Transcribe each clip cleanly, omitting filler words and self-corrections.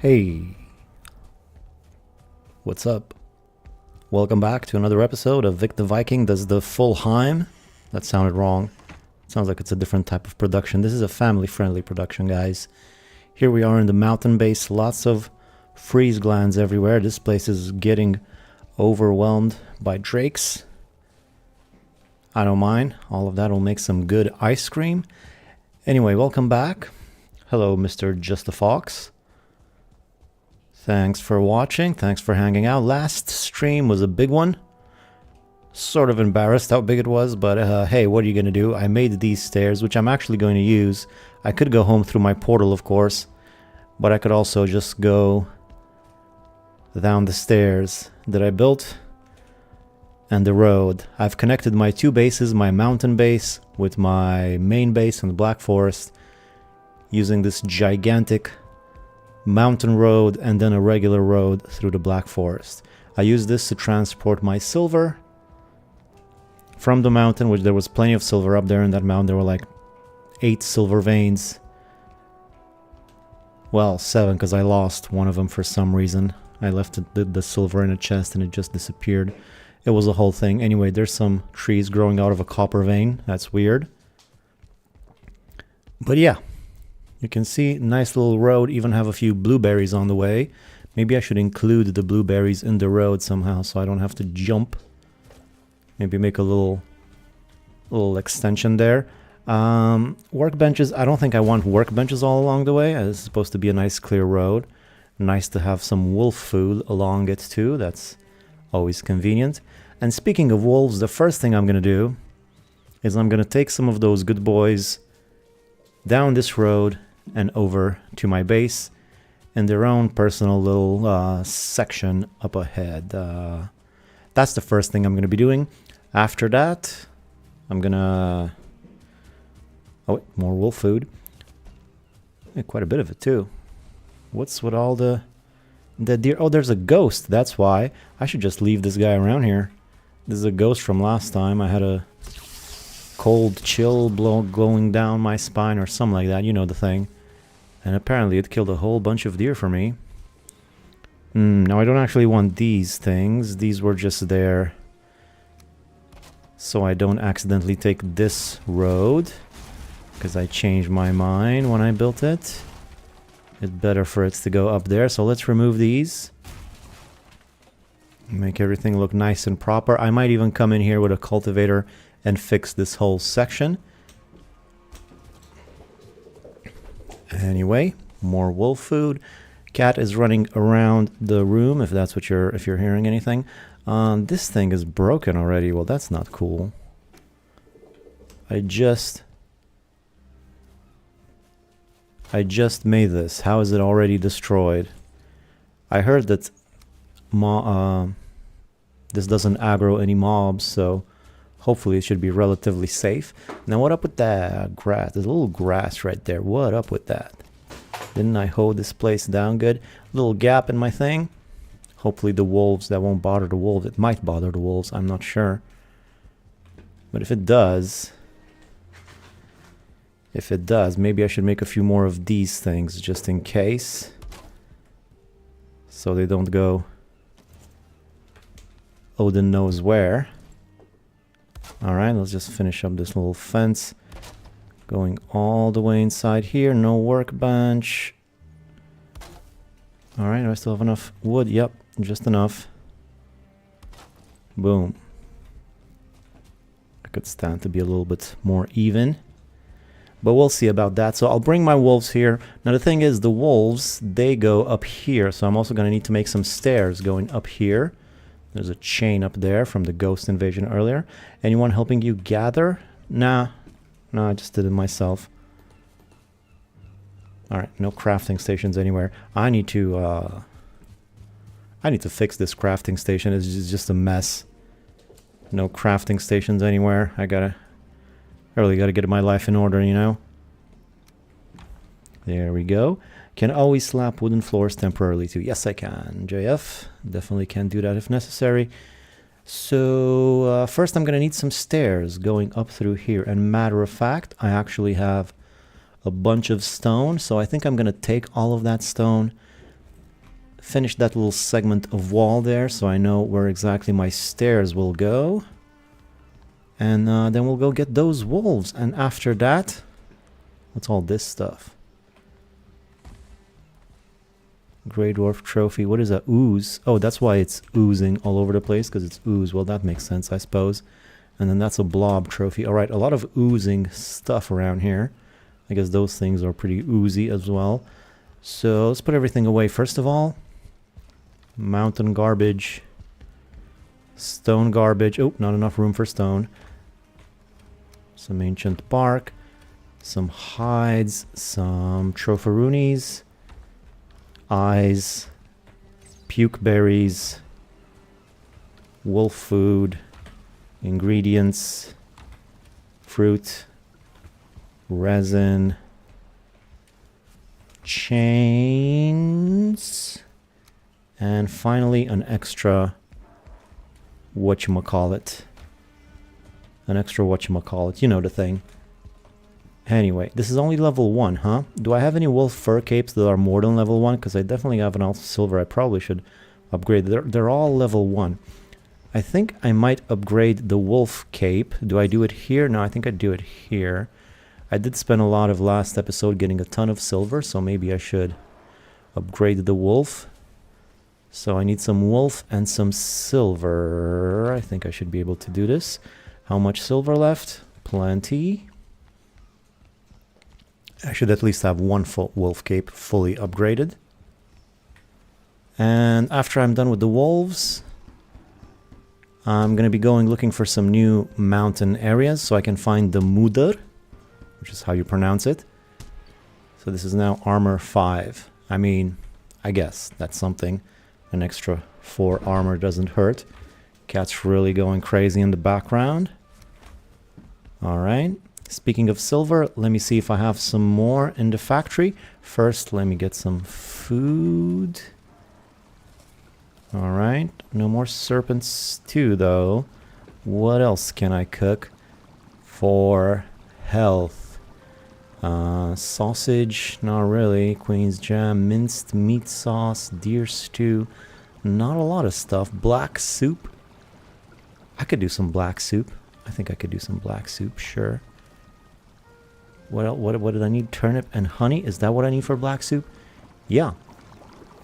Hey, what's up? Welcome back to another episode of Vic the Viking does the Valheim. That sounded wrong. Sounds like it's a different type of production. This is a family-friendly production, guys. Here we are in the mountain base. Lots of freeze glands everywhere. This place is getting overwhelmed by drakes. I don't mind. All of that will make some good ice cream. Anyway, welcome back. Hello, Mr. Just a Fox. Thanks for watching. Thanks for hanging out. Last stream was a big one. Sort of embarrassed how big it was, but hey, what are you going to do? I made these stairs, which I'm actually going to use. I could go home through my portal, of course, but I could also just go down the stairs that I built and the road. I've connected my two bases, my mountain base with my main base in the Black Forest, using this gigantic mountain road and then a regular road through the Black Forest. I use this to transport my silver from the mountain, which there was plenty of silver up there in that mountain. There were like 8 silver veins. Well, 7, because I lost one of them for some reason. I left the silver in a chest and it just disappeared. It was a whole thing. Anyway, there's some trees growing out of a copper vein. That's weird. But yeah. You can see, nice little road, even have a few blueberries on the way. Maybe I should include the blueberries in the road somehow so I don't have to jump. Maybe make a little extension there. Workbenches, I don't think I want workbenches all along the way. It's supposed to be a nice clear road. Nice to have some wolf food along it too. That's always convenient. And speaking of wolves, the first thing I'm going to do is I'm going to take some of those good boys down this road and over to my base in their own personal little section up ahead. That's the first thing I'm going to be doing. After that, I'm going to... Oh, wait, more wolf food. Yeah, quite a bit of it, too. What's with all the deer? Oh, there's a ghost. That's why. I should just leave this guy around here. This is a ghost from last time. I had a cold chill going down my spine or something like that. You know the thing. And apparently it killed a whole bunch of deer for me. Now I don't actually want these things. These were just there so I don't accidentally take this road, because I changed my mind when I built it. It's better for it to go up there. So let's remove these. Make everything look nice and proper. I might even come in here with a cultivator and fix this whole section. Anyway, more wolf food. Cat is running around the room, if that's what if you're hearing anything. This thing is broken already. Well, that's not cool. I just made this. How is it already destroyed? I heard that this doesn't aggro any mobs, so hopefully it should be relatively safe. Now what up with that grass? There's a little grass right there. What up with that? Didn't I hold this place down good? Little gap in my thing. Hopefully the wolves, that won't bother the wolves. It might bother the wolves, I'm not sure. But if it does, maybe I should make a few more of these things just in case. So they don't go Odin knows where. Alright, let's just finish up this little fence. Going all the way inside here. No workbench. Alright, do I still have enough wood? Yep, just enough. Boom. I could stand to be a little bit more even. But we'll see about that. So I'll bring my wolves here. Now the thing is, the wolves, they go up here. So I'm also going to need to make some stairs going up here. There's a chain up there from the ghost invasion earlier. Anyone helping you gather? Nah. No, I just did it myself. Alright, no crafting stations anywhere. I need to fix this crafting station. It's just a mess. No crafting stations anywhere. I really gotta get my life in order, you know? There we go. Can always slap wooden floors temporarily too. Yes, I can, JF. Definitely can do that if necessary. So first I'm gonna need some stairs going up through here. And matter of fact, I actually have a bunch of stone. So I think I'm gonna take all of that stone finish that little segment of wall there so I know where exactly my stairs will go. And then we'll go get those wolves. And after that, what's all this stuff? Grey Dwarf Trophy. What is that? Ooze. Oh, that's why it's oozing all over the place, because it's ooze. Well, that makes sense, I suppose. And then that's a blob trophy. All right, a lot of oozing stuff around here. I guess those things are pretty oozy as well. So let's put everything away. First of all, mountain garbage. Stone garbage. Oh, not enough room for stone. Some ancient bark, some hides, some tropharoonies, eyes, puke berries, wolf food, ingredients, fruit, resin, chains, and finally an extra whatchamacallit. An extra whatchamacallit, you know the thing. Anyway, this is only level 1, huh? Do I have any wolf fur capes that are more than level 1? Because I definitely have enough silver. I probably should upgrade. They're all level 1. I think I might upgrade the wolf cape. Do I do it here? No, I think I do it here. I did spend a lot of last episode getting a ton of silver, so maybe I should upgrade the wolf. So I need some wolf and some silver. I think I should be able to do this. How much silver left? Plenty. I should at least have one full wolf cape fully upgraded. And after I'm done with the wolves, I'm going to be going looking for some new mountain areas so I can find the Mudur, which is how you pronounce it. So this is now armor 5. I mean, I guess that's something. An extra 4 armor doesn't hurt. Cat's really going crazy in the background. Alright, speaking of silver, let me see if I have some more in the factory. First, let me get some food. Alright, no more serpent stew though. What else can I cook for health? Sausage, not really. Queen's jam, minced meat sauce, deer stew. Not a lot of stuff. Black soup. I could do some black soup. I think I could do some black soup, sure. What else, what did I need? Turnip and honey? Is that what I need for black soup? Yeah.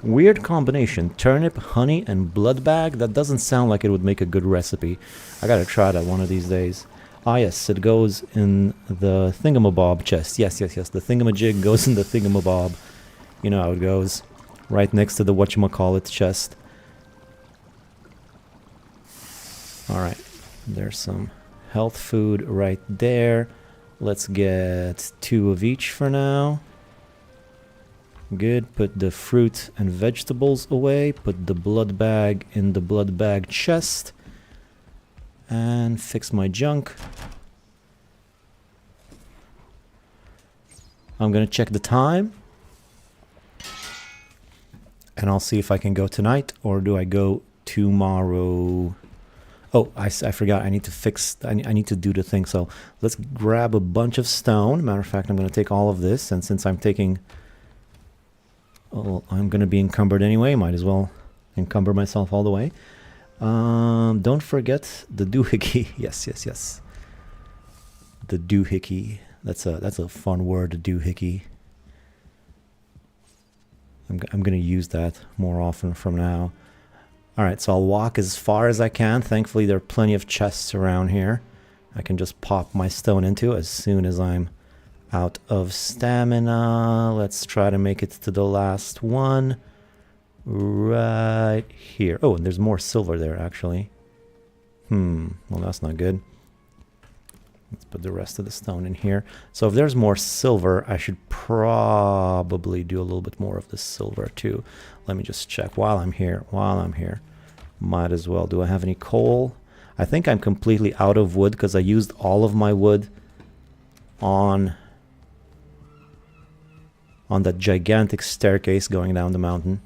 Weird combination. Turnip, honey, and blood bag. That doesn't sound like it would make a good recipe. I gotta try that one of these days. Ah, yes, it goes in the thingamabob chest. Yes, yes, yes. The thingamajig goes in the thingamabob. You know how it goes. Right next to the whatchamacallit chest. Alright. There's some health food right there. Let's get 2 of each for now. Good. Put the fruit and vegetables away. Put the blood bag in the blood bag chest. And fix my junk. I'm gonna check the time. And I'll see if I can go tonight, or do I go tomorrow? Oh, I forgot. I need to fix. I need to do the thing. So let's grab a bunch of stone. Matter of fact, I'm going to take all of this, and since I'm taking, well, I'm going to be encumbered anyway. Might as well encumber myself all the way. Don't forget the doohickey. Yes, yes, yes. The doohickey. That's a fun word. Doohickey. I'm going to use that more often from now. Alright, so I'll walk as far as I can. Thankfully, there are plenty of chests around here. I can just pop my stone into as soon as I'm out of stamina. Let's try to make it to the last one. Right here. Oh, and there's more silver there, actually. Well, that's not good. Let's put the rest of the stone in here. So if there's more silver, I should probably do a little bit more of the silver too. Let me just check while I'm here. Might as well. Do I have any coal? I think I'm completely out of wood because I used all of my wood on that gigantic staircase going down the mountain.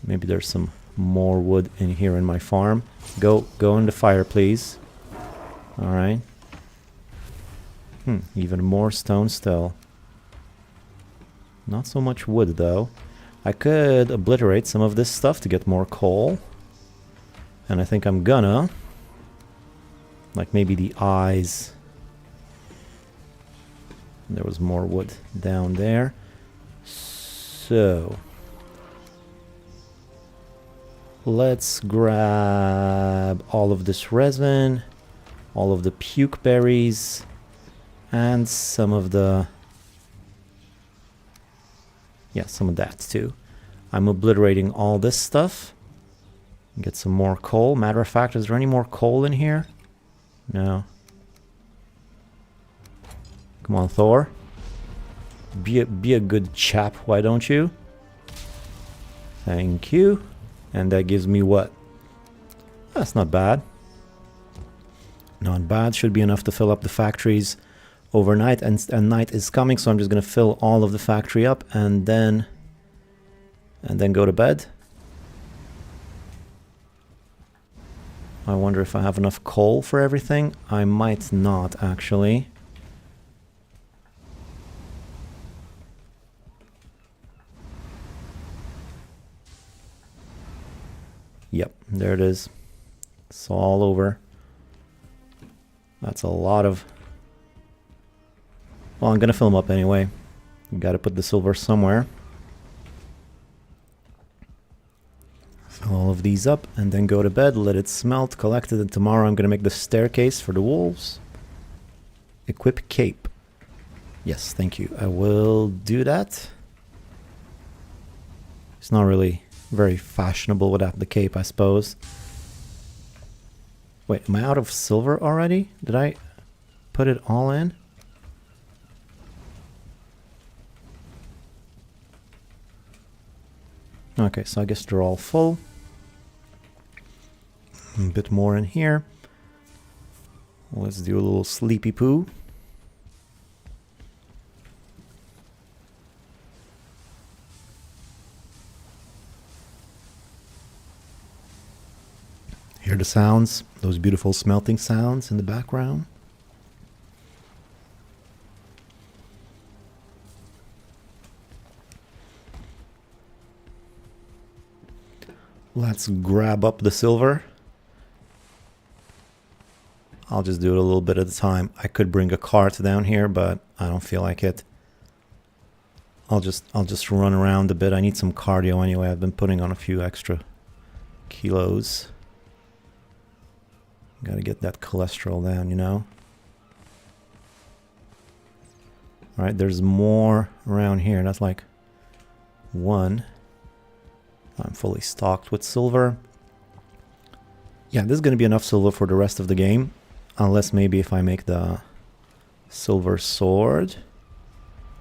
Maybe there's some more wood in here in my farm. Go in the fire, please. Alright. Even more stone still. Not so much wood, though. I could obliterate some of this stuff to get more coal. And I think I'm gonna. Like maybe the eyes. There was more wood down there. So let's grab all of this resin, all of the puke berries, and some of the... yeah, some of that too. I'm obliterating all this stuff. Get some more coal. Matter of fact, is there any more coal in here? No. Come on, Thor. Be a good chap, why don't you? Thank you. And that gives me what? That's not bad. Not bad. Should be enough to fill up the factories overnight. And night is coming, so I'm just going to fill all of the factory up and then go to bed. I wonder if I have enough coal for everything. I might not, actually. Yep, there it is. It's all over. That's a lot of... well, I'm gonna fill them up anyway. Gotta put the silver somewhere. Fill all of these up and then go to bed, let it smelt, collect it, and tomorrow I'm gonna make the staircase for the wolves. Equip cape. Yes, thank you. I will do that. It's not really very fashionable without the cape, I suppose. Wait, am I out of silver already? Did I put it all in? Okay, so I guess they're all full. A bit more in here. Let's do a little sleepy poo. Hear the sounds, those beautiful smelting sounds in the background. Let's grab up the silver. I'll just do it a little bit at a time. I could bring a cart down here, but I don't feel like it. I'll just run around a bit. I need some cardio anyway. I've been putting on a few extra kilos. Gotta get that cholesterol down, you know. Alright, there's more around here. That's like one. I'm fully stocked with silver. Yeah, this is gonna be enough silver for the rest of the game. Unless maybe if I make the silver sword.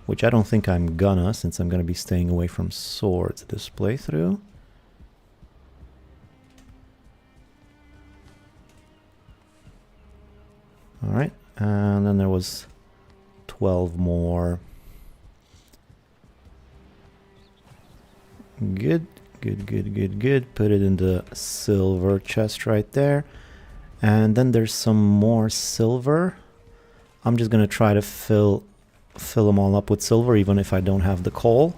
Which I don't think I'm gonna, since I'm gonna be staying away from swords this playthrough. Alright, and then there was 12 more. Good, good, good, good, good. Put it in the silver chest right there. And then there's some more silver. I'm just gonna try to fill them all up with silver, even if I don't have the coal.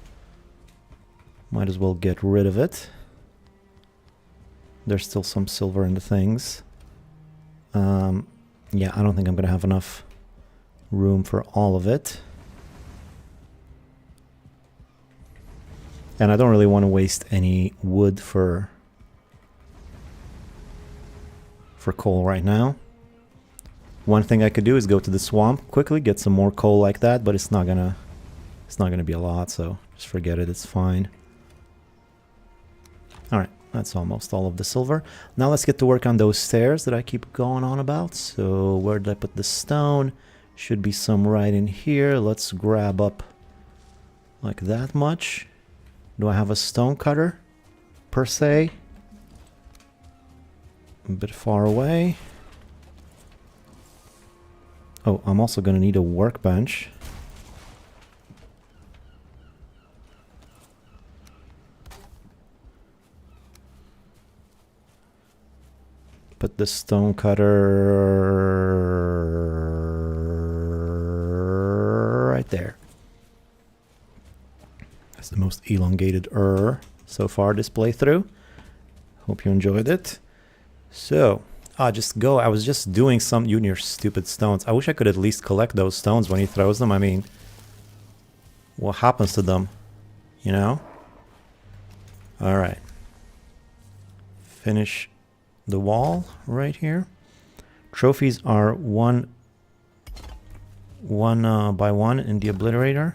Might as well get rid of it. There's still some silver in the things. Yeah, I don't think I'm gonna have enough room for all of it. And I don't really want to waste any wood for coal right now. One thing I could do is go to the swamp quickly, get some more coal like that, but it's not gonna be a lot, so just forget it, it's fine. Alright, that's almost all of the silver. Now let's get to work on those stairs that I keep going on about. So where did I put the stone? Should be some right in here. Let's grab up like that much. Do I have a stone cutter per se? A bit far away. Oh, I'm also gonna need a workbench. Put the stone cutter right there. That's the most elongated so far this playthrough. Hope you enjoyed it. So, I was just doing some your stupid stones. I wish I could at least collect those stones when he throws them. I mean, what happens to them? You know? Alright. Finish the wall right here. Trophies are one by one in the obliterator.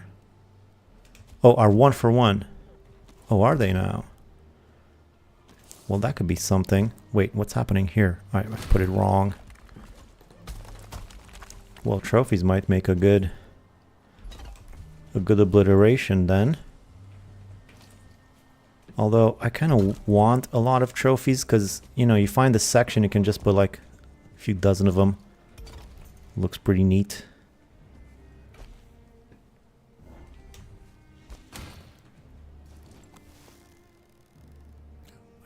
Oh, are 1 for 1. Oh, are they now? Well, that could be something. Wait, what's happening here? Alright, I put it wrong. Well, trophies might make a good obliteration then. Although, I kind of want a lot of trophies because, you know, you find a section, you can just put like a few dozen of them. Looks pretty neat.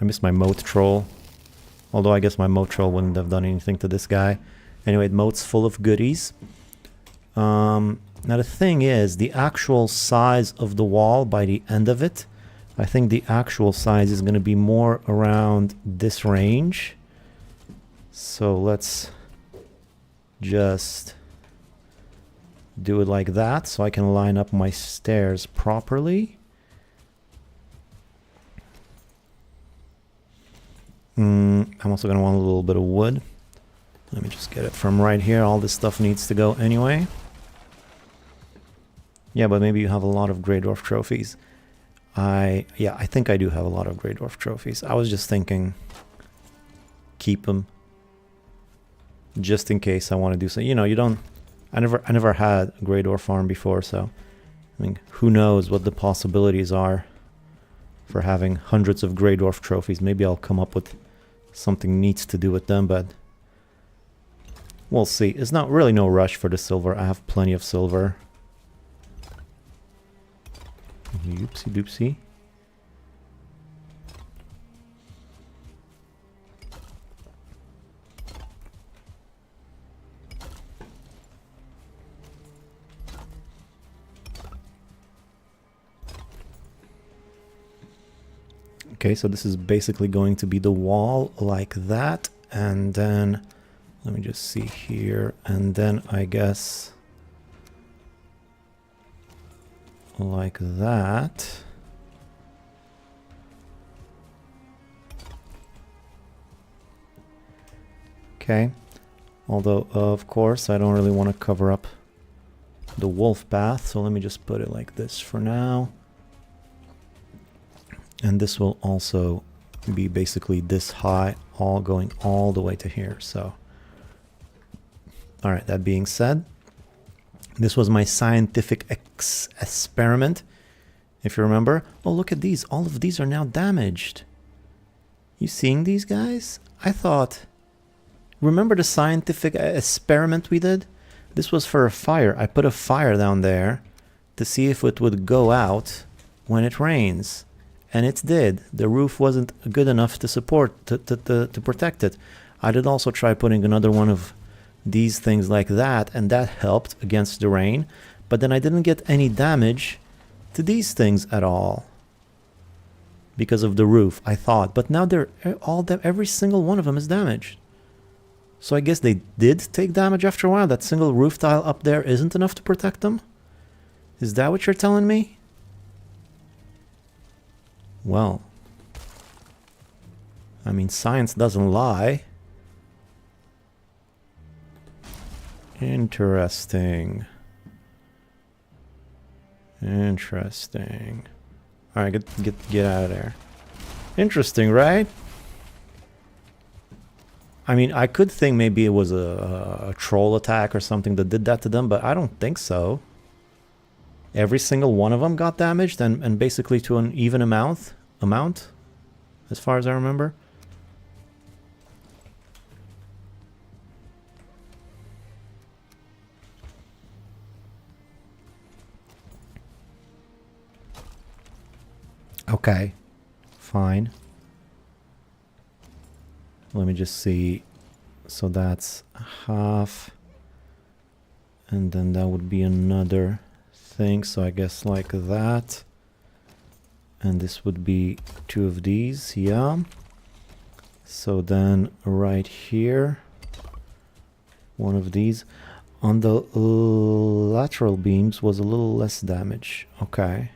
I miss my moat troll. Although I guess my moat troll wouldn't have done anything to this guy. Anyway, the moat's full of goodies. Now the thing is, the actual size of the wall by the end of it, I think the actual size is going to be more around this range. So let's just do it like that so I can line up my stairs properly. I'm also going to want a little bit of wood. Let me just get it from right here. All this stuff needs to go anyway. Yeah, but maybe you have a lot of Grey Dwarf trophies. Yeah, I think I do have a lot of Grey Dwarf trophies. I was just thinking, keep them. Just in case I want to do so. You know, you don't... I never had a Grey Dwarf farm before, so... I mean, who knows what the possibilities are for having hundreds of Grey Dwarf trophies. Maybe I'll come up with something neat to do with them, but... we'll see. It's not really no rush for the silver. I have plenty of silver. Oopsie doopsie. Okay, so this is basically going to be the wall like that, and then let me just see here, and then I guess like that. Okay, although of course I don't really want to cover up the wolf path, so let me just put it like this for now. And this will also be basically this high, all going all the way to here. So, all right, that being said, this was my scientific experiment, if you remember. Oh, look at these. All of these are now damaged. You seeing these guys? I thought... remember the scientific experiment we did? This was for a fire. I put a fire down there to see if it would go out when it rains. And it did. The roof wasn't good enough to support, to protect it. I did also try putting another one of these things like that, and that helped against the rain. But then I didn't get any damage to these things at all. Because of the roof, I thought. But now they're all every single one of them is damaged. So I guess they did take damage after a while. That single roof tile up there isn't enough to protect them? Is that what you're telling me? Well, I mean, science doesn't lie. Interesting. Interesting. All right, get out of there. Interesting, right? I mean, I could think maybe it was a troll attack or something that did that to them, but I don't think so. Every single one of them got damaged, and basically to an even amount, as far as I remember. Okay, fine. Let me just see. So that's half, and then that would be another thing, so I guess like that. And this would be 2 of these, yeah. So then right here, 1 of these. On the lateral beams was a little less damage. Okay.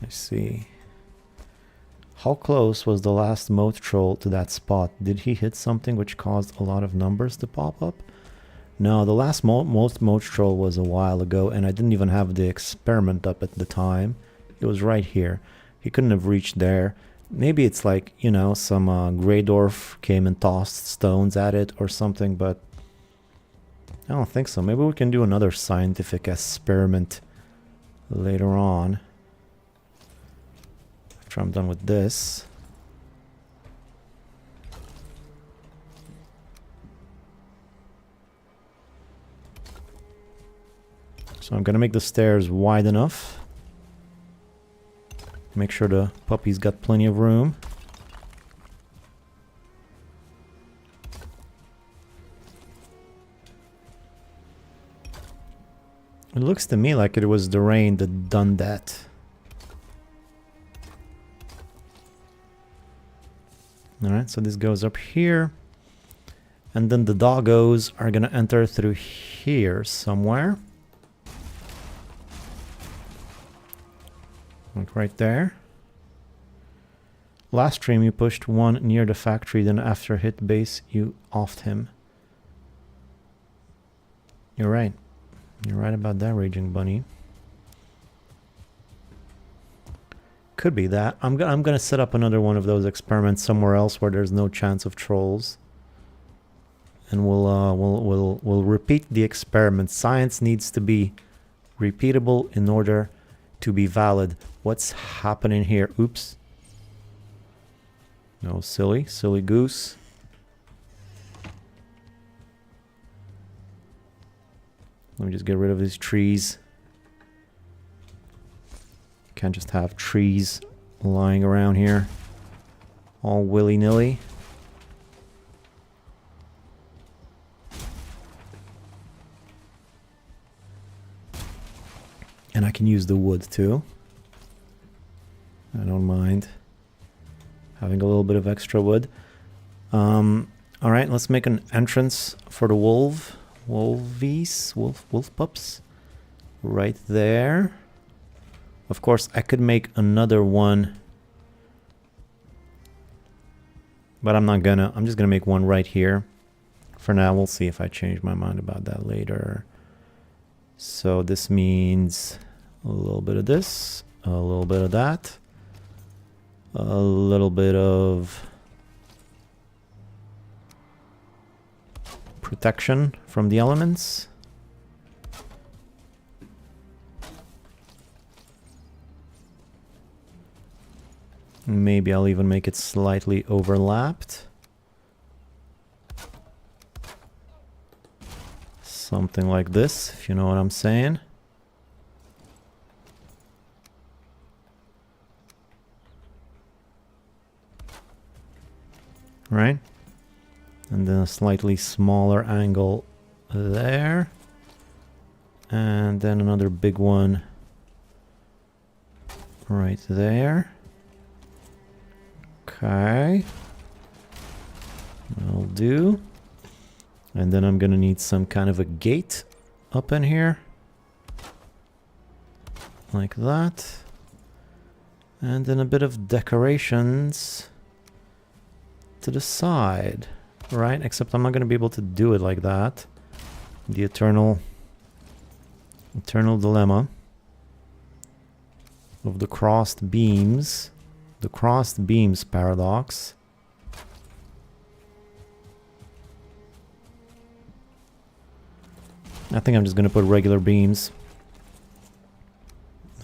I see. How close was the last moat troll to that spot? Did he hit something which caused a lot of numbers to pop up? No, the last most moat troll was a while ago, and I didn't even have the experiment up at the time. It was right here. He couldn't have reached there. Maybe it's like, you know, some Grey Dwarf came and tossed stones at it or something, but I don't think so. Maybe we can do another scientific experiment later on. After I'm done with this. So I'm gonna make the stairs wide enough. Make sure the puppy's got plenty of room. It looks to me like it was the rain that done that. Alright, so this goes up here. And then the doggos are gonna enter through here somewhere. Like right there. Last stream you pushed 1 near the factory, then after hit base you offed him. You're right. You're right about that, Raging Bunny. Could be that. I'm gonna set up another one of those experiments somewhere else where there's no chance of trolls. And we'll repeat the experiment. Science needs to be repeatable in order to be valid. What's happening here? Oops. No, silly goose. Let me just get rid of these trees. Can't just have trees lying around here all willy-nilly. And I can use the wood too. I don't mind having a little bit of extra wood. Alright, let's make an entrance for the wolf pups. Right there. Of course, I could make another one. But I'm not gonna. I'm just gonna make one right here. For now, we'll see if I change my mind about that later. So this means a little bit of this, a little bit of that, a little bit of protection from the elements. Maybe I'll even make it slightly overlapped. Something like this, if you know what I'm saying. Right? And then a slightly smaller angle there. And then another big one right there. Okay. That'll do. And then I'm gonna need some kind of a gate up in here. Like that. And then a bit of decorations to the side. Right? Except I'm not gonna be able to do it like that. The eternal dilemma of the crossed beams. The crossed beams paradox. I think I'm just gonna put regular beams.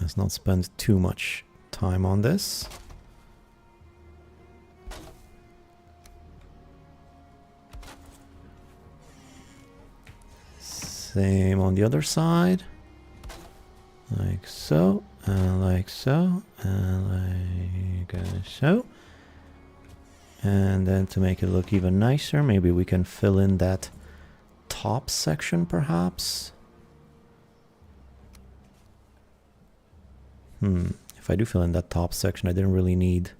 Let's not spend too much time on this. Same on the other side. Like so, and like so, and like so. And then to make it look even nicer, maybe we can fill in that top section perhaps. If If I do fill in that top section, I didn't really need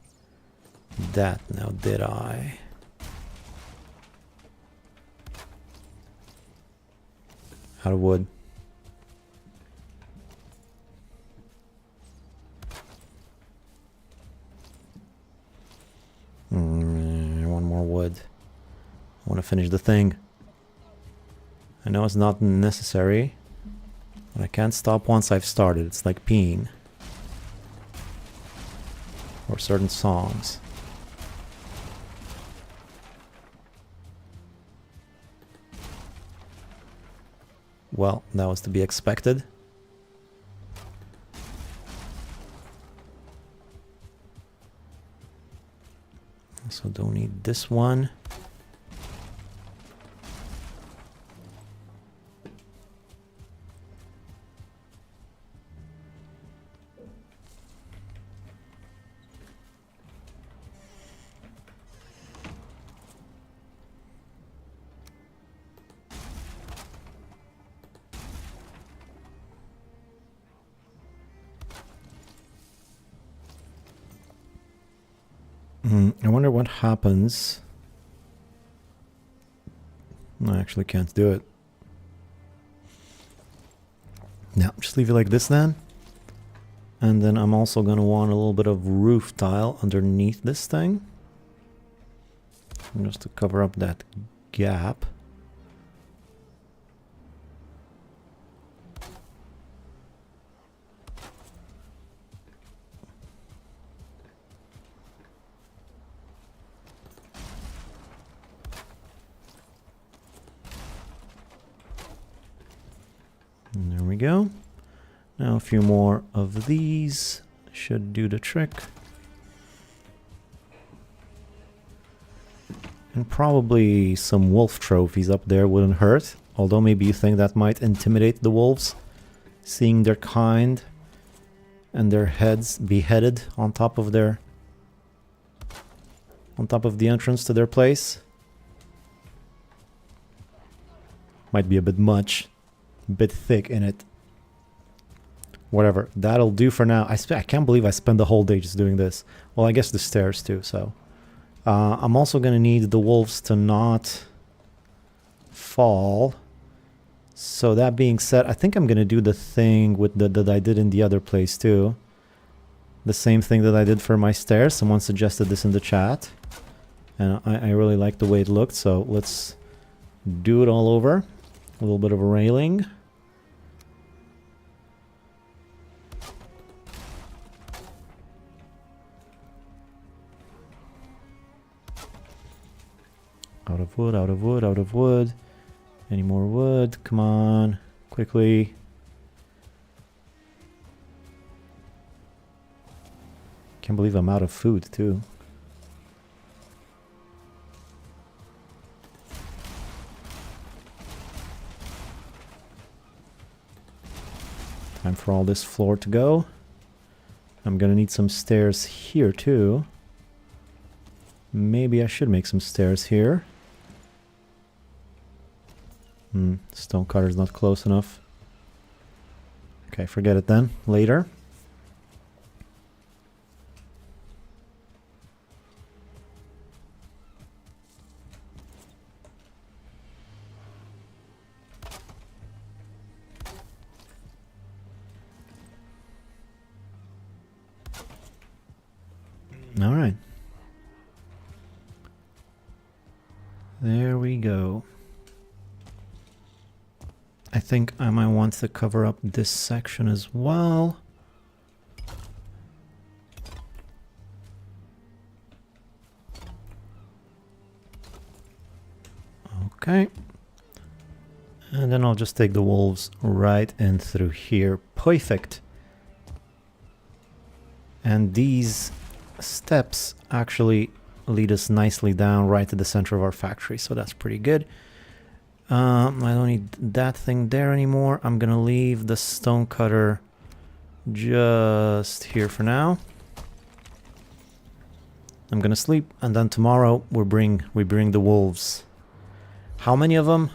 that now, did I? Out of wood. One more wood. I want to finish the thing. I know it's not necessary, but I can't stop once I've started. It's like peeing. Or certain songs. Well, that was to be expected. So don't need this one. I wonder what happens. I actually can't do it. No, just leave it like this then. And then I'm also going to want a little bit of roof tile underneath this thing. Just to cover up that gap. And there we go. Now a few more of these should do the trick. And probably some wolf trophies up there wouldn't hurt. Although maybe you think that might intimidate the wolves, seeing their kind and their heads beheaded on top of the entrance to their place. Might be a bit much. Bit thick in it. Whatever, that'll do for now. I can't believe I spent the whole day just doing this. Well, I guess the stairs too, so. I'm also gonna need the wolves to not fall. So that being said, I think I'm gonna do the thing with that I did in the other place too. The same thing that I did for my stairs. Someone suggested this in the chat. And I really like the way it looked, so let's do it all over. A little bit of a railing. Out of wood, out of wood, out of wood. Any more wood? Come on, quickly. Can't believe I'm out of food too. Time for all this floor to go. I'm gonna need some stairs here too. Maybe I should make some stairs here. Stone cutter's not close enough. Okay, forget it then. Later. All right. There we go. I think I might want to cover up this section as well. Okay. And then I'll just take the wolves right in through here. Perfect. And these steps actually lead us nicely down right to the center of our factory, so that's pretty good. I don't need that thing there anymore. I'm gonna leave the stone cutter just here for now. I'm gonna sleep, and then tomorrow we bring the wolves. How many of them?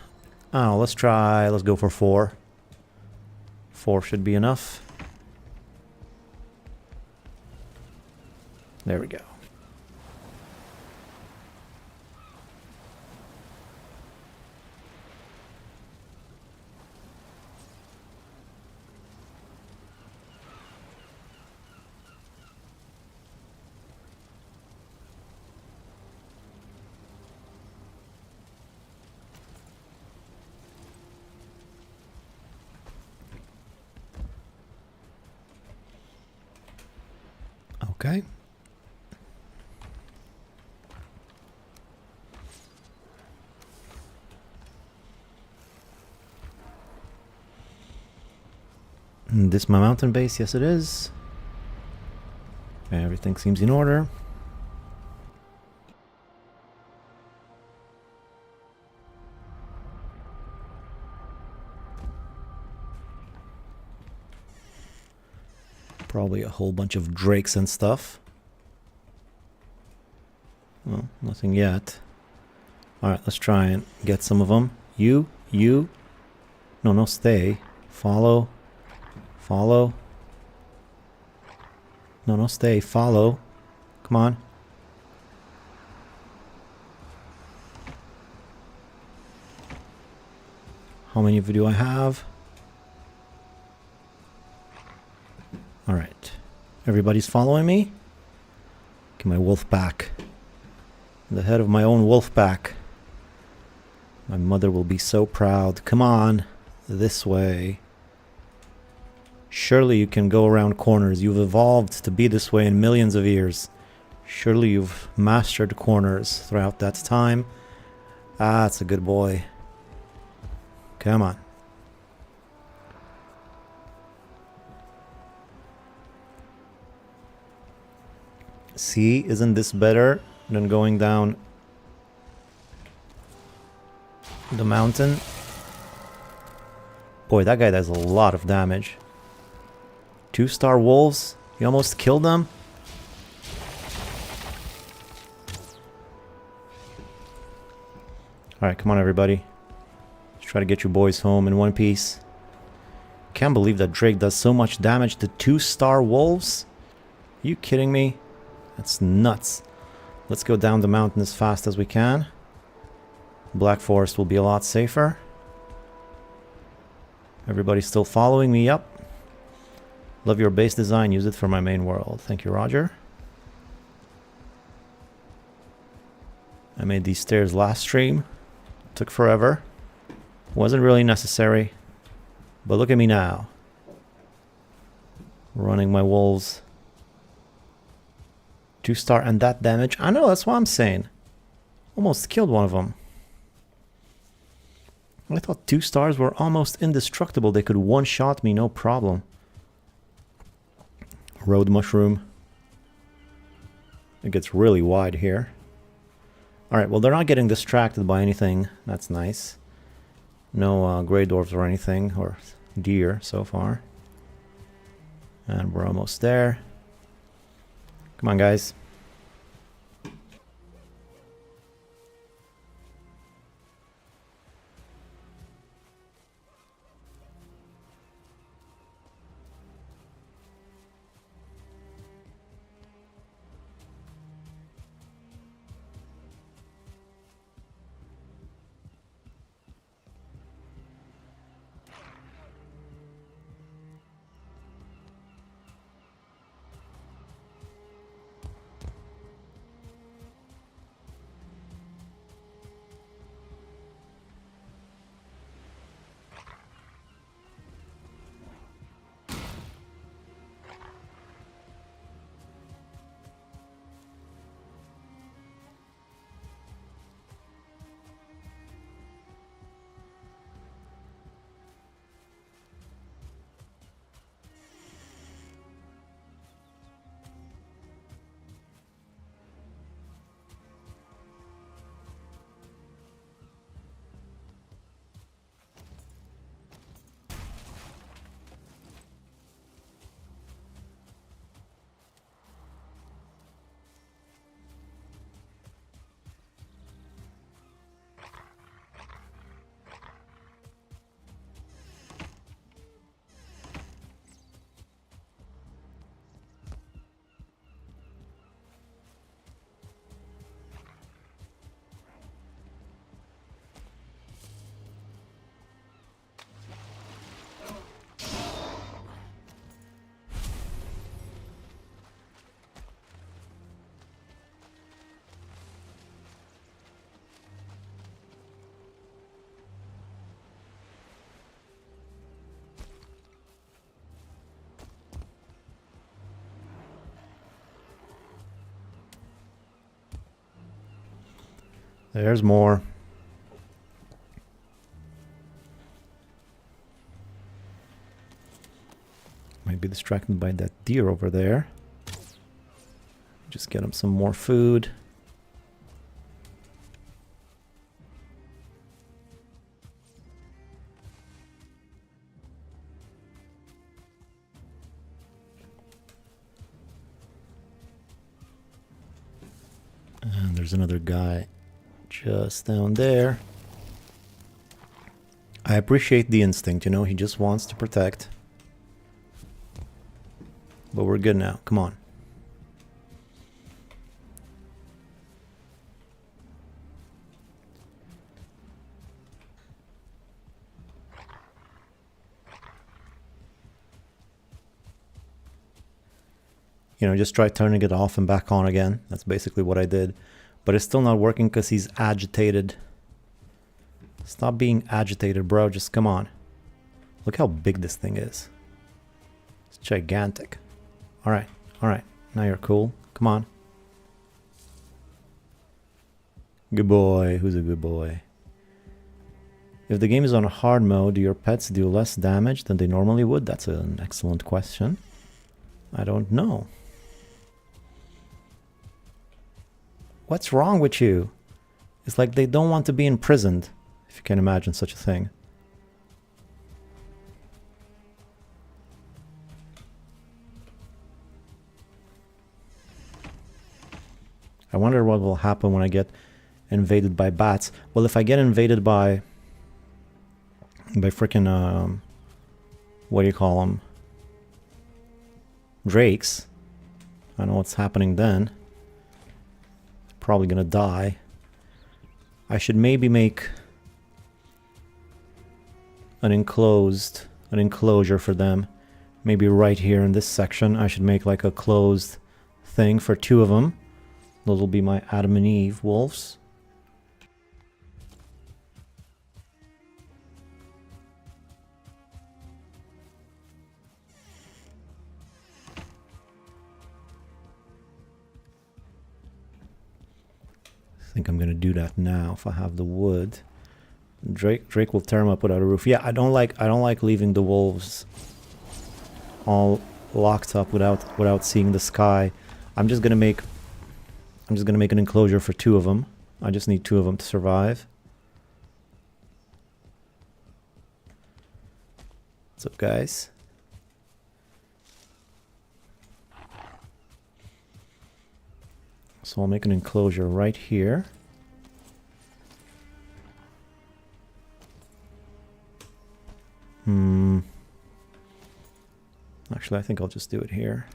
Oh, let's go for 4. 4 should be enough. There we go. Okay. This my mountain base? Yes, it is. Everything seems in order. Probably a whole bunch of drakes and stuff. Well, nothing yet. Alright, let's try and get some of them. You. No, stay. Follow. Follow. No, stay. Follow. Come on. How many of you do I have? Alright. Everybody's following me? Get my wolf pack. The head of my own wolf pack. My mother will be so proud. Come on. This way. Surely you can go around corners. You've evolved to be this way in millions of years. Surely you've mastered corners throughout that time. Ah, that's a good boy. Come on. See, isn't this better than going down the mountain? Boy, that guy does a lot of damage. 2-star wolves? You almost killed them? Alright, come on everybody. Let's try to get you boys home in one piece. Can't believe that Drake does so much damage to 2-star wolves. Are you kidding me? That's nuts. Let's go down the mountain as fast as we can. Black Forest will be a lot safer. Everybody's still following me up. Love your base design. Use it for my main world. Thank you, Roger. I made these stairs last stream. Took forever. Wasn't really necessary. But look at me now. Running my wolves. 2-star and that damage. I know, that's what I'm saying. Almost killed one of them. I thought 2-stars were almost indestructible. They could one-shot me, no problem. Road mushroom. It gets really wide here. Alright, well they're not getting distracted by anything. That's nice. No grey dwarves or anything, or deer so far. And we're almost there. Come on, guys. There's more. Might be distracted by that deer over there. Just get him some more food. And there's another guy just down there. I appreciate the instinct, you know, he just wants to protect. But we're good now, come on. You know, just try turning it off and back on again. That's basically what I did. But it's still not working because he's agitated. Stop being agitated, bro. Just come on. Look how big this thing is. It's gigantic. Alright, alright. Now you're cool. Come on. Good boy. Who's a good boy? If the game is on a hard mode, do your pets do less damage than they normally would? That's an excellent question. I don't know. What's wrong with you? It's like they don't want to be imprisoned, if you can imagine such a thing. I wonder what will happen when I get invaded by bats. Well, if I get invaded by freaking what do you call them? Drakes. I don't know what's happening then. Probably gonna die. I should maybe make an enclosure for them. Maybe right here in this section I should make like a closed thing for 2 of them. Those will be my Adam and Eve wolves. I think I'm gonna do that now if I have the wood. Drake will tear him up without a roof. Yeah, I don't like leaving the wolves all locked up without seeing the sky. I'm just gonna make an enclosure for 2 of them. I just need 2 of them to survive. What's up, guys? So I'll make an enclosure right here. Actually, I think I'll just do it here.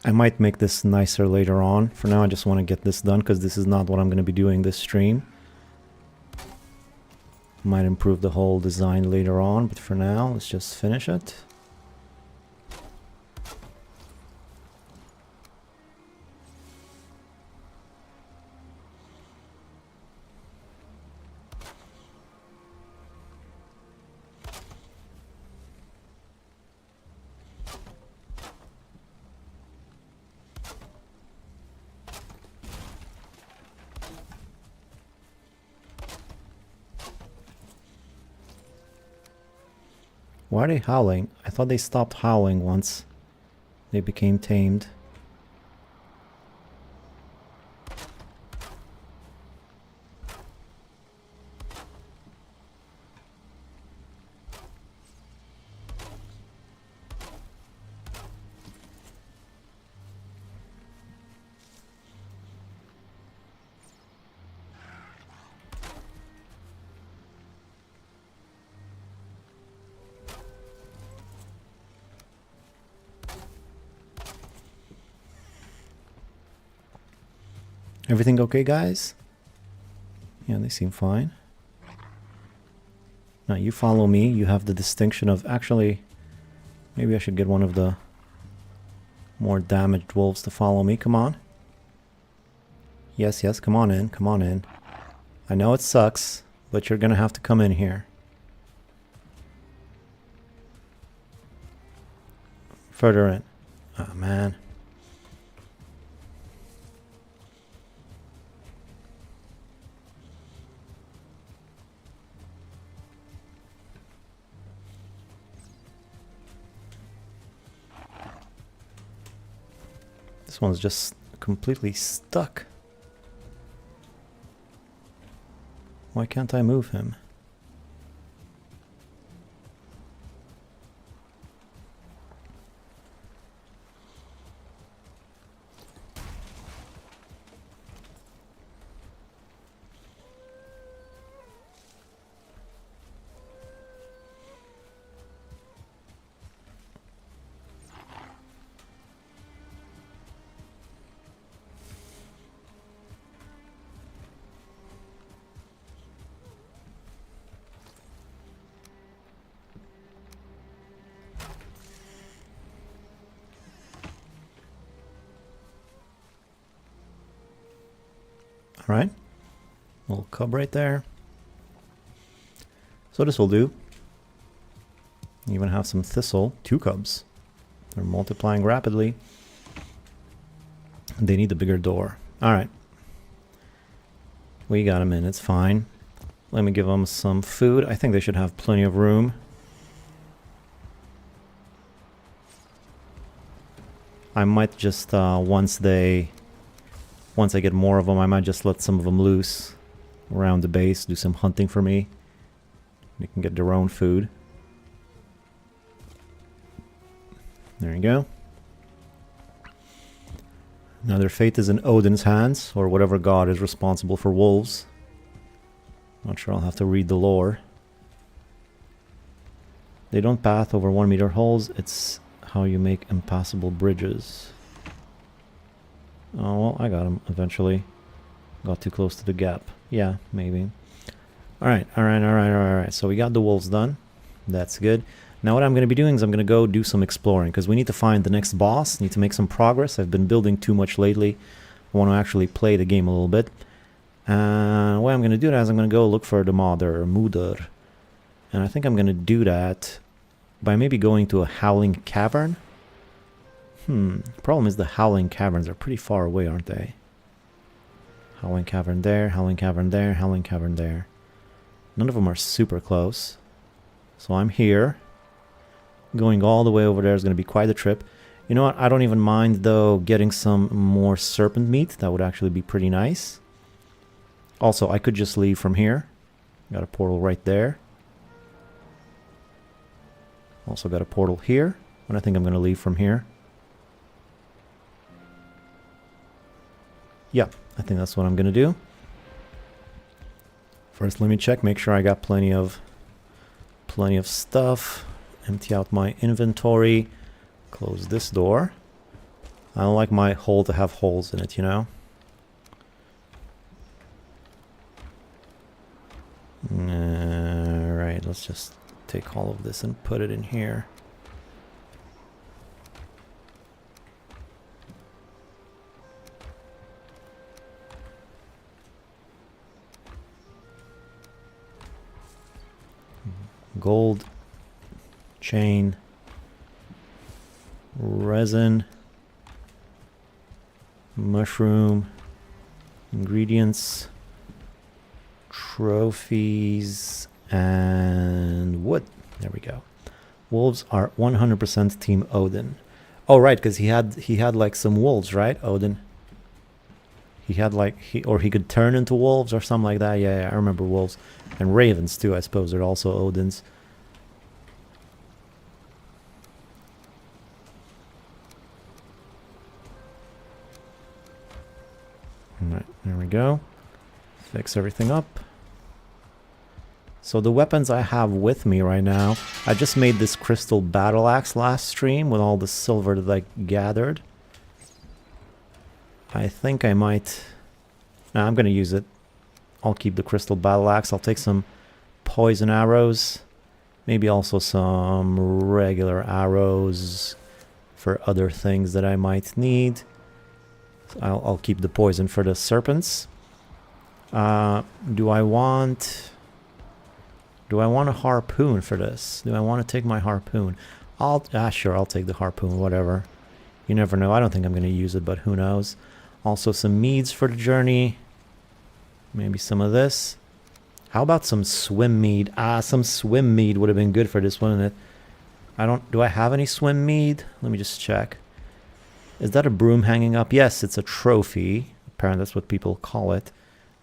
I might make this nicer later on. For now, I just want to get this done because this is not what I'm going to be doing this stream. Might improve the whole design later on, but for now, let's just finish it. Why are they howling? I thought they stopped howling once they became tamed. Everything okay, guys? Yeah, they seem fine. Now you follow me. You have the distinction of... Actually, maybe I should get one of the more damaged wolves to follow me. Come on. Yes, yes, come on in. Come on in. I know it sucks, but you're gonna have to come in here. Further in. Oh, man. This one's just completely stuck. Why can't I move him? Right, little cub right there. So this will do. Even have some thistle. 2 cubs. They're multiplying rapidly. They need a bigger door. All right, we got them in. It's fine. Let me give them some food. I think they should have plenty of room. I might just once I get more of them, I might just let some of them loose around the base, do some hunting for me. They can get their own food. There you go. Now their fate is in Odin's hands, or whatever god is responsible for wolves. Not sure, I'll have to read the lore. They don't path over 1 meter holes, it's how you make impassable bridges. Oh, well, I got him eventually. Got too close to the gap. Yeah, maybe. Alright. So we got the wolves done. That's good. Now what I'm going to be doing is I'm going to go do some exploring, because we need to find the next boss. Need to make some progress. I've been building too much lately. I want to actually play the game a little bit. And what I'm going to do is I'm going to go look for the mother, Muder. And I think I'm going to do that by maybe going to a howling cavern. Problem is the howling caverns are pretty far away, aren't they? Howling cavern there, howling cavern there, howling cavern there. None of them are super close. So I'm here. Going all the way over there is going to be quite a trip. You know what? I don't even mind, though, getting some more serpent meat. That would actually be pretty nice. Also, I could just leave from here. Got a portal right there. Also got a portal here. But I think I'm going to leave from here. Yeah, I think that's what I'm gonna do. First, let me check, make sure I got plenty of stuff. Empty out my inventory. Close this door. I don't like my hole to have holes in it, you know? Alright, let's just take all of this and put it in here. Gold, chain, resin, mushroom, ingredients, trophies, and wood. There we go. Wolves are 100% Team Odin. Oh, right, because he had like some wolves, right, Odin? He had like he could turn into wolves or something like that. Yeah, I remember wolves. And ravens too, I suppose they're also Odin's. Alright, there we go. Fix everything up. So the weapons I have with me right now, I just made this crystal battle axe last stream with all the silver that I gathered. I think I might Nah, I'm gonna use it. I'll keep the crystal battle axe. I'll take some poison arrows. Maybe also some regular arrows for other things that I might need. So I'll keep the poison for the serpents. Do I want a harpoon for this? Do I want to take my harpoon? Sure, I'll take the harpoon, whatever. You never know. I don't think I'm going to use it, but who knows. Also some meads for the journey. Maybe some of this. How about some swim mead? Some swim mead would have been good for this, wouldn't it? Do I have any swim mead? Let me just check. Is that a broom hanging up? Yes, it's a trophy. Apparently that's what people call it.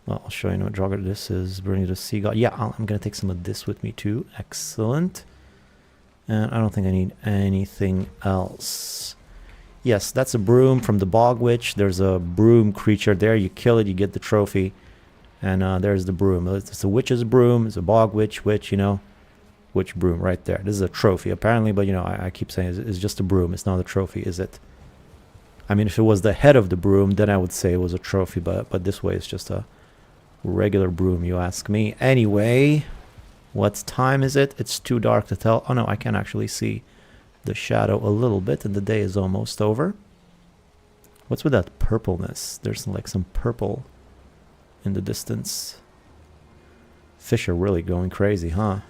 Well, I'll show you what drugger this is. Bring you to sea god. Yeah, I'm going to take some of this with me too. Excellent. And I don't think I need anything else. Yes, that's a broom from the bog witch. There's a broom creature there. You kill it, you get the trophy. And there's the broom. It's a witch's broom. It's a bog witch, you know. Witch broom right there. This is a trophy apparently, but you know, I keep saying it's just a broom. It's not a trophy, is it? I mean, if it was the head of the broom, then I would say it was a trophy, but this way it's just a regular broom, you ask me. Anyway, what time is it? It's too dark to tell. Oh no, I can actually see the shadow a little bit, and the day is almost over. What's with that purpleness? There's like some purple in the distance. Fish are really going crazy, huh?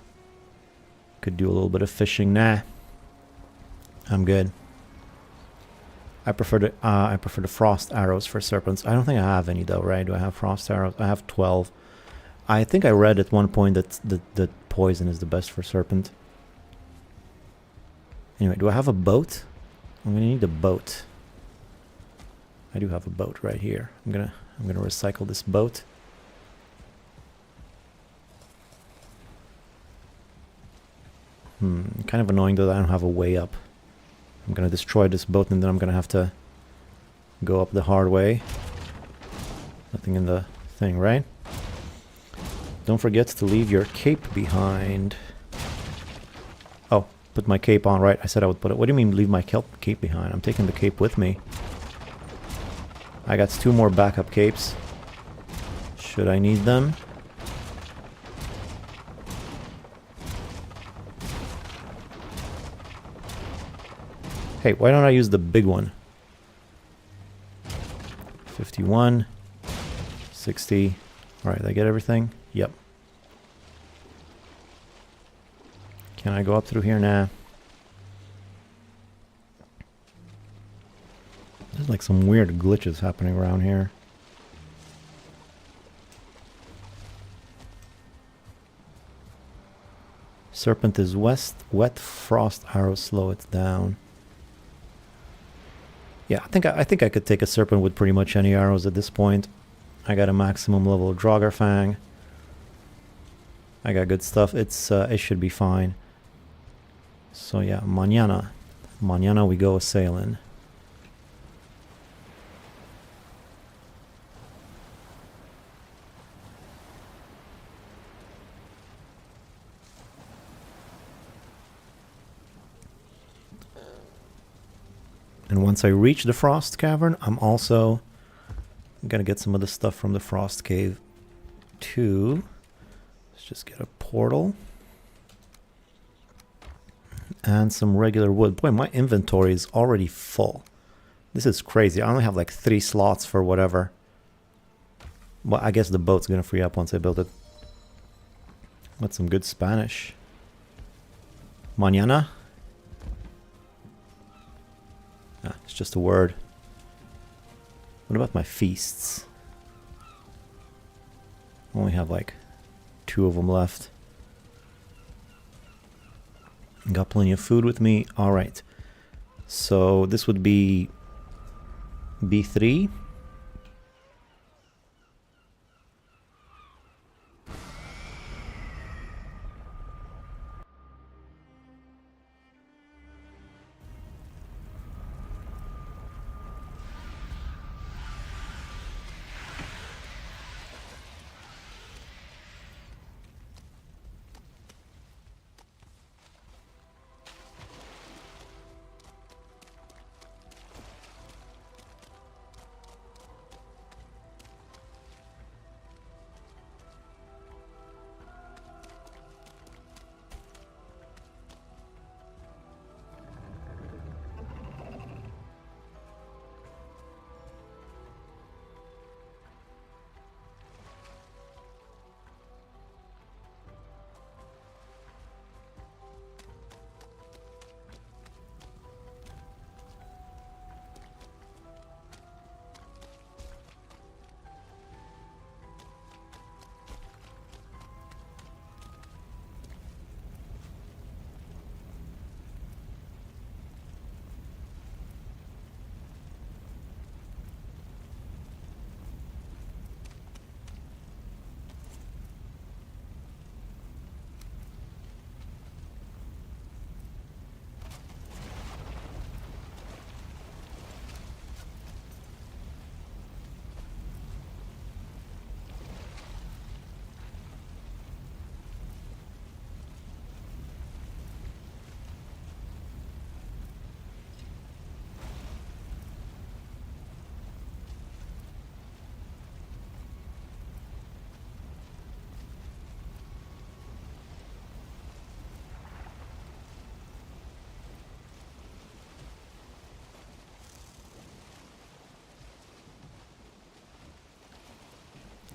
Could do a little bit of fishing. Nah, I'm good. I prefer the frost arrows for serpents. I don't think I have any though, right? Do I have frost arrows? I have 12. I think I read at one point that poison is the best for serpent. Anyway, do I have a boat? I'm gonna need a boat. I do have a boat right here. I'm gonna recycle this boat. Kind of annoying that I don't have a way up. I'm gonna destroy this boat and then I'm gonna have to go up the hard way. Nothing in the thing, right? Don't forget to leave your cape behind. Oh, put my cape on, right? I said I would put it. What do you mean leave my cape behind? I'm taking the cape with me. I got 2 more backup capes. Should I need them? Hey, why don't I use the big one? 51, 60. All right, did I get everything? Yep. Can I go up through here? Nah. There's like some weird glitches happening around here. Serpent is west. Wet frost arrows slow it down. Yeah, I think I could take a serpent with pretty much any arrows at this point. I got a maximum level of Draugr. I got good stuff. It should be fine. So yeah, mañana we go a-sailing. And once I reach the Frost Cavern, I'm also gonna get some of the stuff from the Frost Cave too. Let's just get a portal. And some regular wood. Boy, my inventory is already full. This is crazy. I only have like 3 slots for whatever. Well, I guess the boat's gonna free up once I build it. What's some good Spanish? Mañana? It's just a word. What about my feasts? I only have like 2 of them left. Got plenty of food with me. All right. So this would be B3.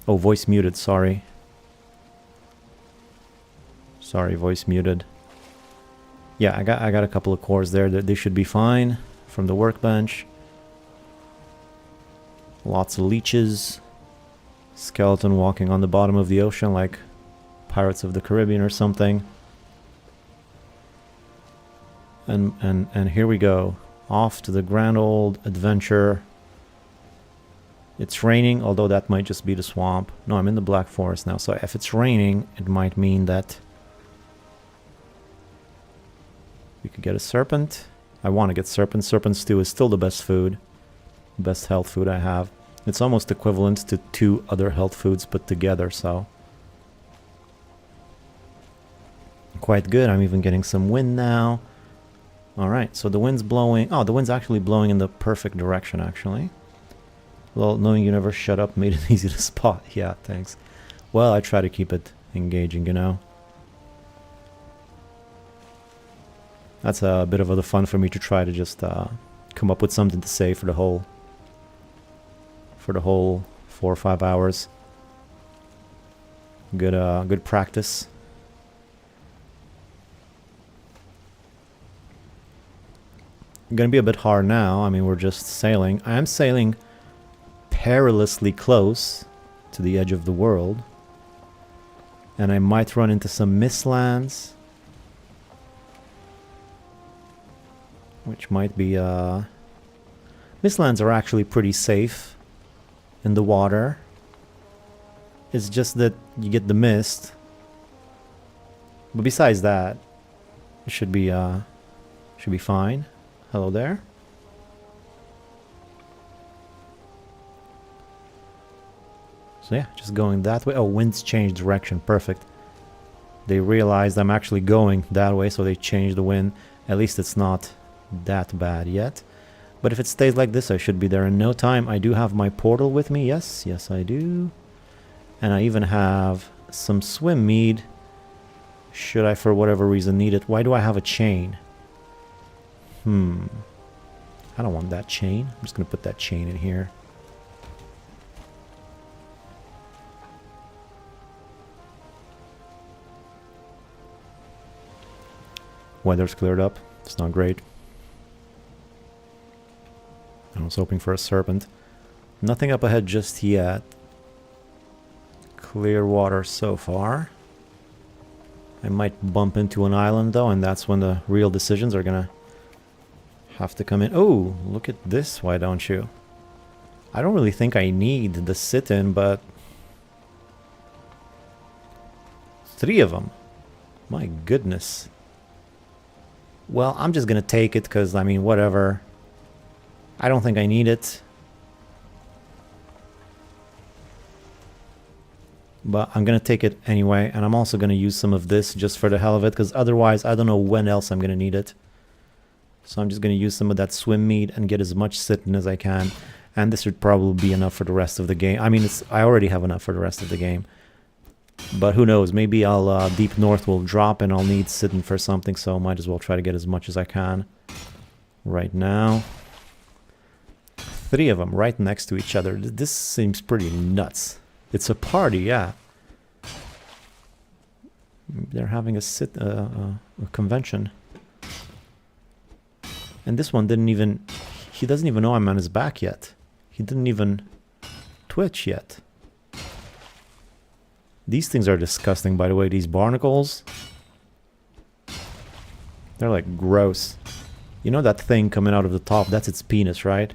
Oh, voice muted, sorry. Sorry, voice muted. Yeah, I got a couple of cores there. They should be fine from the workbench. Lots of leeches. Skeleton walking on the bottom of the ocean like Pirates of the Caribbean or something. And here we go. Off to the grand old adventure. It's raining, although that might just be the swamp. No, I'm in the Black Forest now, so if it's raining, it might mean that we could get a serpent. I want to get serpent. Serpent stew is still the best food. Best health food I have. It's almost equivalent to 2 other health foods put together, so quite good. I'm even getting some wind now. Alright, so the wind's blowing. Oh, the wind's actually blowing in the perfect direction, actually. Well, knowing you never shut up made it easy to spot. Yeah, thanks. Well, I try to keep it engaging, you know. That's a bit of the fun for me to try to just come up with something to say for the whole 4 or 5 hours. Good practice. Gonna be a bit hard now. I mean, we're just sailing. I am sailing perilously close to the edge of the world, and I might run into some Mistlands, which might be Mistlands are actually pretty safe in the water. It's just that you get the mist, but besides that, it should be fine. Hello there. So yeah, just going that way. Oh, winds changed direction. Perfect. They realized I'm actually going that way, so they changed the wind. At least it's not that bad yet. But if it stays like this, I should be there in no time. I do have my portal with me. Yes, yes I do. And I even have some swim mead. Should I, for whatever reason, need it? Why do I have a chain? I don't want that chain. I'm just going to put that chain in here. Weather's cleared up. It's not great. I was hoping for a serpent. Nothing up ahead just yet. Clear water so far. I might bump into an island though, and that's when the real decisions are gonna have to come in. Oh, look at this, why don't you? I don't really think I need the sit-in, but 3 of them. My goodness. Well, I'm just gonna take it because, I mean, whatever. I don't think I need it. But I'm gonna take it anyway, and I'm also gonna use some of this just for the hell of it, because otherwise I don't know when else I'm gonna need it. So I'm just gonna use some of that swim mead and get as much sit-in as I can. And this would probably be enough for the rest of the game. I mean, I already have enough for the rest of the game. But who knows, maybe I'll Deep North will drop and I'll need sit-in for something, so might as well try to get as much as I can right now. 3 of them right next to each other. This seems pretty nuts. It's a party, yeah. They're having a convention. And this one didn't even... He doesn't even know I'm on his back yet. He didn't even twitch yet. These things are disgusting, by the way. These barnacles. They're like gross. You know that thing coming out of the top? That's its penis, right?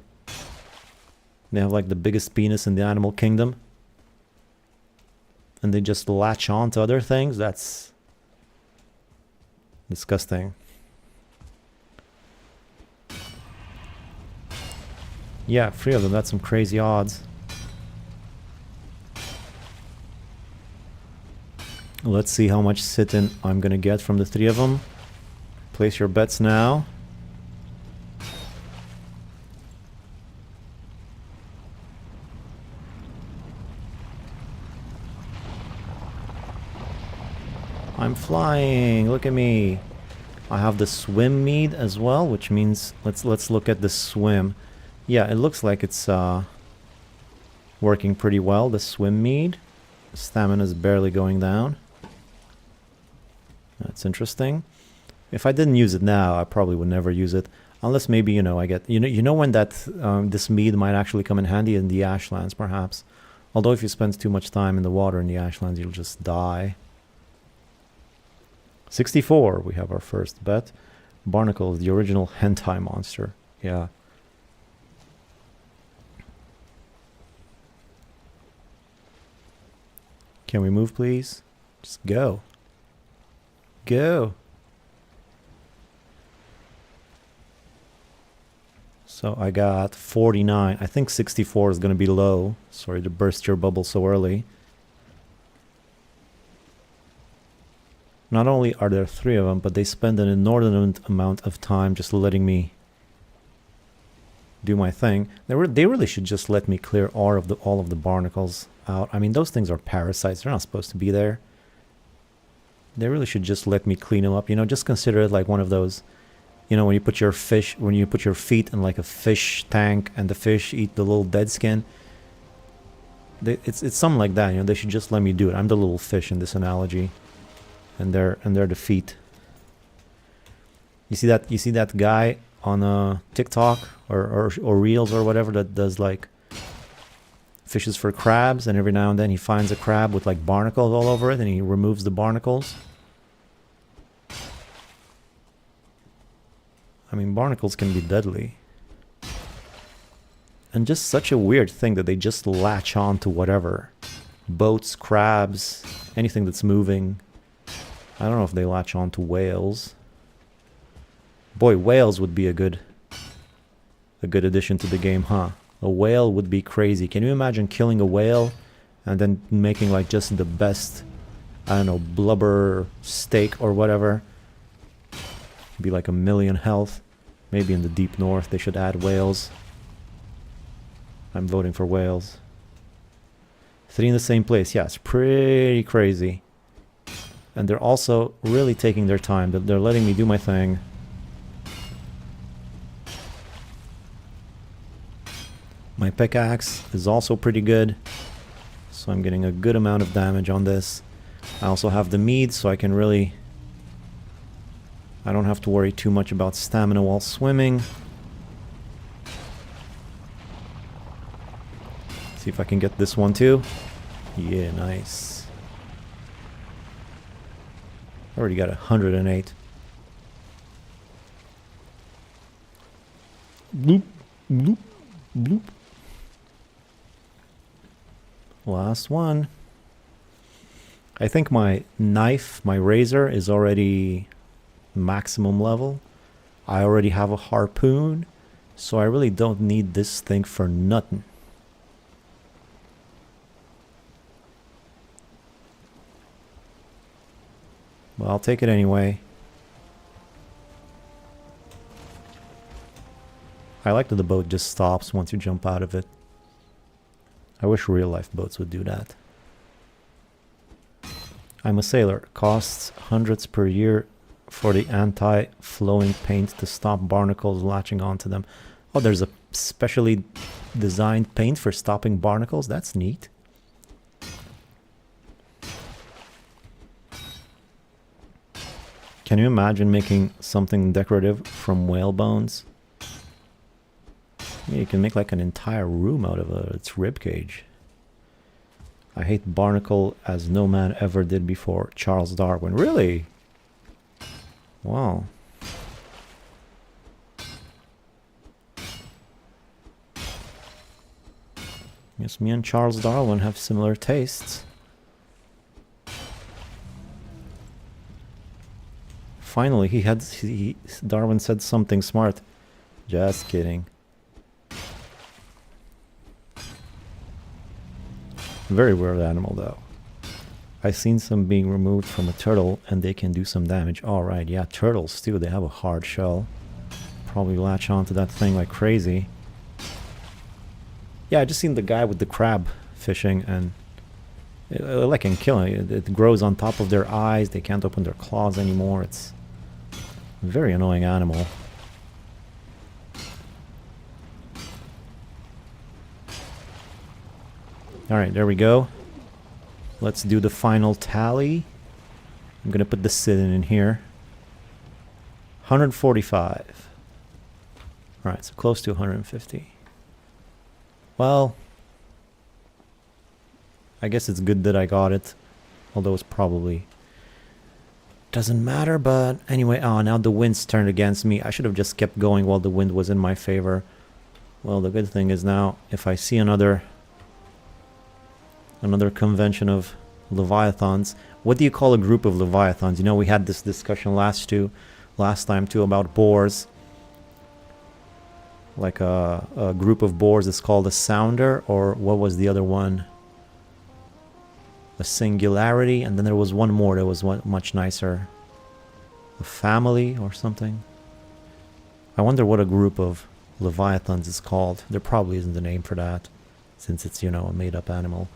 They have like the biggest penis in the animal kingdom. And they just latch on to other things. That's disgusting. Yeah, 3 of them. That's some crazy odds. Let's see how much sit-in I'm gonna get from the 3 of them. Place your bets now. I'm flying. Look at me. I have the swim mead as well, which means let's look at the swim. Yeah, it looks like it's we're working pretty well. The swim mead. Stamina is barely going down. That's interesting. If I didn't use it now, I probably would never use it. Unless maybe, you know, I get... You know when that this mead might actually come in handy in the Ashlands, perhaps. Although if you spend too much time in the water in the Ashlands, you'll just die. 64, we have our first bet. Barnacle is the original hentai monster. Yeah. Can we move, please? Just go. Go. So I got 49. I think 64 is going to be low. Sorry to burst your bubble so early. Not only are there 3 of them, but they spend an inordinate amount of time just letting me do my thing. They really should just let me clear all of the barnacles out. I mean, those things are parasites. They're not supposed to be there. They really should just let me clean them up. You know, just consider it like one of those, you know, when you put your feet in like a fish tank and the fish eat the little dead skin. It's something like that. You know, they should just let me do it. I'm the little fish in this analogy, and they're the feet. You see that guy on TikTok or Reels or whatever that does like fishes for crabs, and every now and then he finds a crab with like barnacles all over it and he removes the barnacles. I mean, barnacles can be deadly. And just such a weird thing that they just latch on to whatever. Boats, crabs, anything that's moving. I don't know if they latch on to whales. Boy, whales would be a good addition to the game, huh? A whale would be crazy. Can you imagine killing a whale and then making like just the best, I don't know, blubber steak or whatever? Be like 1,000,000 health. Maybe in the deep north they should add whales. I'm voting for whales. 3 in the same place. Yeah, it's pretty crazy. And they're also really taking their time. They're letting me do my thing. My pickaxe is also pretty good. So I'm getting a good amount of damage on this. I also have the mead, so I can really... I don't have to worry too much about stamina while swimming. See if I can get this one too. Yeah, nice. Already got 108. Bloop, bloop, bloop. Last one. I think my knife, my razor, is already maximum level. I already have a harpoon, so I really don't need this thing for nothing. Well, I'll take it anyway. I like that the boat just stops once you jump out of it. I wish real life boats would do that. I'm a sailor. Costs hundreds per year for the anti-flowing paint to stop barnacles latching onto them. Oh, there's a specially designed paint for stopping barnacles? That's neat. Can you imagine making something decorative from whale bones? Yeah, you can make like an entire room out of its rib cage. I hate barnacle as no man ever did before. Charles Darwin. Really? Wow. Guess me and Charles Darwin have similar tastes. Finally, Darwin said something smart. Just kidding. Very weird animal though. I've seen some being removed from a turtle and they can do some damage. Alright, yeah, turtles too, they have a hard shell. Probably latch onto that thing like crazy. Yeah, I just seen the guy with the crab fishing and I can kill it. It grows on top of their eyes, they can't open their claws anymore. It's a very annoying animal. Alright, there we go. Let's do the final tally. I'm gonna put the sit-in in here. 145. Alright, so close to 150. Well, I guess it's good that I got it. Although it's probably doesn't matter, but anyway, now the wind's turned against me. I should have just kept going while the wind was in my favor. Well, the good thing is now, if I see another convention of leviathans, what do you call a group of leviathans? You know, we had this discussion last time too about boars. Like a group of boars is called a sounder, or what was the other one? A singularity, and then there was one more that was much nicer. A family or something. I wonder what a group of leviathans is called. There probably isn't a name for that, since it's, you know, a made-up animal.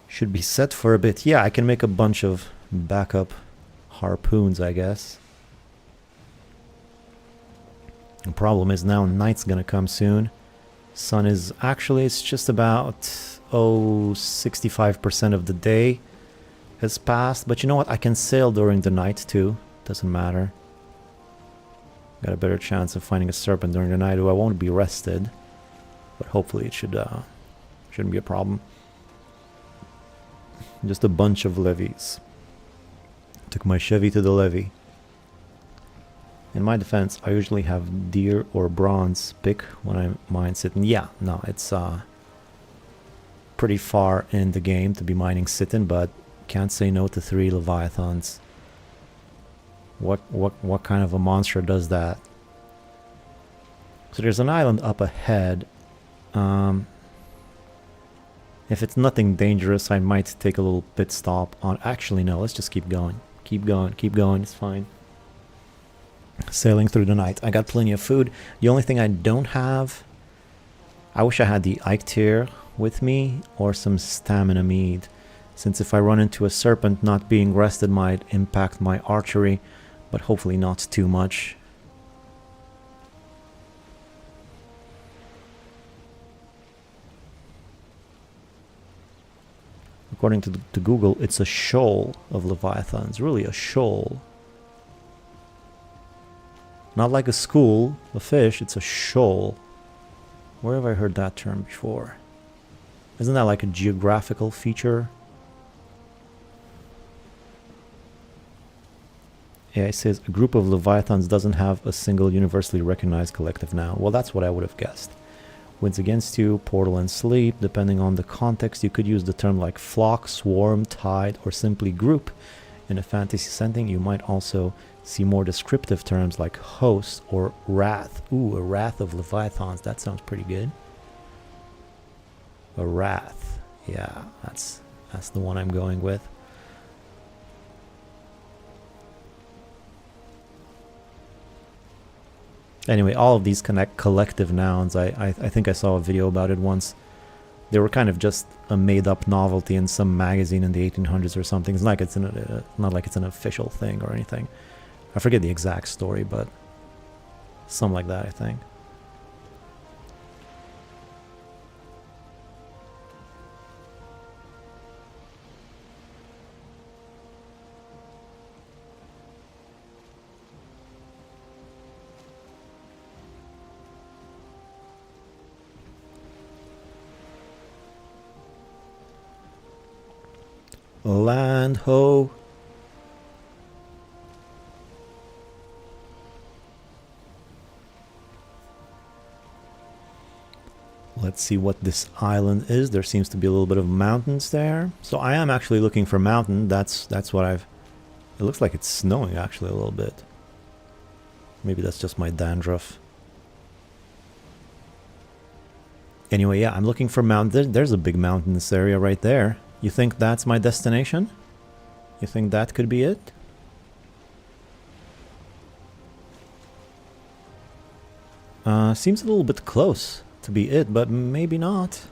Should be set for a bit. Yeah, I can make a bunch of backup harpoons, I guess. The problem is now night's gonna come soon. Sun is actually, it's just about 65% of the day has passed, but you know what, I can sail during the night too. Doesn't matter. Got a better chance of finding a serpent during the night, who I won't be rested, but hopefully it shouldn't be a problem. Just a bunch of levies. Took my Chevy to the levee. In my defense, I usually have deer or bronze pick when I mine sit-in. Yeah, no, it's pretty far in the game to be mining sit-in, but can't say no to 3 leviathans. What kind of a monster does that? So there's an island up ahead. If it's nothing dangerous, I might take a little pit stop on. Actually, no, let's just keep going. Keep going, it's fine. Sailing through the night. I got plenty of food. The only thing I don't have, I wish I had the Eiktir with me or some stamina mead, since if I run into a serpent, not being rested might impact my archery, but hopefully not too much. According to Google, it's a shoal of leviathans. Really a shoal. Not like a school, a fish, it's a shoal. Where have I heard that term before? Isn't that like a geographical feature? Yeah, it says a group of leviathans doesn't have a single universally recognized collective noun. Well, that's what I would have guessed. Winds against you, portal and sleep. Depending on the context, you could use the term like flock, swarm, tide, or simply group. In a fantasy setting, you might also see more descriptive terms like host or wrath. Ooh, a wrath of leviathans. That sounds pretty good. A wrath. Yeah, that's the one I'm going with. Anyway, all of these connect collective nouns. I think I saw a video about it once. They were kind of just a made-up novelty in some magazine in the 1800s or something. It's like not like it's an official thing or anything. I forget the exact story, but something like that, I think. Land ho. Let's see what this island is. There seems to be a little bit of mountains there. So I am actually looking for mountain. That's what I've... It looks like it's snowing actually a little bit. Maybe that's just my dandruff. Anyway, yeah, I'm looking for mountain. There's a big mountainous area right there. You think that's my destination? You think that could be it? Seems a little bit close to be it, but maybe not.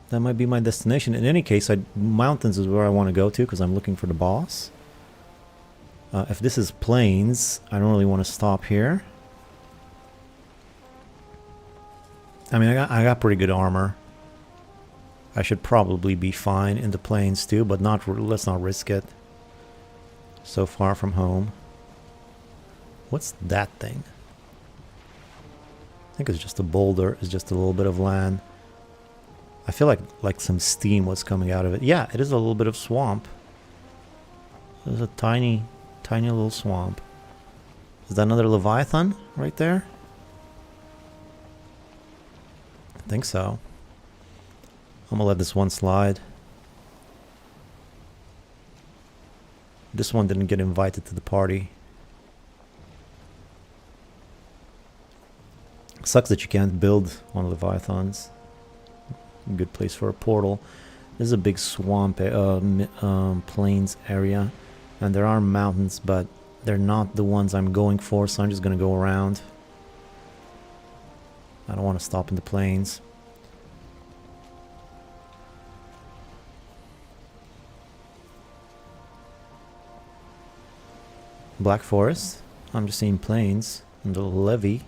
That might be my destination. In any case, mountains is where I want to go to because I'm looking for the boss. If this is plains, I don't really want to stop here. I mean, I got pretty good armor. I should probably be fine in the plains too, but let's not risk it. So far from home. What's that thing? I think it's just a boulder. It's just a little bit of land. I feel like some steam was coming out of it. Yeah, it is a little bit of swamp. There's a tiny little swamp. Is that another leviathan right there? I think so. I'm gonna let this one slide. This one didn't get invited to the party. Sucks that you can't build on leviathans. Good place for a portal. This is a big swamp, plains area, and there are mountains, but they're not the ones I'm going for, so I'm just gonna go around. I don't want to stop in the plains. Black Forest. I'm just seeing plains and the levee.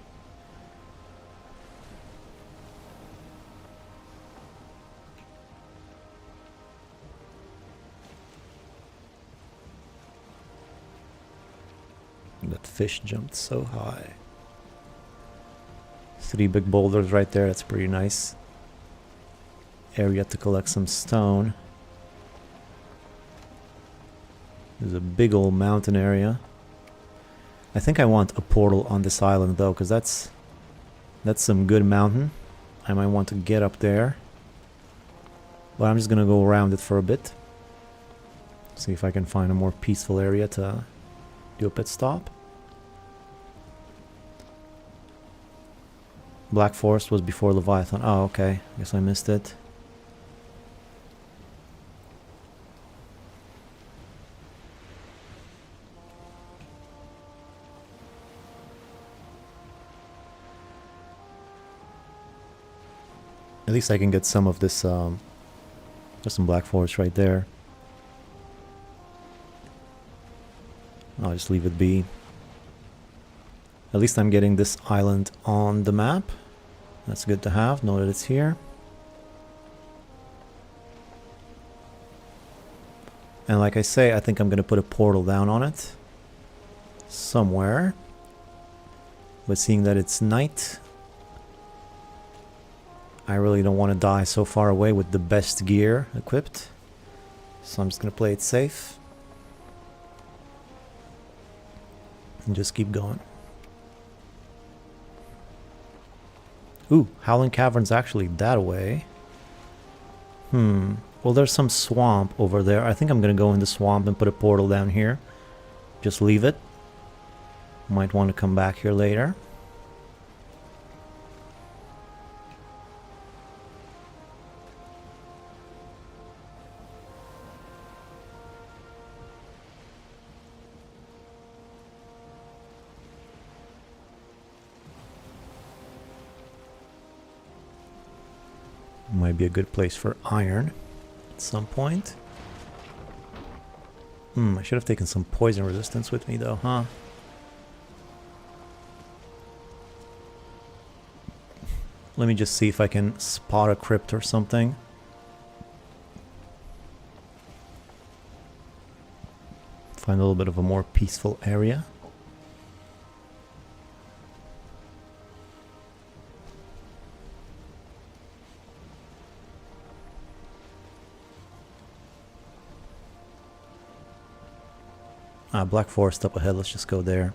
That fish jumped so high. 3 big boulders right there. That's pretty nice area to collect some stone. There's a big old mountain area. I think I want a portal on this island though, because that's some good mountain. I might want to get up there, but I'm just gonna go around it for a bit. See if I can find a more peaceful area to do a pit stop. Black Forest was before Leviathan. Oh, okay. I guess I missed it. At least I can get some of this, there's some Black Forest right there. I'll just leave it be. At least I'm getting this island on the map. That's good to have, know that it's here. And like I say, I think I'm going to put a portal down on it. Somewhere. But seeing that it's night, I really don't want to die so far away with the best gear equipped. So I'm just going to play it safe. And just keep going. Ooh, Howling Cavern's actually that away. Well, there's some swamp over there. I think I'm going to go in the swamp and put a portal down here. Just leave it. Might want to come back here later. Might be a good place for iron at some point. I should have taken some poison resistance with me though, huh? Let me just see if I can spot a crypt or something. Find a little bit of a more peaceful area. Black Forest up ahead, let's just go there.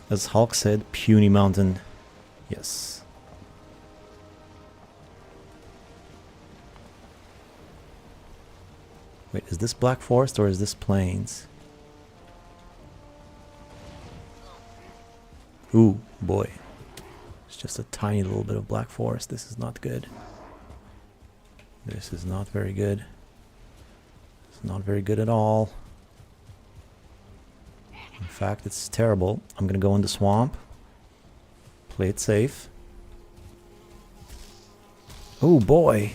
As Hulk said, Puny Mountain. Yes. Wait, is this Black Forest or is this Plains? Ooh, boy. It's just a tiny little bit of Black Forest. This is not good. This is not very good. It's not very good at all. In fact, it's terrible. I'm gonna go in the swamp. Play it safe. Oh boy.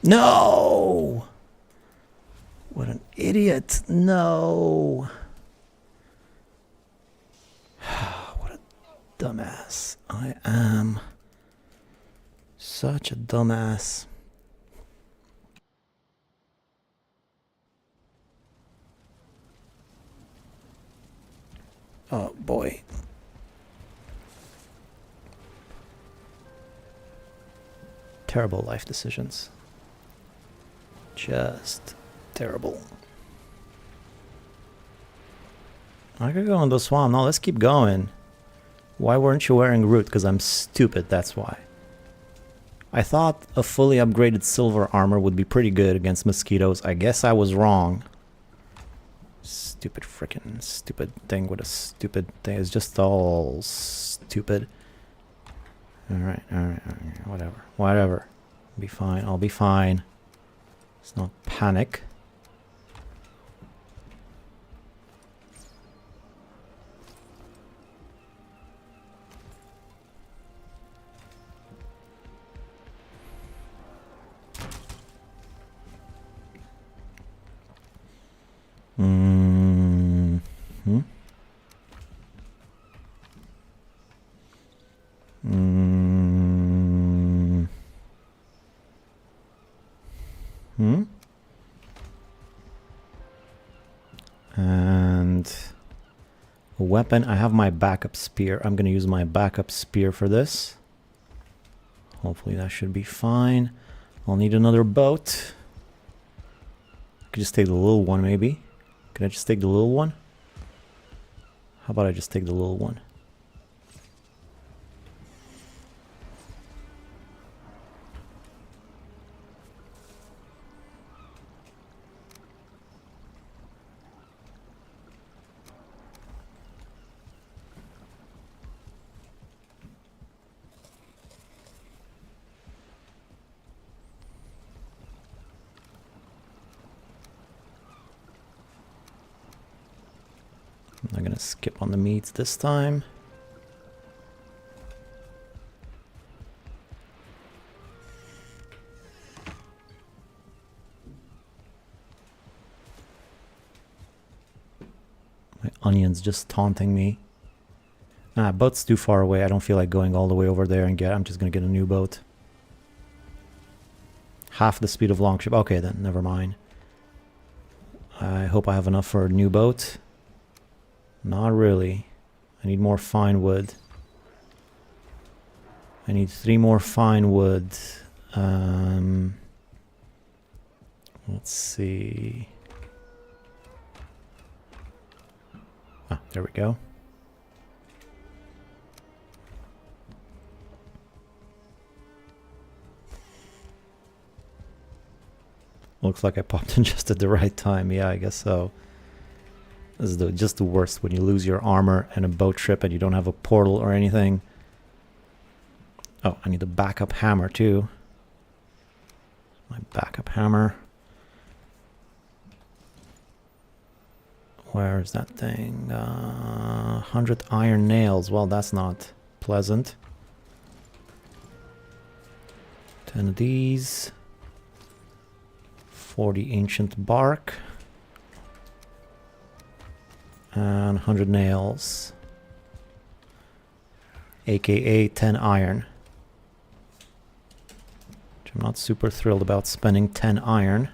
No! What an idiot. No. What a dumbass. I am such a dumbass. Oh boy. Terrible life decisions. Just terrible. I could go in the swamp. No, let's keep going. Why weren't you wearing root? Because I'm stupid, that's why. I thought a fully upgraded silver armor would be pretty good against mosquitoes. I guess I was wrong. Stupid freaking stupid thing with a stupid thing. It's just all stupid. Alright, whatever. Whatever. Be fine. I'll be fine. Let's not panic. And a weapon. I have my backup spear. I'm going to use my backup spear for this. Hopefully that should be fine. I'll need another boat. I could just take the little one, maybe. Can I just take the little one? How about I just take the little one? I'm not gonna skip on the meats this time. My onion's just taunting me. Ah, boat's too far away. I don't feel like going all the way over there and I'm just gonna get a new boat. Half the speed of longship. Okay then, never mind. I hope I have enough for a new boat. Not really. I need more fine wood. I need 3 more fine wood. Let's see. Ah, there we go. Looks like I popped in just at the right time. Yeah, I guess so. This is just the worst when you lose your armor and a boat trip and you don't have a portal or anything. Oh, I need a backup hammer too. My backup hammer. Where is that thing? 100 iron nails. Well, that's not pleasant. 10 of these. 40 ancient bark. And 100 nails. AKA 10 iron. Which I'm not super thrilled about spending 10 iron.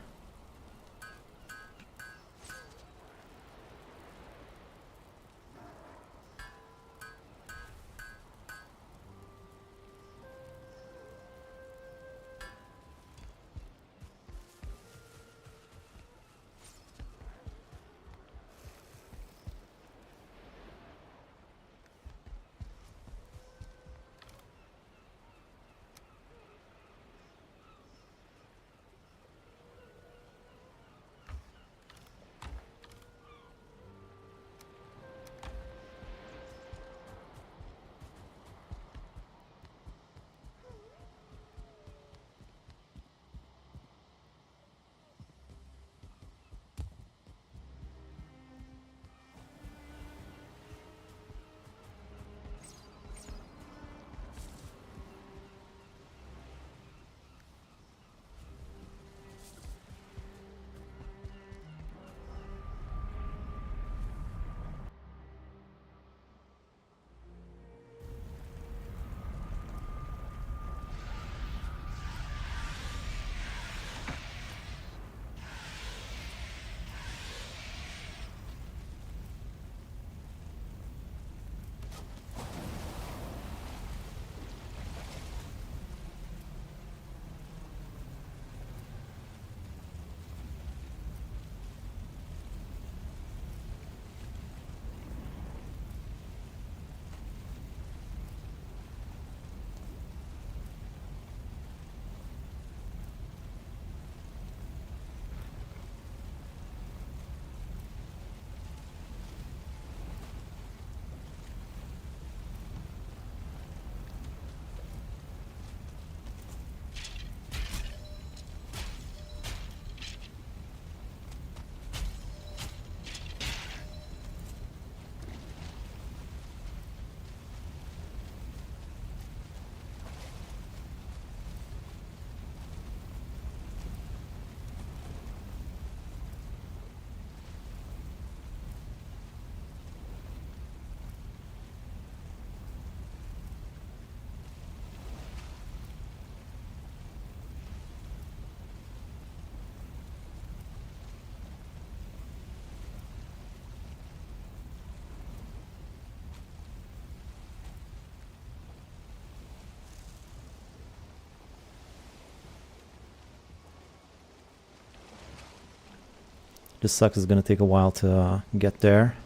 This sucks, it's gonna take a while to get there.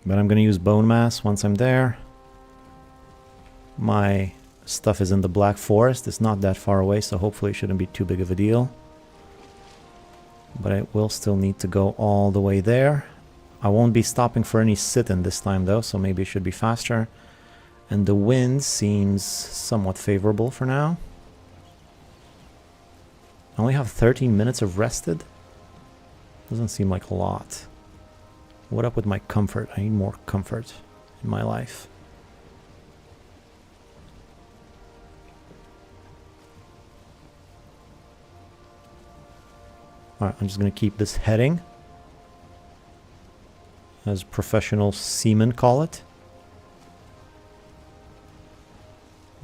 But I'm gonna use bone mass once I'm there. My stuff is in the Black Forest. It's not that far away, so hopefully it shouldn't be too big of a deal. But I will still need to go all the way there. I won't be stopping for any sit-in this time though, so maybe it should be faster. And the wind seems somewhat favorable for now. I only have 13 minutes of rested. Doesn't seem like a lot. What up with my comfort? I need more comfort in my life. Alright, I'm just going to keep this heading, as professional seamen call it.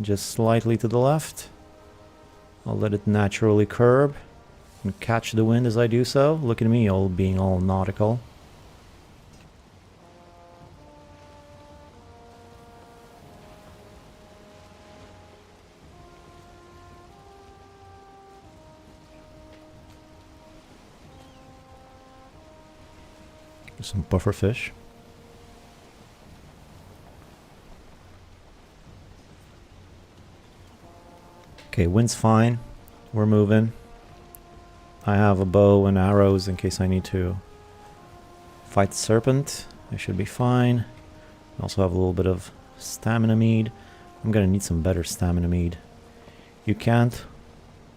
Just slightly to the left. I'll let it naturally curb and catch the wind as I do so. Look at me, being all nautical. Some puffer fish. Okay, wind's fine. We're moving. I have a bow and arrows in case I need to fight the serpent. I should be fine. I also have a little bit of stamina mead. I'm gonna need some better stamina mead. You can't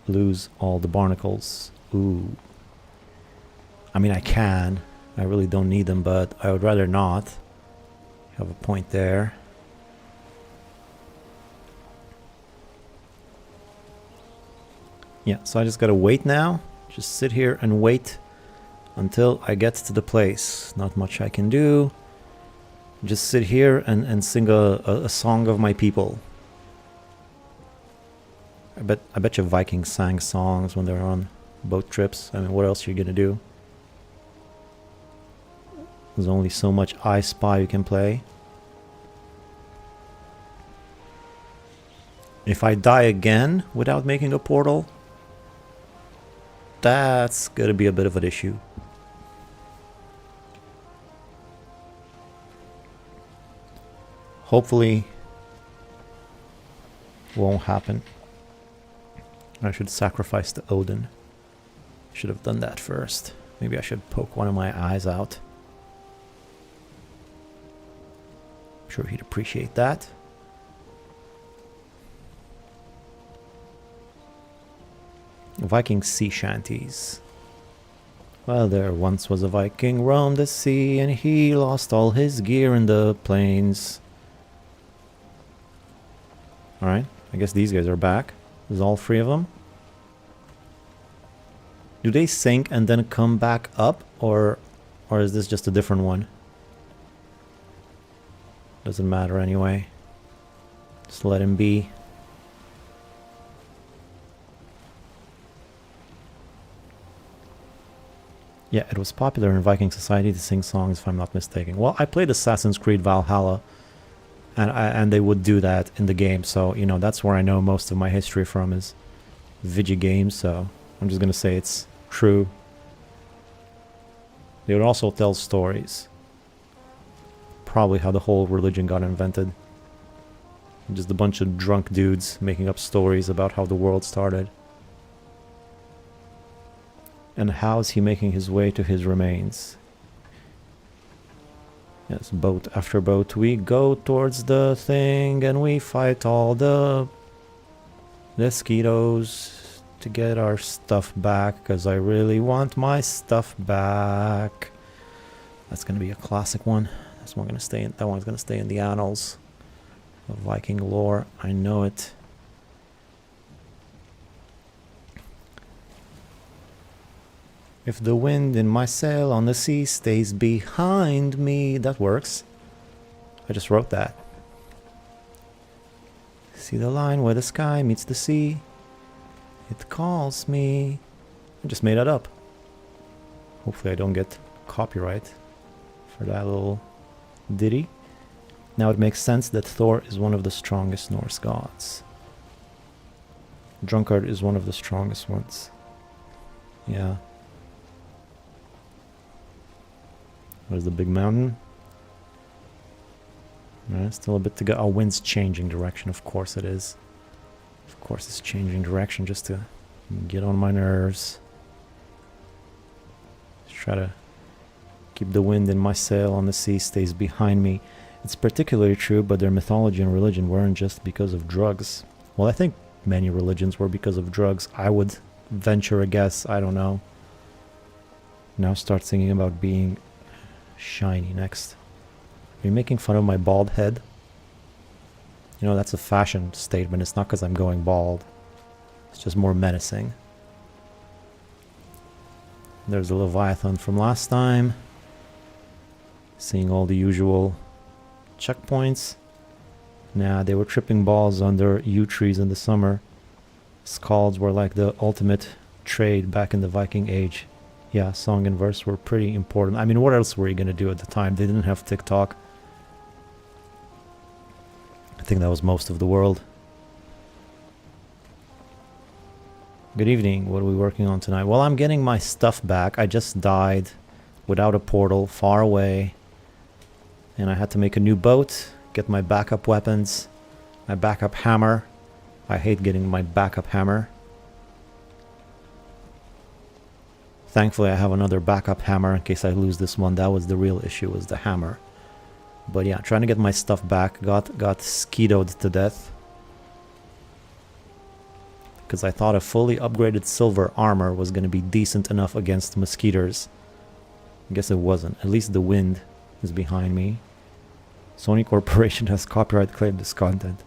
lose all the barnacles. Ooh. I mean, I can. I really don't need them, but I would rather not. You have a point there. Yeah, so I just gotta wait now. Just sit here and wait until I get to the place. Not much I can do. Just sit here and sing a song of my people. I bet you Vikings sang songs when they were on boat trips. I mean, what else are you gonna do? There's only so much I Spy you can play. If I die again without making a portal, that's gonna be a bit of an issue. Hopefully, won't happen. I should sacrifice to Odin. Should have done that first. Maybe I should poke one of my eyes out. I'm sure he'd appreciate that. Viking sea shanties. Well, there once was a Viking roamed the sea, and he lost all his gear in the plains. Alright, I guess these guys are back. There's all three of them. Do they sink and then come back up, or is this just a different one? Doesn't matter anyway. Just let him be. Yeah, it was popular in Viking society to sing songs, if I'm not mistaken. Well, I played Assassin's Creed Valhalla, and they would do that in the game, so, you know, that's where I know most of my history from, is video games, so I'm just gonna say it's true. They would also tell stories. Probably how the whole religion got invented. Just a bunch of drunk dudes making up stories about how the world started. And how's he making his way to his remains? Yes, boat after boat we go towards the thing, and we fight all the mosquitoes to get our stuff back, because I really want my stuff back. That's gonna be a classic one. That one's gonna stay in the annals of Viking lore. I know it. If the wind in my sail on the sea stays behind me, that works. I just wrote that. See the line where the sky meets the sea. It calls me. I just made that up. Hopefully I don't get copyright for that little ditty. Now it makes sense that Thor is one of the strongest Norse gods. Drunkard is one of the strongest ones. Yeah. There's the big mountain. Still a bit to go. Oh, wind's changing direction. Of course it is. Of course it's changing direction just to get on my nerves. Just try to keep the wind in my sail on the sea stays behind me. It's particularly true, but their mythology and religion weren't just because of drugs. Well, I think many religions were because of drugs. I would venture a guess. I don't know. Now start thinking about being shiny next. Are you making fun of my bald head? You know, that's a fashion statement. It's not because I'm going bald. It's just more menacing. There's the Leviathan from last time. Seeing all the usual checkpoints. Nah, they were tripping balls under yew trees in the summer. Skalds were like the ultimate trade back in the Viking Age. Yeah, song and verse were pretty important. I mean, what else were you going to do at the time? They didn't have TikTok. I think that was most of the world. Good evening. What are we working on tonight? Well, I'm getting my stuff back. I just died without a portal, far away. And I had to make a new boat, get my backup weapons, my backup hammer. I hate getting my backup hammer. Thankfully, I have another backup hammer in case I lose this one. That was the real issue, was the hammer. But yeah, trying to get my stuff back. Got skeetoed to death. Because I thought a fully upgraded silver armor was going to be decent enough against mosquitoes. I guess it wasn't. At least the wind is behind me. Sony Corporation has copyright claimed this content.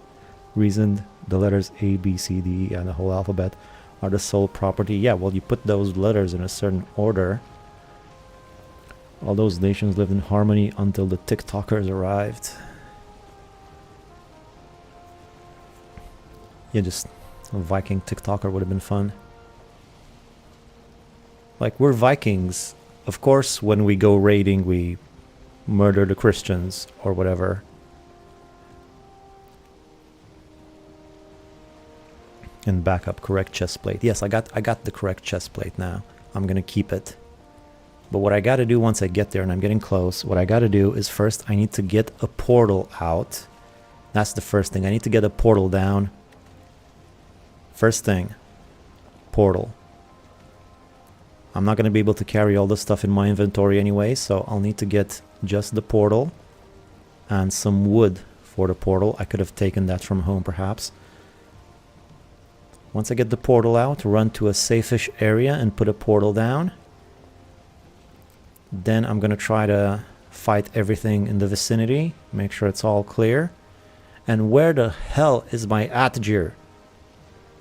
Reasoned the letters A, B, C, D, E, and the whole alphabet are the sole property. Yeah, well, you put those letters in a certain order. All those nations lived in harmony until the TikTokers arrived. Yeah, just a Viking TikToker would have been fun. Like, we're Vikings. Of course, when we go raiding, we murder the Christians or whatever. And back up, correct chest plate. Yes, I got the correct chest plate now. I'm gonna keep it. But what I gotta do once I get there, and I'm getting close, what I gotta do is first I need to get a portal out. That's the first thing. I need to get a portal down. First thing, portal. I'm not gonna be able to carry all the stuff in my inventory anyway, so I'll need to get just the portal and some wood for the portal. I could have taken that from home perhaps. Once I get the portal out, run to a safe-ish area and put a portal down. Then I'm going to try to fight everything in the vicinity. Make sure it's all clear. And where the hell is my Atgir?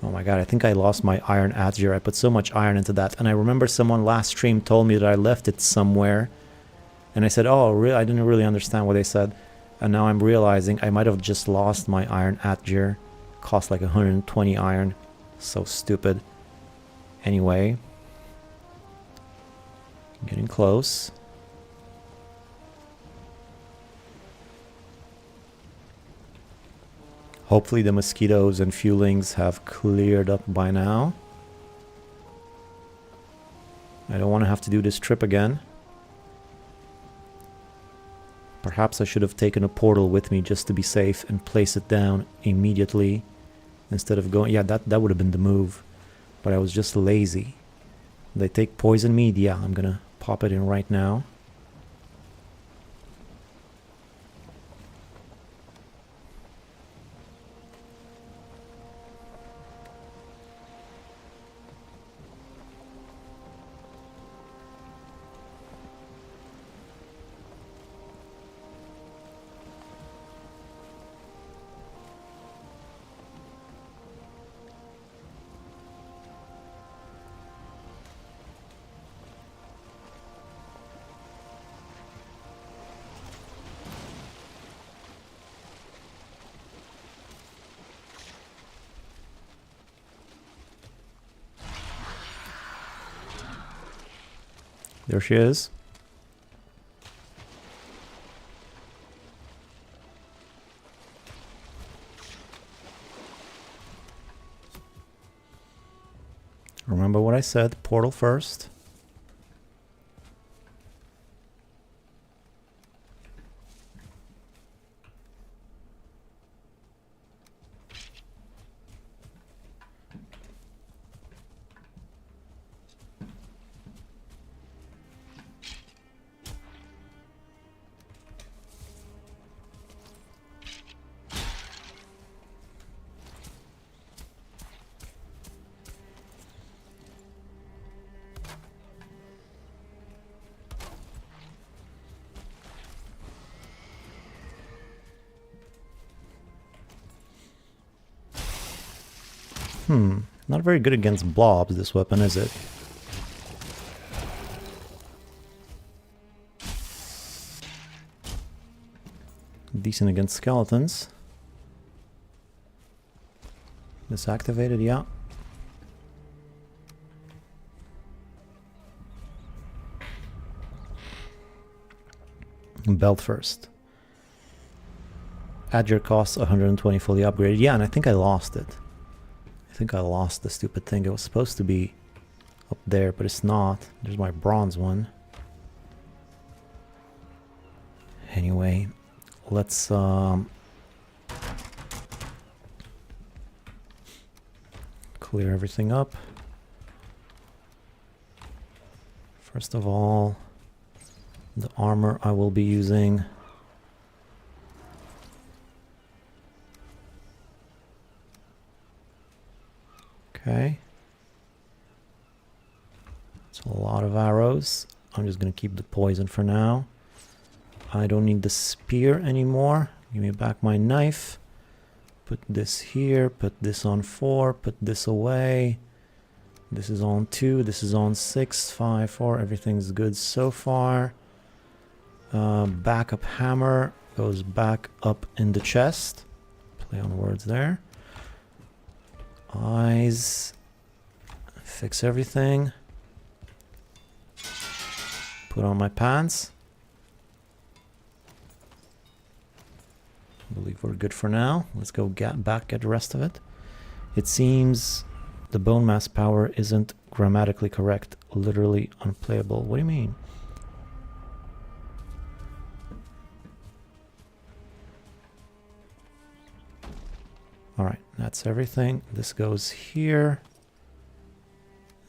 Oh my god, I think I lost my iron Atgir. I put so much iron into that. And I remember someone last stream told me that I left it somewhere. And I said, oh, I didn't really understand what they said. And now I'm realizing I might have just lost my iron Atgir. Cost like 120 iron. So stupid. Anyway. Getting close. Hopefully the mosquitoes and fuelings have cleared up by now. I don't want to have to do this trip again. Perhaps I should have taken a portal with me just to be safe and place it down immediately. Instead of going... Yeah, that would have been the move. But I was just lazy. They take poison mead. Yeah, I'm gonna pop it in right now. There she is. Remember what I said, portal first. Not very good against blobs, this weapon, is it? Decent against skeletons. Disactivated, yeah. Belt first. Add your costs 120 fully upgraded. Yeah, and I think I lost it. I think I lost the stupid thing. It was supposed to be up there, but it's not. There's my bronze one. Anyway, let's clear everything up. First of all, the armor I will be using. Okay. It's a lot of arrows. I'm just gonna keep the poison for now. I don't need the spear anymore. Give me back my knife. Put this here, put this on 4, put this away. This is on 2, this is on 6, 5, 4. Everything's good so far. Backup hammer goes back up in the chest. Play on words there. Eyes. Fix everything. Put on my pants. I believe we're good for now. Let's go back at the rest of it. It seems the bone mass power isn't grammatically correct. Literally unplayable. What do you mean? Alright, that's everything. This goes here.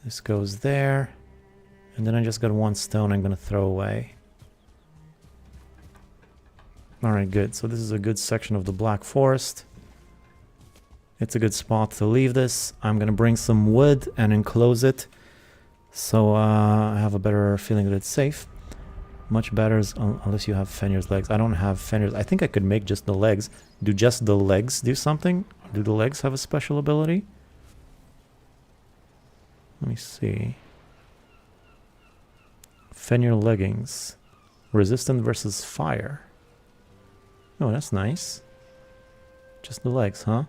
This goes there. And then I just got one stone I'm going to throw away. Alright, good. So this is a good section of the Black Forest. It's a good spot to leave this. I'm going to bring some wood and enclose it. So I have a better feeling that it's safe. Much better unless you have Fenrir's legs. I don't have Fenrir's. I think I could make just the legs. Do just the legs do something? Do the legs have a special ability? Let me see. Fenrir leggings. Resistant versus fire. Oh, that's nice. Just the legs, huh?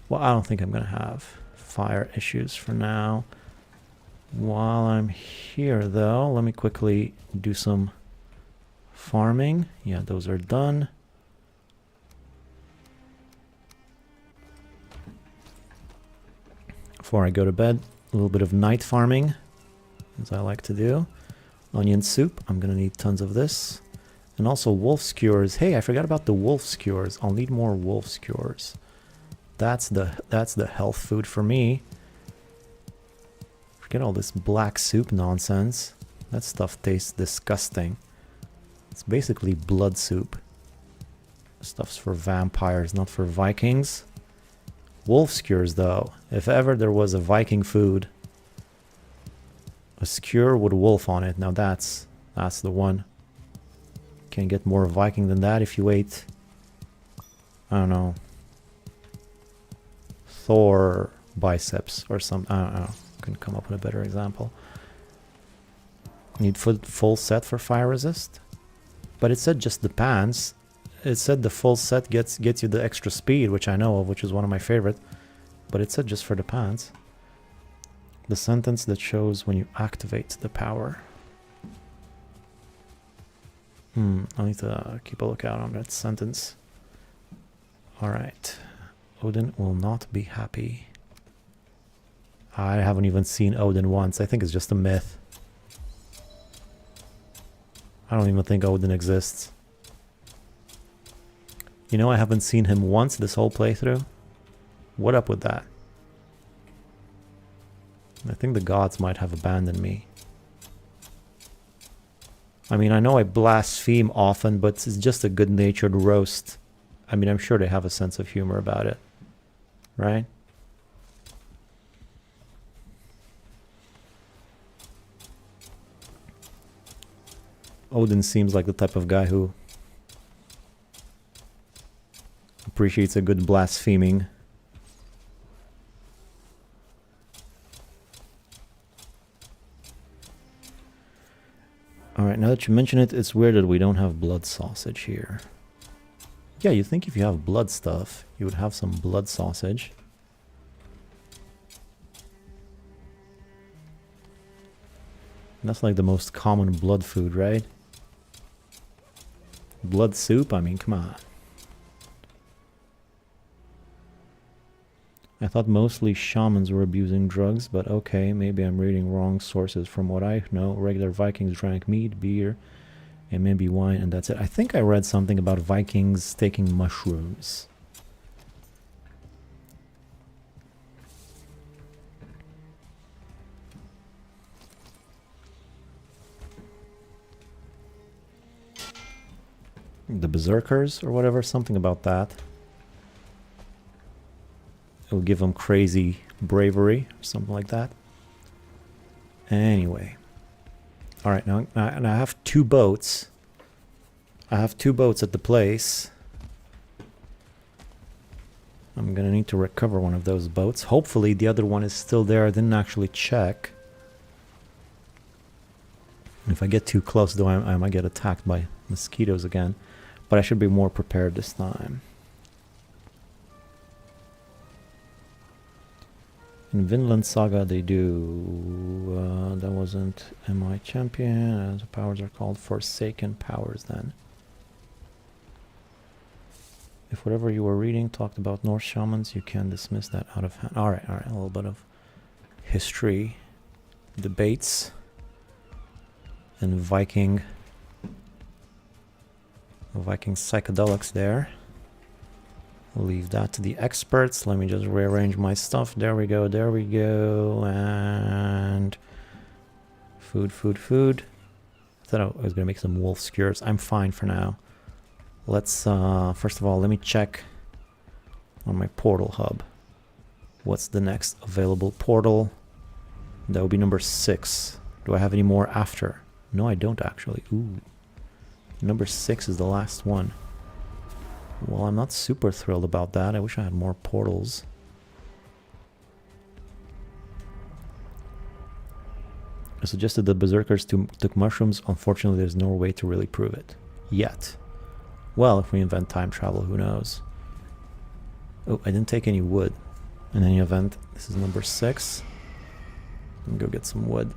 Well, I don't think I'm gonna have fire issues for now. While I'm here, though, let me quickly do some farming. Yeah, those are done. Before I go to bed, a little bit of night farming, as I like to do. Onion soup, I'm gonna need tons of this. And also wolf skewers. Hey, I forgot about the wolf skewers. I'll need more wolf skewers. That's the health food for me. Forget all this black soup nonsense. That stuff tastes disgusting. It's basically blood soup. Stuff's for vampires, not for Vikings. Wolf skewers, though. If ever there was a Viking food, a skewer with wolf on it. Now that's the one. Can't get more Viking than that if you ate, I don't know, Thor biceps or something. I don't know. Couldn't come up with a better example. Need full set for fire resist, but it said just the pants. It said the full set gets you the extra speed, which I know of, which is one of my favorite. But it said just for the pants. The sentence that shows when you activate the power. I need to keep a lookout on that sentence. Alright. Odin will not be happy. I haven't even seen Odin once. I think it's just a myth. I don't even think Odin exists. You know, I haven't seen him once this whole playthrough. What up with that? I think the gods might have abandoned me. I mean, I know I blaspheme often, but it's just a good-natured roast. I mean, I'm sure they have a sense of humor about it. Right? Odin seems like the type of guy who appreciates a good blaspheming. Alright, now that you mention it, it's weird that we don't have blood sausage here. Yeah, you think if you have blood stuff, you would have some blood sausage. That's like the most common blood food, right? Blood soup? I mean, come on. I thought mostly shamans were abusing drugs, but okay, maybe I'm reading wrong sources. From what I know, regular Vikings drank meat, beer, and maybe wine, and that's it. I think I read something about Vikings taking mushrooms. The Berserkers or whatever, something about that. It will give them crazy bravery or something like that. Anyway. Alright, now and I have 2 boats. I have 2 boats at the place. I'm gonna need to recover one of those boats. Hopefully the other one is still there. I didn't actually check. If I get too close, though, I might get attacked by mosquitoes again. But I should be more prepared this time. In Vinland Saga they do... that wasn't MI Champion. The powers are called Forsaken Powers then. If whatever you were reading talked about Norse shamans, you can dismiss that out of hand. Alright, a little bit of history debates and Viking psychedelics there. We'll leave that to the experts. Let me just rearrange my stuff. There we go, there we go. And food. I thought I was gonna make some wolf skewers. I'm fine for now. Let's first of all, let me check on my portal hub. What's the next available portal? That would be number 6. Do I have any more after? No, I don't actually. Ooh. Number 6 is the last one. Well, I'm not super thrilled about that. I wish I had more portals. I suggested the Berserkers took mushrooms. Unfortunately, there's no way to really prove it. Yet. Well, if we invent time travel, who knows? Oh, I didn't take any wood. In any event, this is number 6. Let me go get some wood.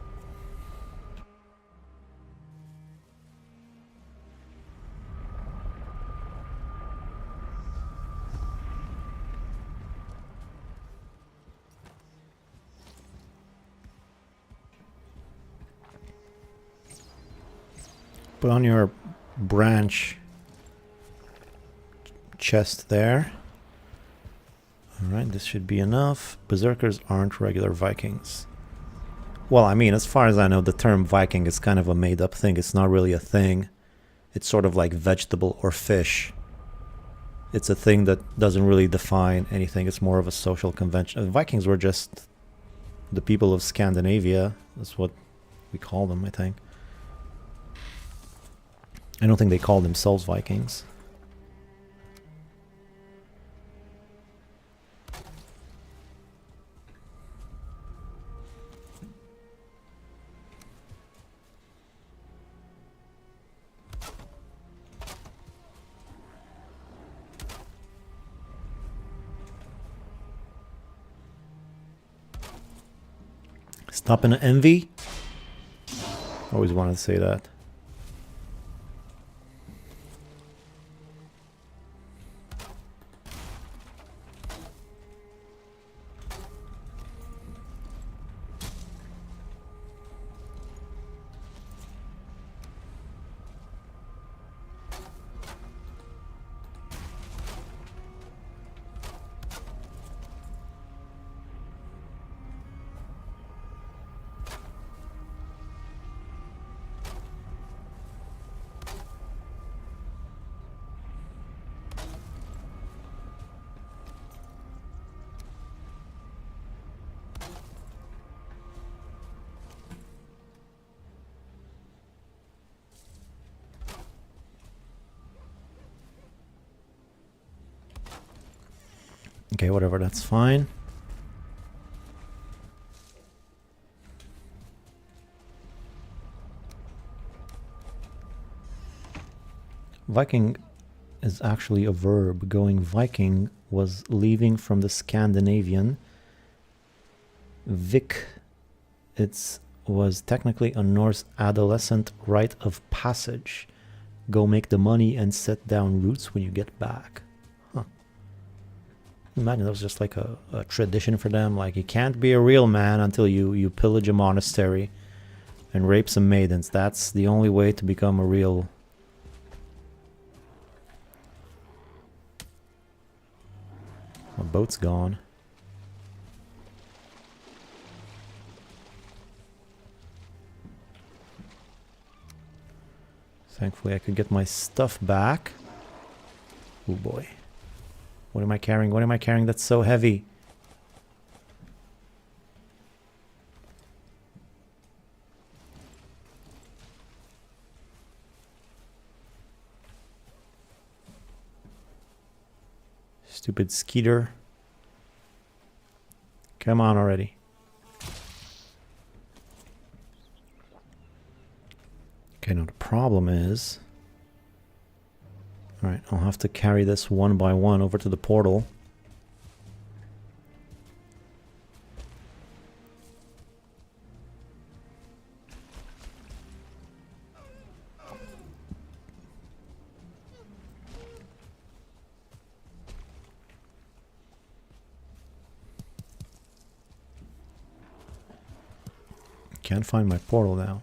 Put on your branch chest there. Alright, this should be enough. Berserkers aren't regular Vikings. Well, I mean, as far as I know, the term Viking is kind of a made-up thing. It's not really a thing. It's sort of like vegetable or fish. It's a thing that doesn't really define anything. It's more of a social convention. Vikings were just the people of Scandinavia. That's what we call them, I think. I don't think they call themselves Vikings. Stop in envy? Always wanted to say that. Okay, whatever, that's fine. Viking is actually a verb. Going Viking was leaving from the Scandinavian. Vik, it was technically a Norse adolescent rite of passage. Go make the money and set down roots when you get back. Huh. Imagine that was just like a tradition for them. Like, you can't be a real man until you pillage a monastery and rape some maidens. That's the only way to become a real... My boat's gone. Thankfully I could get my stuff back. Oh boy. What am I carrying? What am I carrying that's so heavy? Stupid skeeter. Come on already. Okay, now the problem is... Alright, I'll have to carry this one by one over to the portal. Can't find my portal now.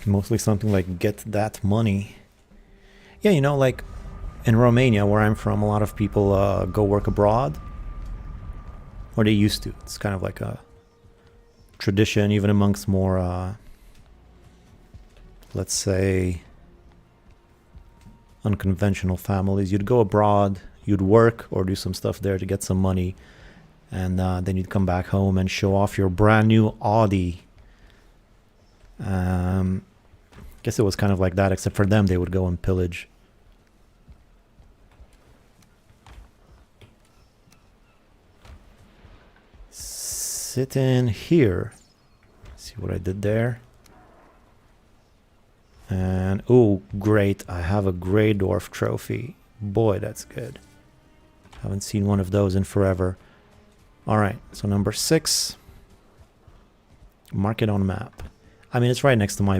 Mostly something like get that money. Yeah, you know, like in Romania, where I'm from, a lot of people go work abroad. Or they used to. It's kind of like a tradition, even amongst more, let's say, unconventional families. You'd go abroad, you'd work or do some stuff there to get some money, and then you'd come back home and show off your brand new Audi. Guess it was kind of like that, except for them, they would go and pillage. Sit in here. See what I did there? And, oh, great, I have a Grey Dwarf trophy. Boy, that's good. Haven't seen one of those in forever. Alright, so number 6. Mark it on the map. I mean, it's right next to my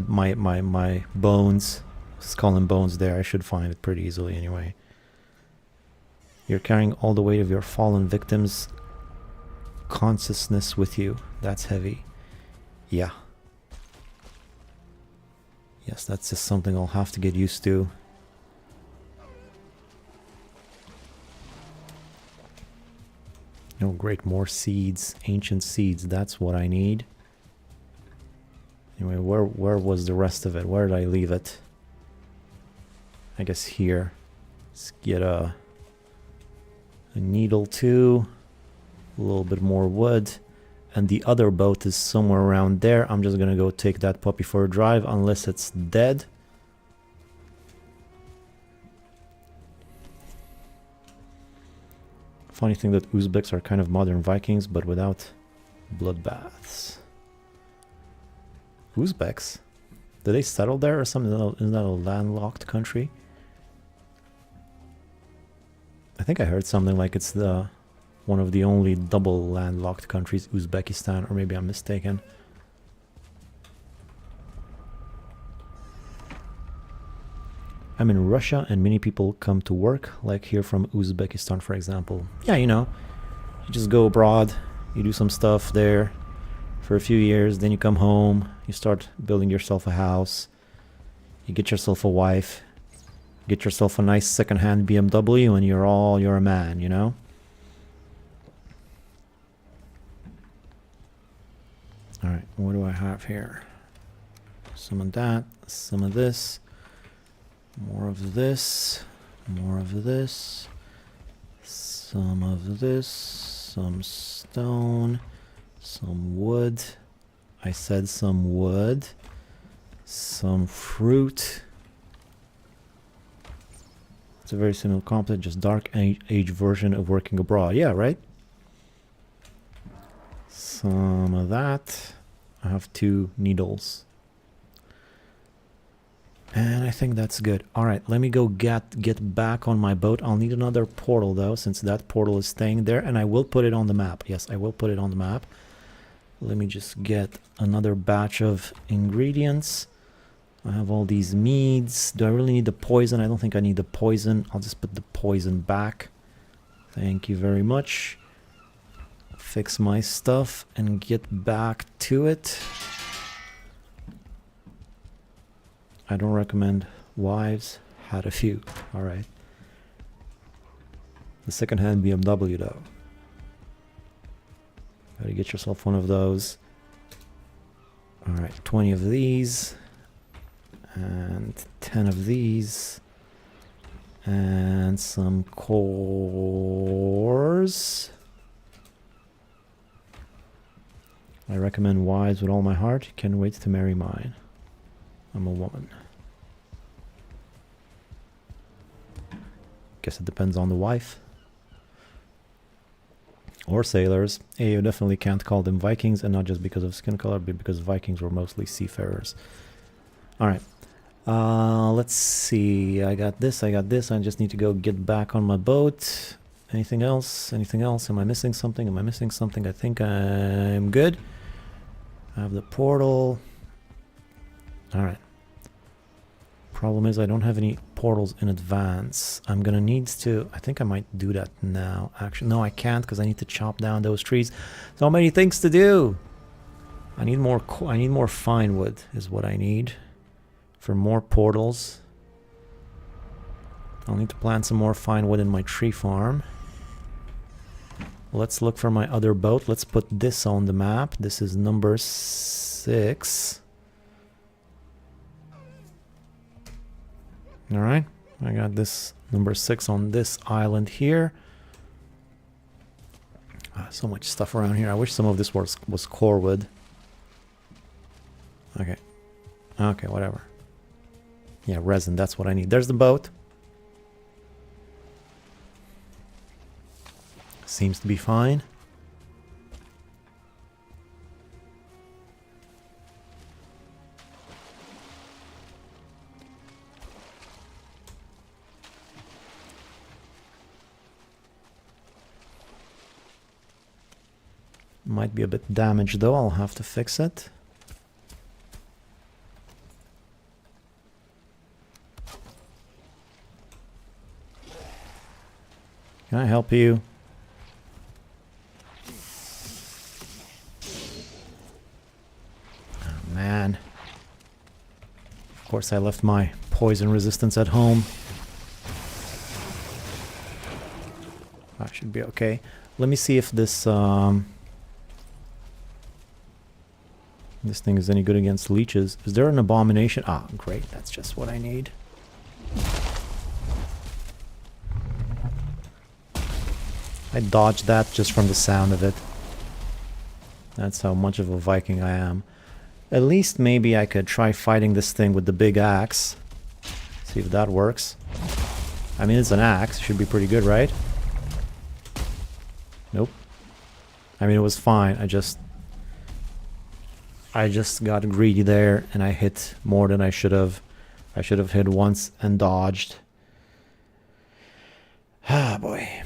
bones. Let's call them bones there. I should find it pretty easily anyway. You're carrying all the weight of your fallen victims' consciousness with you. That's heavy. Yeah. Yes, that's just something I'll have to get used to. Oh, great, more seeds. Ancient seeds, that's what I need. Anyway, where was the rest of it? Where did I leave it? I guess here. Let's get a needle too. A little bit more wood. And the other boat is somewhere around there. I'm just gonna go take that puppy for a drive, unless it's dead. Funny thing that Uzbeks are kind of modern Vikings, but without bloodbaths. Uzbeks? Did they settle there or something? Isn't that a landlocked country? I think I heard something like it's the one of the only double landlocked countries, Uzbekistan, or maybe I'm mistaken. I'm in Russia and many people come to work, like here from Uzbekistan, for example. Yeah, you know, you just go abroad, you do some stuff there for a few years, then you come home, you start building yourself a house, you get yourself a wife, get yourself a nice second-hand BMW, and you're a man, you know? Alright, what do I have here? Some of that, some of this, more of this, more of this. Some of this, some stone, some wood. I said some wood. Some fruit. It's a very similar concept, just dark age version of working abroad. Yeah, right? Some of that. I have 2 needles. And I think that's good. Alright, let me go get back on my boat. I'll need another portal though, since that portal is staying there. And I will put it on the map. Yes, I will put it on the map. Let me just get another batch of ingredients. I have all these meads. Do I really need the poison? I don't think I need the poison. I'll just put the poison back. Thank you very much. Fix my stuff and get back to it. I don't recommend wives. Had a few. Alright. The second-hand BMW though. Gotta get yourself one of those. Alright, 20 of these. And 10 of these. And some chores. I recommend wives with all my heart. Can't wait to marry mine. I'm a woman. Guess it depends on the wife. Or sailors. Hey, you definitely can't call them Vikings, and not just because of skin color, but because Vikings were mostly seafarers. Alright. Let's see. I got this, I just need to go get back on my boat. Anything else? Anything else? Am I missing something? Am I missing something? I think I'm good. I have the portal. Alright. Problem is I don't have any portals in advance. I'm gonna need to... I think I might do that now. Actually, no, I can't because I need to chop down those trees. So many things to do. I need more fine wood is what I need for more portals. I'll need to plant some more fine wood in my tree farm. Let's look for my other boat. Let's put this on the map. This is number 6. Alright, I got this number 6 on this island here. So much stuff around here. I wish some of this was core wood. Okay. Okay, whatever. Yeah, resin, that's what I need. There's the boat. Seems to be fine. Might be a bit damaged though, I'll have to fix it. Can I help you? Oh man. Of course I left my poison resistance at home. That should be okay. Let me see if this this thing is any good against leeches. Is there an abomination? Ah, great. That's just what I need. I dodged that just from the sound of it. That's how much of a Viking I am. At least maybe I could try fighting this thing with the big axe. See if that works. I mean, it's an axe. Should be pretty good, right? Nope. I mean, it was fine. I just got greedy there and I hit more than I should have. I should have hit once and dodged. Ah, boy.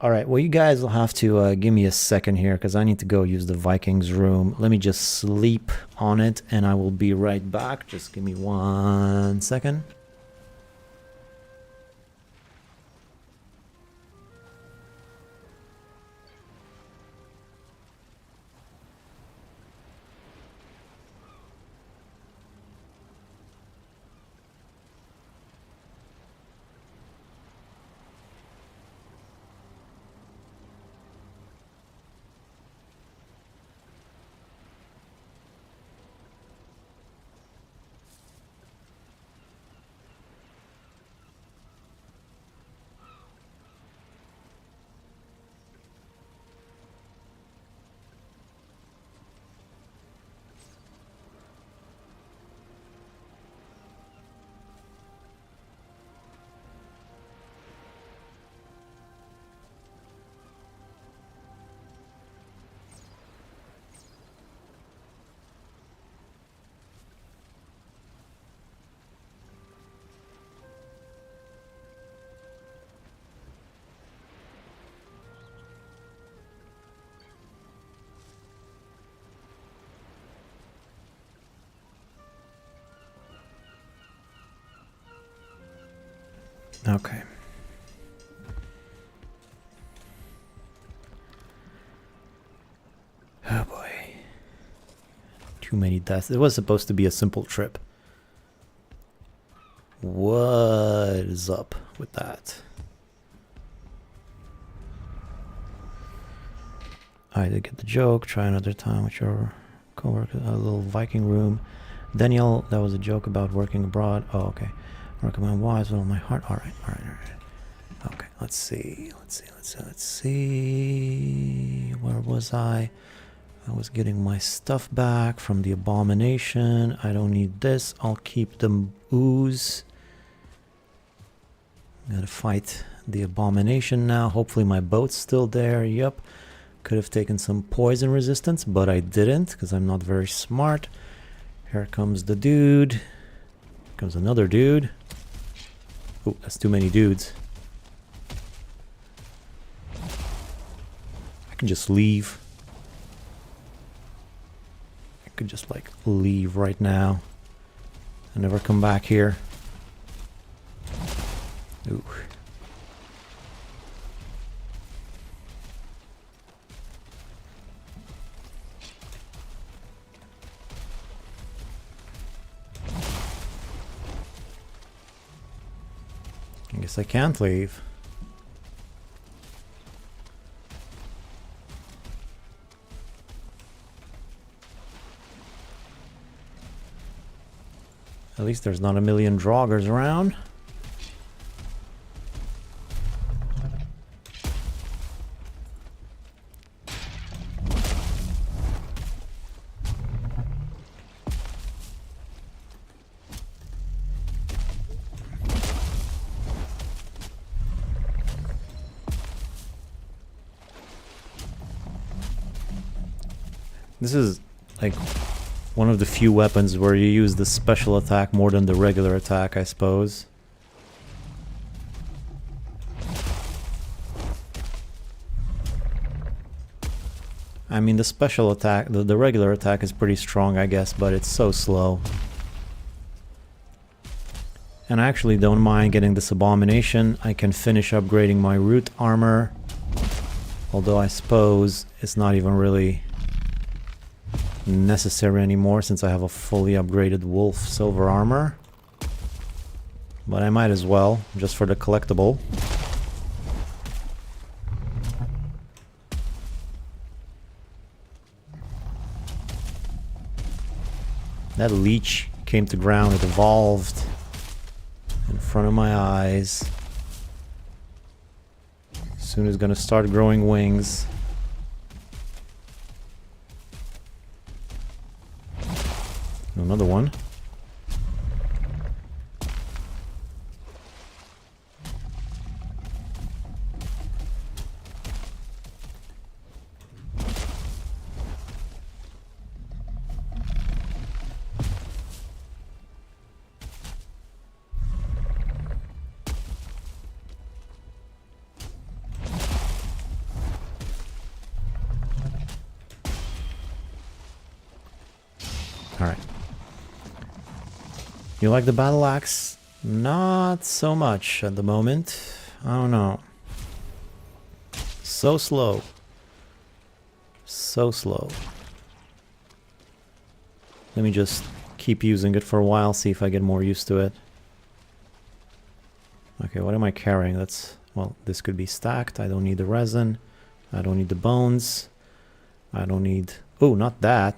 Alright, well, you guys will have to give me a second here because I need to go use the Vikings room. Let me just sleep on it and I will be right back. Just give me 1 second. Okay. Oh boy. Too many deaths. It was supposed to be a simple trip. What is up with that? I did get the joke. Try another time with your coworker. A little Viking room. Daniel, that was a joke about working abroad. Oh, okay. Recommend wise with all my heart. All right, all right, all right. Okay, let's see. Let's see. Where was I? I was getting my stuff back from the Abomination. I don't need this. I'll keep the ooze. Gotta fight the Abomination now. Hopefully my boat's still there. Yep. Could have taken some poison resistance, but I didn't because I'm not very smart. Here comes the dude. Here comes another dude. Oh, that's too many dudes. I can just leave. I could just like leave right now and never come back here. Ooh. I guess I can't leave. At least there's not a million draugrs around. This is like one of the few weapons where you use the special attack more than the regular attack, I suppose. I mean, the special attack, the regular attack is pretty strong, I guess, but it's so slow. And I actually don't mind getting this Abomination. I can finish upgrading my root armor. Although I suppose it's not even really necessary anymore since I have a fully upgraded wolf silver armor. But I might as well, just for the collectible. That leech came to ground, it evolved in front of my eyes. Soon it's gonna start growing wings. Another one. All right. You like the battle axe? Not so much at the moment. I don't know. So slow. So slow. Let me just keep using it for a while, see if I get more used to it. Okay, what am I carrying? That's, well, this could be stacked. I don't need the resin. I don't need the bones. I don't need... Oh, not that.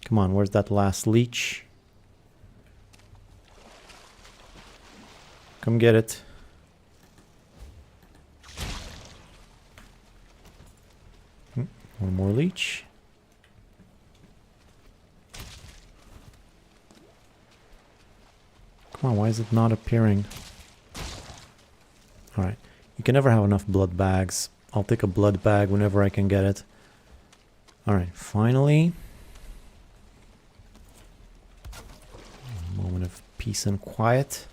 Come on, where's that last leech? Come get it. One more leech. Come on, why is it not appearing? Alright, you can never have enough blood bags. I'll take a blood bag whenever I can get it. Alright, finally. A moment of peace and quiet.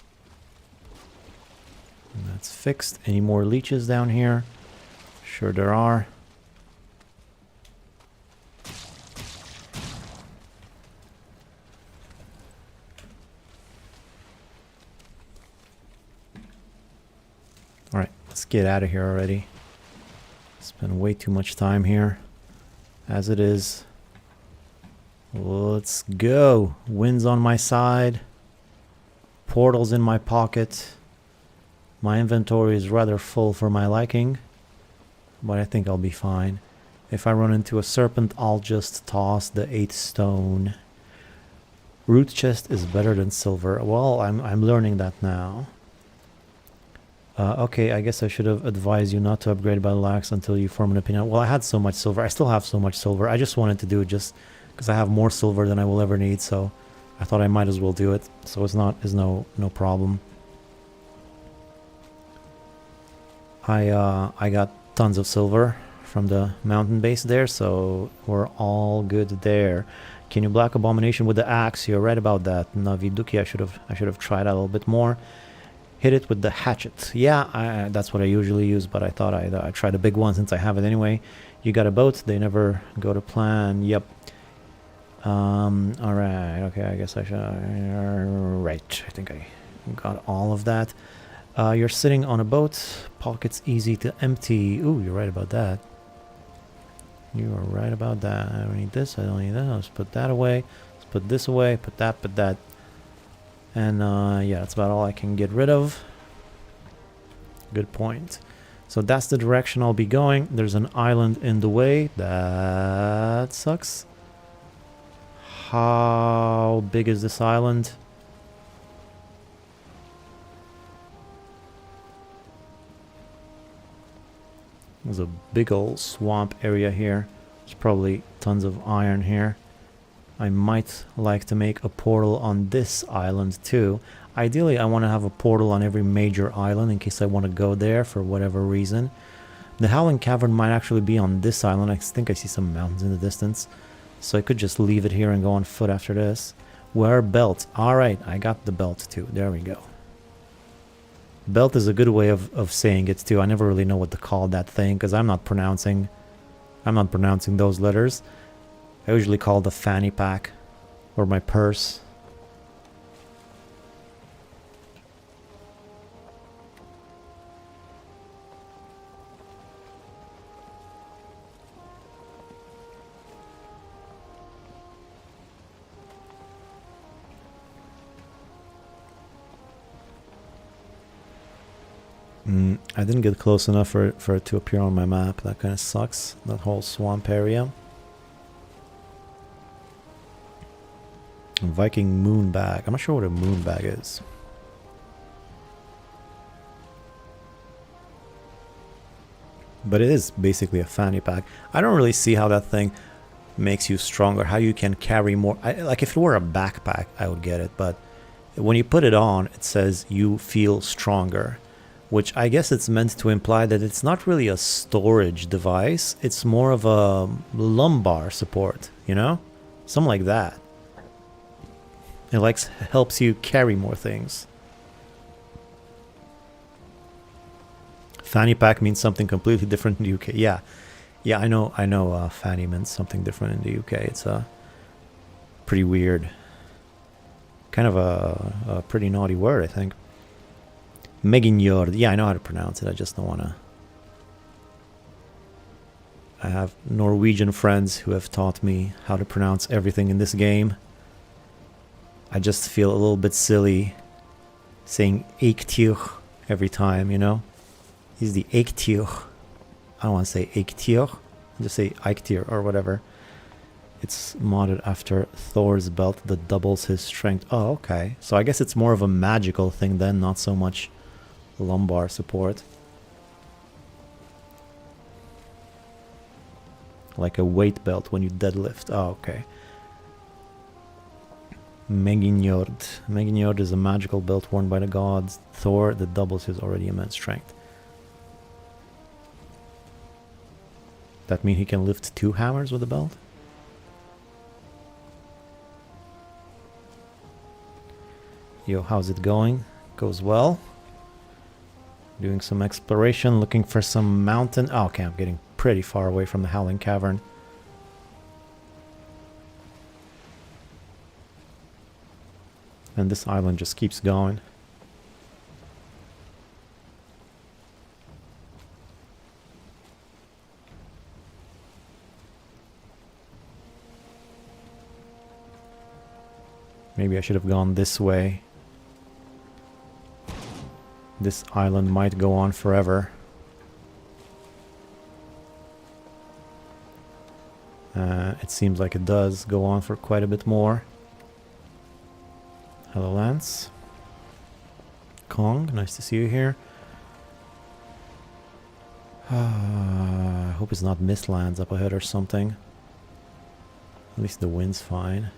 And that's fixed. Any more leeches down here? Sure there are. Alright, let's get out of here already. Spend way too much time here. As it is. Let's go. Wind's on my side. Portals in my pocket. My inventory is rather full for my liking. But I think I'll be fine. If I run into a serpent, I'll just toss the 8 stone. Root chest is better than silver. Well, I'm learning that now. Okay, I guess I should have advised you not to upgrade battle axe until you form an opinion. Well, I had so much silver. I still have so much silver. I just wanted to do it just because I have more silver than I will ever need. So I thought I might as well do it. So it's no problem. I got tons of silver from the mountain base there, so we're all good there. Can you black Abomination with the axe? You're right about that, Naviduki. I should have tried that a little bit more. Hit it with the hatchet. Yeah, that's what I usually use, but I thought I'd try the big one since I have it anyway. You got a boat? They never go to plan. Yep. All right. Okay, I guess I should. Right. I think I got all of that. You're sitting on a boat. Pockets easy to empty. Ooh, you're right about that. You are right about that. I don't need this. I don't need that. Let's put that away. Let's put this away. Put that. And yeah, that's about all I can get rid of. Good point. So that's the direction I'll be going. There's an island in the way. That sucks. How big is this island? There's a big old swamp area here. There's probably tons of iron here. I might like to make a portal on this island too. Ideally, I want to have a portal on every major island in case I want to go there for whatever reason. The Howling Cavern might actually be on this island. I think I see some mountains in the distance. So I could just leave it here and go on foot after this. Wear belt. Alright, I got the belt too. There we go. Belt is a good way of saying it too. I never really know what to call that thing because I'm not pronouncing those letters. I usually call the fanny pack or my purse. I didn't get close enough for it to appear on my map. That kind of sucks. That whole swamp area. Viking moon bag. I'm not sure what a moon bag is. But it is basically a fanny pack. I don't really see how that thing makes you stronger. How you can carry more. Like if it were a backpack, I would get it. But when you put it on, it says you feel stronger. Which I guess it's meant to imply that it's not really a storage device. It's more of a lumbar support, you know? Something like that. It like helps you carry more things. Fanny pack means something completely different in the UK. Yeah, I know. Fanny means something different in the UK. It's pretty weird. Kind of a pretty naughty word, I think. Meginjord. Yeah, I know how to pronounce it. I just don't want to. I have Norwegian friends who have taught me how to pronounce everything in this game. I just feel a little bit silly saying Eiktjuch every time, you know? He's the Eiktjuch. I don't want to say Eiktjuch. Just say Eiktjuch or whatever. It's modded after Thor's belt that doubles his strength. Oh, okay. So I guess it's more of a magical thing then, not so much lumbar support. Like a weight belt when you deadlift. Oh, okay. Meginjord. Meginjord is a magical belt worn by the gods Thor that doubles his already immense strength. That mean he can lift 2 hammers with the belt? Yo, how's it going? Goes well. Doing some exploration, looking for some mountain. Oh, okay, I'm getting pretty far away from the Howling Cavern. And this island just keeps going. Maybe I should have gone this way. This island might go on forever. It seems like it does go on for quite a bit more. Hello, Lance. Kong, nice to see you here. I hope it's not Mistlands up ahead or something. At least the wind's fine.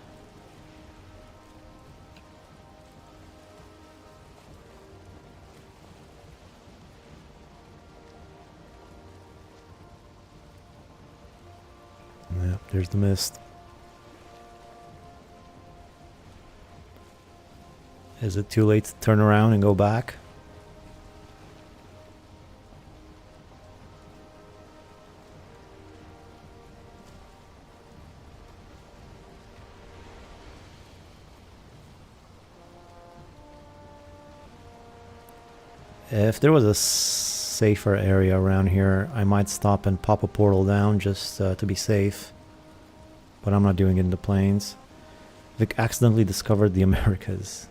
Yep, there's the mist. Is it too late to turn around and go back? If there was a safer area around here, I might stop and pop a portal down just to be safe. But I'm not doing it in the plains. Vic accidentally discovered the Americas.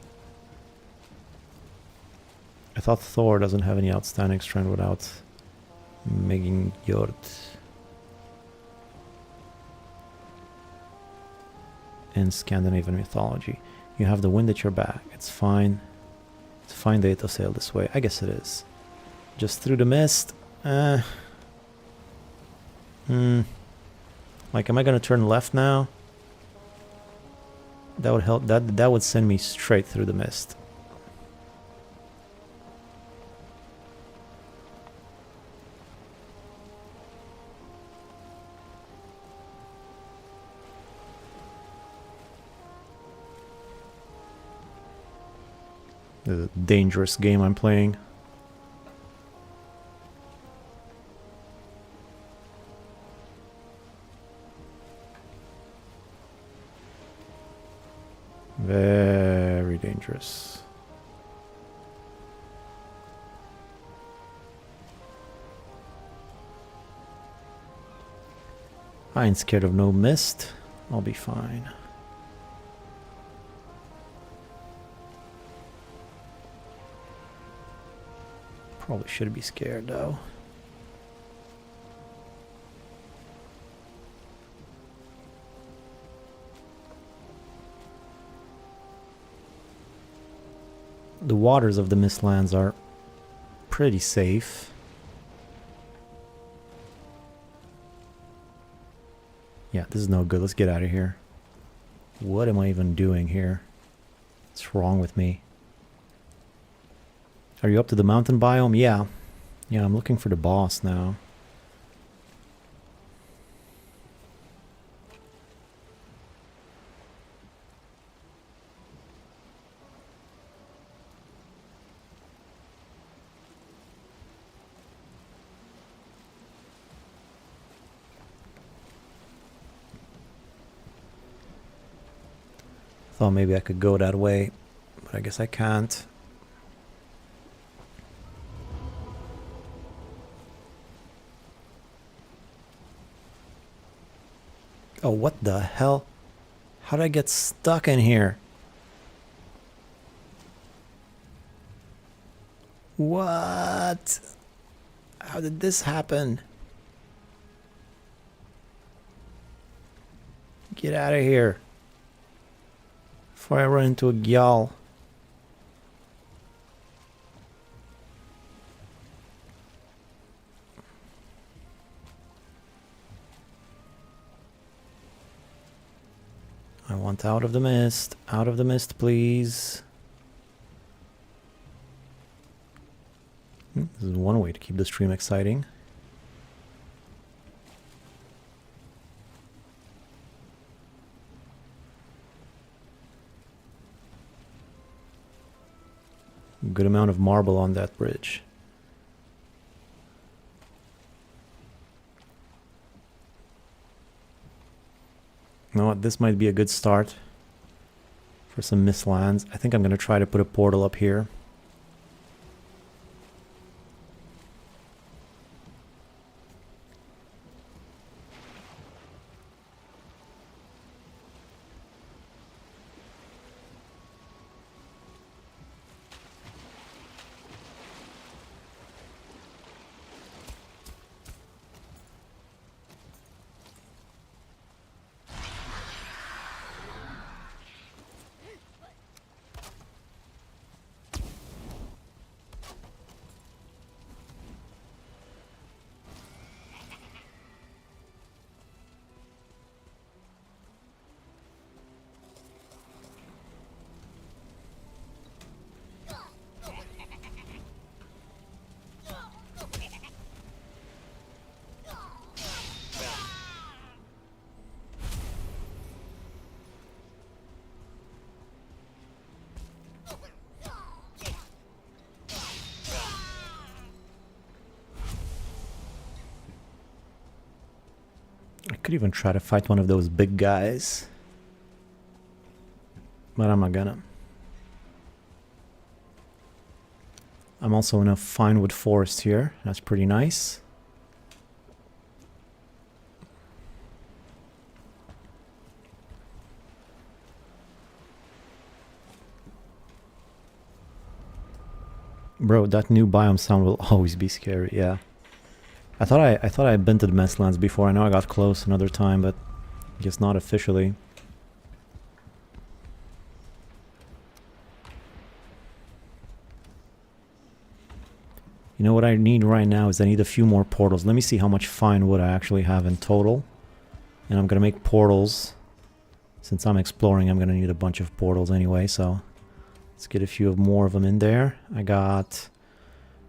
I thought Thor doesn't have any outstanding strength without making Jord. In Scandinavian mythology. You have the wind at your back. It's fine. It's a fine day to sail this way. I guess it is. Just through the mist. Like, am I gonna turn left now? That would help. That would send me straight through the mist. This is a dangerous game I'm playing. Very dangerous. I ain't scared of no mist. I'll be fine. Probably should be scared though. The waters of the Mistlands are pretty safe. Yeah, this is no good. Let's get out of here. What am I even doing here? What's wrong with me? Are you up to the mountain biome? Yeah. Yeah, I'm looking for the boss now. Thought maybe I could go that way, but I guess I can't. Oh, what the hell? How did I get stuck in here? What? How did this happen? Get out of here. Before I run into a gyal. I want out of the mist. Out of the mist, please. This is one way to keep the stream exciting. Good amount of marble on that bridge. You know what? This might be a good start for some Mistlands. I think I'm going to try to put a portal up here. could even try to fight one of those big guys. But I'm not gonna. I'm also in a fine wood forest here. That's pretty nice. Bro, that new biome sound will always be scary, yeah. I thought I'd been to the Mistlands before. I know I got close another time, but I guess not officially. You know what I need right now is I need a few more portals. Let me see how much fine wood I actually have in total. And I'm gonna make portals. Since I'm exploring, I'm gonna need a bunch of portals anyway, so let's get a few more of them in there. I got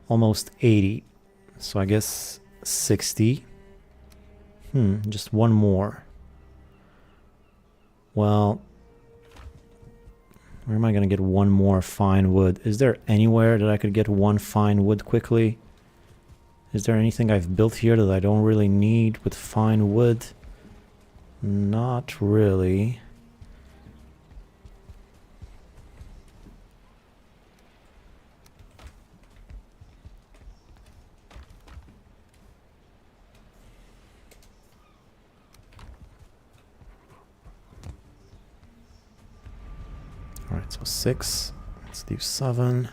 almost 80, so I guess 60. Just one more. Well, where am I going to get one more fine wood? Is there anywhere that I could get one fine wood quickly? Is there anything I've built here that I don't really need with fine wood? Not really. Alright, so 6. Let's do 7.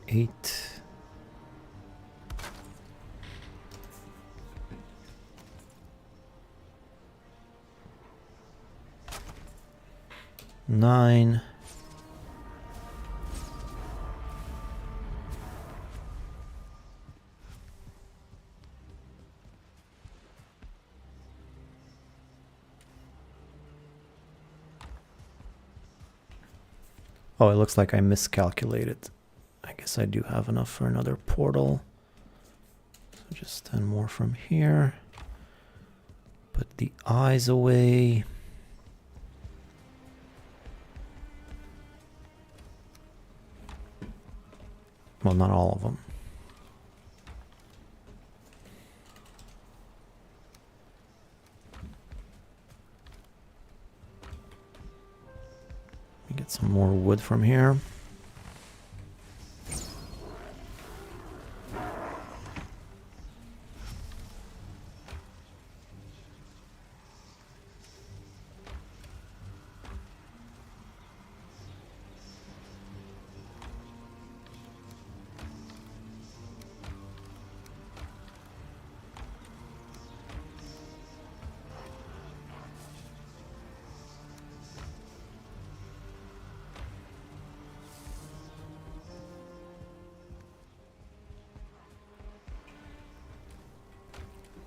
Eight. 9. Oh, it looks like I miscalculated. I guess I do have enough for another portal. So just 10 more from here. Put the eyes away. Well, not all of them. Let me get some more wood from here.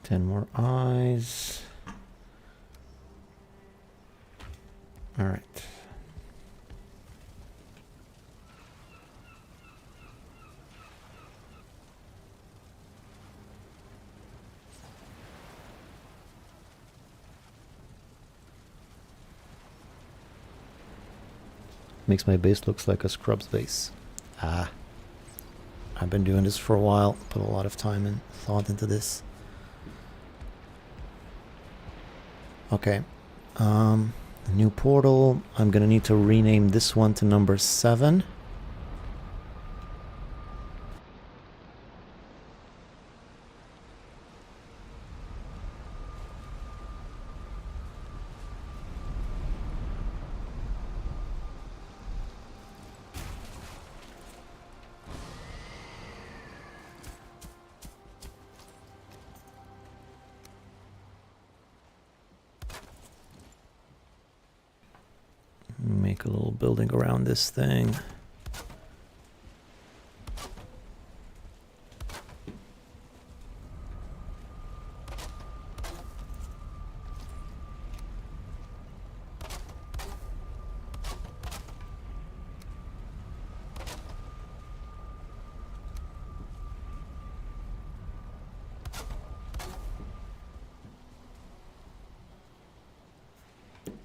Ten more eyes. All right. Makes my base looks like a scrubs base. Ah. I've been doing this for a while. Put a lot of time and thought into this. Okay. The new portal. I'm gonna need to rename this one to number 7. Make a little building around this thing.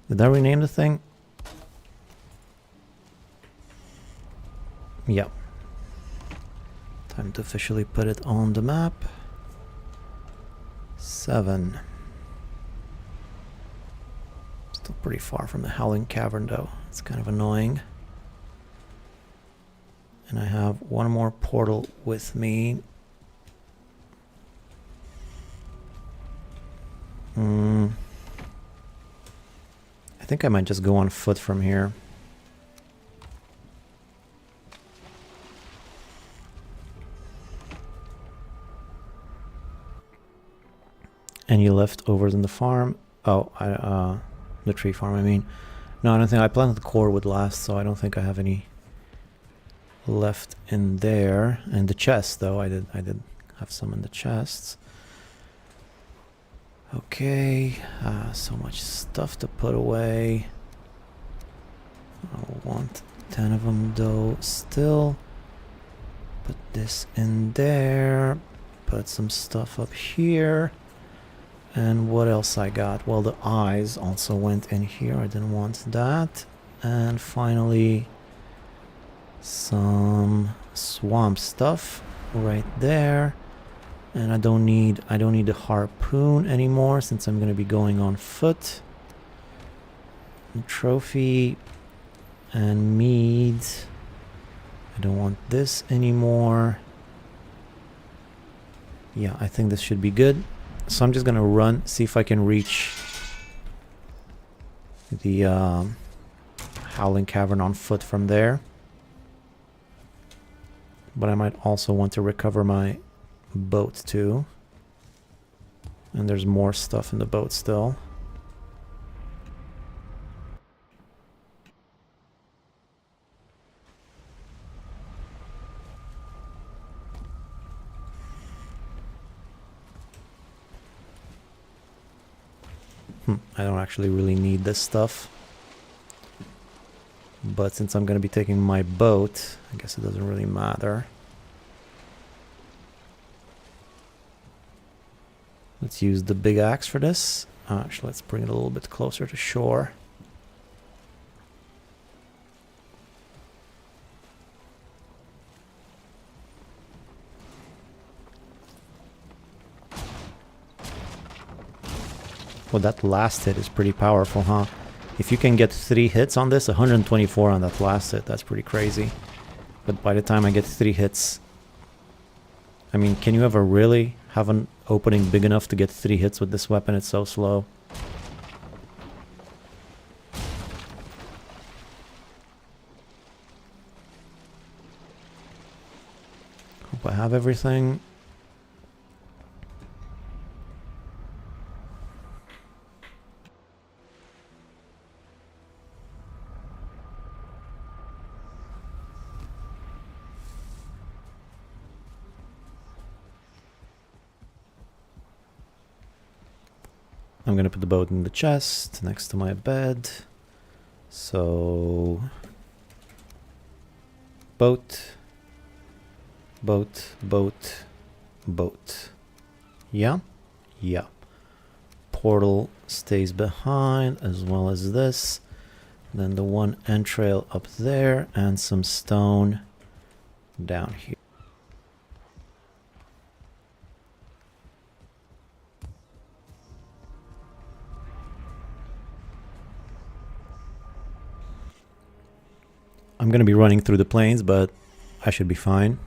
Did I rename the thing? Yep. Time to officially put it on the map. 7. Still pretty far from the Howling Cavern though. It's kind of annoying. And I have one more portal with me. I think I might just go on foot from here. Any leftovers in the farm? Oh, the tree farm, I mean. No, I don't think I planted the core would last, so I don't think I have any left in there. And the chest, though, I did have some in the chests. Okay, so much stuff to put away. I want 10 of them though still. Put this in there. Put some stuff up here. And what else I got? Well, the eyes also went in here. I didn't want that. And finally, some swamp stuff right there. And I don't need the harpoon anymore since I'm going to be going on foot. And trophy and mead. I don't want this anymore. Yeah, I think this should be good. So I'm just going to run, see if I can reach the Howling Cavern on foot from there. But I might also want to recover my boat too. And there's more stuff in the boat still. I don't actually really need this stuff. But since I'm going to be taking my boat, I guess it doesn't really matter. Let's use the big axe for this. Actually, let's bring it a little bit closer to shore. Well, that last hit is pretty powerful, huh? If you can get 3 hits on this, 124 on that last hit, that's pretty crazy. But by the time I get 3 hits... I mean, can you ever really have an opening big enough to get 3 hits with this weapon? It's so slow. Hope I have everything. I'm gonna put the boat in the chest next to my bed. So boat, boat, boat, boat. Yeah? Yeah. Portal stays behind as well as this. Then the one entrail up there and some stone down here. I'm going to be running through the plains, but I should be fine.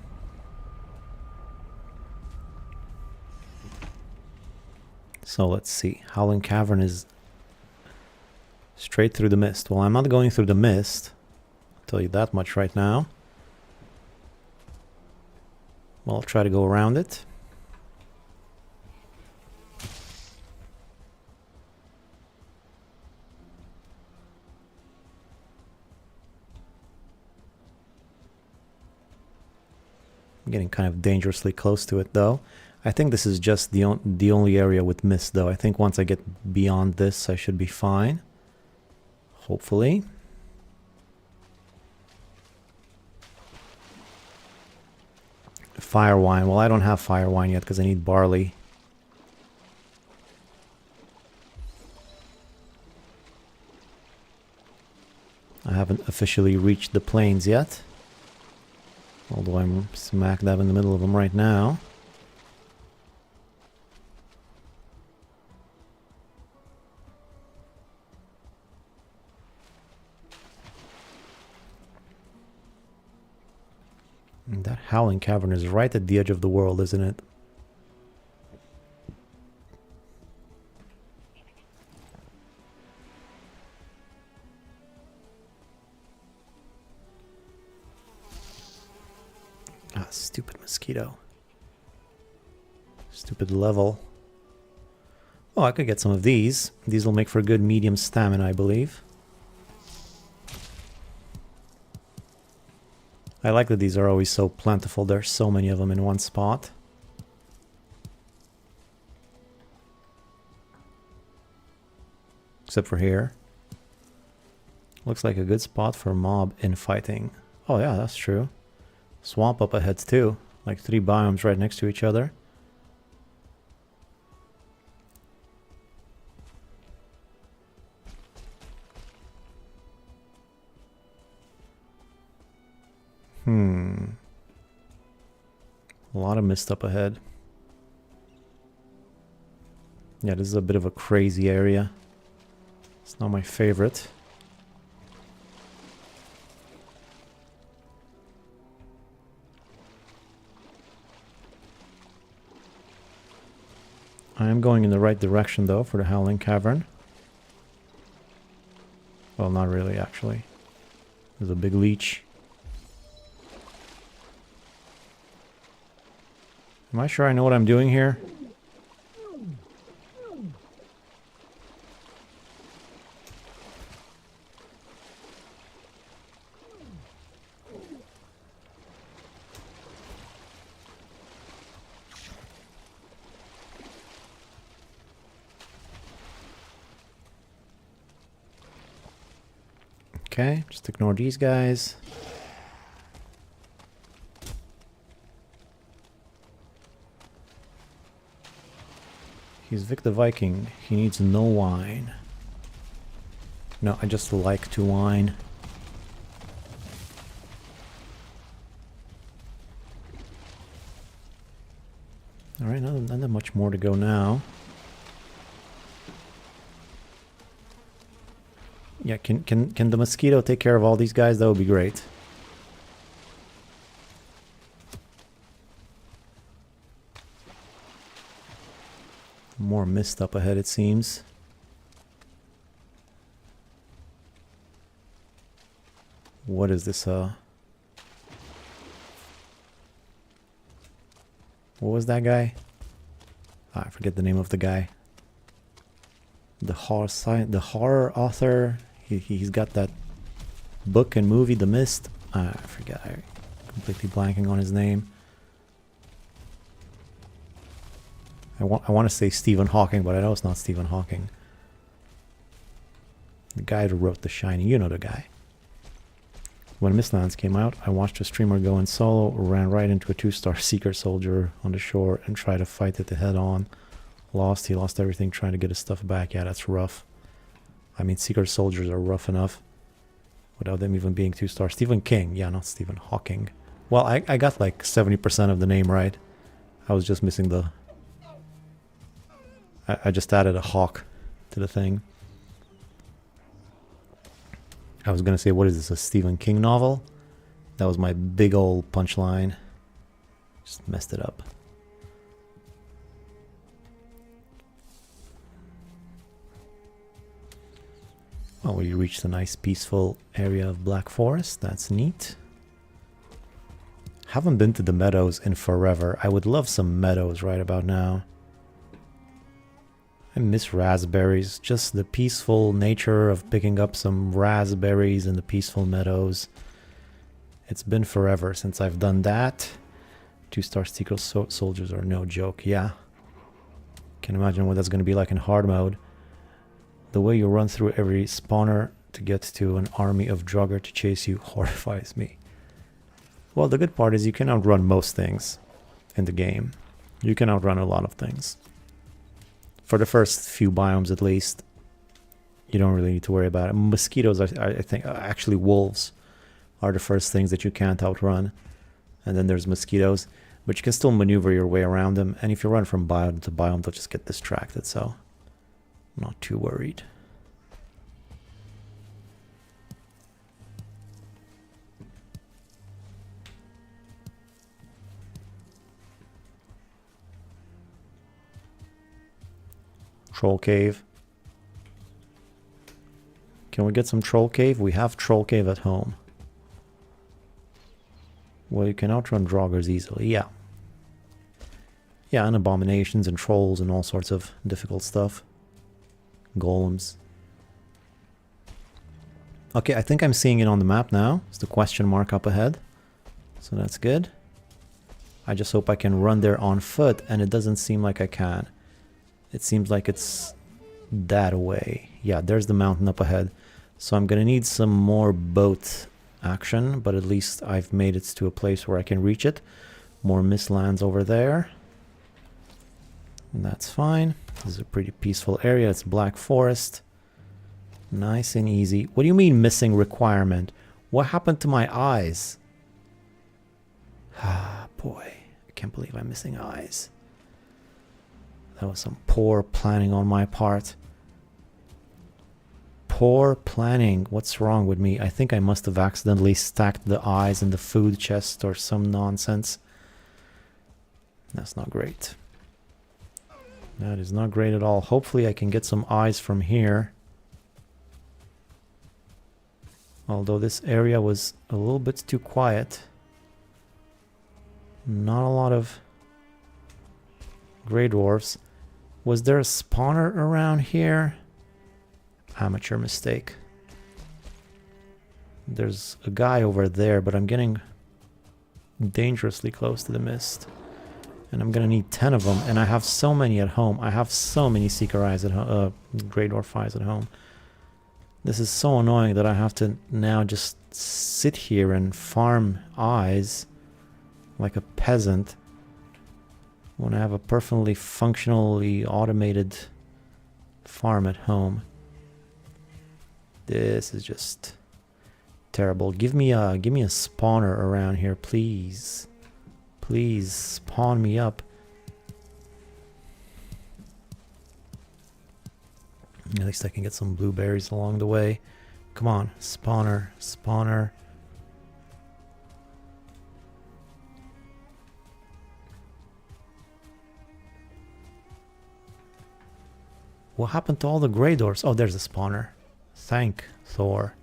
So let's see. Howling Cavern is straight through the mist. Well, I'm not going through the mist. I'll tell you that much right now. Well, I'll try to go around it. Getting kind of dangerously close to it though. I think this is just the only area with mist though. I think once I get beyond this I should be fine. Hopefully. Fire wine. Well, I don't have fire wine yet because I need barley. Haven't officially reached the plains yet. Although I'm smack dab in the middle of them right now. And that Howling Cavern is right at the edge of the world, isn't it? Ah, stupid mosquito. Stupid level. Oh, I could get some of these. These will make for good medium stamina, I believe. I like that these are always so plentiful. There's so many of them in one spot. Except for here. Looks like a good spot for mob infighting. Oh yeah, that's true. Swamp up ahead too. Like 3 biomes right next to each other. A lot of mist up ahead. Yeah, this is a bit of a crazy area. It's not my favorite. I am going in the right direction though for the Howling Cavern. Well, not really actually. There's a big leech. Am I sure I know what I'm doing here? Okay, just ignore these guys. He's Vic the Viking. He needs no wine. No, I just like to whine. Alright, not that much more to go now. Yeah, can the mosquito take care of all these guys? That would be great. More mist up ahead, it seems. What is this, What was that guy? Ah, I forget the name of the guy. The horror author. He's got that book and movie, The Mist. I forget. I'm completely blanking on his name. I want to say Stephen Hawking, but I know it's not Stephen Hawking. The guy who wrote The Shining. You know the guy. When Mistlands came out, I watched a streamer go in solo, ran right into a 2-star Seeker soldier on the shore and tried to fight it head on. Lost. He lost everything trying to get his stuff back. Yeah, that's rough. I mean, Seeker soldiers are rough enough without them even being 2-star. Stephen King. Yeah, not Stephen Hawking. Well, I got like 70% of the name right. I was just missing the... I just added a hawk to the thing. I was going to say, what is this, a Stephen King novel? That was my big old punchline. Just messed it up. Oh, we reached a nice peaceful area of Black Forest. That's neat. Haven't been to the meadows in forever. I would love some meadows right about now. I miss raspberries. Just the peaceful nature of picking up some raspberries in the peaceful meadows. It's been forever since I've done that. 2-star Seeker soldiers are no joke. Yeah. Can imagine what that's going to be like in hard mode. The way you run through every spawner to get to an army of Draugr to chase you horrifies me. Well, the good part is you can outrun most things in the game. You can outrun a lot of things. For the first few biomes at least. you don't really need to worry about it. Mosquitoes, I think, actually wolves are the first things that you can't outrun. And then there's mosquitoes, but you can still maneuver your way around them. And if you run from biome to biome, they'll just get distracted, so I'm not too worried. Troll cave. Can we get some troll cave? We have troll cave at home. Well, you can outrun draugrs easily, yeah. Yeah, and abominations and trolls and all sorts of difficult stuff. Golems. Okay, I think I'm seeing it on the map now. It's the question mark up ahead. So that's good. I just hope I can run there on foot, and it doesn't seem like I can. It seems like it's that way. Yeah, there's the mountain up ahead. So I'm gonna need some more boat action, but at least I've made it to a place where I can reach it. More Mistlands over there. And that's fine. This is a pretty peaceful area. It's Black Forest. Nice and easy. What do you mean missing requirement? What happened to my eyes? Ah, boy. I can't believe I'm missing eyes. That was some poor planning on my part. Poor planning. What's wrong with me? I think I must have accidentally stacked the eyes in the food chest or some nonsense. That's not great. That is not great at all. Hopefully I can get some eyes from here. Although this area was a little bit too quiet. Not a lot of Grey Dwarfs. Was there a spawner around here? Amateur mistake. There's a guy over there, but I'm getting dangerously close to the mist. And I'm gonna need 10 of them, and I have so many at home. I have so many Seeker Eyes at home, Grey Dwarf Eyes at home. This is so annoying that I have to now just sit here and farm eyes like a peasant when I have a perfectly functionally automated farm at home. This is just terrible. Give me a spawner around here, please. Please spawn me up. At least I can get some blueberries along the way. Come on, spawner, spawner. What happened to all the Grey Dwarfs? Oh, there's a spawner. Thank Thor.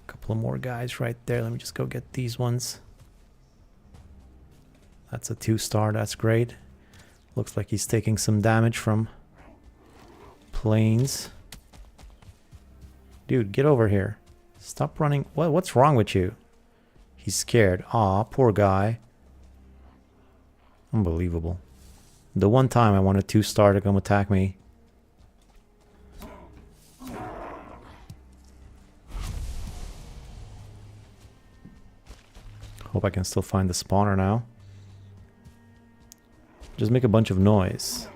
Couple of more guys right there. Let me just go get these ones. That's a 2-star. That's great. Looks like he's taking some damage from planes. Dude, get over here. Stop running. What's wrong with you? He's scared. Aw, poor guy. Unbelievable. The one time I want a 2-star to come attack me. Hope I can still find the spawner now. Just make a bunch of noise.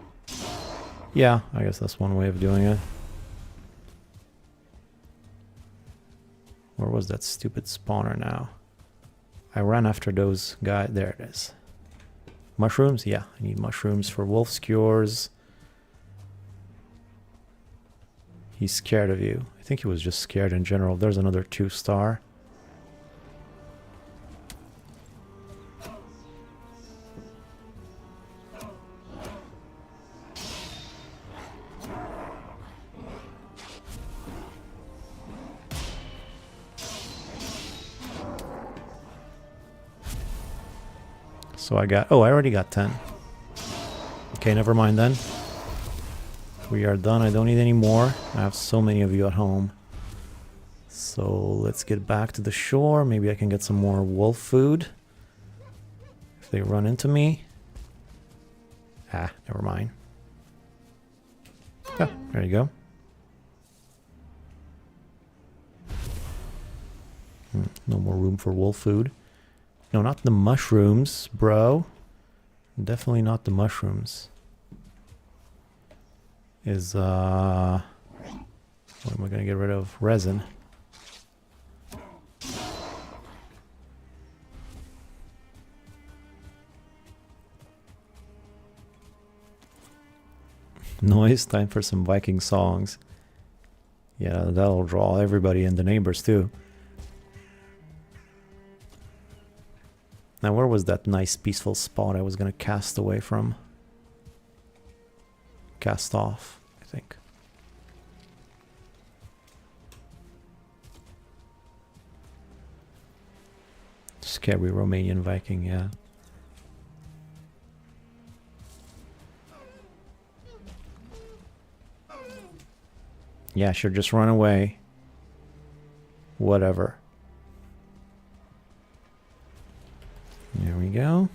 Yeah, I guess that's one way of doing it. Where was that stupid spawner now? I ran after those guys. There it is. Mushrooms? Yeah, I need mushrooms for wolf skewers. He's scared of you. I think he was just scared in general. There's another 2-star. So I got, oh, I already got 10. Okay, never mind then. We are done. I don't need any more. I have so many of you at home. So let's get back to the shore. Maybe I can get some more wolf food. If they run into me. Ah, never mind. Oh, there you go. No more room for wolf food. No, not the mushrooms, bro. Definitely not the mushrooms. Is, what am I gonna get rid of? Resin. Noise, time for some Viking songs. Yeah, that'll draw everybody and the neighbors too. Now where was that nice peaceful spot I was gonna cast away from? Cast off, I think. Scary Romanian Viking, yeah. Yeah, sure, just run away. Whatever. There we go.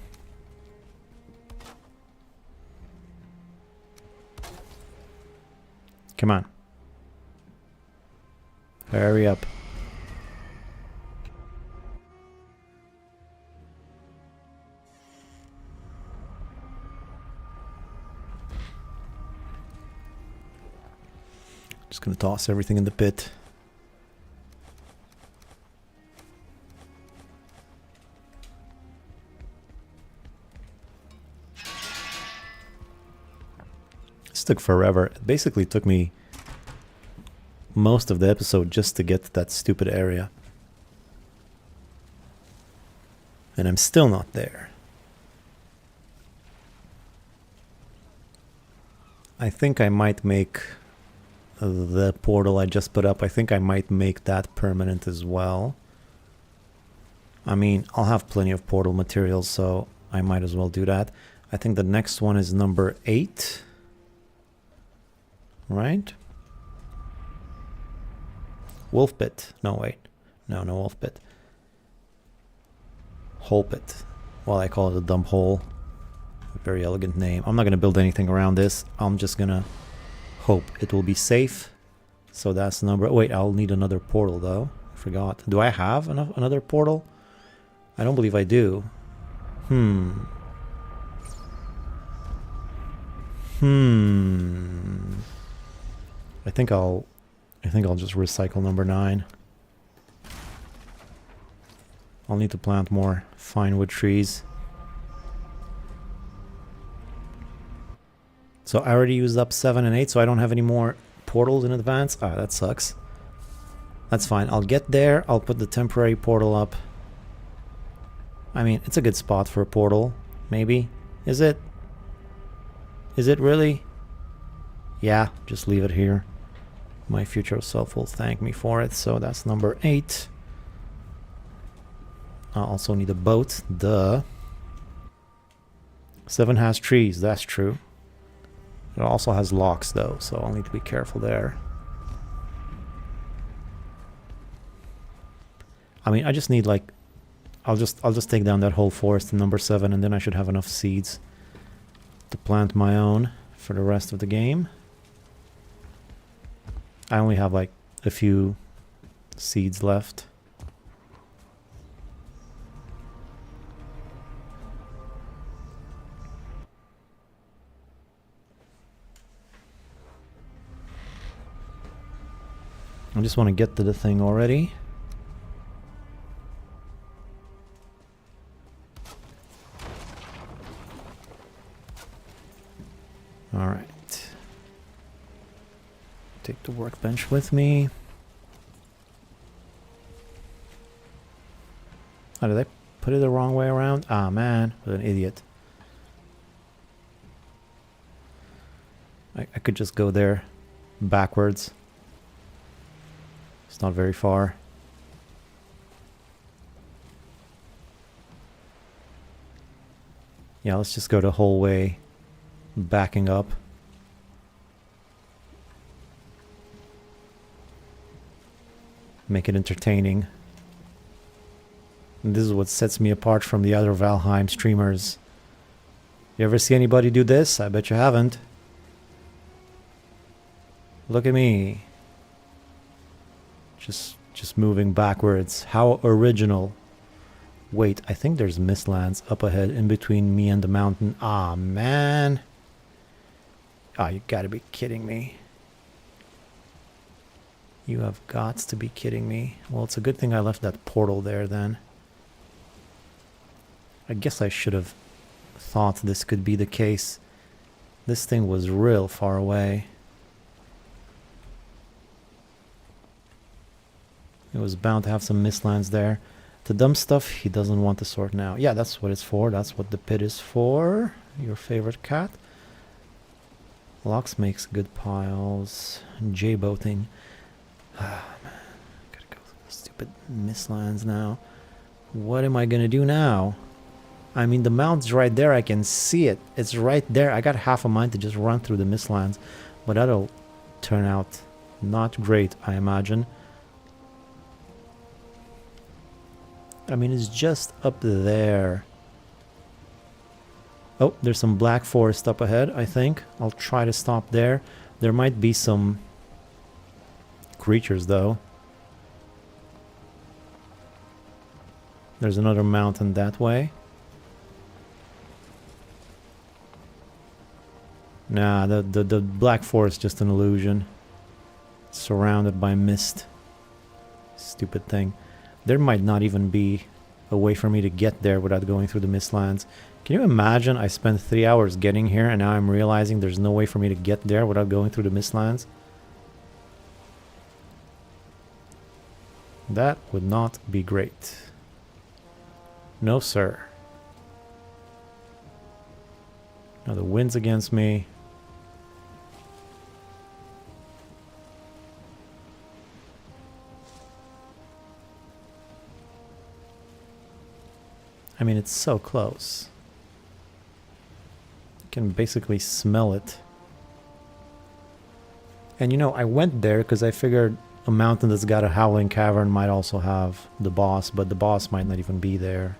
Come on. Hurry up. Just gonna toss everything in the pit. This took forever. It basically took me most of the episode just to get to that stupid area. And I'm still not there. I think I might make the portal I just put up. I think I might make that permanent as well. I mean, I'll have plenty of portal materials, so I might as well do that. I think the next one is number 8. Right? Wolf pit. No, wait. No wolf pit. Hole pit. Well, I call it a dump hole. A very elegant name. I'm not going to build anything around this. I'm just going to hope it will be safe. So that's number... Wait, I'll need another portal, though. I forgot. Do I have another portal? I don't believe I do. I think I'll just recycle number 9. I'll need to plant more fine wood trees. So I already used up 7 and 8, so I don't have any more portals in advance. Ah, that sucks. That's fine. I'll get there. I'll put the temporary portal up. I mean, it's a good spot for a portal. Maybe. Is it? Is it really? Yeah, just leave it here. My future self will thank me for it. So that's number 8. I also need a boat. Duh. 7 has trees. That's true. It also has locks though, so I'll need to be careful there. I mean, I just need like... I'll just take down that whole forest in number 7, and then I should have enough seeds to plant my own for the rest of the game. I only have like a few seeds left. I just want to get to the thing already. Alright. Take the workbench with me. Oh, did I put it the wrong way around? Ah, man. What an idiot. I could just go there backwards. It's not very far. Yeah, let's just go the whole way backing up. Make it entertaining. And this is what sets me apart from the other Valheim streamers. You ever see anybody do this? I bet you haven't. Look at me. Just moving backwards. How original. Wait, I think there's Mistlands up ahead in between me and the mountain. Ah, man. Ah, you gotta be kidding me. You have got to be kidding me. Well, it's a good thing I left that portal there then. I guess I should have thought this could be the case. This thing was real far away. It was bound to have some Mistlands there. The dumb stuff he doesn't want to sort now. Yeah, that's what it's for. That's what the pit is for. Your favorite cat. Lox makes good piles. J-boating. Ah, man. Gotta go through the stupid Mistlands now. What am I gonna do now? I mean, the mount's right there. I can see it. It's right there. I got half a mind to just run through the Mistlands. But that'll turn out not great, I imagine. I mean, it's just up there. Oh, there's some black forest up ahead, I think. I'll try to stop there. There might be some creatures, though. There's another mountain that way. Nah, the black forest is just an illusion. Surrounded by mist. Stupid thing. There might not even be a way for me to get there without going through the Mistlands. Can you imagine I spent 3 hours getting here and now I'm realizing there's no way for me to get there without going through the Mistlands? That would not be great. No, sir. Now the wind's against me. I mean, it's so close. You can basically smell it. And you know, I went there because I figured a mountain that's got a howling cavern might also have the boss, but the boss might not even be there.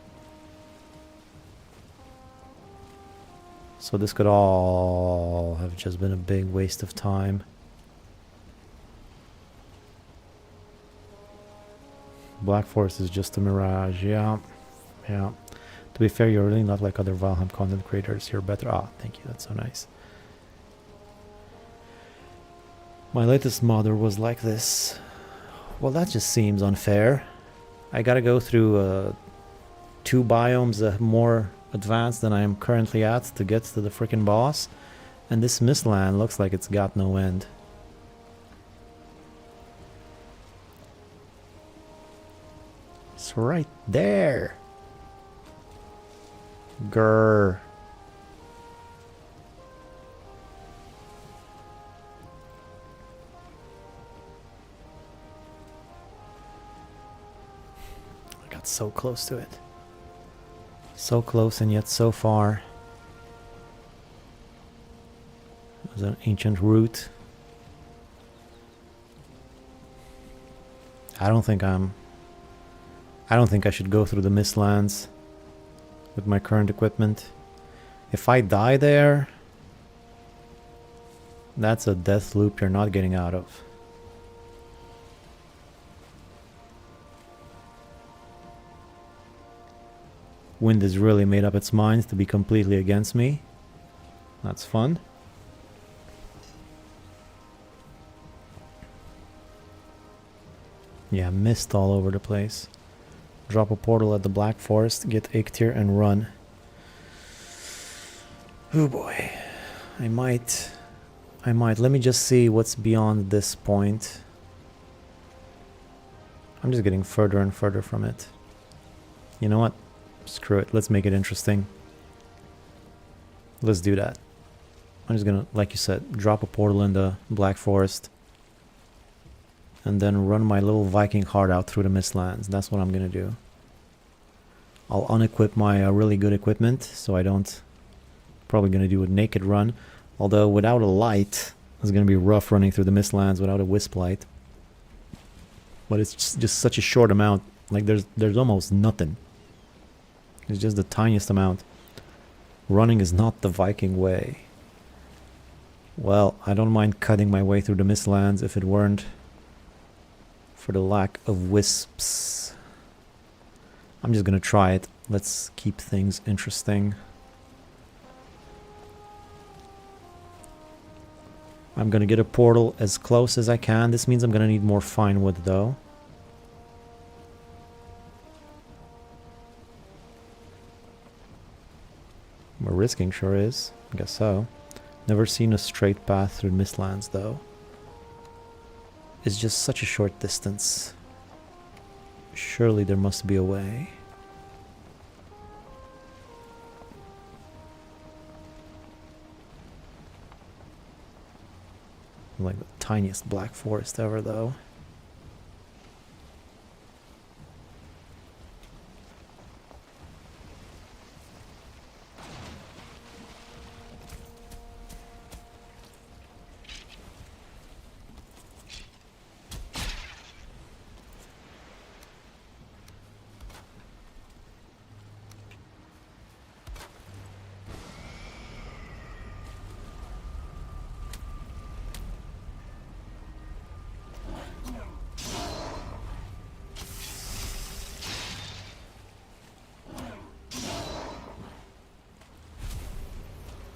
So this could all have just been a big waste of time. Black Forest is just a mirage, yeah. Yeah. To be fair, you're really not like other Valheim content creators. You're better. Ah, thank you. That's so nice. My latest modder was like this. Well, that just seems unfair. I gotta go through 2 biomes more advanced than I am currently at to get to the frickin' boss. And this Mistland looks like it's got no end. It's right there. Grrr. I got so close to it. So close and yet so far. There's an ancient root. I don't think I should go through the Mistlands with my current equipment. If I die there, that's a death loop you're not getting out of. Wind has really made up its mind to be completely against me. That's fun. Yeah, mist all over the place. Drop a portal at the Black Forest, get Eikthyr and run. Oh boy. I might. Let me just see what's beyond this point. I'm just getting further and further from it. You know what? Screw it. Let's make it interesting. Let's do that. I'm just gonna, like you said, drop a portal in the Black Forest. And then run my little Viking heart out through the Mistlands. That's what I'm gonna do. I'll unequip my really good equipment, so I don't... Probably gonna do a naked run. Although without a light, it's gonna be rough running through the Mistlands without a wisp light. But it's just such a short amount. Like there's almost nothing. It's just the tiniest amount. Running is not the Viking way. Well, I don't mind cutting my way through the Mistlands if it weren't for the lack of wisps. I'm just gonna try it. Let's keep things interesting. I'm gonna get a portal as close as I can. This means I'm gonna need more fine wood though. We're risking, sure is. I guess so. Never seen a straight path through Mistlands though. It's just such a short distance. Surely there must be a way. Like the tiniest black forest ever though.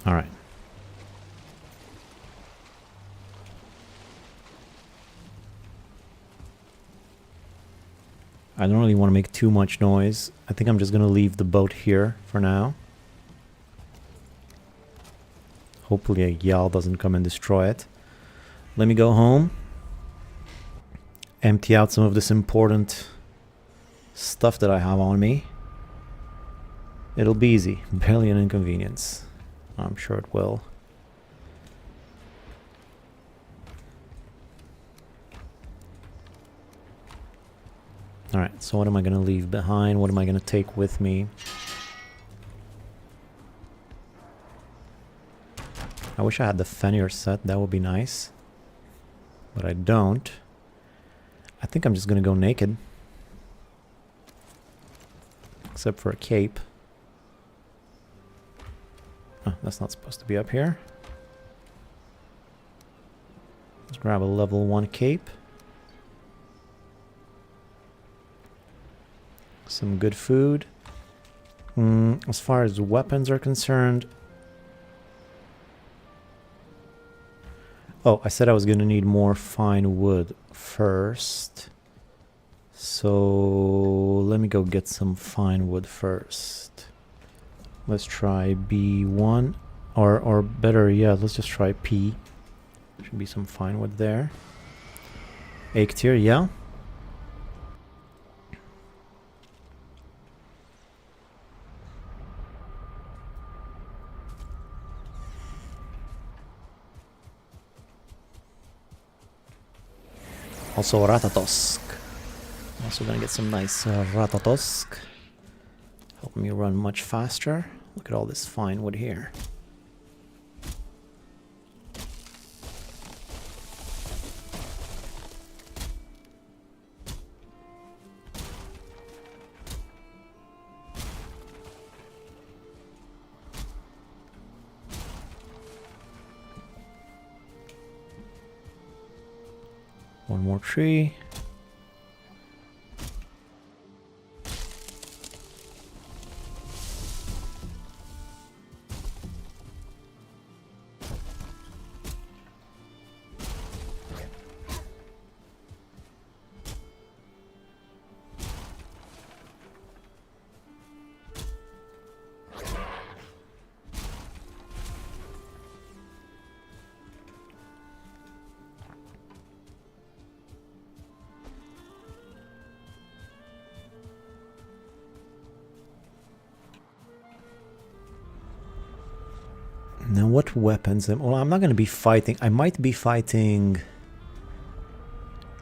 All right. I don't really want to make too much noise. I think I'm just going to leave the boat here for now. Hopefully a Yal doesn't come and destroy it. Let me go home. Empty out some of this important stuff that I have on me. It'll be easy. Barely an inconvenience. I'm sure it will. Alright, so what am I going to leave behind? What am I going to take with me? I wish I had the Fenrir set. That would be nice. But I don't. I think I'm just going to go naked. Except for a cape. Oh, that's not supposed to be up here. Let's grab a level 1 cape. Some good food. As far as weapons are concerned... Oh, I said I was going to need more fine wood first. So let me go get some fine wood first. Let's try B1. Or better, yeah, let's just try P. Should be some fine wood there. Eightier, yeah. Also Ratatosk. Also gonna get some nice Ratatosk. Help me run much faster. Look at all this fine wood here. One more tree. Now what weapons? Well, I'm not going to be fighting. I might be fighting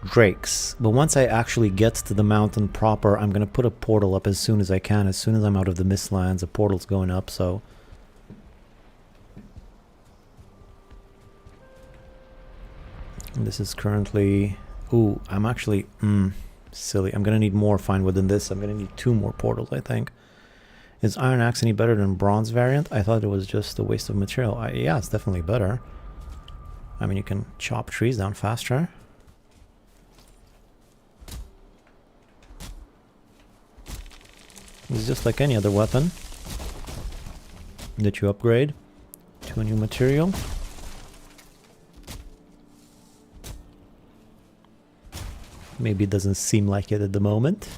drakes. But once I actually get to the mountain proper, I'm going to put a portal up as soon as I can. As soon as I'm out of the Mistlands, a portal's going up, so... And this is currently... Ooh, I'm actually... silly. I'm going to need more fine wood than this. I'm going to need 2 more portals, I think. Is Iron Axe any better than Bronze variant? I thought it was just a waste of material. Yeah, it's definitely better. I mean, you can chop trees down faster. It's just like any other weapon that you upgrade to a new material. Maybe it doesn't seem like it at the moment.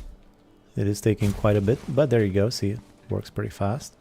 It is taking quite a bit, but there you go, see, it works pretty fast.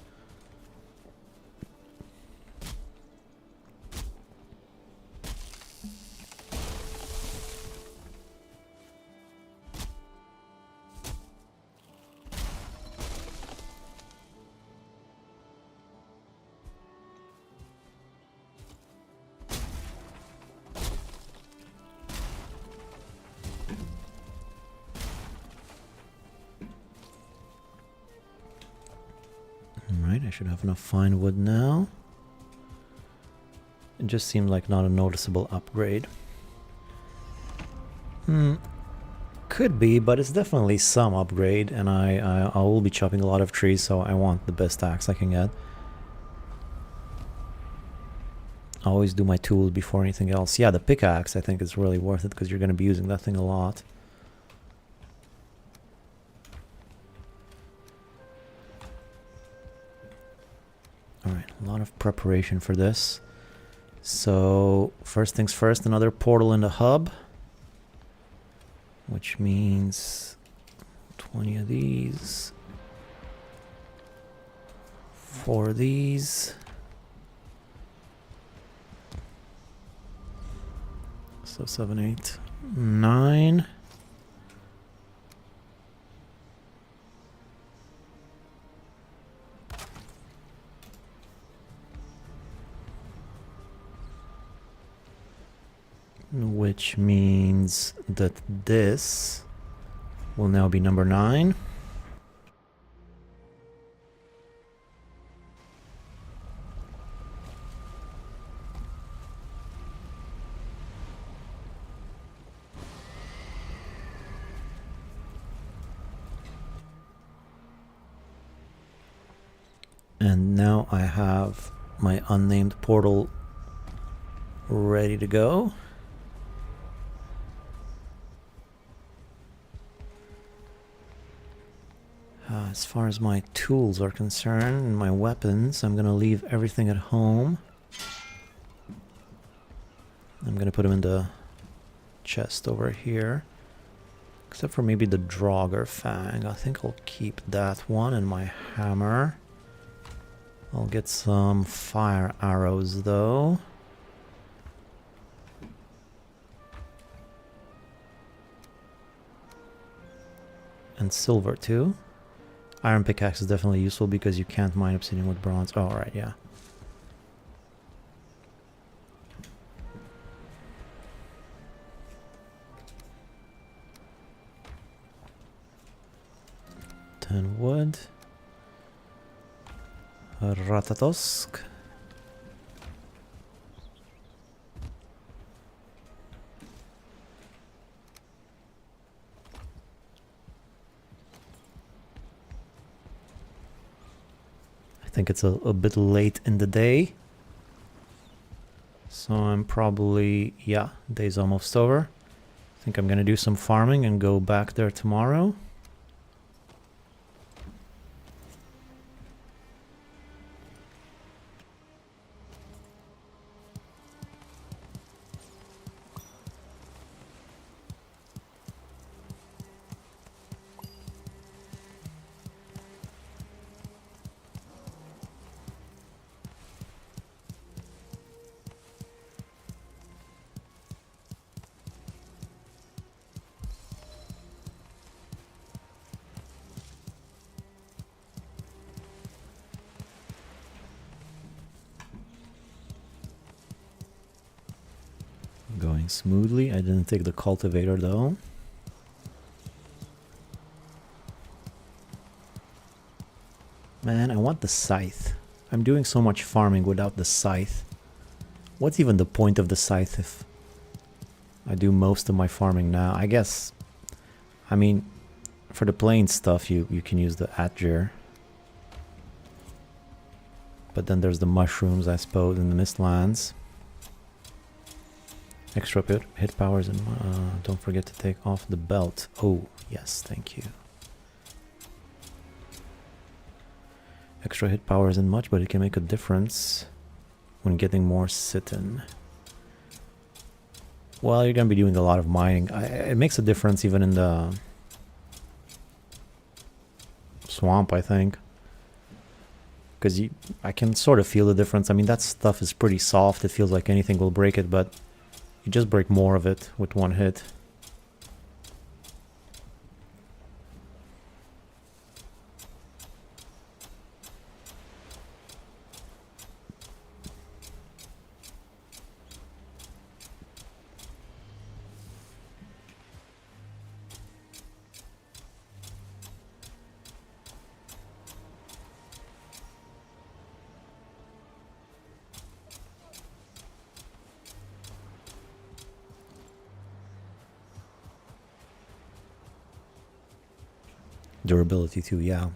Alright, I should have enough fine wood now. It just seemed like not a noticeable upgrade. Could be, but it's definitely some upgrade, and I will be chopping a lot of trees, so I want the best axe I can get. I always do my tools before anything else. Yeah, the pickaxe I think is really worth it, because you're going to be using that thing a lot. Alright, a lot of preparation for this. So, first things first, another portal in the hub. Which means 20 of these. 4 of these. So 7, 8, 9. Which means that this will now be number 9. And now I have my unnamed portal ready to go. As far as my tools are concerned and my weapons, I'm gonna leave everything at home. I'm gonna put them in the chest over here. Except for maybe the Draugr Fang. I think I'll keep that one and my hammer. I'll get some fire arrows though. And silver too. Iron pickaxe is definitely useful because you can't mine obsidian with bronze. Oh, right, yeah. Wood. Ratatosk. I think it's a bit late in the day. So I'm probably, yeah, day's almost over. I think I'm gonna do some farming and go back there tomorrow. Going smoothly. I didn't take the cultivator though. Man, I want the scythe. I'm doing so much farming without the scythe. What's even the point of the scythe if I do most of my farming now? I guess, I mean, for the plain stuff you can use the Atger. But then there's the mushrooms, I suppose, in the Mistlands. Extra hit powers, and don't forget to take off the belt. Oh, yes, thank you. Extra hit power isn't much, but it can make a difference when getting more sit-in. Well, you're gonna be doing a lot of mining. It makes a difference even in the swamp, I think. Because I can sort of feel the difference. I mean, that stuff is pretty soft. It feels like anything will break it, but you just break more of it with one hit. Durability too, yeah.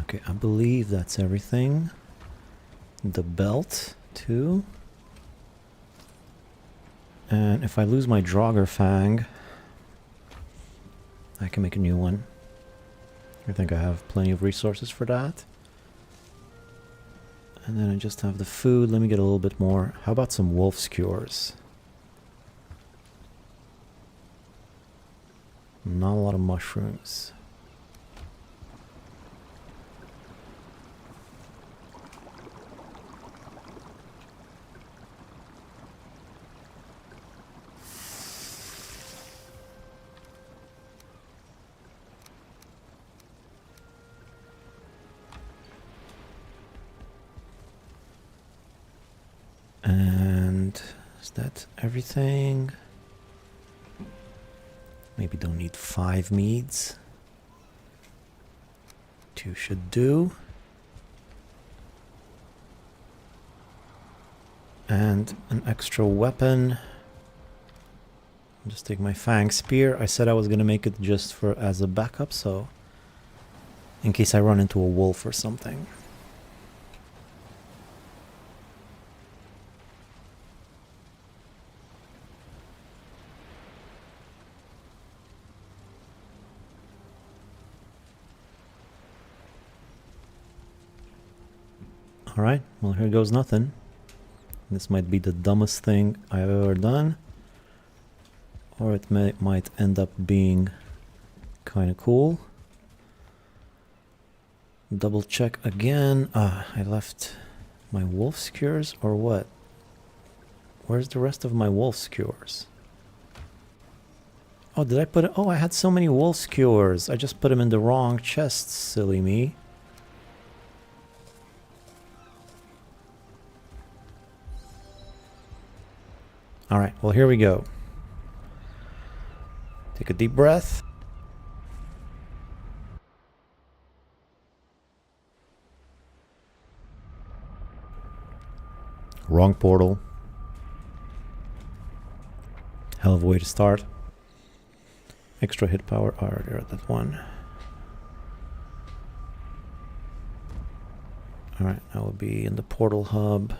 Okay, I believe that's everything. The belt too. And if I lose my Draugr Fang, I can make a new one. I think I have plenty of resources for that. And then I just have the food. Let me get a little bit more. How about some wolf skewers? Not a lot of mushrooms. And is that everything? Maybe don't need 5 meads. 2 should do. And an extra weapon. I'll just take my Fang Spear. I said I was gonna make it just for as a backup, so in case I run into a wolf or something. Alright, well here goes nothing. This might be the dumbest thing I've ever done. Or it might end up being kind of cool. Double check again. I left my wolf skewers or what? Where's the rest of my wolf skewers? Oh, did I put it? Oh, I had so many wolf skewers. I just put them in the wrong chest, silly me. Alright, well here we go. Take a deep breath. Wrong portal. Hell of a way to start. Extra hit power. I already read that one. Alright, that will be in the portal hub.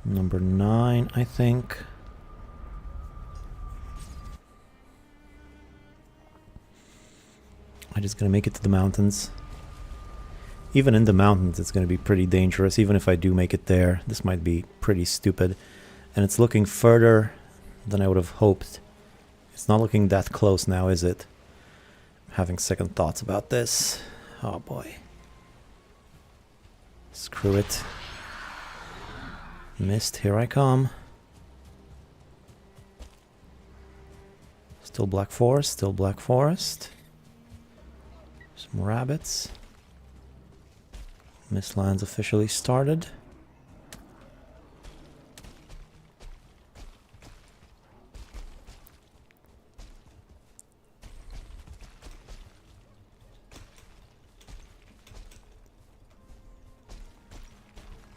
Number 9, I think. I'm just gonna make it to the mountains. Even in the mountains, it's gonna be pretty dangerous. Even if I do make it there, this might be pretty stupid. And it's looking further than I would have hoped. It's not looking that close now, is it? I'm having second thoughts about this. Oh boy. Screw it. Missed, here I come. Still Black Forest, still Black Forest. Some rabbits. Mistlands officially started.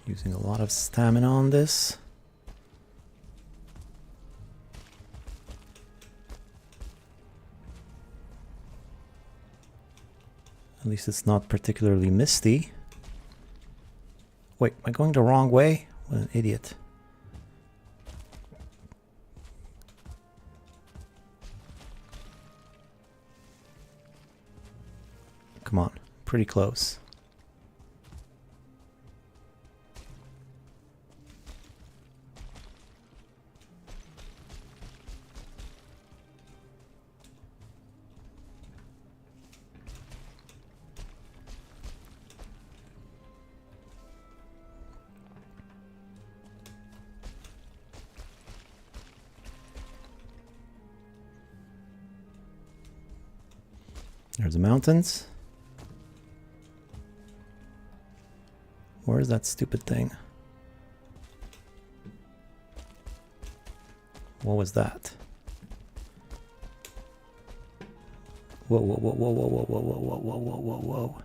Using a lot of stamina on this. At least it's not particularly misty. Wait, am I going the wrong way? What an idiot. Come on, pretty close. There's the mountains. Where's that stupid thing? What was that? Whoa, whoa, whoa, whoa, whoa, whoa, whoa, whoa, whoa, whoa, whoa, whoa.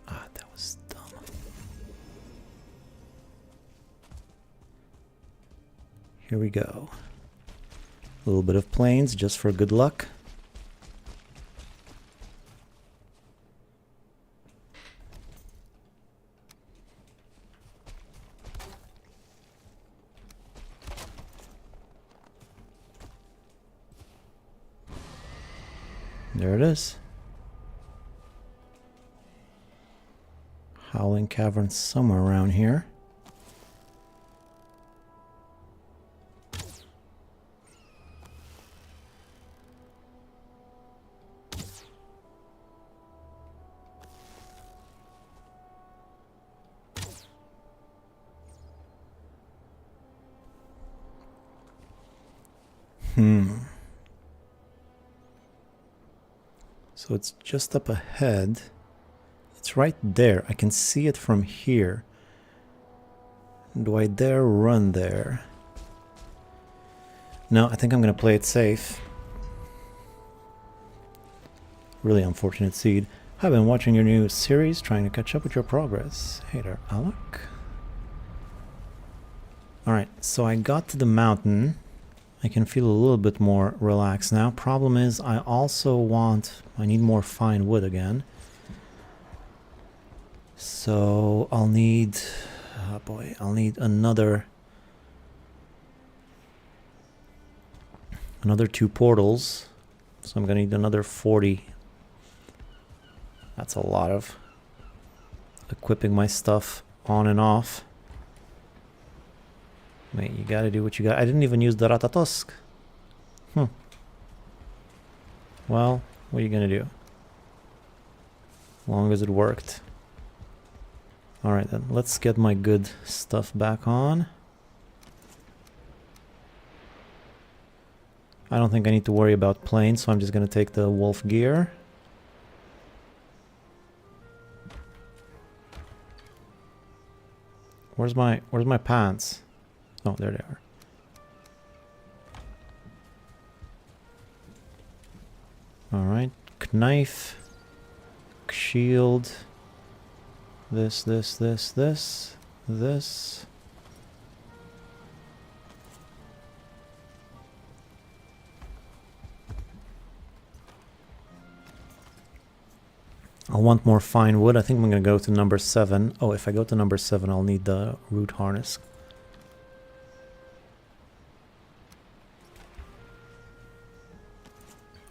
Ah, that was dumb. Here we go. A little bit of plains just for good luck. There it is. Howling Cavern somewhere around here. So it's just up ahead. It's right there. I can see it from here. Do I dare run there? No, I think I'm gonna play it safe. Really unfortunate seed. I've been watching your new series, trying to catch up with your progress. Hey there, Alec. Alright, so I got to the mountain. I can feel a little bit more relaxed now. Problem is, I need more fine wood again. So I'll need, oh boy, I'll need another 2 portals. So I'm gonna need another 40. That's a lot of equipping my stuff on and off. Mate, you gotta do what you got. I didn't even use the Ratatosk. Well, what are you gonna do? As long as it worked. Alright then, let's get my good stuff back on. I don't think I need to worry about planes, so I'm just gonna take the wolf gear. Where's my pants? Oh, there they are. Alright, knife, shield, this. I'll want more fine wood. I think I'm gonna go to number 7. Oh, if I go to number 7, I'll need the root harness.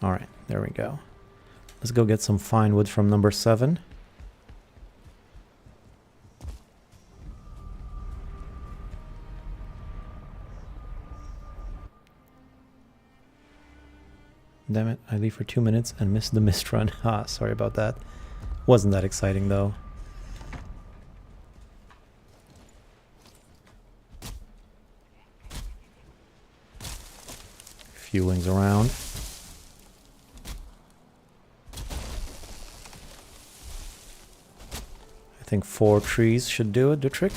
Alright, there we go. Let's go get some fine wood from number 7. Damn it, I leave for 2 minutes and missed the mist run. Ah, sorry about that. Wasn't that exciting though. Fueling's around. I think 4 trees should do it, the trick.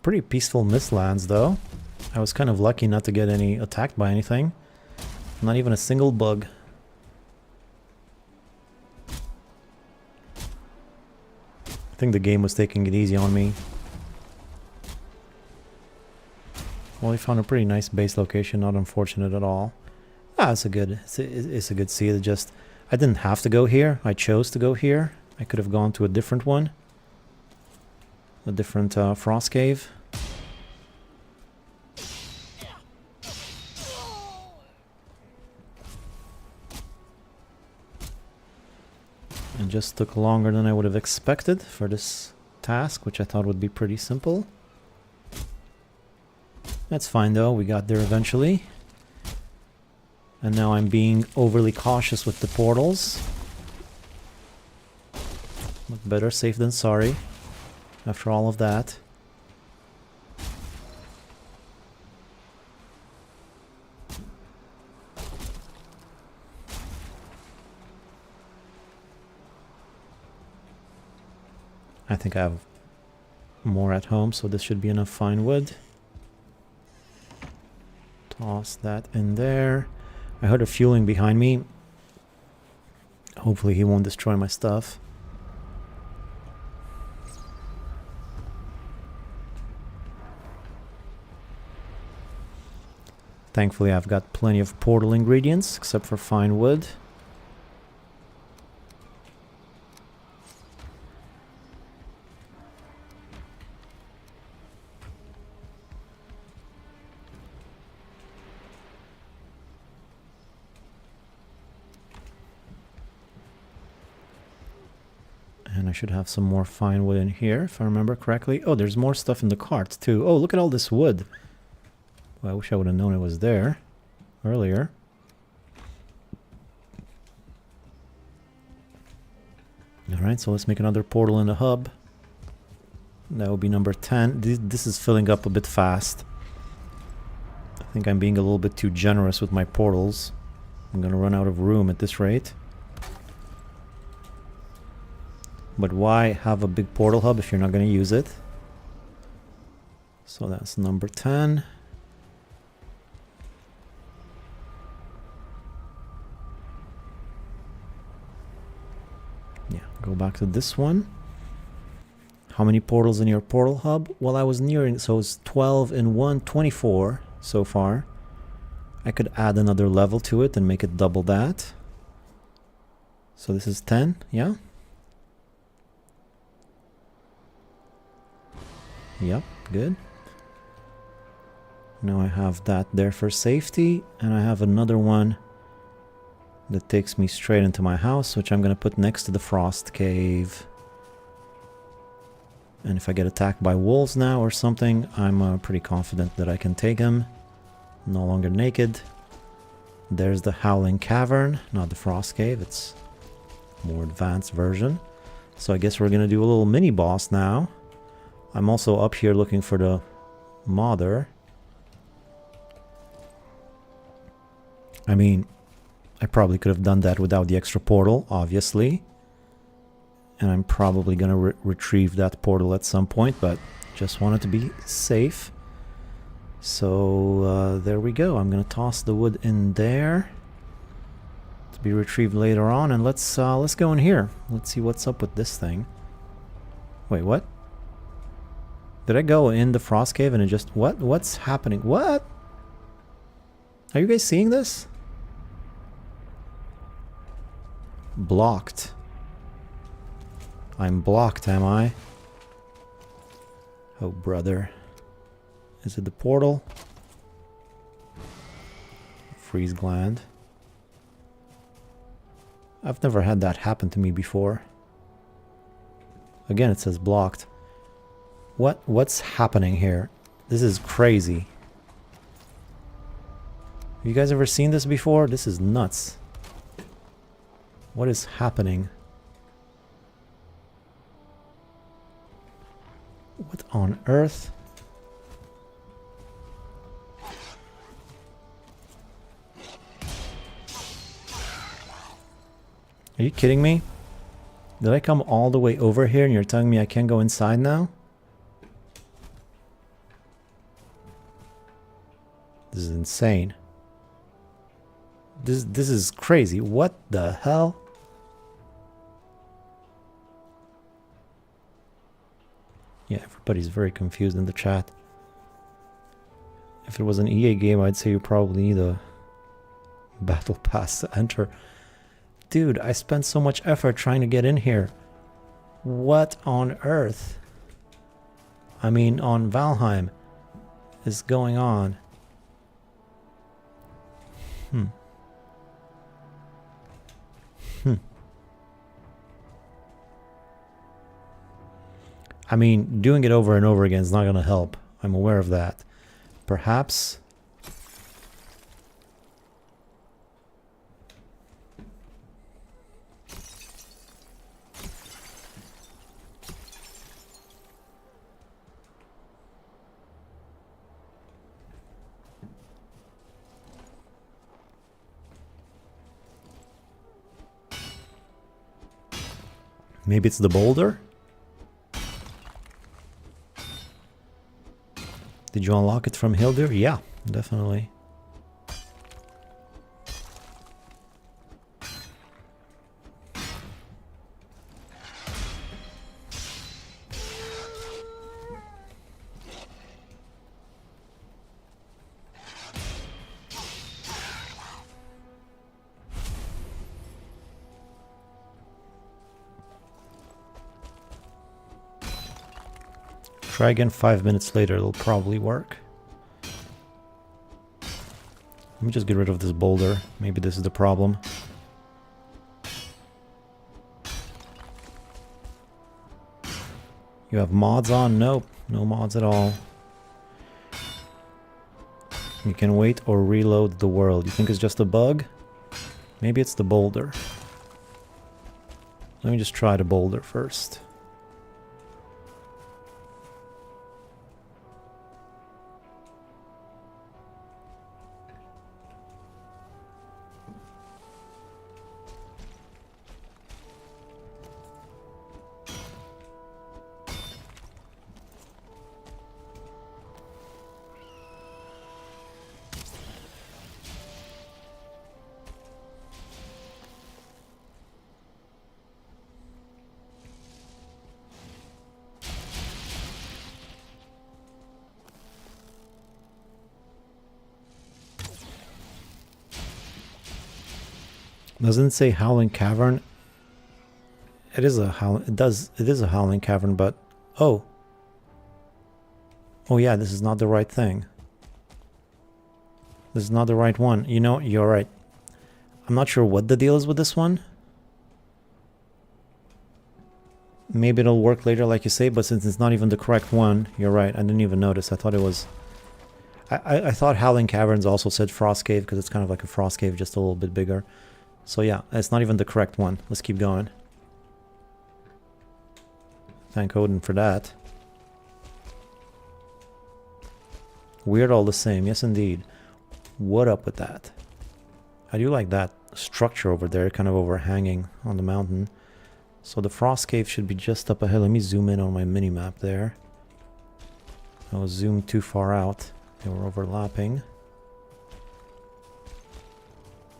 Pretty peaceful Mistlands though. I was kind of lucky not to get attacked by anything. Not even a single bug. I think the game was taking it easy on me. Well, we found a pretty nice base location, not unfortunate at all. Ah, it's a good seed. It just, I didn't have to go here. I chose to go here. I could have gone to a different one. A different frost cave. It just took longer than I would have expected for this task, which I thought would be pretty simple. That's fine though, we got there eventually. And now I'm being overly cautious with the portals. But better safe than sorry, after all of that. I think I have more at home, so this should be enough fine wood. Toss that in there. I heard a fueling behind me. Hopefully he won't destroy my stuff. Thankfully I've got plenty of portal ingredients, except for fine wood. And I should have some more fine wood in here, if I remember correctly. Oh, there's more stuff in the cart, too. Oh, look at all this wood. Well, I wish I would have known it was there earlier. Alright, so let's make another portal in the hub. That will be number 10. This is filling up a bit fast. I think I'm being a little bit too generous with my portals. I'm gonna run out of room at this rate. But why have a big portal hub if you're not going to use it? So that's number 10. Yeah, go back to this one. How many portals in your portal hub? Well, I was nearing, so it's 12 in one, 24 so far. I could add another level to it and make it double that. So this is 10, yeah? Yep, good. Now I have that there for safety, and I have another one that takes me straight into my house, which I'm going to put next to the frost cave. And if I get attacked by wolves now or something, I'm pretty confident that I can take them. No longer naked. There's the Howling Cavern, not the frost cave, it's a more advanced version. So I guess we're going to do a little mini boss now. I'm also up here looking for the mother. I mean, I probably could have done that without the extra portal, obviously. And I'm probably going to retrieve that portal at some point, but just wanted to be safe. So there we go. I'm going to toss the wood in there to be retrieved later on, and let's go in here. Let's see what's up with this thing. Wait, what? Did I go in the frost cave and it just... What's happening? What? Are you guys seeing this? Blocked. I'm blocked, am I? Oh, brother. Is it the portal? Freeze gland. I've never had that happen to me before. Again, it says blocked. What's happening here? This is crazy. Have you guys ever seen this before? This is nuts. What is happening? What on earth? Are you kidding me? Did I come all the way over here and you're telling me I can't go inside now? This is insane. This is crazy. What the hell? Yeah, everybody's very confused in the chat. If it was an EA game, I'd say you probably need a battle pass to enter. Dude, I spent so much effort trying to get in here. What on earth? I mean, on Valheim is going on? I mean, doing it over and over again is not going to help. I'm aware of that. Perhaps... maybe it's the boulder? Did you unlock it from Hildur? Yeah, definitely. Try again 5 minutes later, it'll probably work. Let me just get rid of this boulder. Maybe this is the problem. You have mods on? Nope, no mods at all. You can wait or reload the world. You think it's just a bug? Maybe it's the boulder. Let me just try the boulder first. Doesn't it say Howling Cavern? It is a Howling Cavern, but oh yeah, this is not the right thing. This is not the right one. You know, you're right. I'm not sure what the deal is with this one. Maybe it'll work later, like you say, but since it's not even the correct one, you're right. I didn't even notice. I thought it was... I thought Howling Caverns also said Frost Cave, because it's kind of like a Frost Cave, just a little bit bigger. So yeah, it's not even the correct one. Let's keep going. Thank Odin for that. Weird all the same, yes indeed. What up with that? I do like that structure over there, kind of overhanging on the mountain. So the Frost Cave should be just up ahead. Let me zoom in on my mini-map there. I was zoomed too far out. They were overlapping.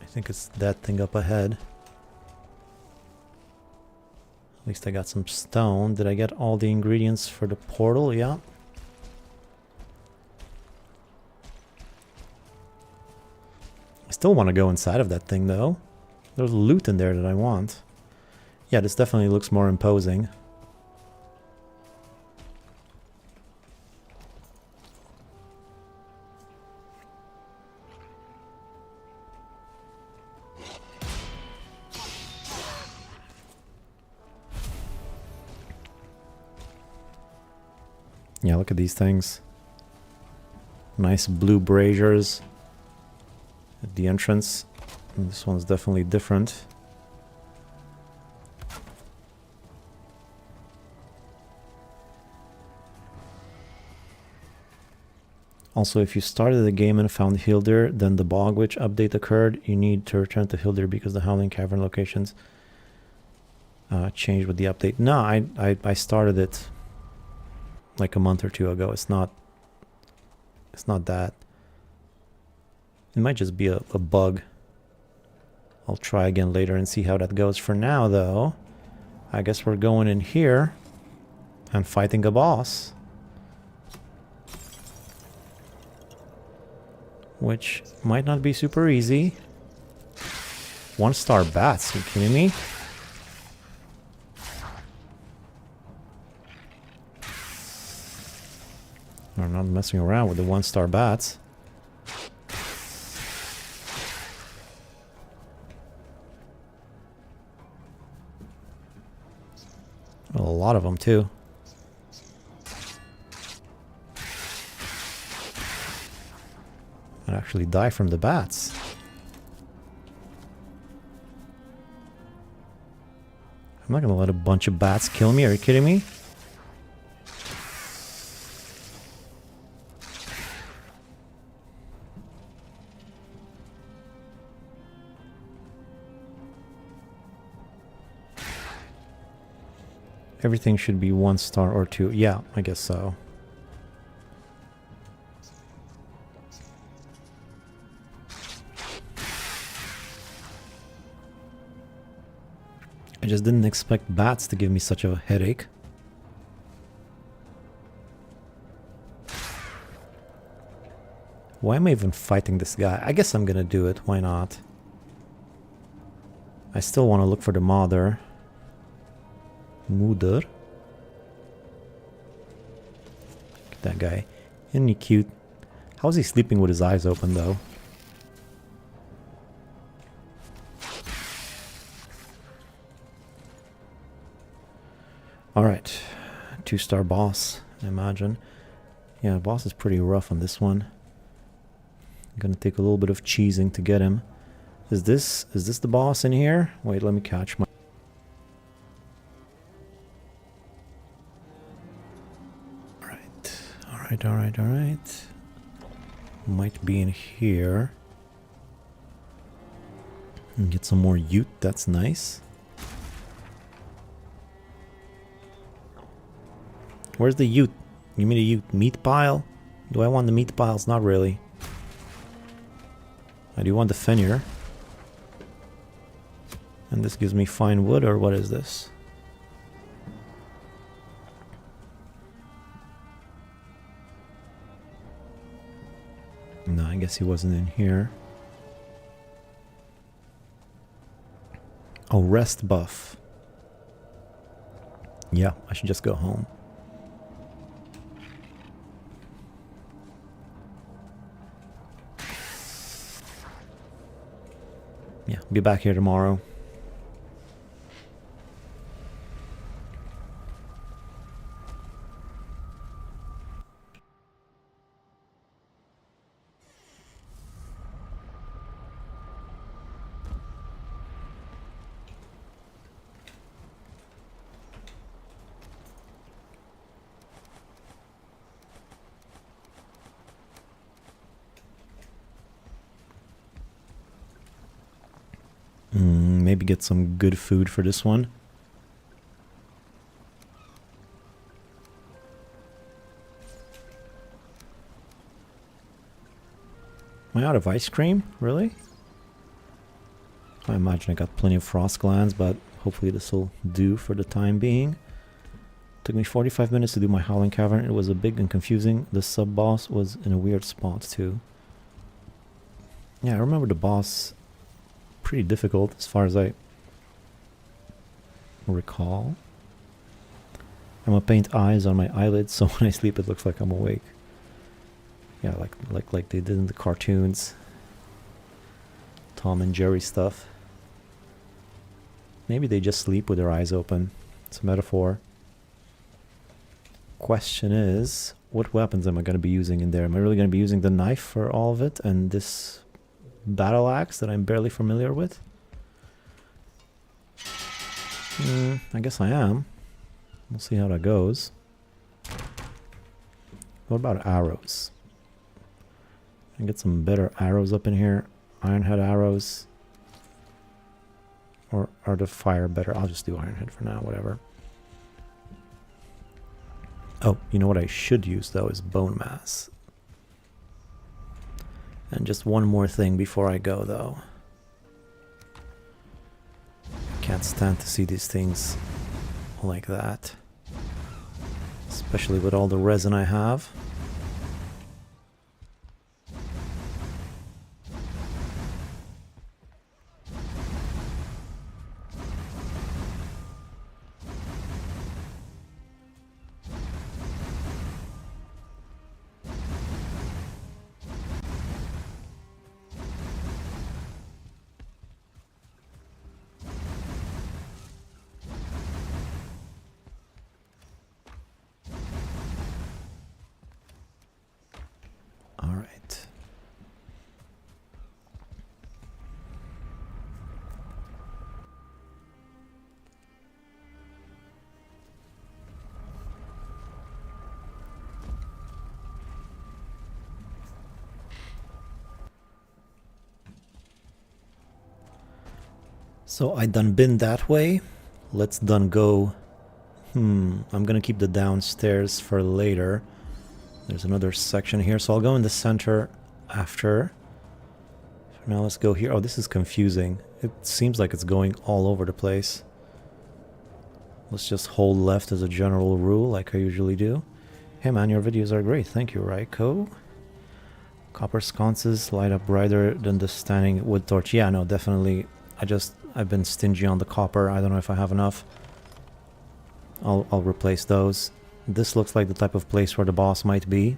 I think it's that thing up ahead. At least I got some stone. Did I get all the ingredients for the portal? Yeah. I still want to go inside of that thing though. There's loot in there that I want. Yeah, this definitely looks more imposing. Yeah, look at these things. Nice blue braziers at the entrance. And this one's definitely different. Also, if you started the game and found Hildur, then the Bog Witch update occurred, you need to return to Hildur because the Howling Cavern locations changed with the update. No, I started it like a month or two ago. It's not that. It might just be a bug. I'll try again later and see how that goes. For now, though, I guess we're going in here and fighting a boss. which might not be super easy. 1-star bats, you kidding me? I'm not messing around with the 1-star bats. A lot of them too. I'd actually die from the bats. I'm not gonna let a bunch of bats kill me, are you kidding me? Everything should be 1-star or 2. Yeah, I guess so. I just didn't expect bats to give me such a headache. Why am I even fighting this guy? I guess I'm gonna do it. Why not? I still want to look for the mother. Mother. Look at that guy. Isn't he cute? How is he sleeping with his eyes open though? Alright. 2-star boss, I imagine. Yeah, the boss is pretty rough on this one. I'm gonna take a little bit of cheesing to get him. Is this the boss in here? Wait, let me catch my... Alright. Might be in here. And get some more ute, that's nice. Where's the ute? You mean a ute meat pile? Do I want the meat piles? Not really. I do want the fenrir. And this gives me fine wood, or what is this? No, I guess he wasn't in here. Oh, rest buff. Yeah, I should just go home. Yeah, be back here tomorrow. Maybe get some good food for this one. Am I out of ice cream? Really? I imagine I got plenty of frost glands, but hopefully this will do for the time being. Took me 45 minutes to do my Howling Cavern. It was a big and confusing. The sub-boss was in a weird spot too. Yeah, I remember the boss pretty difficult as far as I recall. I'm gonna paint eyes on my eyelids so when I sleep it looks like I'm awake. Yeah, like they did in the cartoons. Tom and Jerry stuff. Maybe they just sleep with their eyes open. It's a metaphor. Question is, what weapons am I going to be using in there? Am I really going to be using the knife for all of it and this battle axe that I'm barely familiar with? I guess I am. We'll see how that goes. What about arrows? I get some better arrows up in here. Ironhead arrows. Or are the fire better? I'll just do Ironhead for now, whatever. Oh, you know what I should use though is bone mass. And just one more thing before I go though. Can't stand to see these things like that. Especially with all the resin I have. So I done been that way. Let's done go. I'm gonna keep the downstairs for later. There's another section here, so I'll go in the center after. For now, let's go here. Oh, this is confusing. It seems like it's going all over the place. Let's just hold left as a general rule, like I usually do. Hey man, your videos are great. Thank you, Raiko. Copper sconces light up brighter than the standing wood torch. Yeah, no, definitely. I've been stingy on the copper. I don't know if I have enough. I'll replace those. This looks like the type of place where the boss might be.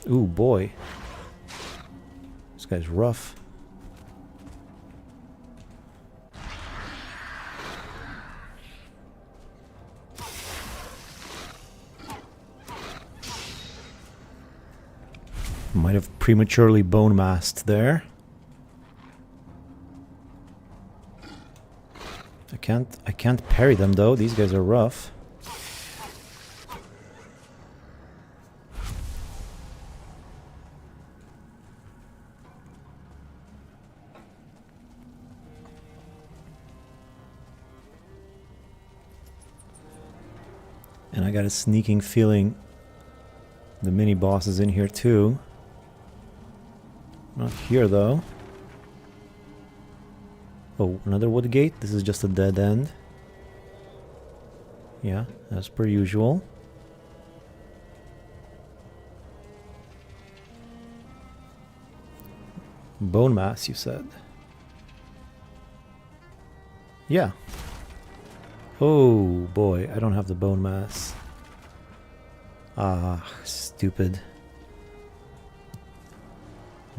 Ooh, boy. This guy's rough. Might have prematurely bone masked there. I can't parry them though. These guys are rough. And I got a sneaking feeling the mini boss is in here too. Not here though. Oh, another wood gate. This is just a dead end. Yeah, as per usual. Bone mass, you said. Yeah. Oh boy, I don't have the bone mass. Ah, stupid.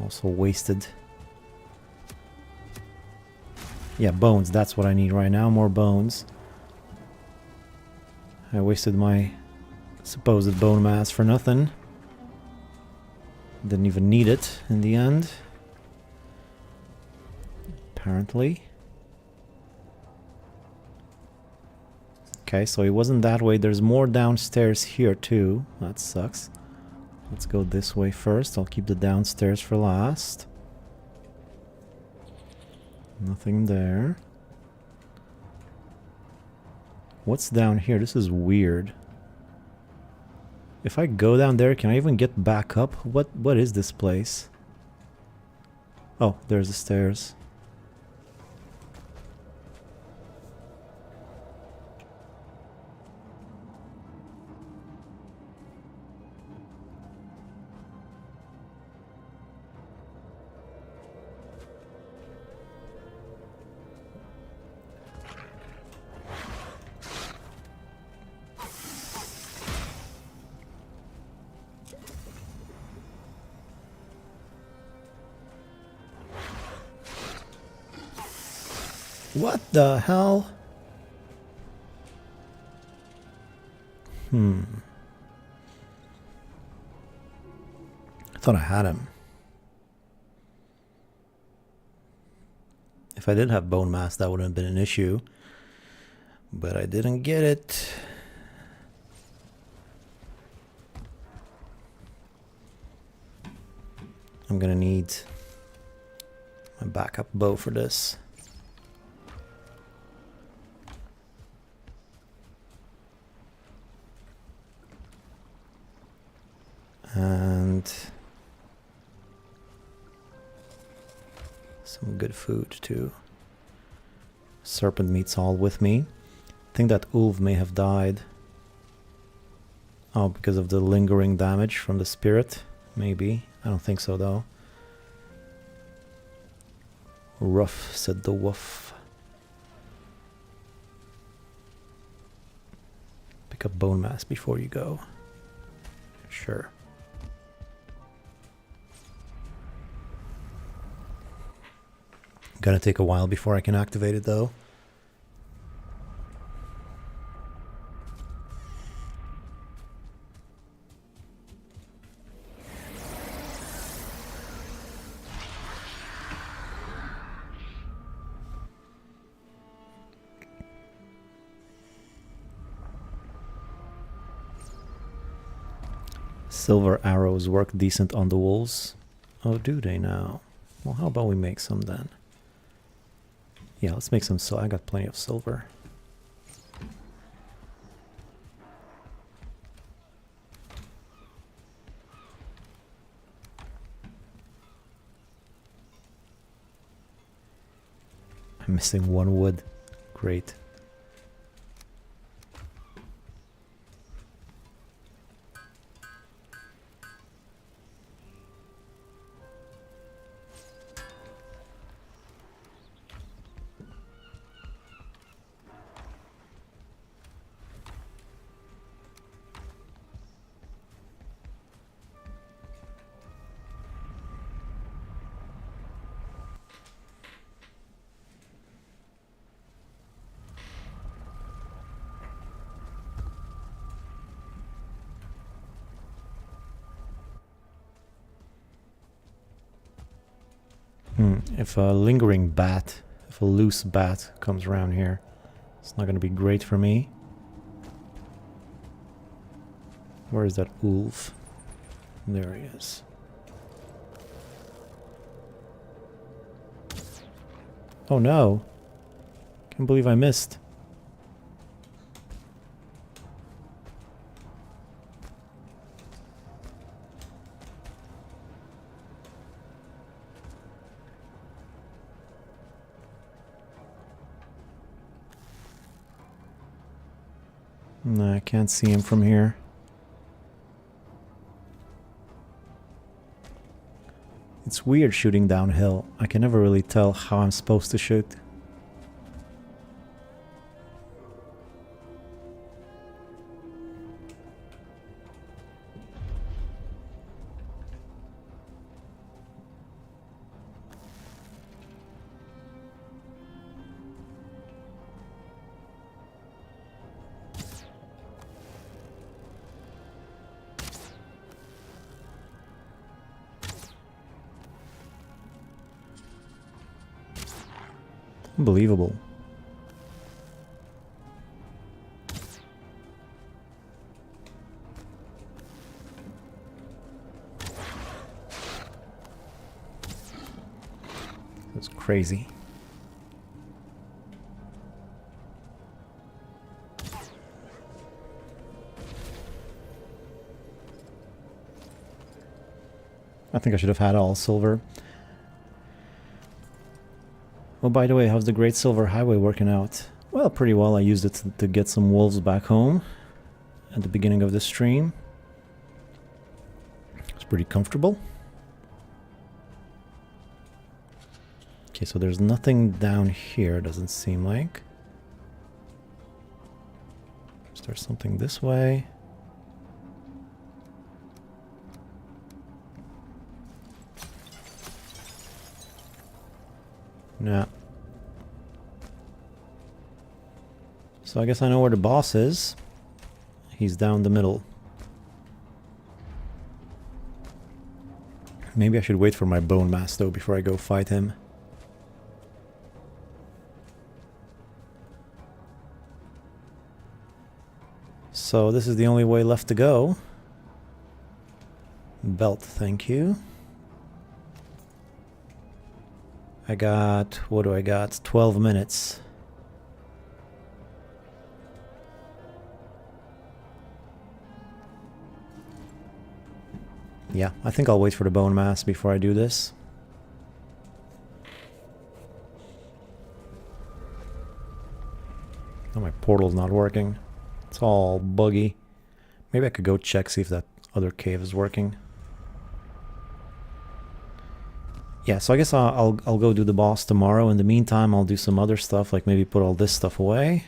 Also wasted. Yeah, bones, that's what I need right now, more bones. I wasted my supposed bone mass for nothing. Didn't even need it in the end. Apparently. Okay, so it wasn't that way. There's more downstairs here too. That sucks. Let's go this way first. I'll keep the downstairs for last. Nothing there. What's down here? This is weird. If I go down there, can I even get back up? What is this place? Oh, there's the stairs. What the hell? I thought I had him. If I did have bone mass, that wouldn't have been an issue. But I didn't get it. I'm gonna need my backup bow for this. And some good food too. Serpent meat's all with me. I think that Ulv may have died. Oh, because of the lingering damage from the spirit? Maybe. I don't think so though. Rough, said the wolf. Pick up bone mass before you go. Sure. Gonna take a while before I can activate it though. Silver arrows work decent on the wolves. Oh, do they now? Well, how about we make some then? Yeah, let's make some. So I got plenty of silver. I'm missing one wood. Great. If a lingering bat, if a loose bat comes around here, it's not going to be great for me. Where is that wolf? There he is. Oh no! Can't believe I missed. No, I can't see him from here. It's weird shooting downhill. I can never really tell how I'm supposed to shoot. Unbelievable. That's crazy. I think I should have had all silver. Oh, by the way, how's the Great Silver Highway working out? Well, pretty well. I used it to get some wolves back home at the beginning of the stream. It's pretty comfortable. Okay, so there's nothing down here, doesn't seem like. Is there something this way? Nah. So I guess I know where the boss is. He's down the middle. Maybe I should wait for my bone mass though before I go fight him. So this is the only way left to go. Belt, thank you. I got, what do I got? 12 minutes. Yeah, I think I'll wait for the bone mass before I do this. Oh, my portal's not working. It's all buggy. Maybe I could go check, see if that other cave is working. Yeah, so I guess I'll go do the boss tomorrow. In the meantime, I'll do some other stuff, like maybe put all this stuff away.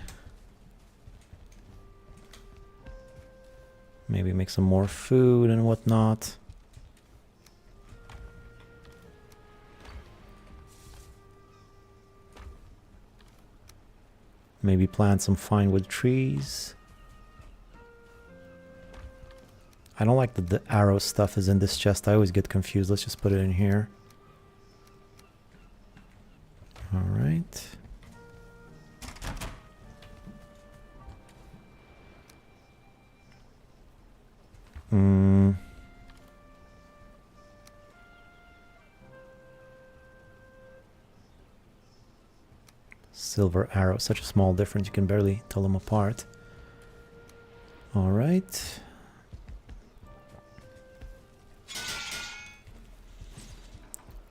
Maybe make some more food and whatnot. Maybe plant some fine wood trees. I don't like that the arrow stuff is in this chest. I always get confused. Let's just put it in here. All right. silver arrow. Such a small difference, you can barely tell them apart. Alright.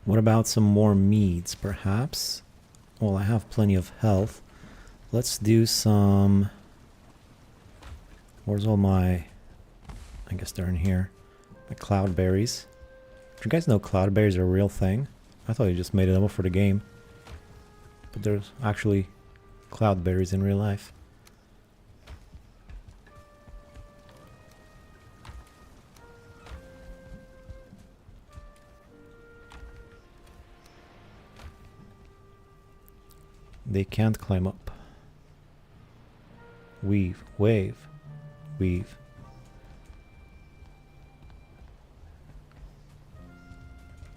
What about some more meads, perhaps? Well, I have plenty of health. Let's do some... Where's all my... I guess they're in here. My cloudberries. Do you guys know cloudberries are a real thing? I thought you just made it up for the game. But there's actually cloudberries in real life. They can't climb up. Weave, wave, weave.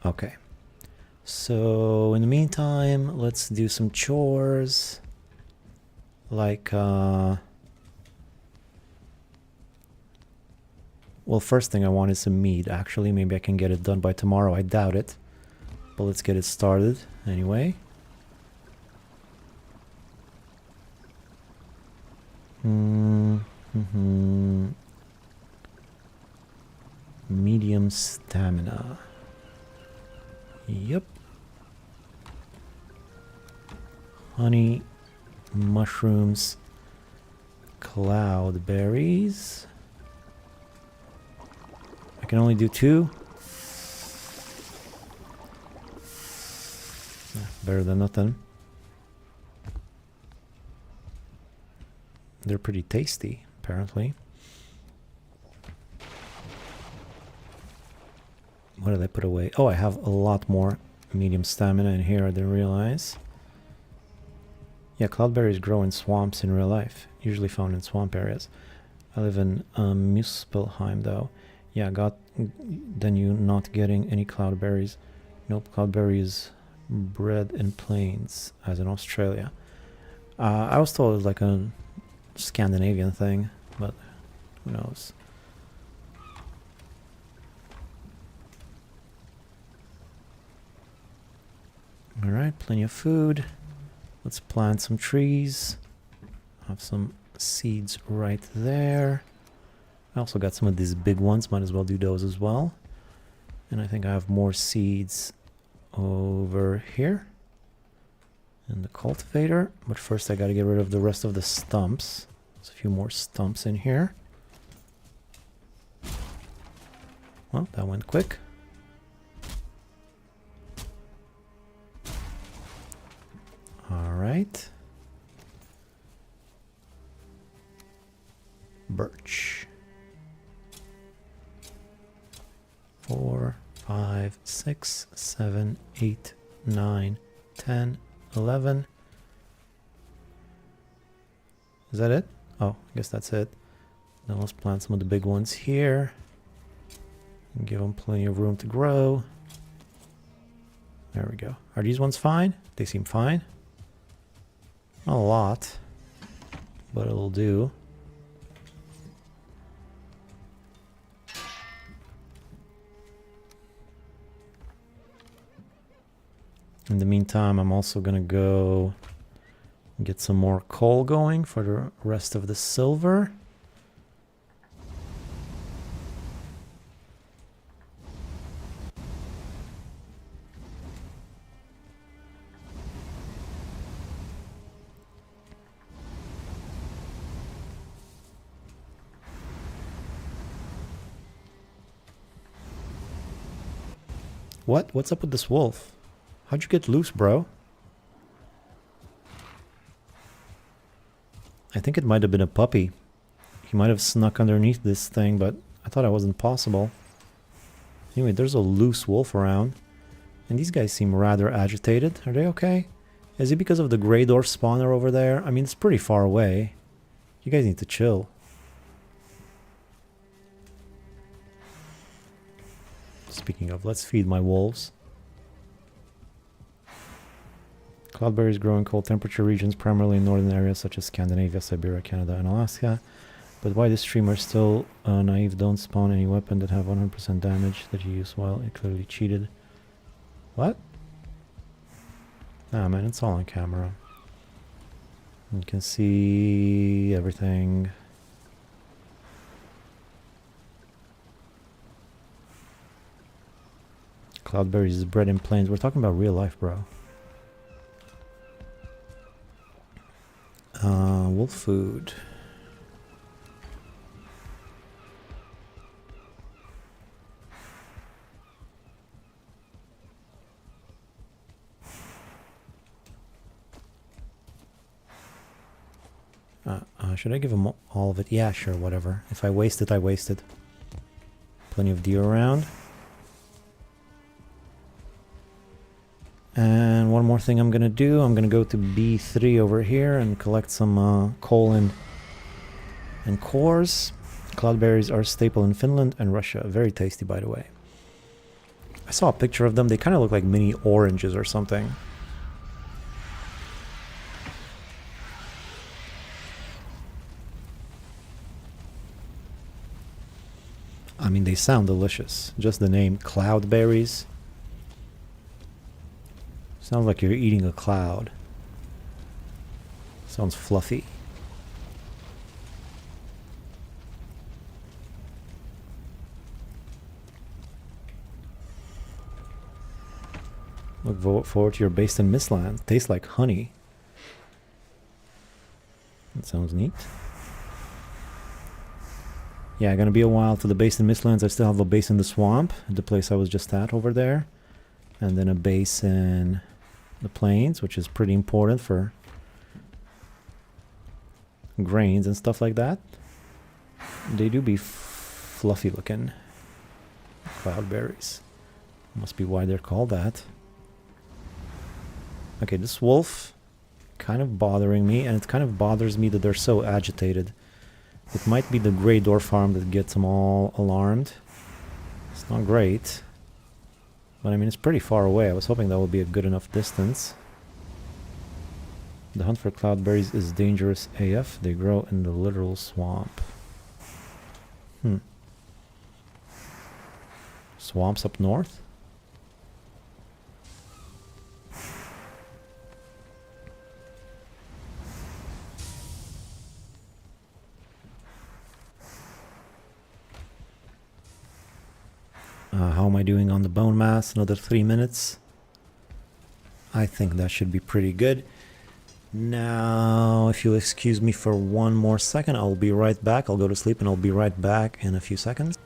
Okay. So in the meantime, let's do some chores. Like, well, first thing I want is some meat. Actually, maybe I can get it done by tomorrow. I doubt it. But let's get it started anyway. Medium stamina. Yep. Honey, mushrooms, cloudberries. I can only do 2. Better than nothing. They're pretty tasty, apparently. What did I put away? Oh, I have a lot more medium stamina in here, I didn't realize. Yeah, cloudberries grow in swamps in real life, usually found in swamp areas. I live in Mistlands though. Yeah, then you not getting any cloudberries. Nope, cloudberries bred in plains, as in Australia. I was told it was like a Scandinavian thing, but who knows. Alright, plenty of food. Let's plant some trees. Have some seeds right there. I also got some of these big ones, might as well do those as well. And I think I have more seeds over here in the cultivator. But first I gotta get rid of the rest of the stumps. There's a few more stumps in here. Well, that went quick. Alright. Birch. 4, 5, 6, 7, 8, 9, 10, 11. Is that it? Oh, I guess that's it. Now let's plant some of the big ones here. And give them plenty of room to grow. There we go. Are these ones fine? They seem fine. Not a lot, but it'll do. In the meantime, I'm also gonna go get some more coal going for the rest of the silver. What? What's up with this wolf? How'd you get loose, bro? I think it might have been a puppy. He might have snuck underneath this thing, but I thought it wasn't possible. Anyway, there's a loose wolf around. And these guys seem rather agitated. Are they okay? Is it because of the Grey Dwarf spawner over there? I mean, it's pretty far away. You guys need to chill. Speaking of, let's feed my wolves. Cloudberries grow in cold temperature regions, primarily in northern areas such as Scandinavia, Siberia, Canada, and Alaska. But why this streamer still naive, don't spawn any weapon that have 100% damage that you use while it clearly cheated. What? Nah, man, it's all on camera. You can see everything. Cloudberries is bred in plains. We're talking about real life, bro. Wolf food. Should I give him all of it? Yeah, sure, whatever. If I waste it, I waste it. Plenty of deer around. And one more thing I'm gonna do. I'm gonna go to B3 over here and collect some coal and chores. Cloudberries are a staple in Finland and Russia. Very tasty, by the way. I saw a picture of them. They kind of look like mini oranges or something. I mean, they sound delicious. Just the name, cloudberries. Sounds like you're eating a cloud. Sounds fluffy. Look forward to your base in Mistlands. Tastes like honey. That sounds neat. Yeah, gonna be a while to the base in Mistlands. I still have a base in the swamp, the place I was just at over there. And then a base in the plains, which is pretty important for grains and stuff like that. They do be fluffy looking. Cloudberries. Must be why they're called that. Okay, this wolf kind of bothering me, and it kind of bothers me that they're so agitated. It might be the Grey Dwarf farm that gets them all alarmed. It's not great. But I mean, it's pretty far away. I was hoping that would be a good enough distance. The hunt for cloudberries is dangerous AF. They grow in the literal swamp. Swamps up north? How am I doing on the bone mass? Another 3 minutes. I think that should be pretty good. Now, if you'll excuse me for one more second, I'll be right back. I'll go to sleep and I'll be right back in a few seconds.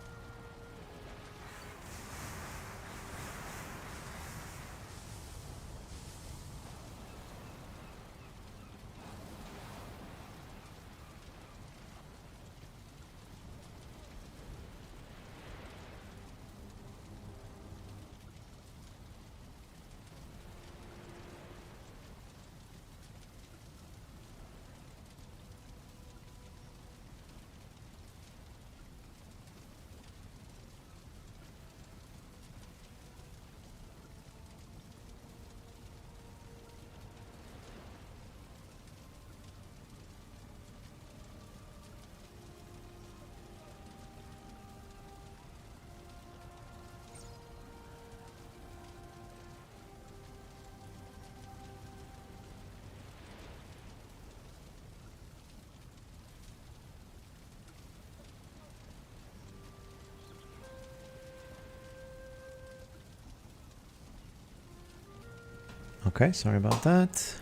Okay, sorry about that.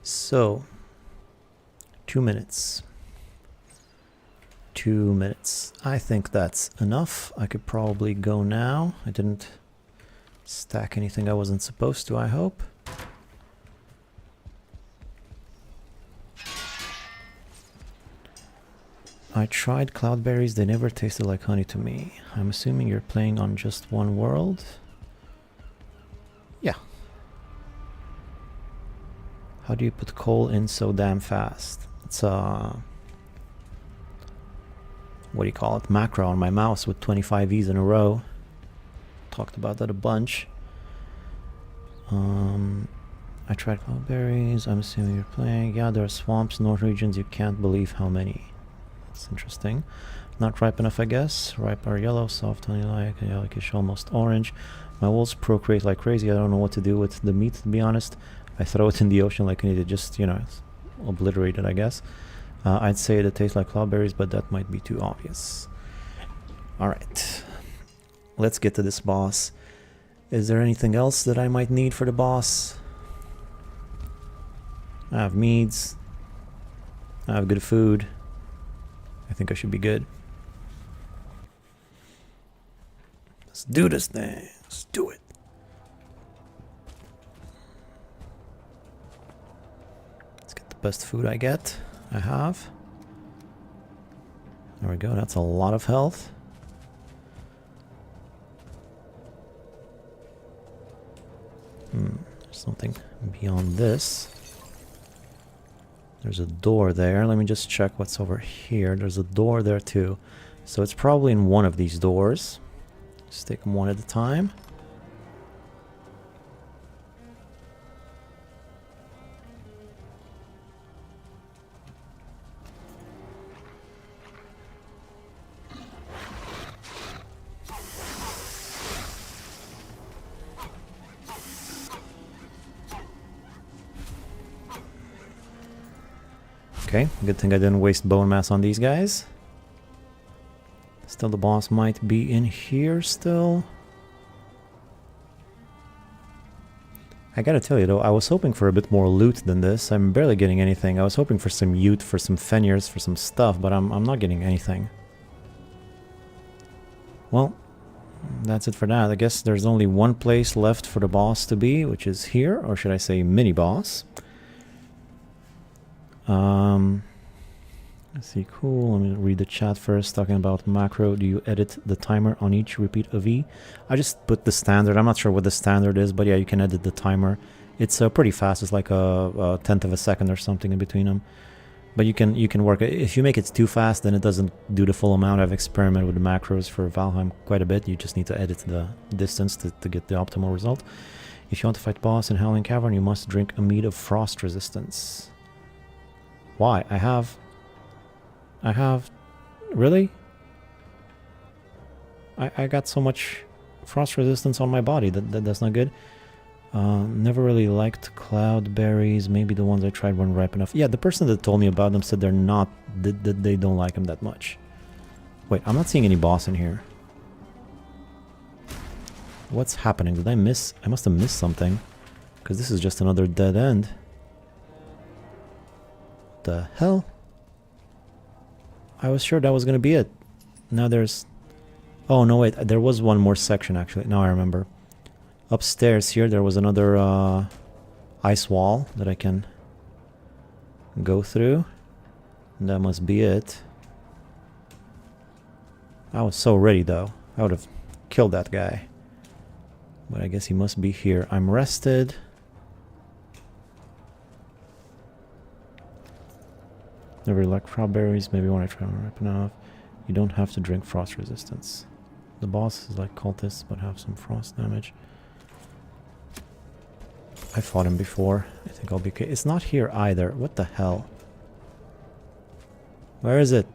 So, 2 minutes. 2 minutes. I think that's enough. I could probably go now. I didn't stack anything I wasn't supposed to, I hope. I tried cloudberries, they never tasted like honey to me. I'm assuming you're playing on just one world? Yeah. How do you put coal in so damn fast? It's a... what do you call it? Macro on my mouse with 25 E's in a row. Talked about that a bunch. I tried cloudberries. I'm assuming you're playing. Yeah, there are swamps, north regions. You can't believe how many. That's interesting. Not ripe enough, I guess. Ripe are yellow, soft honey-like, yellowish, almost orange. My wolves procreate like crazy. I don't know what to do with the meat, to be honest. I throw it in the ocean like an idiot. Just, you know, obliterate it, I guess. I'd say it tastes like cloudberries, but that might be too obvious. Alright. Let's get to this boss. Is there anything else that I might need for the boss? I have meads. I have good food. I think I should be good. Let's do this thing. Let's do it. Let's get the best food I have. There we go. That's a lot of health. There's something beyond this. There's a door there. Let me just check what's over here. There's a door there too. So it's probably in one of these doors. Just take them one at a time. Okay, good thing I didn't waste bone mass on these guys. Still, the boss might be in here still. I gotta tell you though, I was hoping for a bit more loot than this. I'm barely getting anything. I was hoping for some ute, for some fenniers, for some stuff, but I'm not getting anything. Well, that's it for that. I guess there's only one place left for the boss to be, which is here, or should I say mini-boss. Let's see, cool. Let me read the chat first. Talking about macro, do you edit the timer on each repeat of E? I just put the standard. I'm not sure what the standard is, but yeah, you can edit the timer. It's pretty fast. It's like a tenth of a second or something in between them. But you can work. If you make it too fast, then it doesn't do the full amount. I've experimented with the macros for Valheim quite a bit. You just need to edit the distance to get the optimal result. If you want to fight boss in Howling Cavern, you must drink a mead of frost resistance. Why? I have... Really? I got so much frost resistance on my body. That's not good. Never really liked cloudberries. Maybe the ones I tried weren't ripe enough. Yeah, the person that told me about them said they're not... they don't like them that much. Wait, I'm not seeing any boss in here. What's happening? Did I miss... I must have missed something. Because this is just another dead end. The hell? I was sure that was gonna be it. Now there's... Oh no, wait, there was one more section actually. Now I remember. Upstairs here there was another ice wall that I can go through. And that must be it. I was so ready though. I would have killed that guy. But I guess he must be here. I'm rested. Never like strawberries. Maybe when I try one ripe enough. You don't have to drink frost resistance. The boss is like cultists, but have some frost damage. I fought him before. I think I'll be okay. It's not here either. What the hell? Where is it?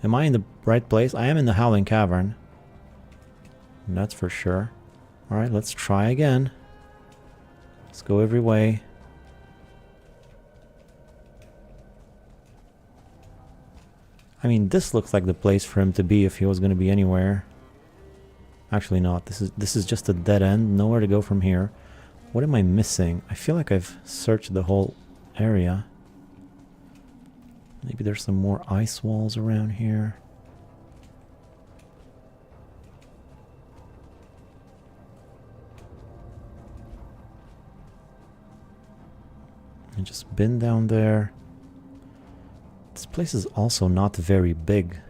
Am I in the right place? I am in the Howling Cavern. That's for sure. Alright, let's try again. Let's go every way. I mean, this looks like the place for him to be if he was going to be anywhere. Actually not. This is just a dead end. Nowhere to go from here. What am I missing? I feel like I've searched the whole area. Maybe there's some more ice walls around here. I just been down there. This place is also not very big.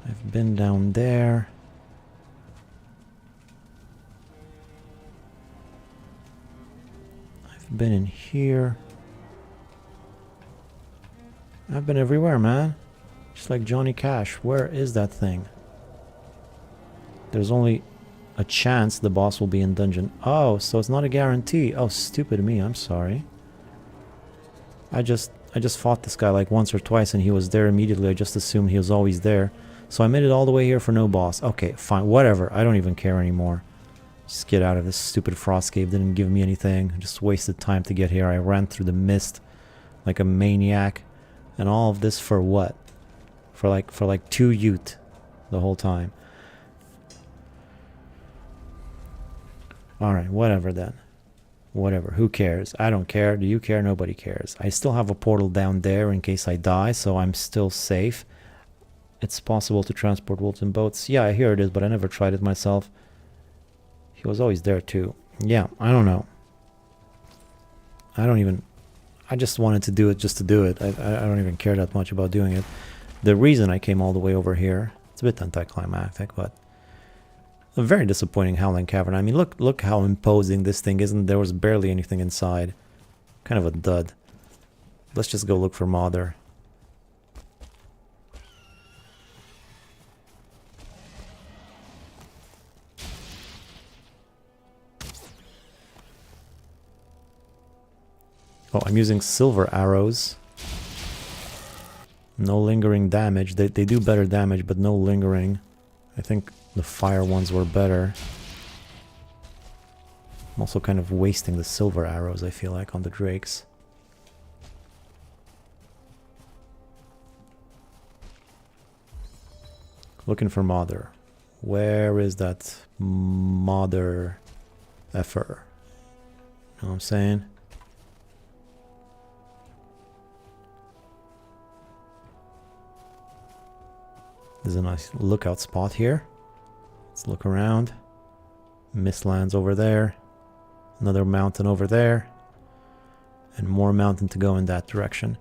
I've been down there. I've been in here. I've been everywhere, man. Just like Johnny Cash. Where is that thing? There's only a chance the boss will be in dungeon. Oh, so it's not a guarantee. Oh, stupid me. I'm sorry. I just fought this guy like once or twice and he was there immediately. I just assumed he was always there. So I made it all the way here for no boss. Okay, fine. Whatever. I don't even care anymore. Just get out of this stupid frost cave. Didn't give me anything. Just wasted time to get here. I ran through the mist like a maniac. And all of this for what? For like 2 ute the whole time. Alright, whatever then. Whatever, who cares? I don't care. Do you care? Nobody cares. I still have a portal down there in case I die, so I'm still safe. It's possible to transport wolves in boats. Yeah, I hear it is, but I never tried it myself. He was always there too. Yeah, I don't know. I just wanted to do it just to do it. I don't even care that much about doing it. The reason I came all the way over here, it's a bit anticlimactic, but a very disappointing Howling Cavern. I mean, look how imposing this thing isn't. There was barely anything inside. Kind of a dud. Let's just go look for Mother. Oh, I'm using silver arrows. No lingering damage. They do better damage, but no lingering. I think the fire ones were better. I'm also kind of wasting the silver arrows, I feel like, on the drakes. Looking for Mother. Where is that Mother effer? You know what I'm saying? There's a nice lookout spot here. Let's look around. Mistlands over there. Another mountain over there. And more mountain to go in that direction.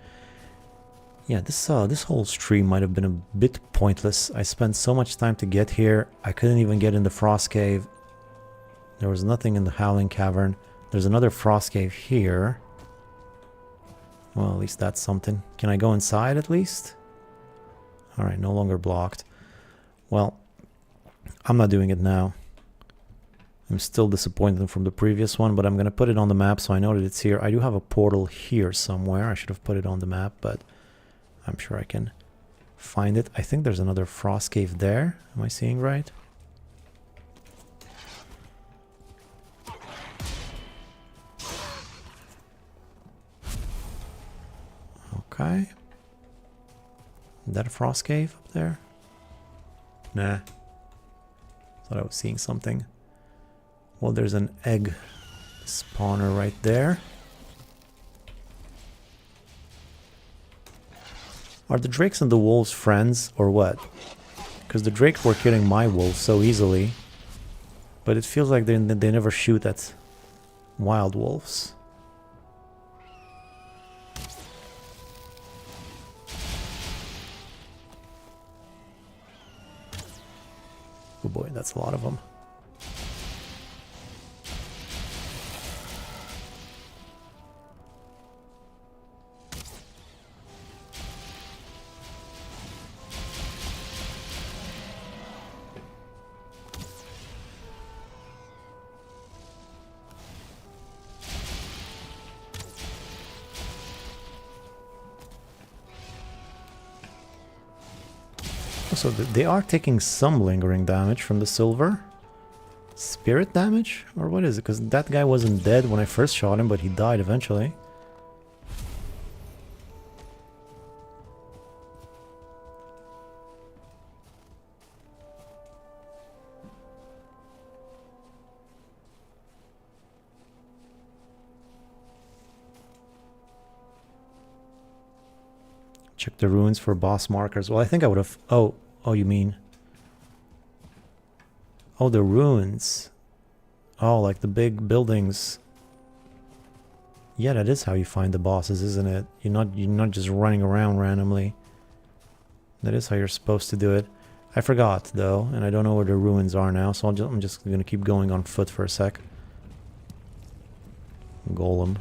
Yeah, this whole stream might have been a bit pointless. I spent so much time to get here. I couldn't even get in the frost cave. There was nothing in the Howling Cavern. There's another frost cave here. Well, at least that's something. Can I go inside at least? Alright, no longer blocked. Well, I'm not doing it now. I'm still disappointed from the previous one, but I'm going to put it on the map so I know that it's here. I do have a portal here somewhere. I should have put it on the map, but I'm sure I can find it. I think there's another frost cave there. Am I seeing right? Okay. Is that a frost cave up there? Nah. Thought I was seeing something. Well, there's an egg spawner right there. Are the drakes and the wolves friends or what? Because the drakes were killing my wolves so easily. But it feels like they never shoot at wild wolves. Oh boy, that's a lot of them. So they are taking some lingering damage from the silver. Spirit damage? Or what is it? Because that guy wasn't dead when I first shot him, but he died eventually. Check the ruins for boss markers. Well, I think I would have... Oh, you mean... Oh, the ruins. Oh, like the big buildings. Yeah, that is how you find the bosses, isn't it? You're not just running around randomly. That is how you're supposed to do it. I forgot, though, and I don't know where the ruins are now, so I'm just going to keep going on foot for a sec. Golem.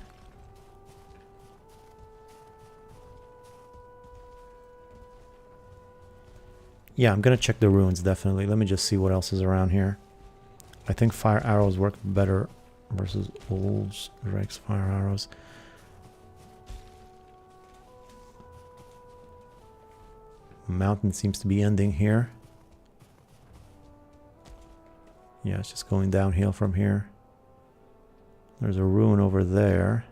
Yeah, I'm gonna check the ruins, definitely. Let me just see what else is around here. I think fire arrows work better versus wolves, drakes, fire arrows. Mountain seems to be ending here. Yeah, it's just going downhill from here. There's a ruin over there.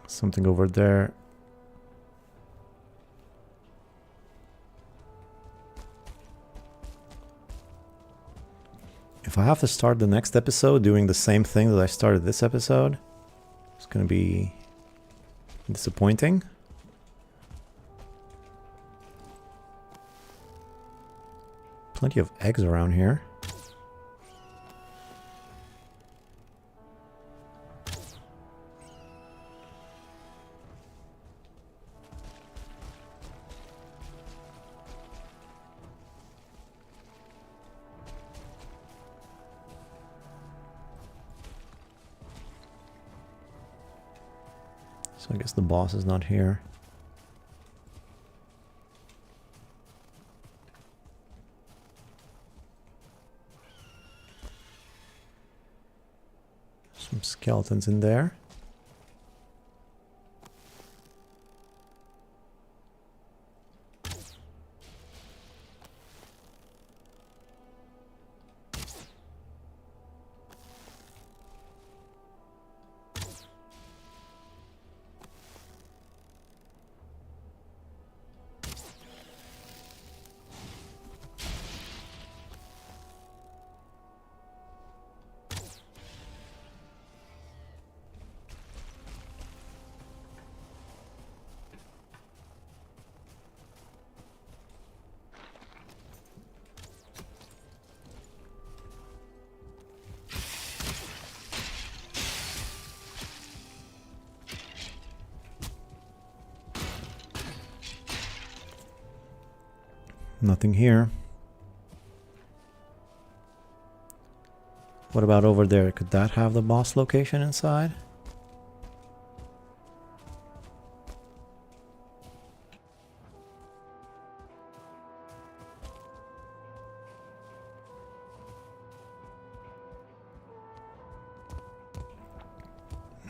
Something over there. If I have to start the next episode doing the same thing that I started this episode, it's gonna be disappointing. Plenty of eggs around here. So I guess the boss is not here. Some skeletons in there. Nothing here. What about over there? Could that have the boss location inside?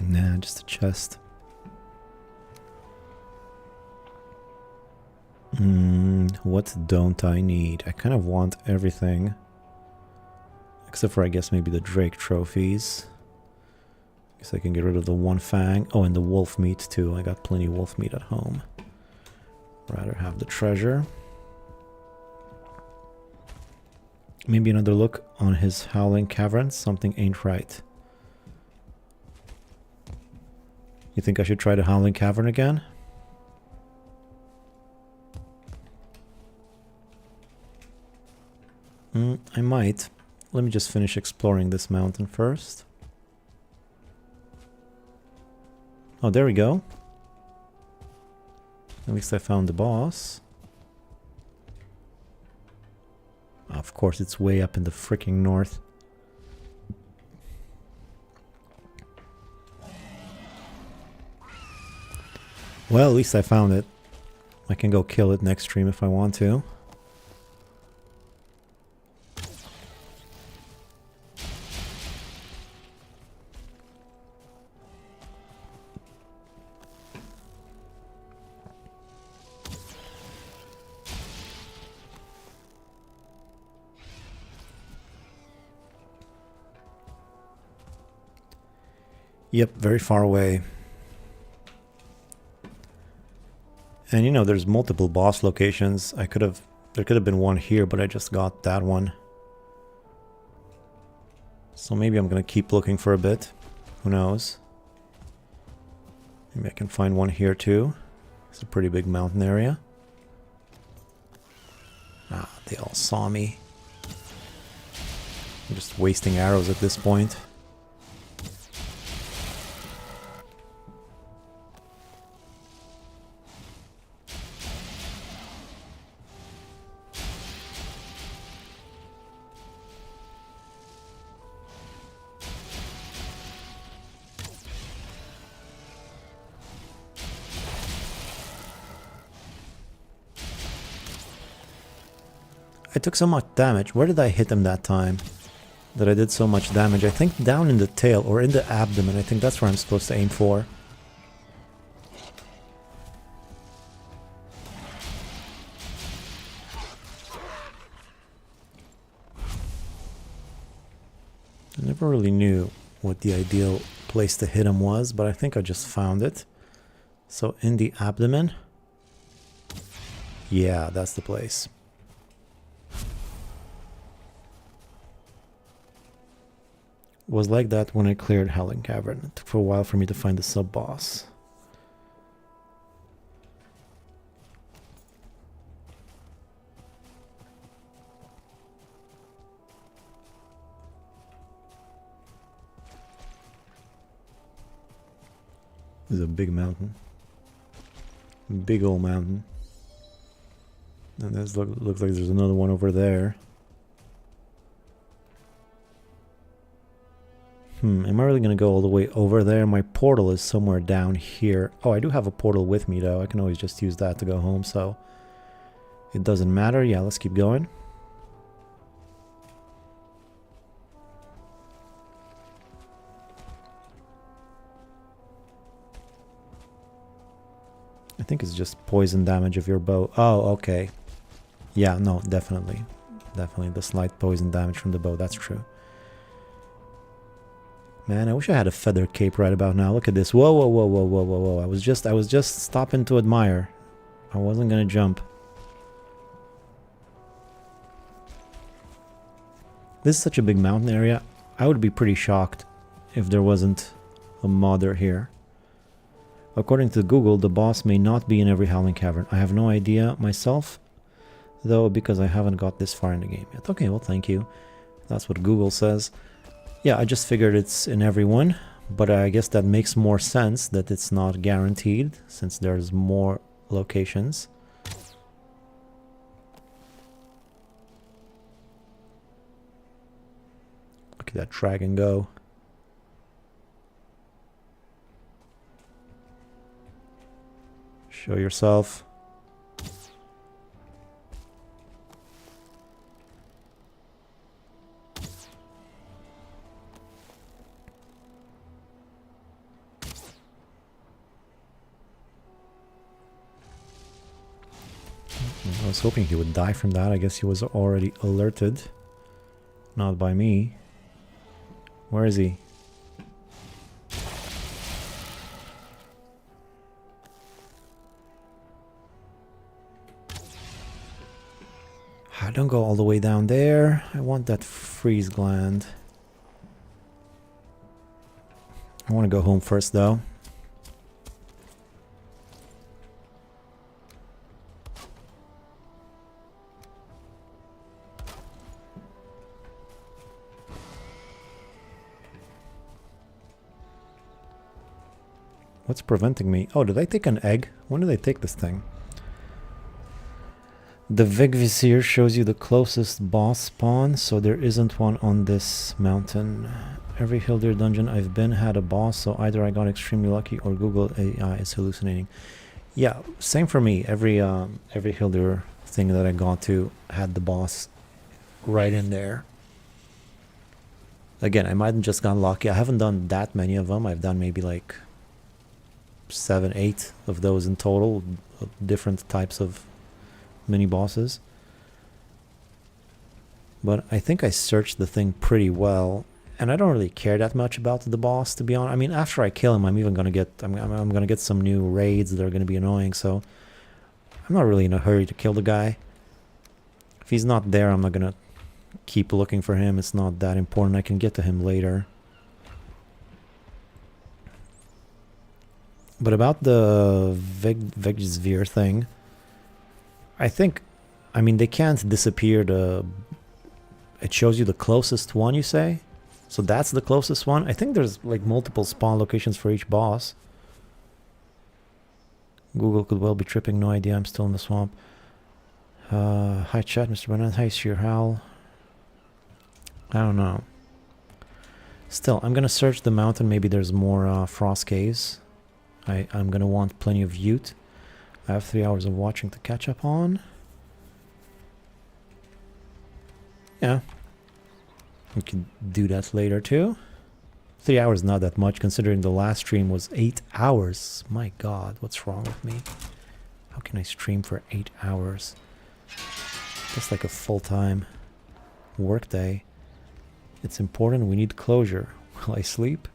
Nah, just a chest. What don't I need? I kind of want everything. Except for, I guess, maybe the Drake trophies. Guess I can get rid of the one fang. Oh, and the wolf meat too. I got plenty of wolf meat at home. Rather have the treasure. Maybe another look on his howling cavern. Something ain't right. You think I should try the howling cavern again? I might. Let me just finish exploring this mountain first. Oh, there we go. At least I found the boss. Of course, it's way up in the freaking north. Well, at least I found it. I can go kill it next stream if I want to. Yep, very far away. And you know, there's multiple boss locations. There could have been one here, but I just got that one. So maybe I'm gonna keep looking for a bit. Who knows? Maybe I can find one here too. It's a pretty big mountain area. Ah, they all saw me. I'm just wasting arrows at this point. I took so much damage. Where did I hit him that time? That I did so much damage. I think down in the tail or in the abdomen. I think that's where I'm supposed to aim for. I never really knew what the ideal place to hit him was, but I think I just found it. So in the abdomen. Yeah, that's the place. Was like that when I cleared Howling Cavern. It took for a while for me to find the sub-boss. This is a big mountain. Big old mountain. And this looks like there's another one over there. Am I really going to go all the way over there? My portal is somewhere down here. Oh, I do have a portal with me, though. I can always just use that to go home, so... It doesn't matter. Yeah, let's keep going. I think it's just poison damage of your bow. Oh, okay. Yeah, no, definitely. Definitely the slight poison damage from the bow. That's true. Man, I wish I had a feather cape right about now. Look at this. Whoa, whoa, whoa, whoa, whoa, whoa, whoa. I was just stopping to admire. I wasn't gonna jump. This is such a big mountain area. I would be pretty shocked if there wasn't a modder here. According to Google, the boss may not be in every Howling Cavern. I have no idea myself, though, because I haven't got this far in the game yet. Okay, well, thank you. That's what Google says. Yeah, I just figured it's in every one, but I guess that makes more sense that it's not guaranteed, since there's more locations. Look at that dragon go. Show yourself. I was hoping he would die from that. I guess he was already alerted. Not by me. Where is he? Don't go all the way down there. I want that freeze gland. I want to go home first, though. What's preventing me? Oh, did I take an egg? When did I take this thing? The Vigvisir shows you the closest boss spawn, so there isn't one on this mountain. Every Hildir dungeon I've been had a boss, so either I got extremely lucky or Google AI is hallucinating. Yeah, same for me. Every Hildir thing that I got to had the boss right in there. Again, I might have just gotten lucky. I haven't done that many of them. I've done maybe like 7, 8 of those in total, different types of mini bosses. But I think I searched the thing pretty well, and I don't really care that much about the boss, to be honest. I mean, after I kill him, I'm gonna get some new raids that are gonna be annoying, so I'm not really in a hurry to kill the guy. If he's not there, I'm not gonna keep looking for him. It's not that important. I can get to him later. But about the Vegsvir thing, I think, I mean, they can't disappear it shows you the closest one, you say? So that's the closest one? I think there's like multiple spawn locations for each boss. Google could well be tripping, no idea, I'm still in the swamp. Hi chat, Mr. Bennett, hi Sheer Howl. I don't know. Still, I'm gonna search the mountain, maybe there's more frost caves. I'm gonna want plenty of Ute. I have 3 hours of watching to catch up on. Yeah. We can do that later too. 3 hours not that much considering the last stream was 8 hours. My god, what's wrong with me? How can I stream for 8 hours? That's like a full-time work day. It's important, we need closure. Will I sleep?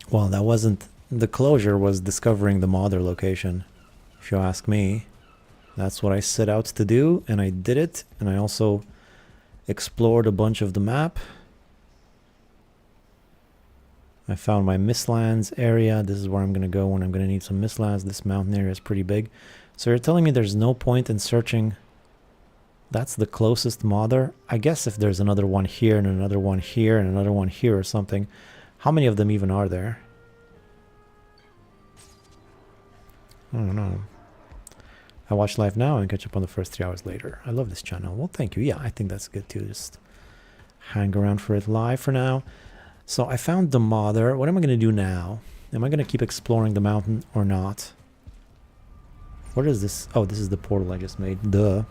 Well, that wasn't... The closure was discovering the mother location, if you ask me. That's what I set out to do, and I did it. And I also explored a bunch of the map. I found my Mistlands area. This is where I'm going to go when I'm going to need some Mistlands. This mountain area is pretty big. So you're telling me there's no point in searching... That's the closest mother? I guess if there's another one here and another one here and another one here or something. How many of them even are there? I don't know. I watch live now and catch up on the first 3 hours later. I love this channel. Well, thank you. Yeah, I think that's good too. Just hang around for it live for now. So I found the mother. What am I going to do now? Am I going to keep exploring the mountain or not? What is this? Oh, this is the portal I just made. Duh.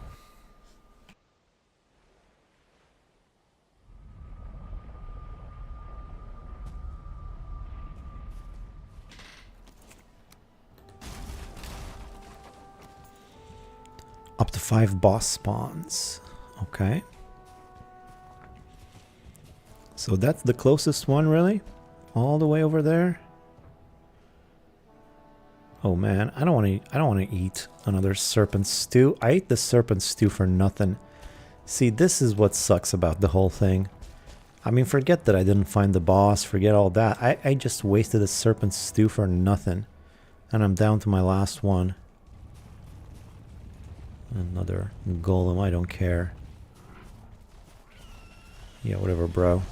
Up to 5 boss spawns. Okay. So that's the closest one, really? All the way over there? Oh man, I don't want to eat another serpent stew. I ate the serpent stew for nothing. See, this is what sucks about the whole thing. I mean, forget that I didn't find the boss, forget all that. I just wasted a serpent stew for nothing. And I'm down to my last one. Another golem, I don't care. Yeah, whatever, bro.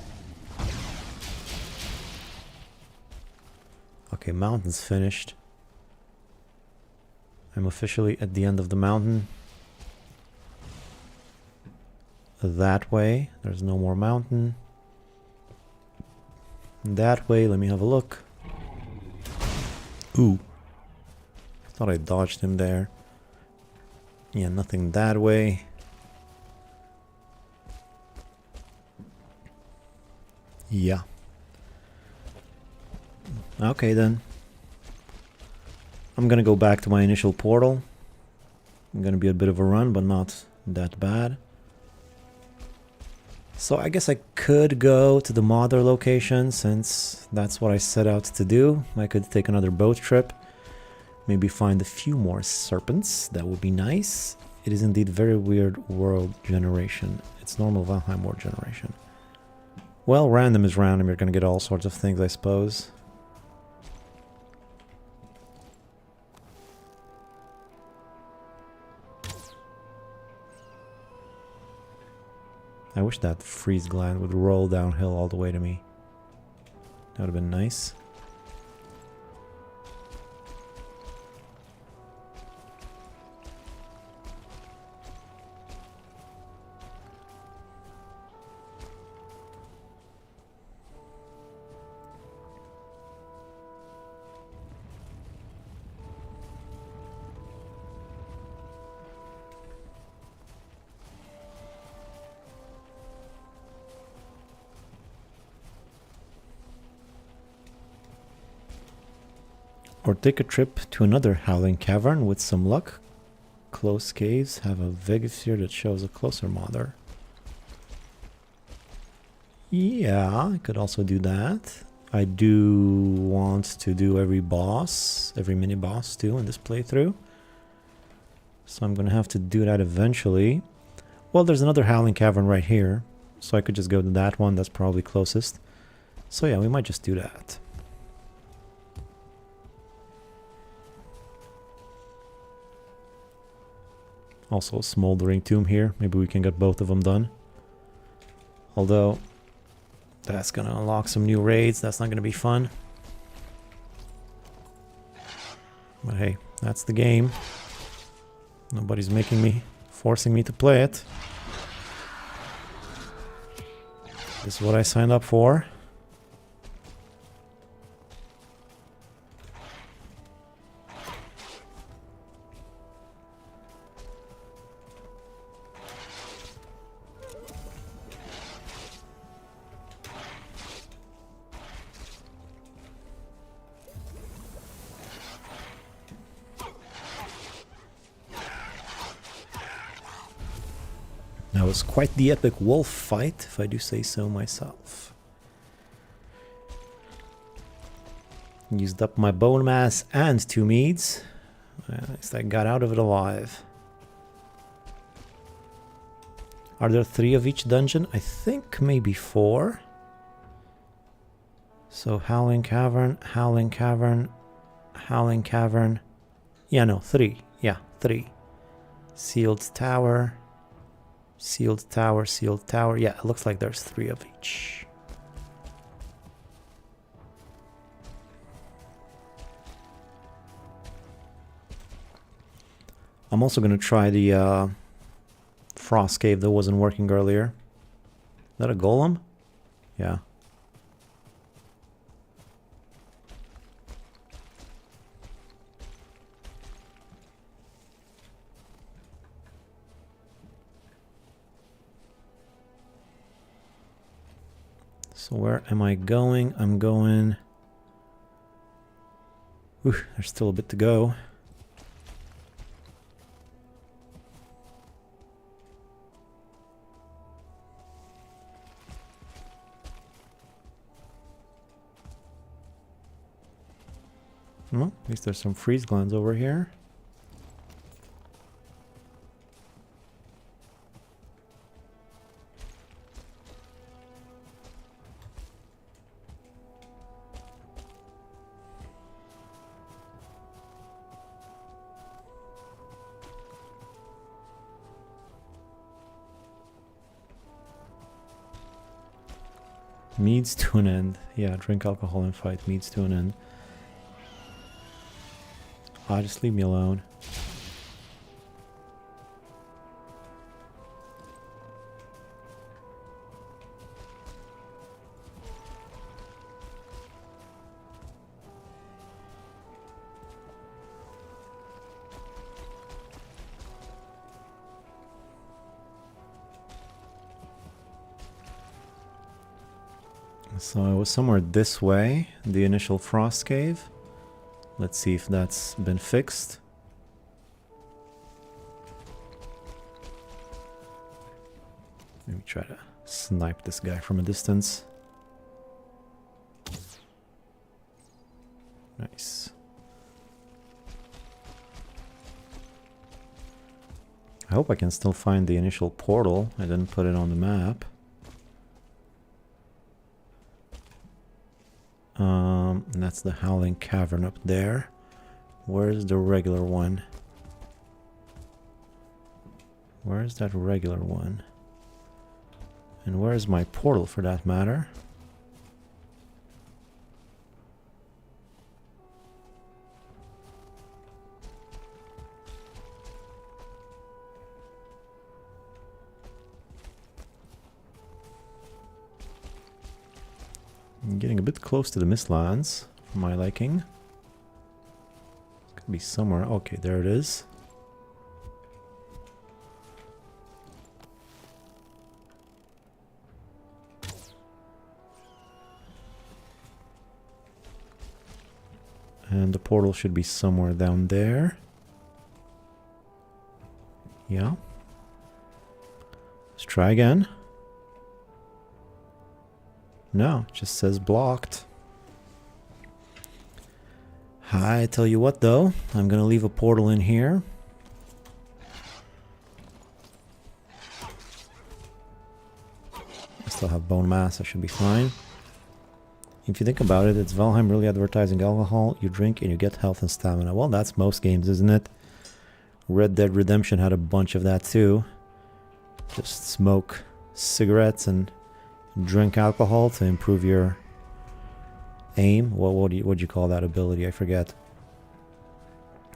Okay, mountain's finished. I'm officially at the end of the mountain. That way, there's no more mountain. That way, let me have a look. Ooh. Thought I dodged him there. Yeah, nothing that way. Yeah. Okay then. I'm gonna go back to my initial portal. I'm gonna be a bit of a run, but not that bad. So I guess I could go to the mother location since that's what I set out to do. I could take another boat trip. Maybe find a few more serpents. That would be nice. It is indeed very weird world generation. It's normal Valheim world generation. Well, random is random. You're gonna get all sorts of things, I suppose. I wish that freeze gland would roll downhill all the way to me. That would have been nice. Or take a trip to another howling cavern with some luck. Close caves have a Vegasphere that shows a closer mother. Yeah, I could also do that. I do want to do every boss, every mini boss too in this playthrough. So I'm gonna have to do that eventually. Well, there's another howling cavern right here. So I could just go to that one, that's probably closest. So yeah, we might just do that. Also a smoldering tomb here. Maybe we can get both of them done. Although, that's gonna unlock some new raids. That's not gonna be fun. But hey, that's the game. Nobody's forcing me to play it. This is what I signed up for. That was quite the epic wolf fight, if I do say so myself. Used up my bone mass and 2 meads. At least I got out of it alive. Are there 3 of each dungeon? I think maybe 4. So Howling Cavern, Howling Cavern, Howling Cavern. Yeah, no, 3. Yeah, 3. Sealed Tower. Sealed Tower, Sealed Tower. Yeah, it looks like there's 3 of each. I'm also going to try the Frost Cave that wasn't working earlier. Is that a golem? Yeah. So where am I going? I'm going... Ooh, there's still a bit to go. Well, at least there's some freeze glands over here. Meads to an end. Yeah, drink alcohol and fight meads to an end. Ah, just leave me alone. So I was somewhere this way, the initial frost cave. Let's see if that's been fixed. Let me try to snipe this guy from a distance. Nice. I hope I can still find the initial portal. I didn't put it on the map. And that's the Howling Cavern up there. Where's the regular one? Where's that regular one? And where's my portal for that matter? I'm getting a bit close to the Mistlands for my liking. It could be somewhere. Okay, there it is. And the portal should be somewhere down there. Yeah. Let's try again. No, it just says blocked. I tell you what though, I'm gonna leave a portal in here. I still have bone mass, I should be fine. If you think about it, it's Valheim really advertising alcohol. You drink and you get health and stamina. Well, that's most games, isn't it? Red Dead Redemption had a bunch of that too. Just smoke cigarettes and drink alcohol to improve your aim. What do you call that ability? I forget.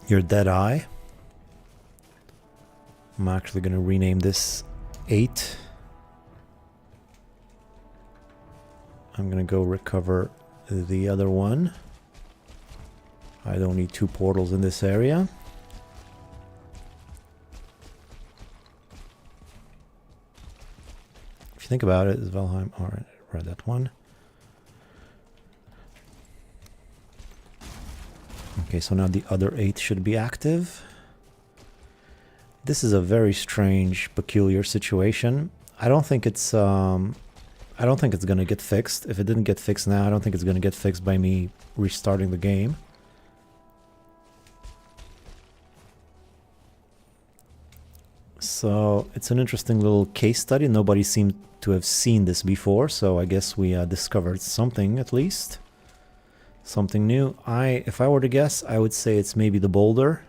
Your dead eye. I'm actually going to rename this 8. I'm going to go recover the other one. I don't need 2 portals in this area. If you think about it, it's Valheim. Alright, read that one. Okay, so now the other 8 should be active. This is a very strange, peculiar situation. I don't think it's gonna get fixed. If it didn't get fixed now, I don't think it's gonna get fixed by me restarting the game. So it's an interesting little case study. Nobody seemed to have seen this before, so I guess we discovered something at least. Something new. If I were to guess, I would say it's maybe the boulder.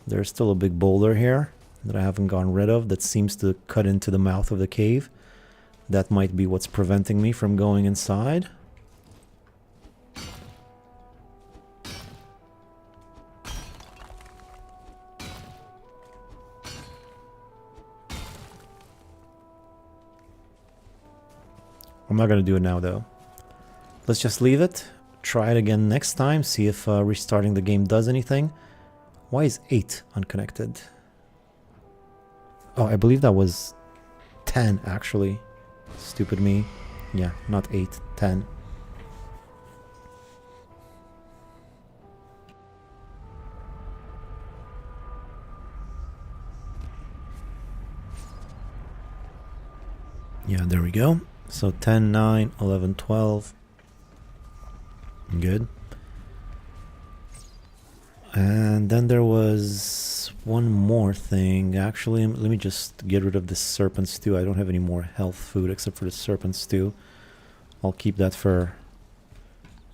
There's still a big boulder here that I haven't gotten rid of that seems to cut into the mouth of the cave. That might be what's preventing me from going inside. I'm not going to do it now though. Let's just leave it. Try it again next time. See if restarting the game does anything. Why is 8 unconnected? Oh, I believe that was 10 actually. Stupid me. Yeah, not 8, 10. Yeah, there we go. So 10, 9, 11, 12. Good. And then there was one more thing. Actually, let me just get rid of the serpent stew. I don't have any more health food except for the serpent stew. I'll keep that for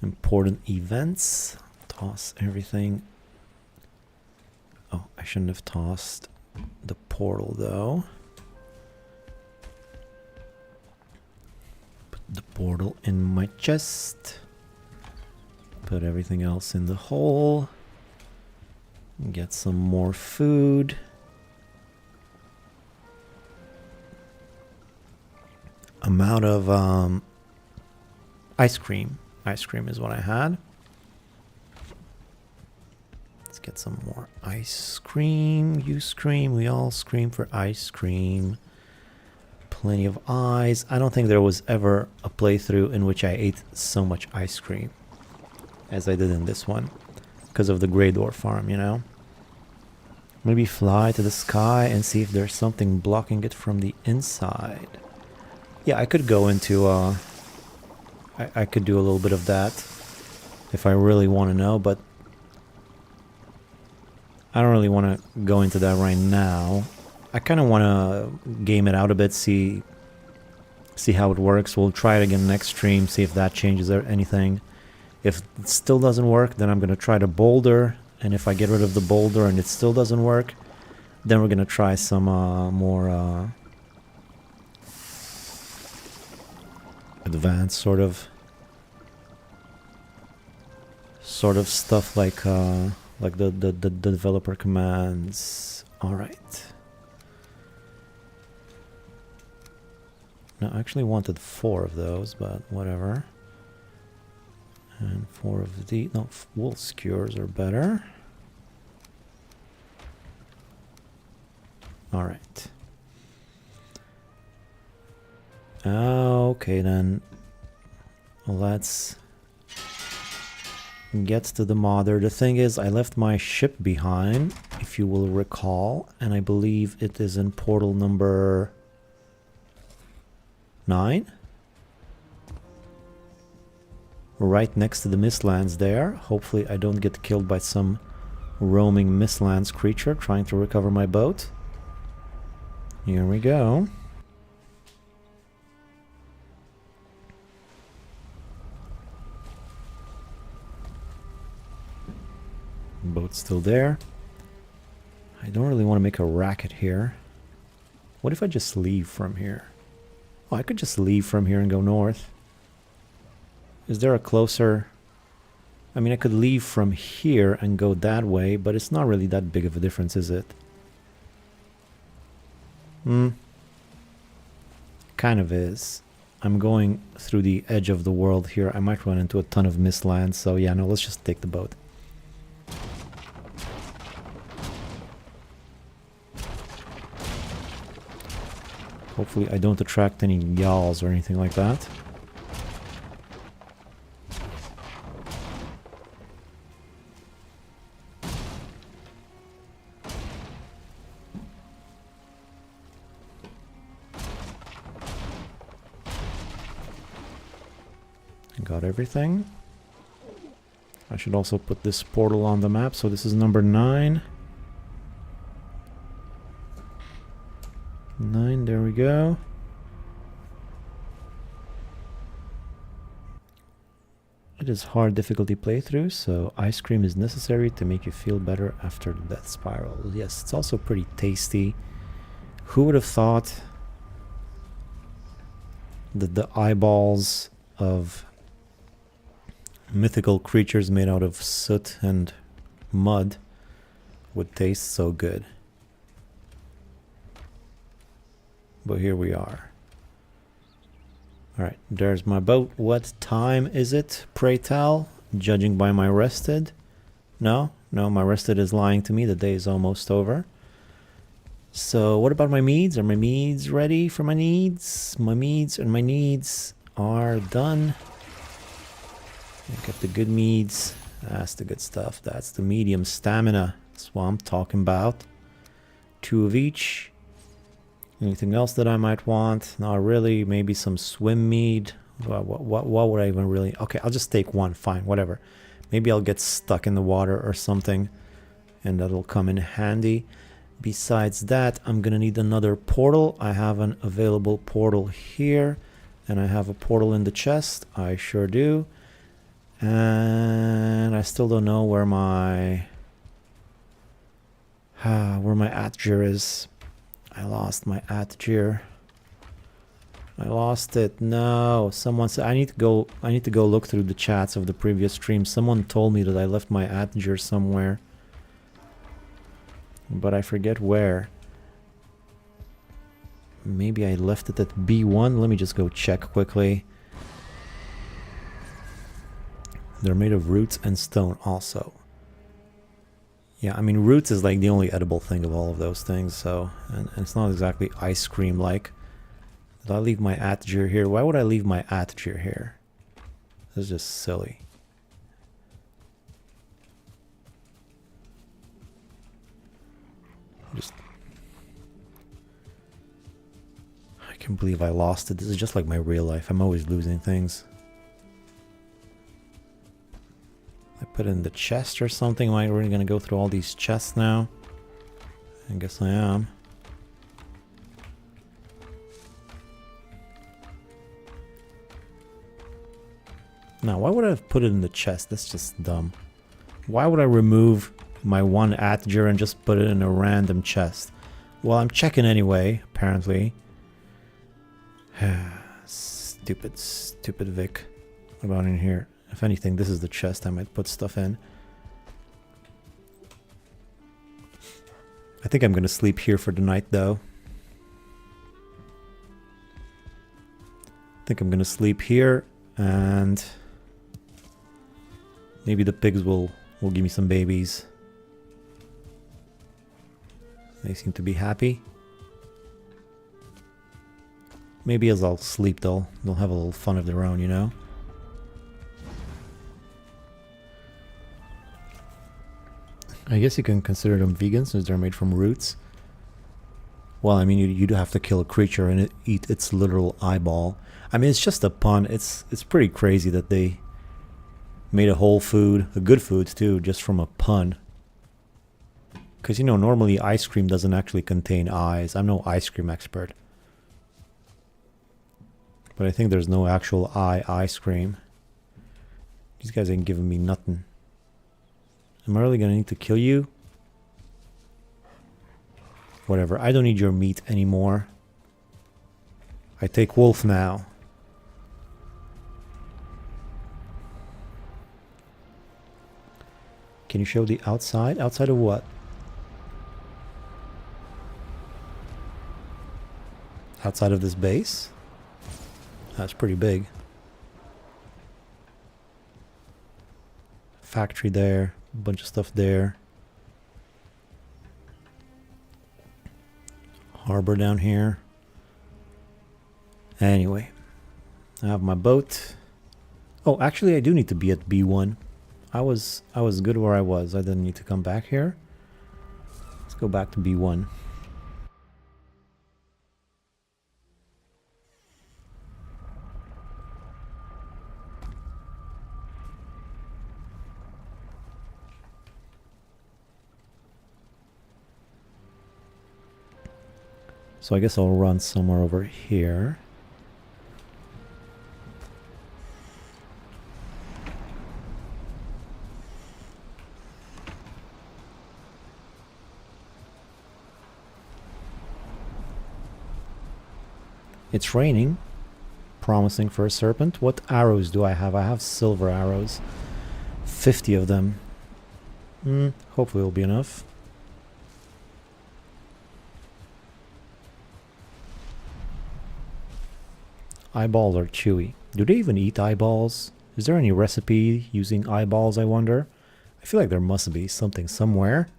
important events. Toss everything. Oh, I shouldn't have tossed the portal though. Put the portal in my chest. Put everything else in the hole. Get some more food. I'm out of ice cream. Ice cream is what I had. Let's get some more ice cream. You scream, we all scream for ice cream. Plenty of eyes. I don't think there was ever a playthrough in which I ate so much ice cream as I did in this one. Because of the Grey Door farm, you know? Maybe fly to the sky and see if there's something blocking it from the inside. Yeah, I could go into, I could do a little bit of that if I really want to know, but I don't really want to go into that right now. I kind of want to game it out a bit, see how it works. We'll try it again next stream, see if that changes anything. If it still doesn't work, then I'm going to try the boulder. And if I get rid of the boulder and it still doesn't work, then we're going to try some more advanced sort of stuff like the developer commands. All right. Now, I actually wanted 4 of those, but whatever. And 4 of the... No, wool skewers are better. Alright. Okay, then. Let's get to the modder. The thing is, I left my ship behind, if you will recall. And I believe it is in portal number 9. Right next to the Mistlands there. Hopefully I don't get killed by some roaming Mistlands creature trying to recover my boat. Here we go. Boat's still there. I don't really want to make a racket here. What if I just leave from here? Oh, I could just leave from here and go north. Is there a closer... I mean, I could leave from here and go that way, but it's not really that big of a difference, is it? Kind of is. I'm going through the edge of the world here. I might run into a ton of Mistlands, so yeah, no, let's just take the boat. Hopefully I don't attract any yawls or anything like that. Got everything. I should also put this portal on the map. So this is number 9. 9, there we go. It is hard difficulty playthrough, so ice cream is necessary to make you feel better after the death spiral. Yes, it's also pretty tasty. Who would have thought that the eyeballs of mythical creatures made out of soot and mud would taste so good? But here we are. Alright, there's my boat. What time is it, pray tell? Judging by my rested? No, my rested is lying to me. The day is almost over. So what about my meads? Are my meads ready for my needs? My meads and my needs are done. I got the good meads. That's the good stuff. That's the medium stamina. That's what I'm talking about. 2 of each. Anything else that I might want? Not really. Maybe some swim mead. What would I even really... Okay, I'll just take 1. Fine, whatever. Maybe I'll get stuck in the water or something, and that'll come in handy. Besides that, I'm gonna need another portal. I have an available portal here, and I have a portal in the chest. I sure do. And I still don't know where my... where my Atgir is. I lost my Atgir. I lost it. No, someone said I need to go look through the chats of the previous stream. Someone told me that I left my Atgir somewhere, but I forget where. Maybe I left it at B1. Let me just go check quickly. They're made of roots and stone also. Yeah, I mean, roots is like the only edible thing of all of those things, so... And it's not exactly ice cream-like. Did I leave my Atgir here? Why would I leave my Atgir here? This is just silly. I can't believe I lost it. This is just like my real life. I'm always losing things. I put it in the chest or something. Am I really gonna go through all these chests now? I guess I am. Now, why would I have put it in the chest? That's just dumb. Why would I remove my 1 Atgir and just put it in a random chest? Well, I'm checking anyway, apparently. Stupid Vic. What about in here? If anything, this is the chest I might put stuff in. I think I'm gonna sleep here for the night, though. I think I'm gonna sleep here, and maybe the pigs will give me some babies. They seem to be happy. Maybe as I'll sleep, they'll have a little fun of their own, you know? I guess you can consider them vegan since they're made from roots. Well, I mean, you do have to kill a creature and eat its literal eyeball. I mean, it's just a pun. It's pretty crazy that they made a whole food, a good food too, just from a pun. Because, you know, normally ice cream doesn't actually contain eyes. I'm no ice cream expert. But I think there's no actual ice cream. These guys ain't giving me nothing. Am I really gonna need to kill you? Whatever, I don't need your meat anymore. I take wolf now. Can you show the outside? Outside of what? Outside of this base? That's pretty big. Factory there. A bunch of stuff there. Harbor down here. Anyway, I have my boat. Oh, actually, I do need to be at B1. I was good where I was. I didn't need to come back here. Let's go back to B1. So I guess I'll run somewhere over here. It's raining. Promising for a serpent. What arrows do I have? I have silver arrows. 50 of them. Hopefully it'll be enough. Eyeballs are chewy. Do they even eat eyeballs? Is there any recipe using eyeballs, I wonder? I feel like there must be something somewhere.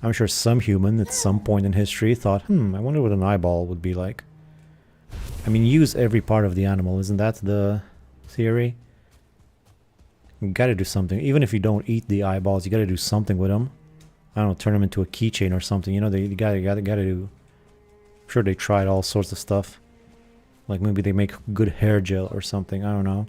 I'm sure some human at some point in history thought, I wonder what an eyeball would be like. I mean, use every part of the animal, isn't that the theory? You gotta do something. Even if you don't eat the eyeballs, you gotta do something with them. I don't know, turn them into a keychain or something. You know, you gotta do... I'm sure they tried all sorts of stuff. Like maybe they make good hair gel or something, I don't know.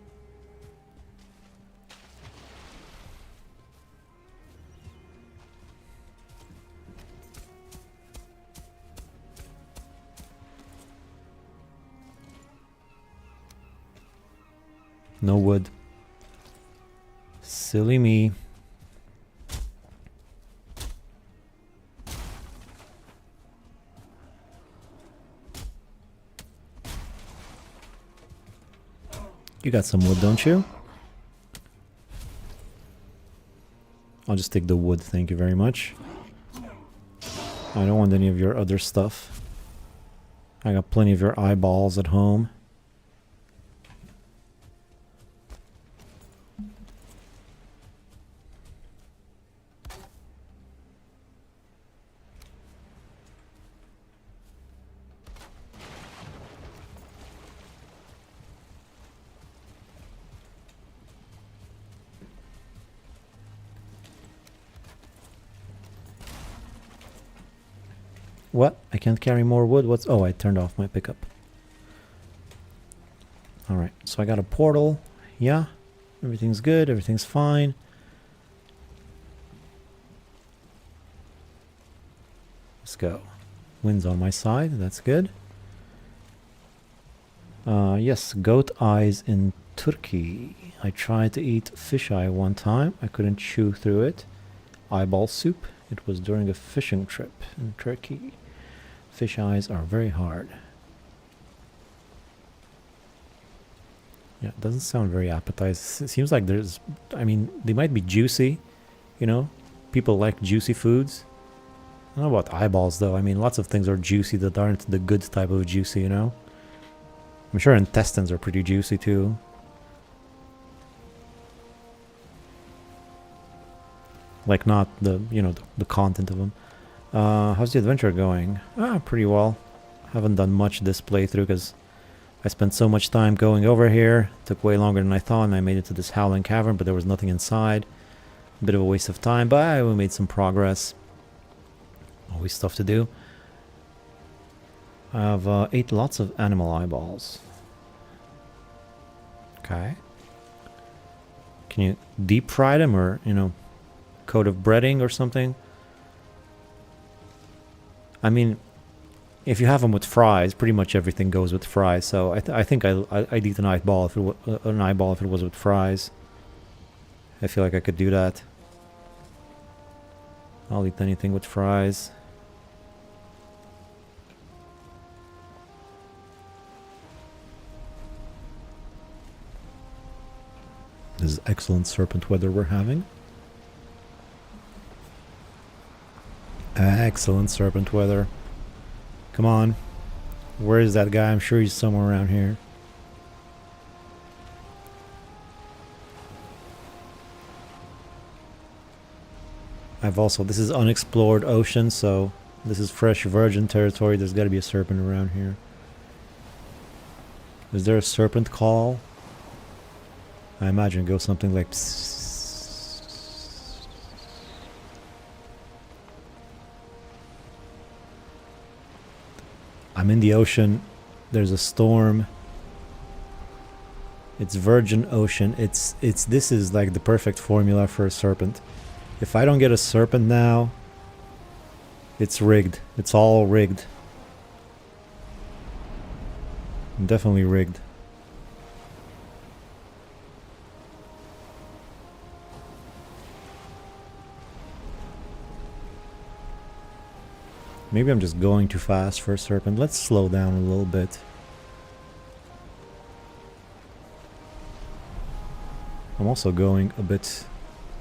No wood. Silly me. You got some wood, don't you? I'll just take the wood, thank you very much. I don't want any of your other stuff. I got plenty of your eyeballs at home. What? I can't carry more wood? What's... Oh, I turned off my pickup. Alright, so I got a portal. Yeah, everything's good, everything's fine. Let's go. Wind's on my side, that's good. Yes, goat eyes in Turkey. I tried to eat fish eye one time. I couldn't chew through it. Eyeball soup. It was during a fishing trip in Turkey. Fish eyes are very hard. Yeah, it doesn't sound very appetizing. It seems like there's... I mean, they might be juicy, you know? People like juicy foods. I don't know about eyeballs, though. I mean, lots of things are juicy that aren't the good type of juicy, you know? I'm sure intestines are pretty juicy, too. Like, not the, you know, the content of them. How's the adventure going? Pretty well. Haven't done much this playthrough because I spent so much time going over here. It took way longer than I thought, and I made it to this howling cavern, but there was nothing inside. A bit of a waste of time, but we made some progress. Always stuff to do. I've ate lots of animal eyeballs. Okay. Can you deep fry them or, you know, coat of breading or something? I mean, if you have them with fries, pretty much everything goes with fries. So I think I'd eat an eyeball if it was with fries. I feel like I could do that. I'll eat anything with fries. This is excellent serpent weather we're having. Excellent serpent weather. Come on. Where is that guy? I'm sure he's somewhere around here. I've also... This is unexplored ocean, so this is fresh virgin territory. There's got to be a serpent around here. Is there a serpent call? I imagine it goes something like... Psst. I'm in the ocean. There's a storm. It's virgin ocean. This is like the perfect formula for a serpent. If I don't get a serpent now, it's rigged. It's all rigged. Definitely rigged. Maybe I'm just going too fast for a serpent. Let's slow down a little bit. I'm also going a bit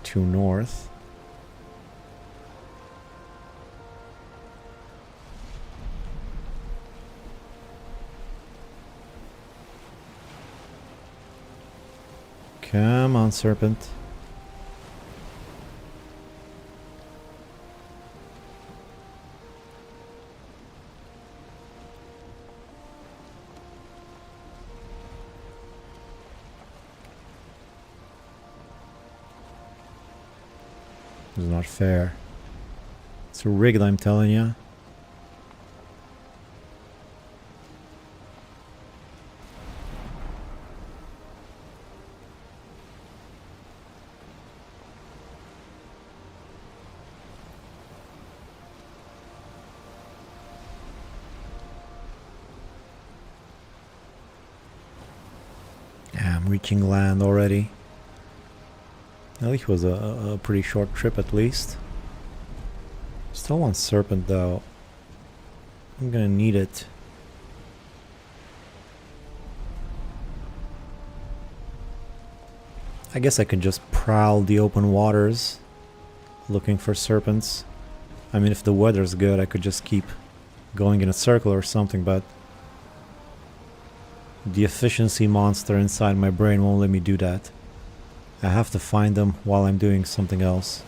too north. Come on, serpent. This is not fair. It's a rigged, I'm telling you. Yeah, I'm reaching land already. At least it was a pretty short trip at least. Still want serpent though. I'm gonna need it. I guess I could just prowl the open waters looking for serpents. I mean, if the weather's good, I could just keep going in a circle or something, but the efficiency monster inside my brain won't let me do that. I have to find them while I'm doing something else.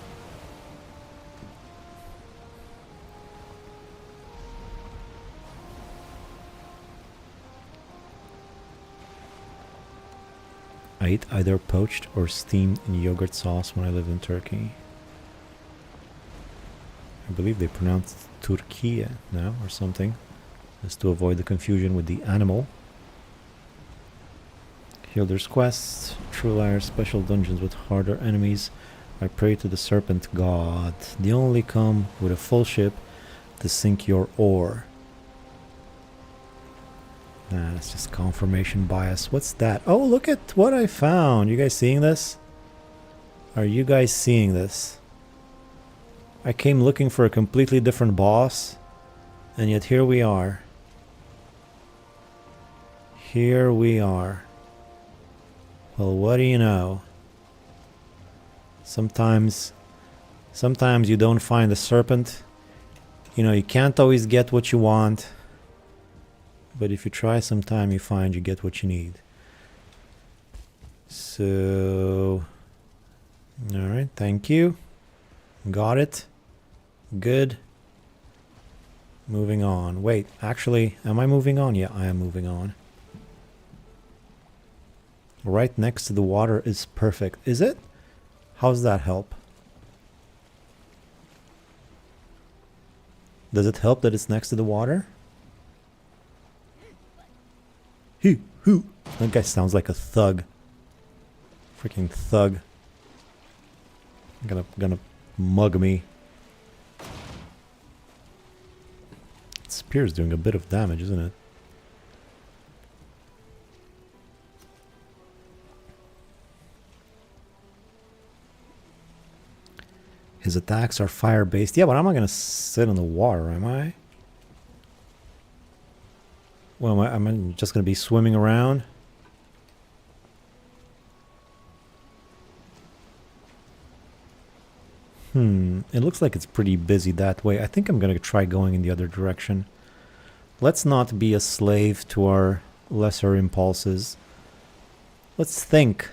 I eat either poached or steamed in yogurt sauce when I lived in Turkey. I believe they pronounce Turkey now or something, just to avoid the confusion with the animal. Healer's quests, True Liar, special dungeons with harder enemies. I pray to the serpent god. They only come with a full ship to sink your ore. Nah, that's just confirmation bias. What's that? Oh, look at what I found. You guys seeing this? Are you guys seeing this? I came looking for a completely different boss, and yet here we are. Here we are. Well, what do you know? Sometimes you don't find the serpent. You know, you can't always get what you want. But if you try sometime, you find you get what you need. So... Alright, thank you. Got it. Good. Moving on. Wait, actually, am I moving on? Yeah, I am moving on. Right next to the water is perfect. Is it? How's that help? Does it help that it's next to the water? Hoo. That guy sounds like a thug. Freaking thug. Gonna mug me. Spear's doing a bit of damage, isn't it? His attacks are fire-based. Yeah, but I'm not gonna sit in the water, am I? Well, am I just gonna be swimming around? It looks like it's pretty busy that way. I think I'm gonna try going in the other direction. Let's not be a slave to our lesser impulses. Let's think.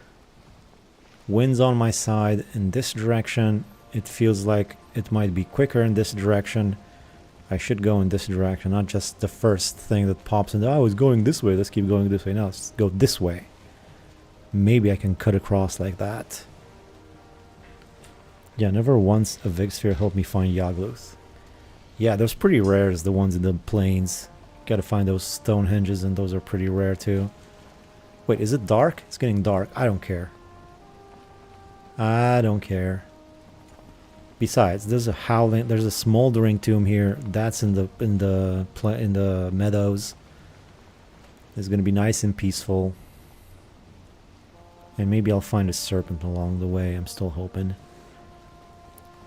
Wind's on my side in this direction. It feels like it might be quicker in this direction. I should go in this direction, not just the first thing that pops into, oh, it's going this way, let's keep going this way. No, let's go this way. Maybe I can cut across like that. Yeah, never once a Vig Sphere helped me find Yagluth. Yeah, those pretty rare as the ones in the plains. Gotta find those Stonehenges, and those are pretty rare too. Wait, is it dark? It's getting dark. I don't care. I don't care. Besides, there's a howling, there's a smoldering tomb here. That's in the meadows. It's going to be nice and peaceful. And maybe I'll find a serpent along the way. I'm still hoping.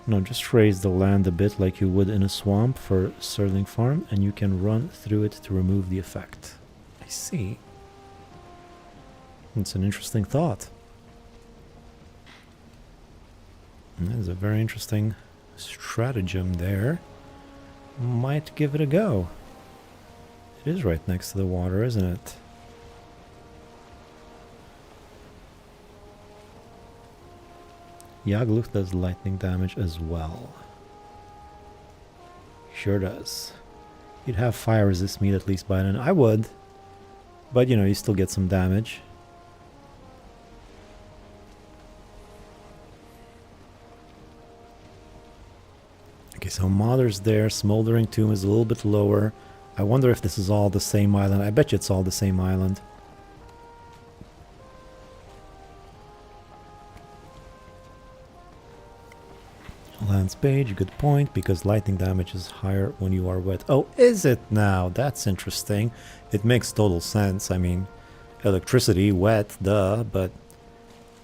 No, just raise the land a bit like you would in a swamp for Sterling Farm, and you can run through it to remove the effect. I see. It's an interesting thought. There's a very interesting stratagem there. Might give it a go. It is right next to the water, isn't it? Yagluth does lightning damage as well. Sure does. You'd have fire resist meat at least by then. I would. But you know, you still get some damage. Okay, so Mother's there. Smoldering Tomb is a little bit lower. I wonder if this is all the same island. I bet you it's all the same island. Lance Page, good point, because lightning damage is higher when you are wet. Oh, is it now? That's interesting. It makes total sense. I mean, electricity, wet, duh, but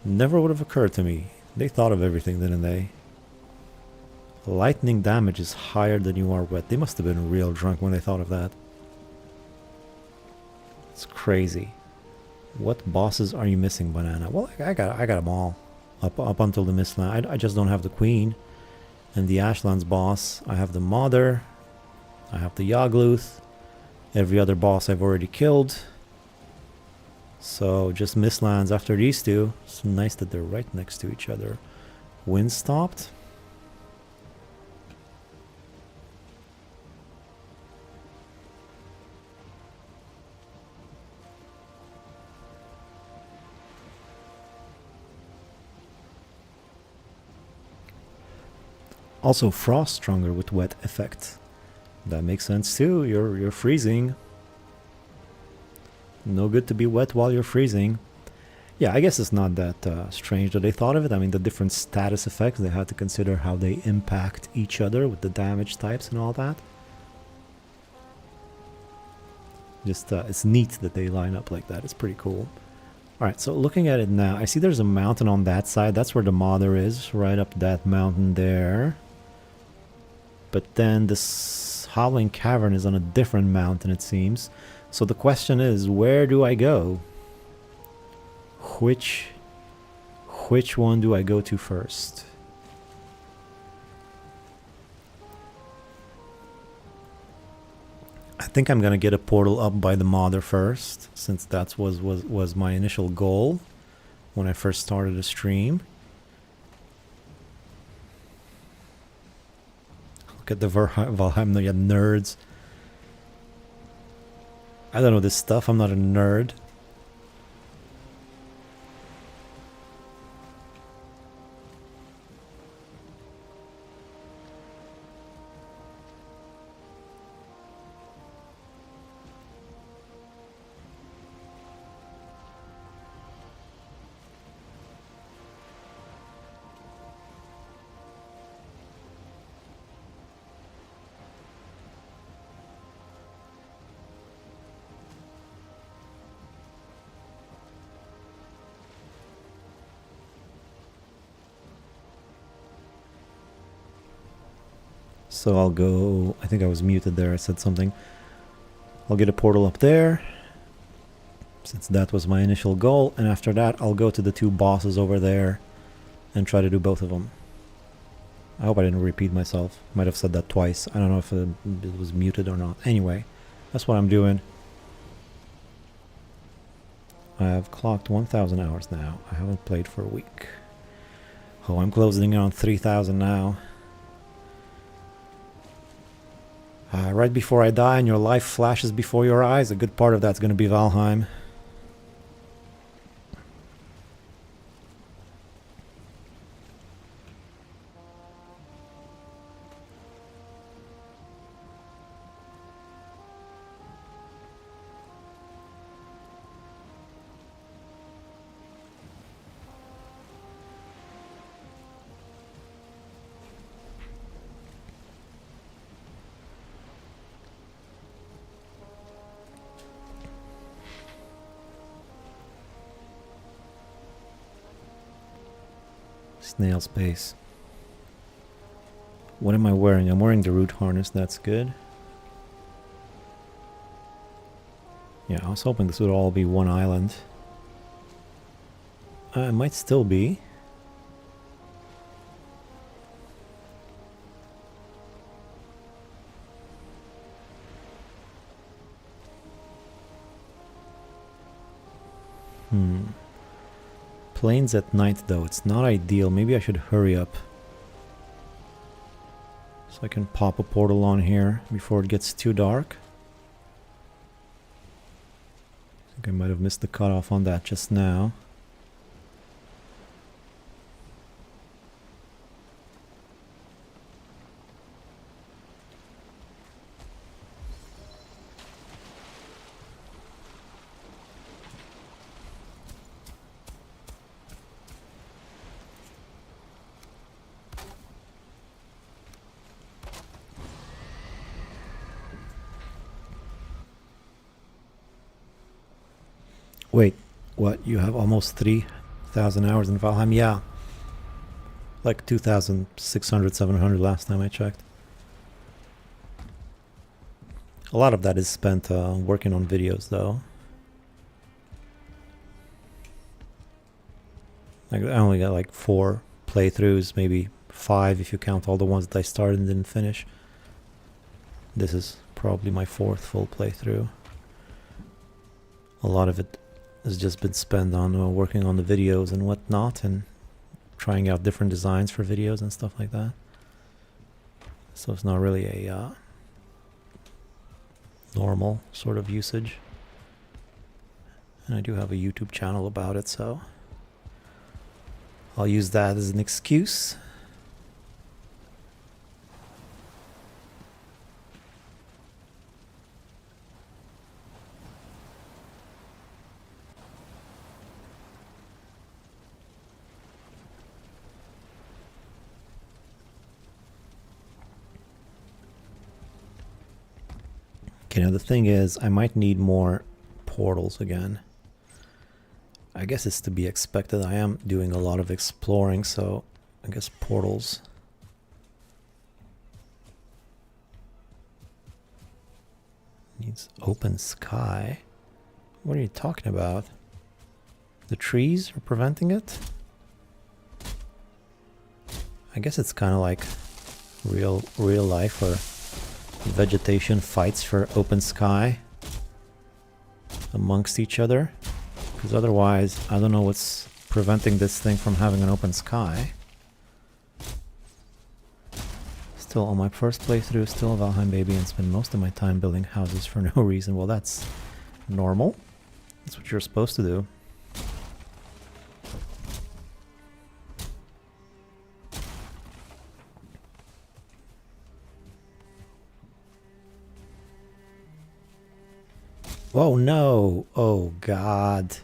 never would have occurred to me. They thought of everything, didn't they? Lightning damage is higher than you are wet. They must have been real drunk when they thought of that. It's crazy. What bosses are you missing, Banana? Well, I got them all. Up until the Mistlands. I just don't have the Queen. And the Ashlands boss, I have the Mother, I have the Yagluth, every other boss I've already killed. So just Mistlands after these two. It's nice that they're right next to each other. Wind stopped. Also frost stronger with wet effect. That makes sense too. You're freezing. No good to be wet while you're freezing. Yeah, I guess it's not that strange that they thought of it. I mean, the different status effects, they had to consider how they impact each other with the damage types and all that. Just it's neat that they line up like that. It's pretty cool. Alright, so looking at it now, I see there's a mountain on that side. That's where the Mother is, right up that mountain there. But then this Howling Cavern is on a different mountain, it seems. So the question is, where do I go? Which one do I go to first? I think I'm gonna get a portal up by the Mother first, since that was my initial goal when I first started the stream. Look at the Valheim, no, yeah, nerds. I don't know this stuff, I'm not a nerd. So I'll go, I think I was muted there, I said something. I'll get a portal up there, since that was my initial goal, and after that I'll go to the two bosses over there and try to do both of them. I hope I didn't repeat myself. Might have said that twice. I don't know if it was muted or not. Anyway, that's what I'm doing. I've clocked 1,000 hours now. I haven't played for a week. Oh, I'm closing in on 3,000 now. Right before I die and your life flashes before your eyes, a good part of that's going to be Valheim. Snail space. What am I wearing? I'm wearing the root harness, that's good. Yeah, I was hoping this would all be one island. It might still be. Planes at night though, it's not ideal. Maybe I should hurry up. So I can pop a portal on here before it gets too dark. I think I might have missed the cutoff on that just now. Wait, what? You have almost 3,000 hours in Valheim? Yeah. Like 2,600, 700 last time I checked. A lot of that is spent working on videos though. I only got like 4 playthroughs, maybe 5 if you count all the ones that I started and didn't finish. This is probably my 4th full playthrough. A lot of it has just been spent on working on the videos and whatnot, and trying out different designs for videos and stuff like that. So it's not really a normal sort of usage. And I do have a YouTube channel about it, so I'll use that as an excuse. Okay, now the thing is, I might need more portals again. I guess it's to be expected. I am doing a lot of exploring, so I guess portals. Needs open sky. What are you talking about? The trees are preventing it? I guess it's kind of like real life, where vegetation fights for open sky amongst each other. Because otherwise, I don't know what's preventing this thing from having an open sky. Still on my first playthrough, still a Valheim baby, and spend most of my time building houses for no reason. Well, that's normal. That's what you're supposed to do. Oh no! Oh god.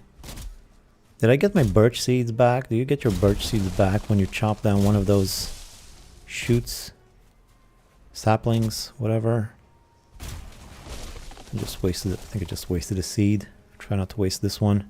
Did I get my birch seeds back? Do you get your birch seeds back when you chop down one of those shoots? Saplings? Whatever? I just wasted it. I think I just wasted a seed. Try not to waste this one.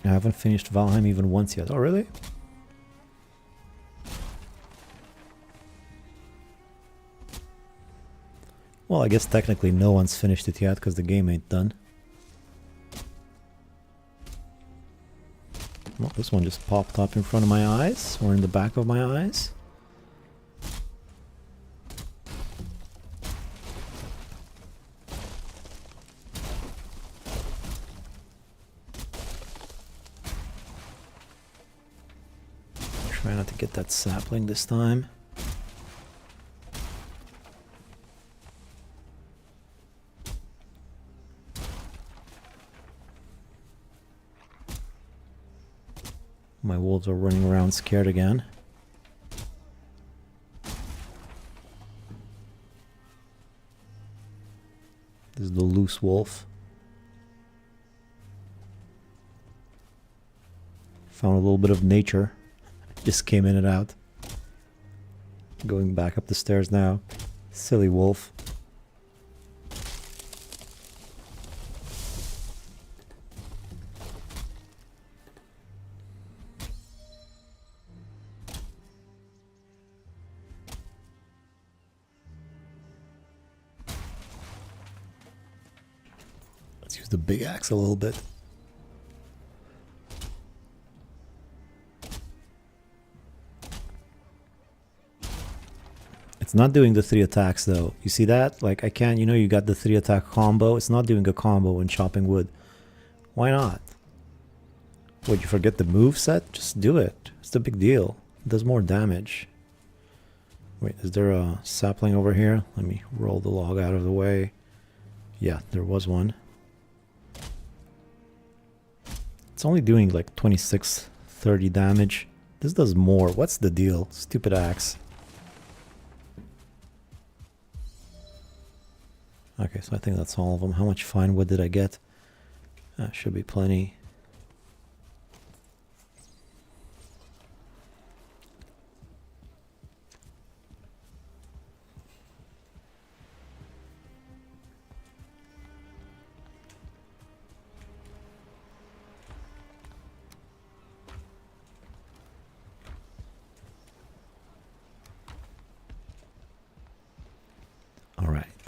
I haven't finished Valheim even once yet. Oh, really? Well, I guess technically no one's finished it yet because the game ain't done. Well, this one just popped up in front of my eyes, or in the back of my eyes. Try not to get that sapling this time. My wolves are running around scared again. This is the loose wolf. Found a little bit of nature. Just came in and out. Going back up the stairs now. Silly wolf. Let's use the big axe a little bit. It's not doing the 3 attacks though. You see that? Like I can't, you know, you got the 3 attack combo. It's not doing a combo when chopping wood. Why not? Would you forget the move set? Just do it. It's the big deal. It does more damage. Wait, is there a sapling over here? Let me roll the log out of the way. Yeah, there was one. It's only doing like 26, 30 damage. This does more. What's the deal? Stupid axe. Okay, so I think that's all of them. How much fine wood did I get? Should be plenty.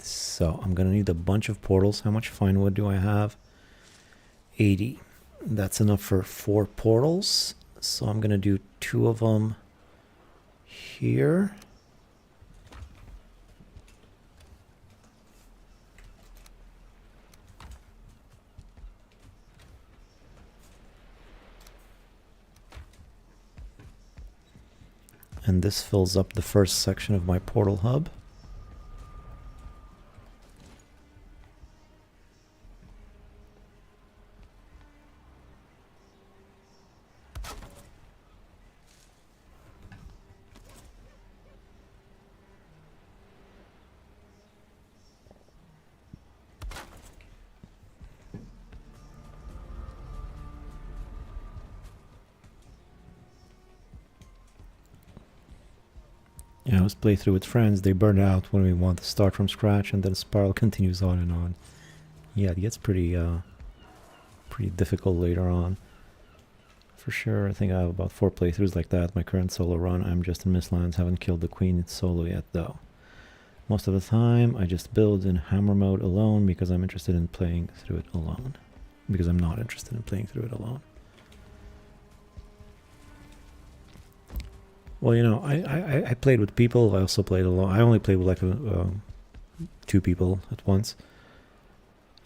So I'm gonna need a bunch of portals. How much fine wood do I have? 80. That's enough for 4 portals. So I'm gonna do 2 of them here. And this fills up the first section of my portal hub. You know, play through with friends, they burn out when we want to start from scratch, and then the spiral continues on and on. Yeah, it gets pretty difficult later on. For sure, I think I have about 4 playthroughs like that. My current solo run, I'm just in Mistlands, haven't killed the queen in solo yet though. Most of the time, I just build in hammer mode alone because I'm interested in playing through it alone. Because I'm not interested in playing through it alone. Well, you know, I played with people. I also played alone. I only played with like 2 people at once,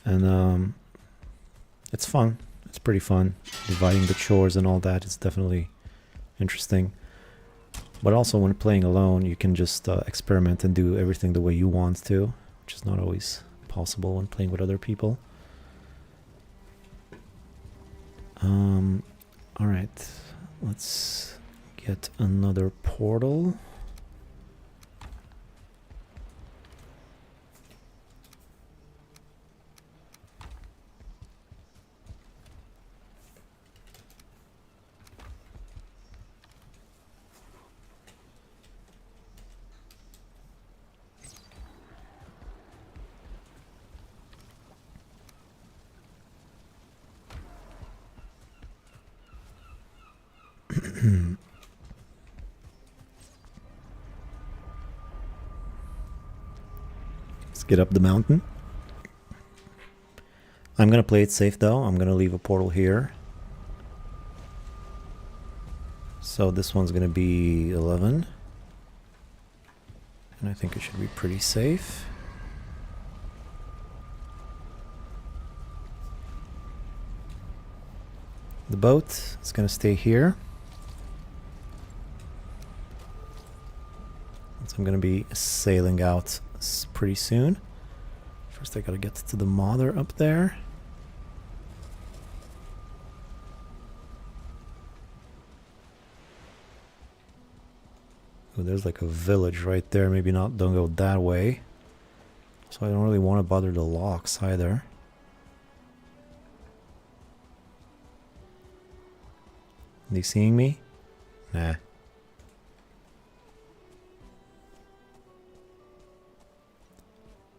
and it's fun. It's pretty fun. Dividing the chores and all that is definitely interesting. But also, when playing alone, you can just experiment and do everything the way you want to, which is not always possible when playing with other people. All right, let's get another portal. Let's get up the mountain. I'm gonna play it safe though. I'm gonna leave a portal here. So this one's gonna be 11. And I think it should be pretty safe. The boat is gonna stay here. So I'm gonna be sailing out pretty soon. First I gotta get to the mother up there. Oh, there's like a village right there. Maybe not, don't go that way. So So I don't really want to bother the locks either. Are they seeing me? Nah.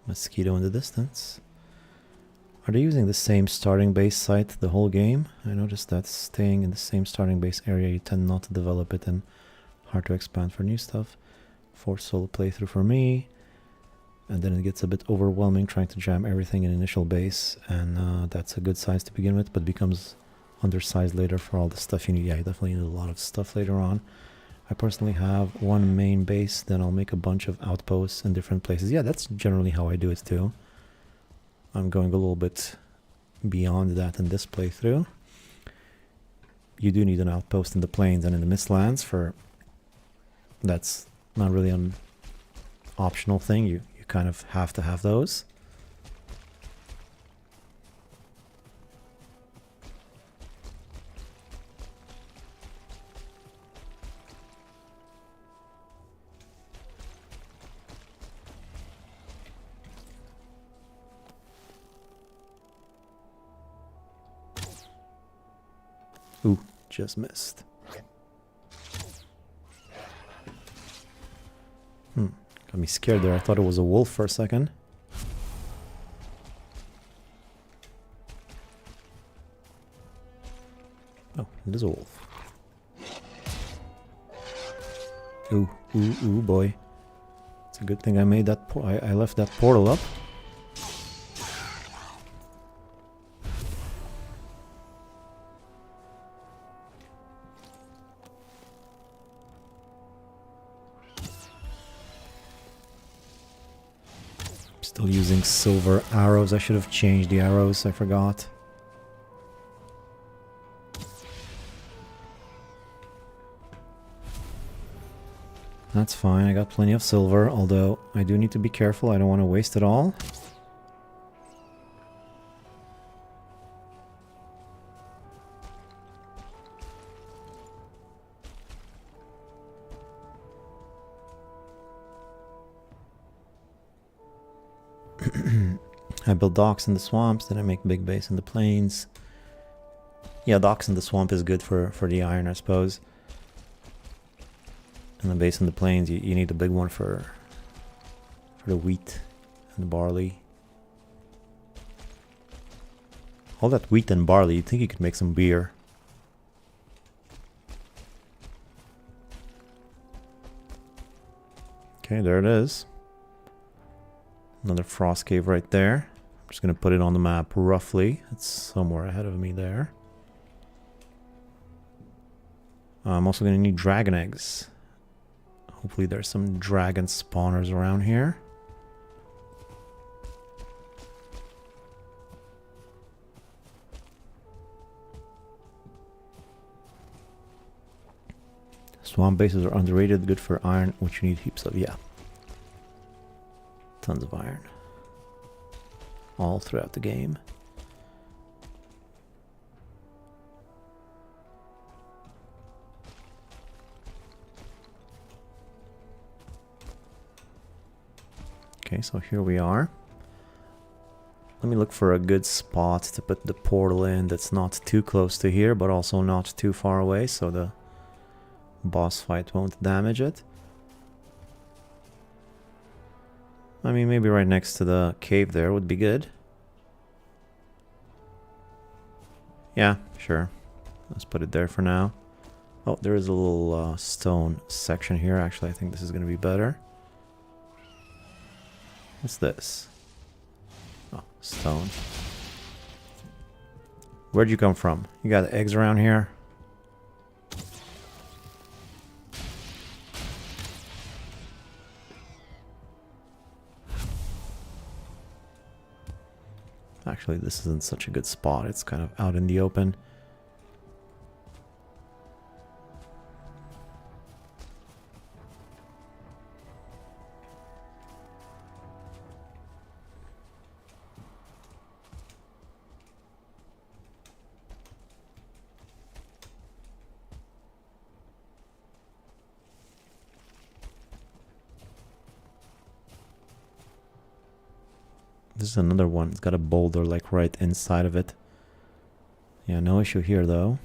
Mosquito in the distance. Are they using the same starting base site the whole game? I noticed that staying in the same starting base area, you tend not to develop it and hard to expand for new stuff. Forced solo playthrough for me. And then it gets a bit overwhelming trying to jam everything in initial base. And that's a good size to begin with, but becomes undersized later for all the stuff you need. Yeah, you definitely need a lot of stuff later on. I personally have one main base, then I'll make a bunch of outposts in different places. Yeah, that's generally how I do it too. I'm going a little bit beyond that in this playthrough. You do need an outpost in the plains and in the Mistlands for... That's not really an optional thing. You kind of have to have those. Ooh, just missed. Got me scared there. I thought it was a wolf for a second. Oh, it is a wolf. Ooh, ooh, ooh, boy. It's a good thing I made that. I left that portal up. Still using silver arrows. I should have changed the arrows. I forgot. That's fine. I got plenty of silver, although I do need to be careful. I don't want to waste it all. I build docks in the swamps, then I make big base in the plains. Yeah, docks in the swamp is good for the iron, I suppose. And the base in the plains, you need a big one for the wheat and the barley. All that wheat and barley, you'd think you could make some beer. Okay, there it is. Another frost cave right there. I'm just going to put it on the map roughly. It's somewhere ahead of me there. I'm also going to need dragon eggs. Hopefully there's some dragon spawners around here. Swamp bases are underrated, good for iron, which you need heaps of. Yeah. Tons of iron. All throughout the game. Okay, so here we are. Let me look for a good spot to put the portal in that's not too close to here, but also not too far away, so the boss fight won't damage it. I mean, maybe right next to the cave there would be good. Yeah, sure. Let's put it there for now. Oh, there is a little stone section here. Actually, I think this is going to be better. What's this? Oh, stone. Where'd you come from? You got eggs around here? Actually, this isn't such a good spot. It's kind of out in the open. This is another one. It's got a boulder like right inside of it. Yeah, no issue here though.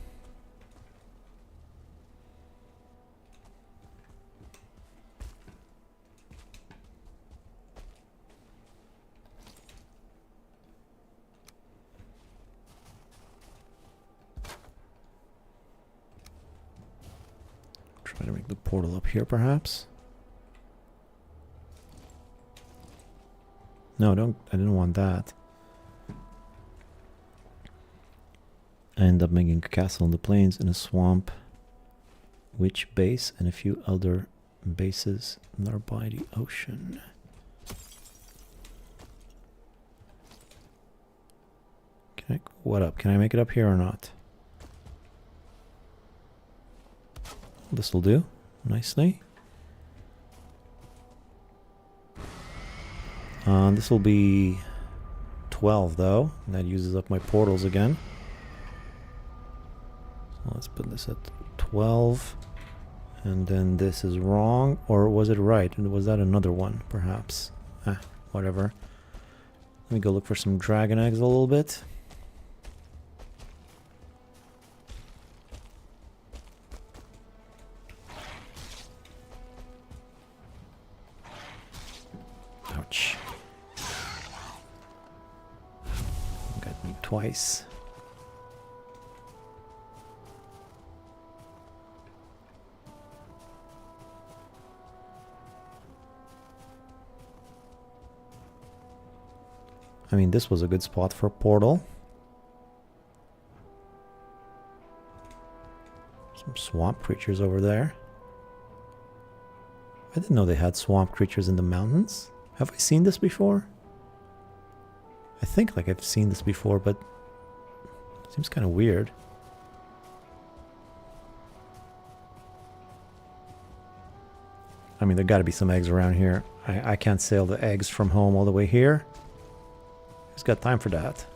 Try to make the portal up here perhaps. No, I didn't want that. I end up making a castle in the plains in a swamp, witch base, and a few other bases that are by the ocean. What up? Can I make it up here or not? This will do nicely. This will be 12 though. That uses up my portals again. So let's put this at 12. And then this is wrong. Or was it right? Was that another one perhaps? Whatever. Let me go look for some dragon eggs a little bit. Ouch. Got me twice. I mean, this was a good spot for a portal. Some swamp creatures over there. I didn't know they had swamp creatures in the mountains. Have I seen this before? I think like I've seen this before, but it seems kind of weird. I mean, there got to be some eggs around here. I can't sail the eggs from home all the way here. Who's got time for that?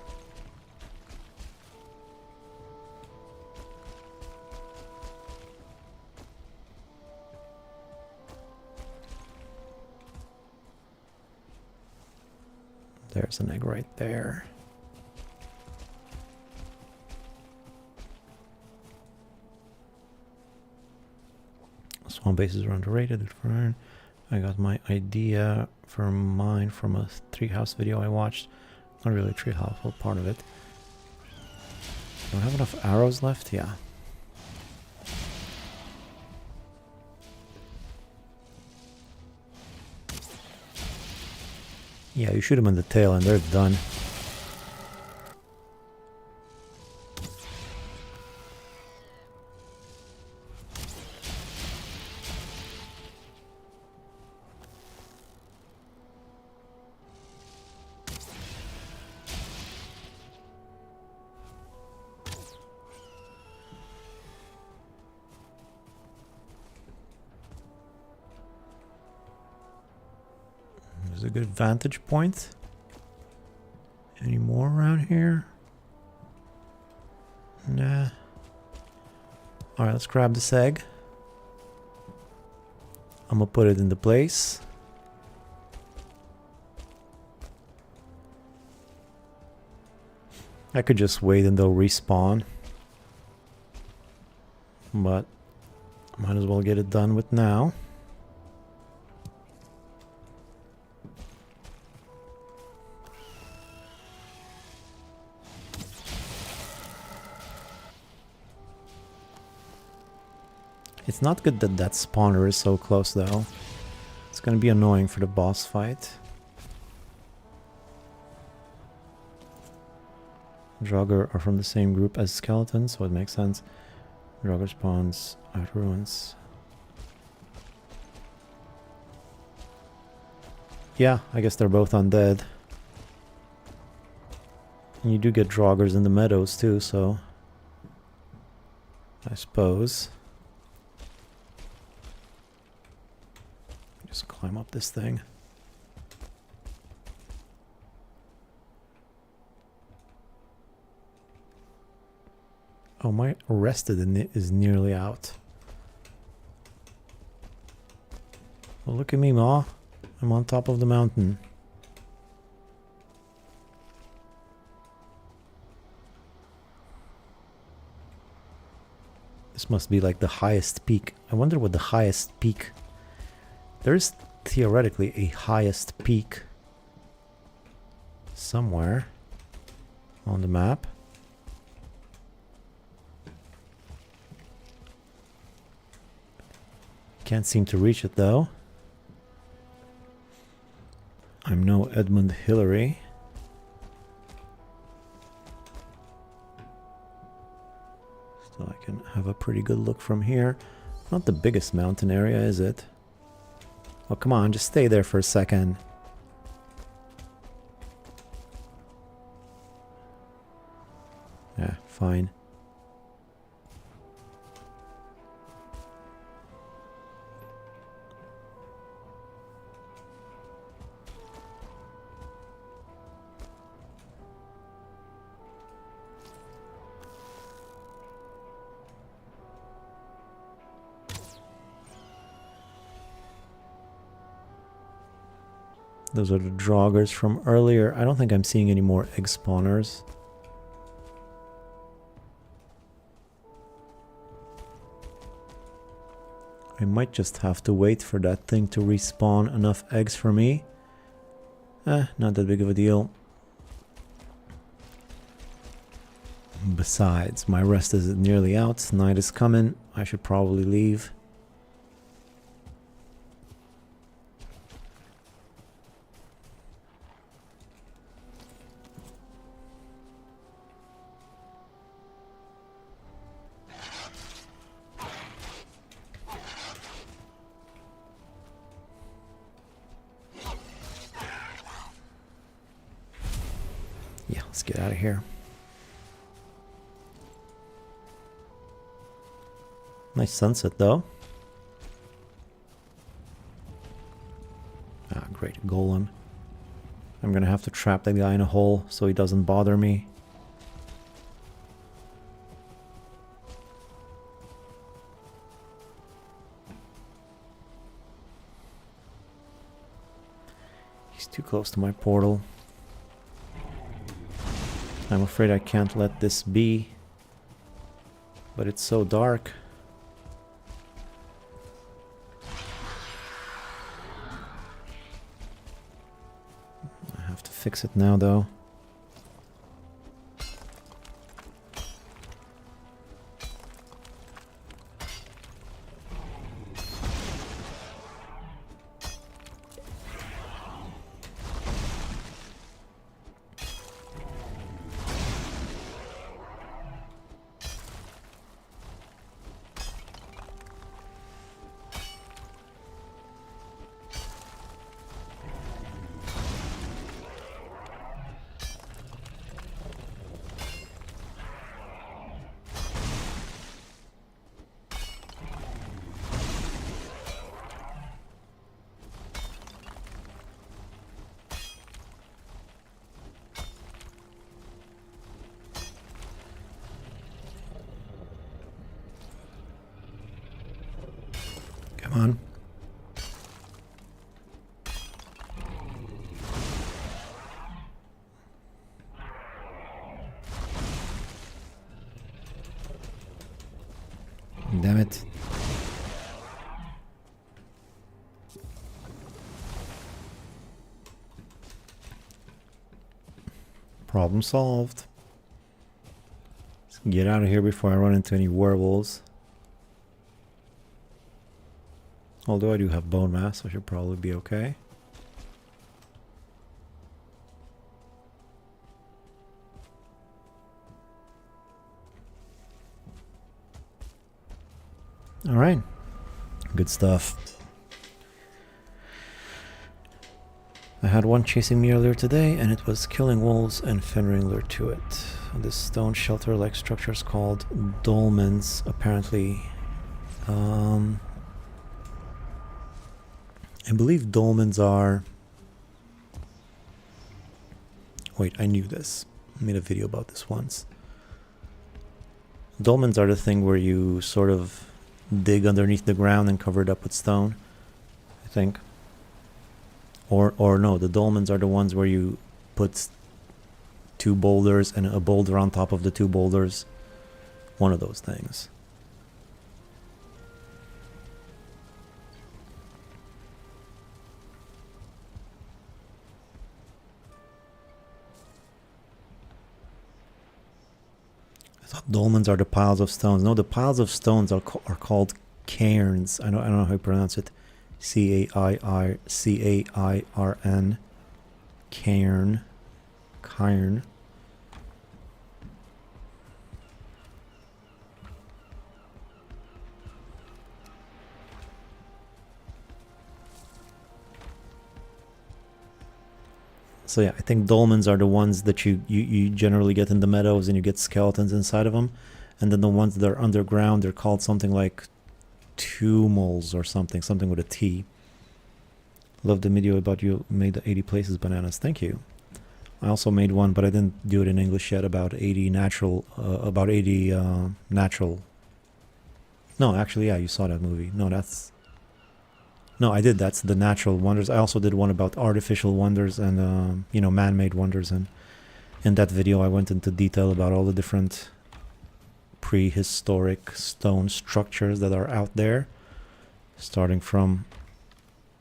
There's an egg right there. Swamp bases are underrated. I got my idea for mine from a treehouse video I watched. Not really a treehouse, but part of it. Do I have enough arrows left? Yeah. Yeah, you shoot them in the tail and they're done. There's a good vantage point. Any more around here? Nah. Alright, let's grab this egg. I'm gonna put it into place. I could just wait and they'll respawn. But might as well get it done with now. It's not good that that spawner is so close though. It's gonna be annoying for the boss fight. Draugr are from the same group as skeletons, so it makes sense. Draugr spawns at ruins. Yeah, I guess they're both undead. And you do get Draugrs in the meadows too, so I suppose. Just climb up this thing. Oh, my rested is nearly out. Well, look at me, Ma. I'm on top of the mountain. This must be like the highest peak. I wonder what the highest peak... There's theoretically a highest peak somewhere on the map. Can't seem to reach it though. I'm no Edmund Hillary. So I can have a pretty good look from here. Not the biggest mountain area, is it? Oh, come on, just stay there for a second. Yeah, fine. Those are the joggers from earlier. I don't think I'm seeing any more egg spawners. I might just have to wait for that thing to respawn enough eggs for me. Not that big of a deal. Besides, my rest is nearly out. Night is coming. I should probably leave. Yeah, let's get out of here. Nice sunset though. Ah, great golem. I'm gonna have to trap that guy in a hole so he doesn't bother me. He's too close to my portal. I'm afraid I can't let this be, but it's so dark. I have to fix it now though. Come on. Damn it. Problem solved. Let's get out of here before I run into any werewolves. Although I do have bone mass, I should probably be okay. Alright. Good stuff. I had one chasing me earlier today, and it was killing wolves and fenring lure to it. This stone shelter-like structure is called dolmens, apparently. I believe dolmens are... Wait, I knew this. I made a video about this once. Dolmens are the thing where you sort of dig underneath the ground and cover it up with stone, I think. Or no, the dolmens are the ones where you put two boulders and a boulder on top of the two boulders. One of those things. thought dolmens are the piles of stones. No, the piles of stones are called cairns. I don't know how you pronounce it. C-A-I-R-C-A-I-R-N. Cairn. Cairn. So yeah, I think dolmens are the ones that you generally get in the meadows, and you get skeletons inside of them. And then the ones that are underground, they're called something like tumults or something with a T. Love the video about you made the 80 places bananas. Thank you. I also made one, but I didn't do it in English yet, about 80 natural, natural. No, actually, yeah, you saw that movie. No, that's... No, I did. That's the natural wonders. I also did one about artificial wonders and, you know, man-made wonders. And in that video, I went into detail about all the different prehistoric stone structures that are out there, starting from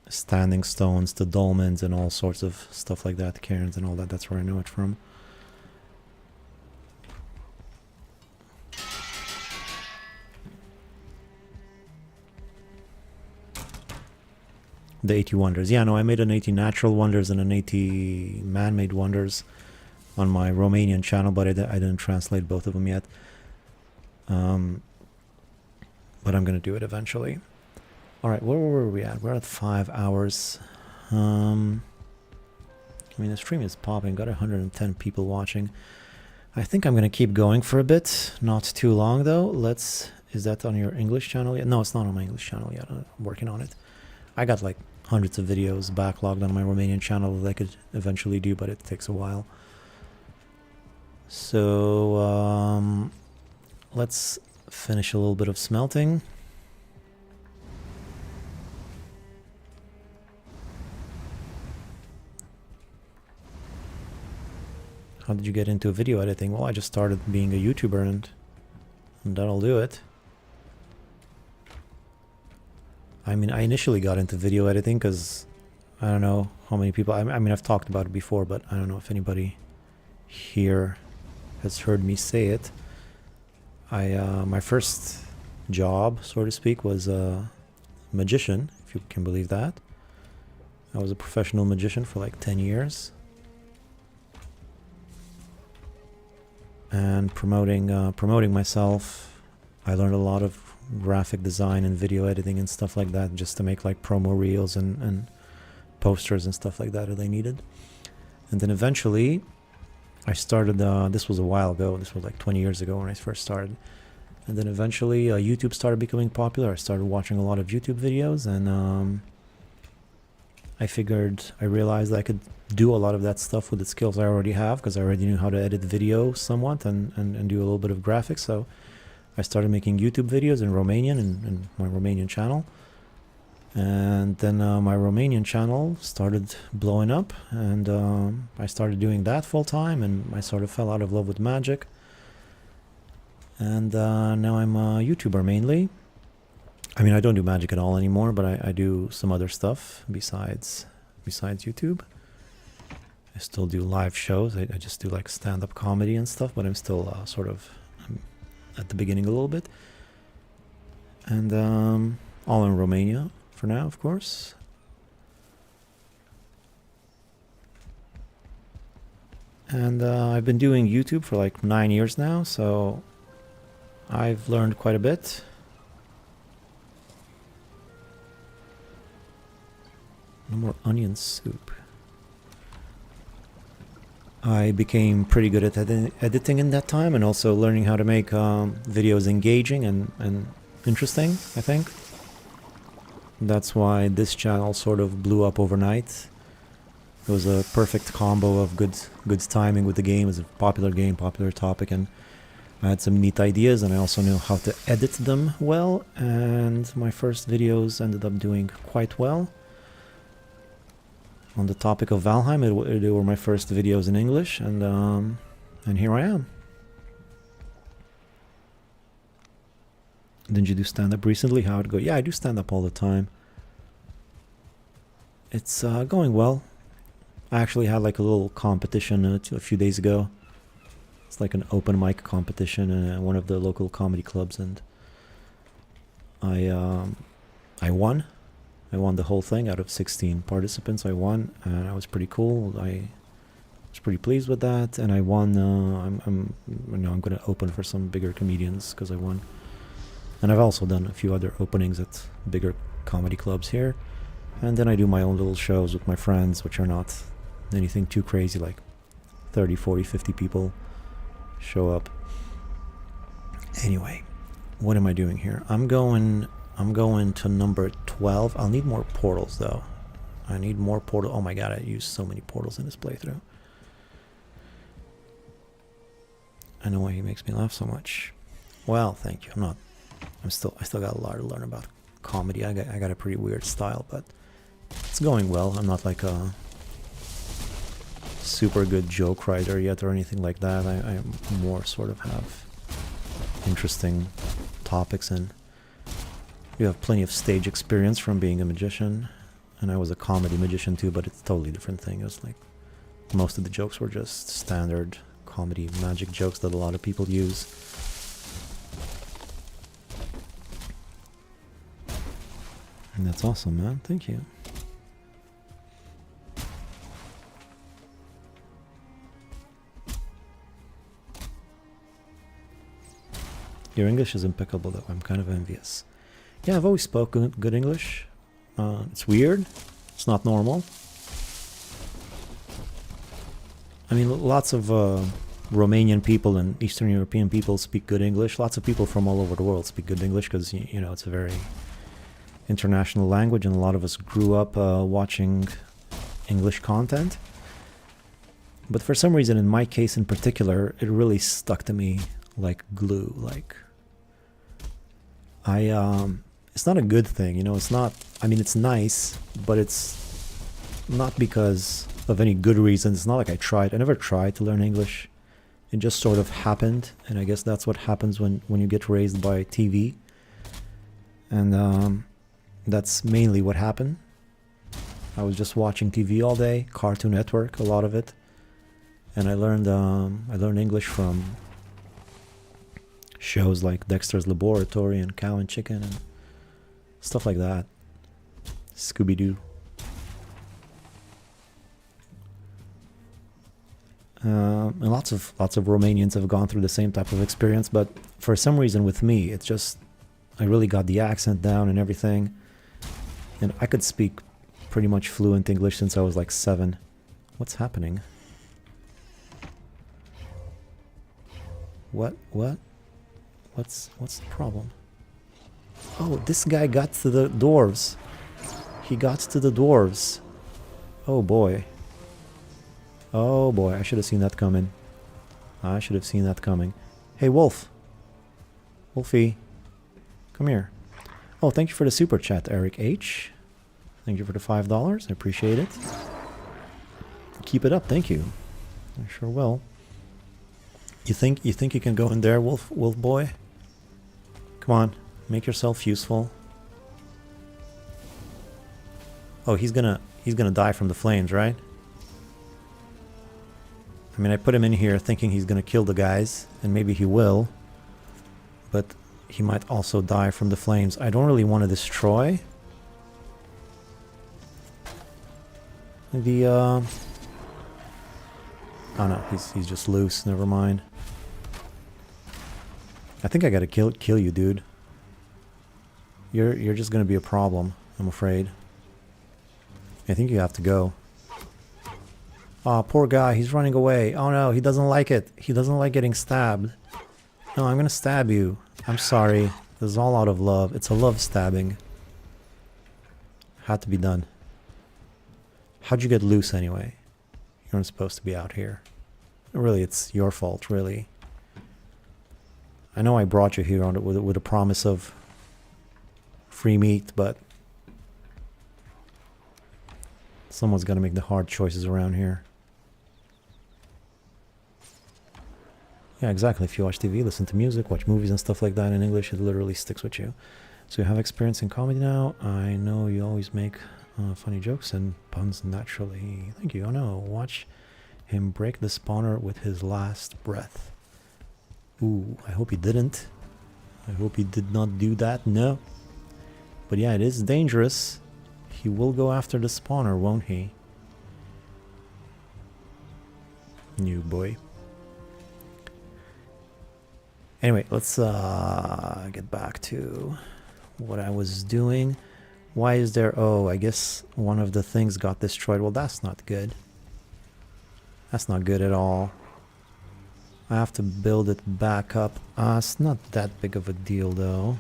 standing stones to dolmens and all sorts of stuff like that, cairns and all that. That's where I know it from. The 80 wonders. Yeah, no, I made an 80 natural wonders and an 80 man-made wonders on my Romanian channel, but I didn't translate both of them yet. But I'm going to do it eventually. All right, where were we at? We're at 5 hours. I mean, the stream is popping. Got 110 people watching. I think I'm going to keep going for a bit. Not too long, though. Let's... Is that on your English channel yet? No, it's not on my English channel yet. I'm working on it. I got like hundreds of videos backlogged on my Romanian channel that I could eventually do, but it takes a while. So let's finish a little bit of smelting. How did you get into video editing? Well, I just started being a YouTuber and that'll do it. I mean, I initially got into video editing because I don't know how many people... I mean, I've talked about it before, but I don't know if anybody here has heard me say it. My first job, so to speak, was a magician, if you can believe that. I was a professional magician for like 10 years. And promoting myself, I learned a lot of graphic design and video editing and stuff like that, just to make like promo reels and posters and stuff like that they needed. And then eventually I started, this was a while ago, this was like 20 years ago when I first started. And then eventually YouTube started becoming popular. I started watching a lot of YouTube videos, and I realized I could do a lot of that stuff with the skills I already have, because I already knew how to edit video somewhat and do a little bit of graphics. So I started making YouTube videos in Romanian and my Romanian channel. And then my Romanian channel started blowing up, and I started doing that full time, and I sort of fell out of love with magic. And now I'm a YouTuber mainly. I mean, I don't do magic at all anymore, but I do some other stuff besides YouTube. I still do live shows. I just do like stand-up comedy and stuff, but I'm still sort of at the beginning a little bit. And all in Romania for now, of course. And I've been doing YouTube for like 9 years now, so I've learned quite a bit. No more onion soup. I became pretty good at editing in that time, and also learning how to make videos engaging and interesting, I think. That's why this channel sort of blew up overnight. It was a perfect combo of good timing with the game. It was a popular game, popular topic, and I had some neat ideas, and I also knew how to edit them well, and my first videos ended up doing quite well. On the topic of Valheim, they were my first videos in English, and here I am. Didn't you do stand-up recently? How'd it go? Yeah, I do stand-up all the time. It's going well. I actually had like a little competition a few days ago. It's like an open mic competition in one of the local comedy clubs, and I won. I won the whole thing. Out of 16 participants, I won, and that was pretty cool. I was pretty pleased with that, and I won. I'm going to open for some bigger comedians because I won. And I've also done a few other openings at bigger comedy clubs here, and then I do my own little shows with my friends, which are not anything too crazy, like 30, 40, 50 people show up. Anyway, what am I doing here? I'm going to number 12. I'll need more portals though. I need more portal. Oh my god, I used so many portals in this playthrough. I know why he makes me laugh so much. Well, thank you. I still got a lot to learn about comedy. I got a pretty weird style, but it's going well. I'm not like a super good joke writer yet or anything like that. I more sort of have interesting topics, and you have plenty of stage experience from being a magician, and I was a comedy magician too, but it's a totally different thing. It was like most of the jokes were just standard comedy magic jokes that a lot of people use. And that's awesome, man. Thank you. Your English is impeccable, though. I'm kind of envious. Yeah, I've always spoken good English. It's weird. It's not normal. I mean, lots of Romanian people and Eastern European people speak good English. Lots of people from all over the world speak good English because, you know, it's a very international language, and a lot of us grew up watching English content. But for some reason, in my case in particular, it really stuck to me like glue. Like, it's not a good thing, you know. It's not, I mean, it's nice, but it's not because of any good reason. It's not like I never tried to learn English. It just sort of happened, and I guess that's what happens when you get raised by TV. And that's mainly what happened. I was just watching TV all day, Cartoon Network, a lot of it, and I learned English from shows like Dexter's Laboratory and Cow and Chicken and stuff like that. Scooby-Doo. And lots of Romanians have gone through the same type of experience, but for some reason with me, it's just, I really got the accent down and everything. And I could speak pretty much fluent English since I was like 7. What's happening? What's the problem? Oh, this guy got to the dwarves. He got to the dwarves. Oh boy. Oh boy, I should have seen that coming. I should have seen that coming. Hey, Wolf. Wolfie. Come here. Oh, thank you for the super chat, Eric H. Thank you for the $5. I appreciate it. Keep it up, thank you. I sure will. You think you can go in there, Wolf boy? Come on, make yourself useful. Oh, he's gonna die from the flames, right? I mean, I put him in here thinking he's gonna kill the guys, and maybe he will. But he might also die from the flames. I don't really want to destroy the oh no, he's just loose. Never mind. I think I gotta kill you, dude. You're just gonna be a problem, I'm afraid. I think you have to go. Oh, poor guy, he's running away. Oh no, he doesn't like it. He doesn't like getting stabbed. No, I'm gonna stab you. I'm sorry. This is all out of love. It's a love stabbing. Had to be done. How'd you get loose anyway? You weren't supposed to be out here. Really, it's your fault, really. I know I brought you here with a promise of free meat, but someone's got to make the hard choices around here. Yeah, exactly. If you watch TV, listen to music, watch movies and stuff like that in English, it literally sticks with you. So you have experience in comedy now. I know you always make funny jokes and puns naturally. Thank you. Oh no, watch him break the spawner with his last breath. Ooh, I hope he didn't. I hope he did not do that. No. But yeah, it is dangerous. He will go after the spawner, won't he? New boy. Anyway, let's get back to what I was doing. Why is there... Oh, I guess one of the things got destroyed. Well, that's not good. That's not good at all. I have to build it back up. It's not that big of a deal, though.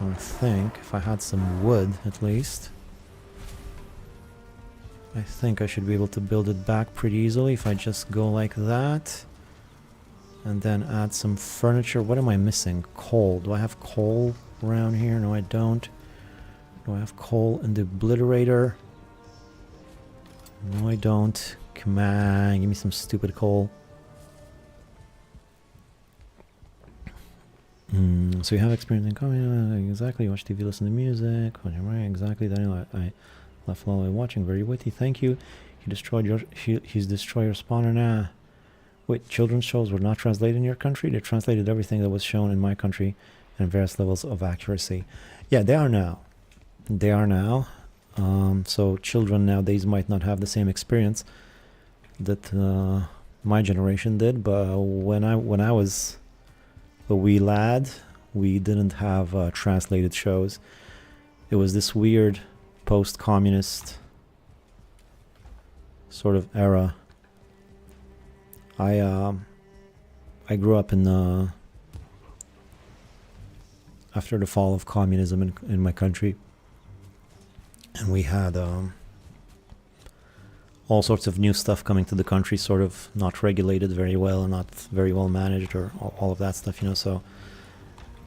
I think if I had some wood, at least. I think I should be able to build it back pretty easily if I just go like that. And then add some furniture. What am I missing? Coal. Do I have coal around here? No, I don't. Do I have coal in the obliterator? No, I don't. Come on, give me some stupid coal. So you have experience in comedy. Exactly. Watch TV, listen to music. Right, exactly. Daniel, I left while watching. Very witty. Thank you. He destroyed your. He's destroyed your spawner now. Wait, children's shows were not translated in your country? They translated everything that was shown in my country and various levels of accuracy. Yeah, they are now. They are now. So children nowadays might not have the same experience that my generation did, but when I was a wee lad, we didn't have translated shows. It was this weird post-communist sort of era. I grew up in after the fall of communism in my country, and we had all sorts of new stuff coming to the country, sort of not regulated very well and not very well managed, or all of that stuff, you know. So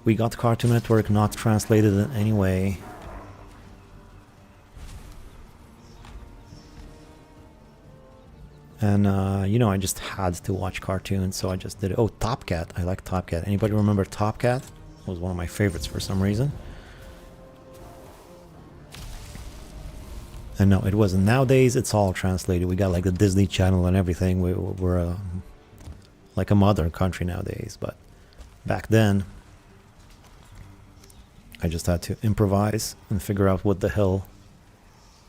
we got Cartoon Network not translated in any way. And, you know, I just had to watch cartoons, so I just did it. Oh, Top Cat. I like Top Cat. Anybody remember Top Cat? It was one of my favorites for some reason. And no, it wasn't. Nowadays, it's all translated. We got like the Disney Channel and everything. We're like a modern country nowadays. But back then, I just had to improvise and figure out what the hell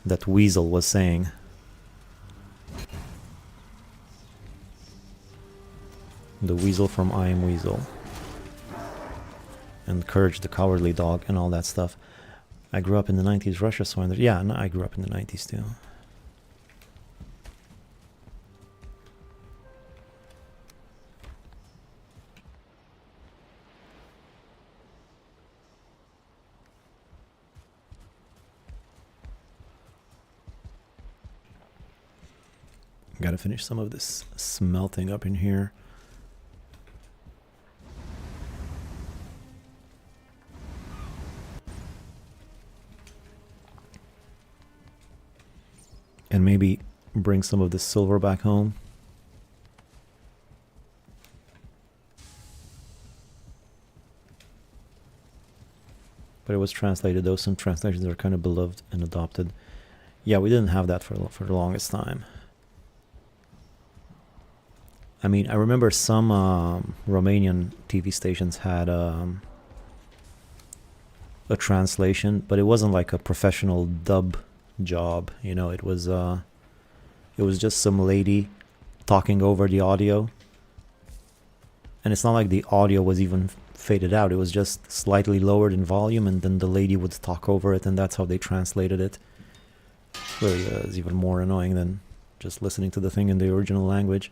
that weasel was saying. The weasel from I Am Weasel. And Courage the Cowardly Dog and all that stuff. I grew up in the 90s Russia, so yeah, no, I grew up in the 90s too. Gotta finish some of this smelting up in here. And maybe bring some of the silver back home. But it was translated, though. Some translations are kind of beloved and adopted. Yeah, we didn't have that for the longest time. I mean, I remember some Romanian TV stations had a translation, but it wasn't like a professional dub job, you know. It was just some lady talking over the audio, and it's not like the audio was even faded out. It was just slightly lowered in volume, and then the lady would talk over it, and that's how they translated it. Really is even more annoying than just listening to the thing in the original language.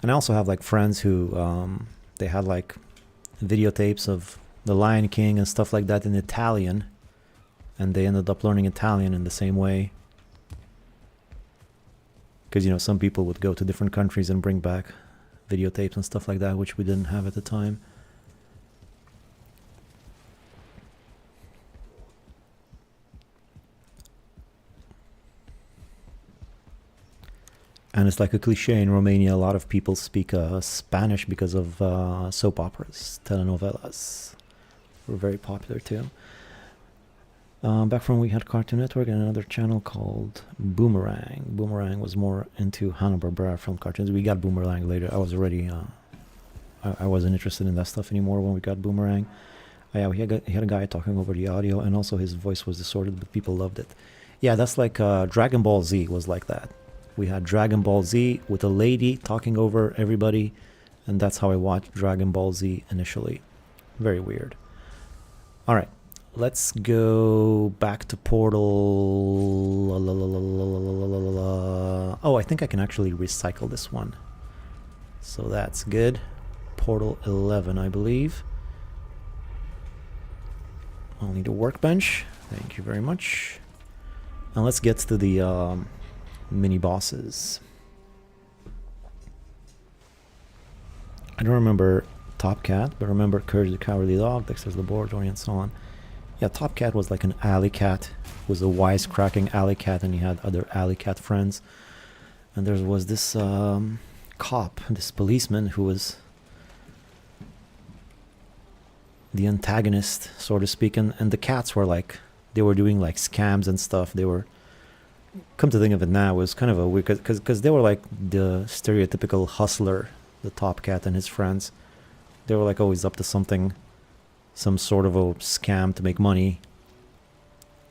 And I also have like friends who they had like videotapes of The Lion King and stuff like that in Italian, and they ended up learning Italian in the same way. Because, you know, some people would go to different countries and bring back videotapes and stuff like that, which we didn't have at the time. And it's like a cliche in Romania. A lot of people speak Spanish because of soap operas, telenovelas. Were very popular too. Back when we had Cartoon Network and another channel called Boomerang. Boomerang was more into Hanna-Barbera film cartoons. We got Boomerang later. I was already I wasn't interested in that stuff anymore when we got Boomerang. Yeah, he had a guy talking over the audio, and also his voice was distorted, but people loved it. Yeah, that's like Dragon Ball Z was like that. We had Dragon Ball Z with a lady talking over everybody, and that's how I watched Dragon Ball Z initially. Very weird. All right, let's go back to Portal. Oh, I think I can actually recycle this one. So that's good. Portal 11, I believe. I'll need a workbench. Thank you very much. And let's get to the mini bosses. I don't remember Top Cat, but remember Courage the Cowardly Dog, Dexter's Laboratory, and so on. Yeah, Top Cat was like an alley cat. Was a wisecracking alley cat, and he had other alley cat friends. And there was this cop, this policeman, who was the antagonist, so to speak, and the cats were like, they were doing like scams and stuff. They were, come to think of it now, it was kind of a weird, because they were like the stereotypical hustler, the Top Cat and his friends. They were like always up to something, some sort of a scam to make money.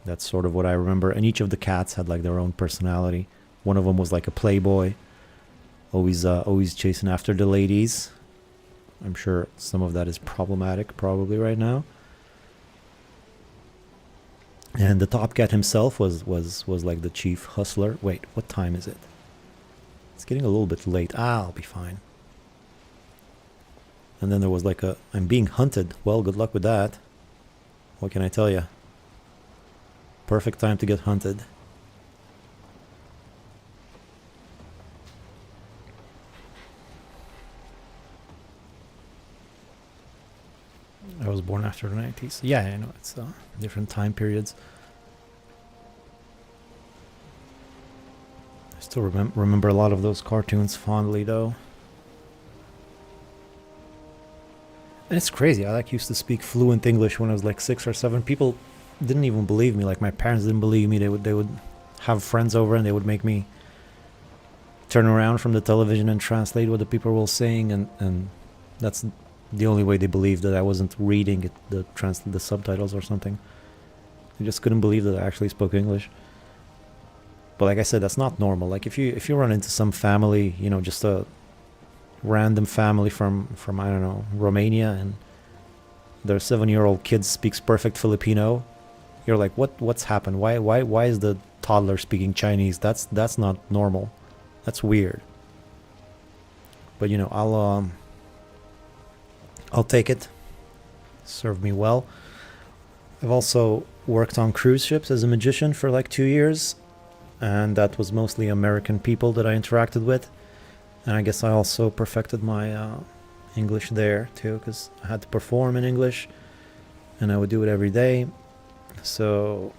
That's sort of what I remember. And each of the cats had like their own personality. One of them was like a playboy, always chasing after the ladies. I'm sure some of that is problematic probably right now. And the Top Cat himself was like the chief hustler. Wait, what time is it? It's getting a little bit late. I'll be fine. And then there was like I'm being hunted. Well, good luck with that. What can I tell you? Perfect time to get hunted. I was born after the 90s. Yeah, I know, it's different time periods. I still remember a lot of those cartoons fondly, though. And it's crazy. I like used to speak fluent English when I was like 6 or 7. People didn't even believe me. Like my parents didn't believe me. They would have friends over and they would make me turn around from the television and translate what the people were saying, and that's the only way they believed that I wasn't reading it, the subtitles or something. They just couldn't believe that I actually spoke English. But like I said, that's not normal. Like if you run into some family, you know, just a random family from I don't know, Romania, and their 7-year-old kid speaks perfect Filipino, you're like, what's happened? Why is the toddler speaking Chinese? That's not normal. That's weird. But you know, I'll take it. Served me well. I've also worked on cruise ships as a magician for like 2 years, and that was mostly American people that I interacted with. And I guess I also perfected my English there too, because I had to perform in English, and I would do it every day. So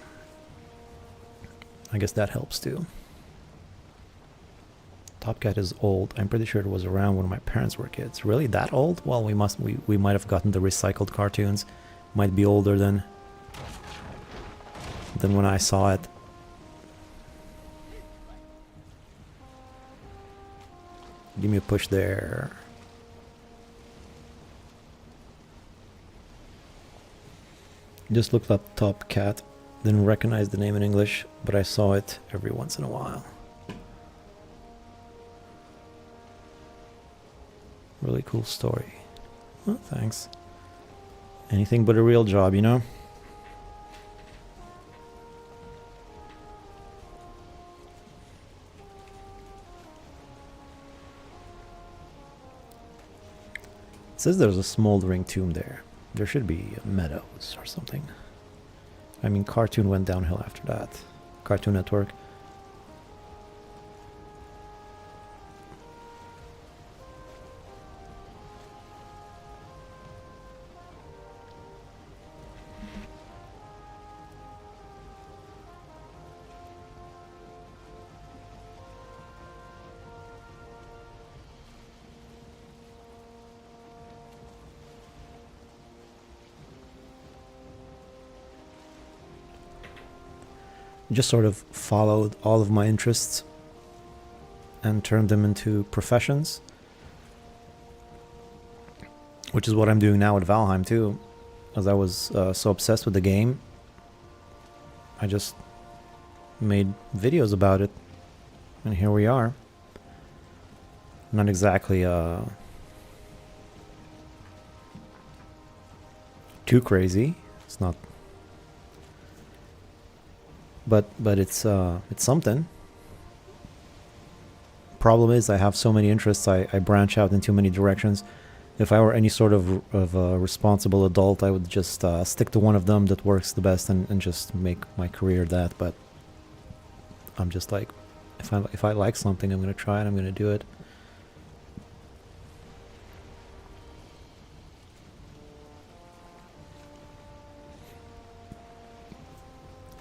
I guess that helps too. Top Cat is old. I'm pretty sure it was around when my parents were kids. Really, that old? Well, we might have gotten the recycled cartoons. Might be older than when I saw it. Give me a push there. Just looked up Top Cat. Didn't recognize the name in English, but I saw it every once in a while. Really cool story. Oh, thanks. Anything but a real job, you know? It says there's a smoldering tomb there. There should be meadows or something. I mean, Cartoon went downhill after that. Cartoon Network. Just sort of followed all of my interests and turned them into professions. Which is what I'm doing now with Valheim too. As I was so obsessed with the game, I just made videos about it. And here we are. Not exactly too crazy. It's not, but it's something. Problem is, I have so many interests. I branch out in too many directions. If I were any sort of responsible adult, I would just stick to one of them that works the best and just make my career that. But I'm just like, if I like something, I'm gonna try it. I'm gonna do it.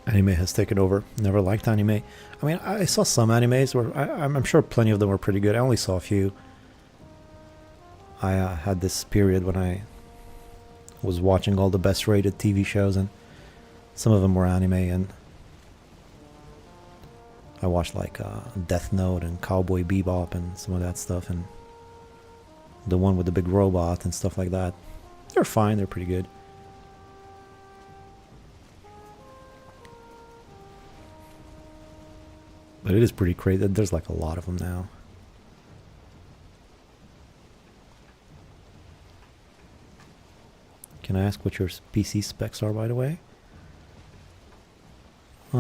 Anime has taken over. Never liked anime. I mean, I saw some animes where I'm sure plenty of them were pretty good. I only saw a few. I had this period when I was watching all the best rated TV shows, and some of them were anime, and I watched like Death Note and Cowboy Bebop and some of that stuff, and the one with the big robot and stuff like that. They're fine, they're pretty good. But it is pretty crazy. There's like a lot of them now. Can I ask what your PC specs are, by the way? I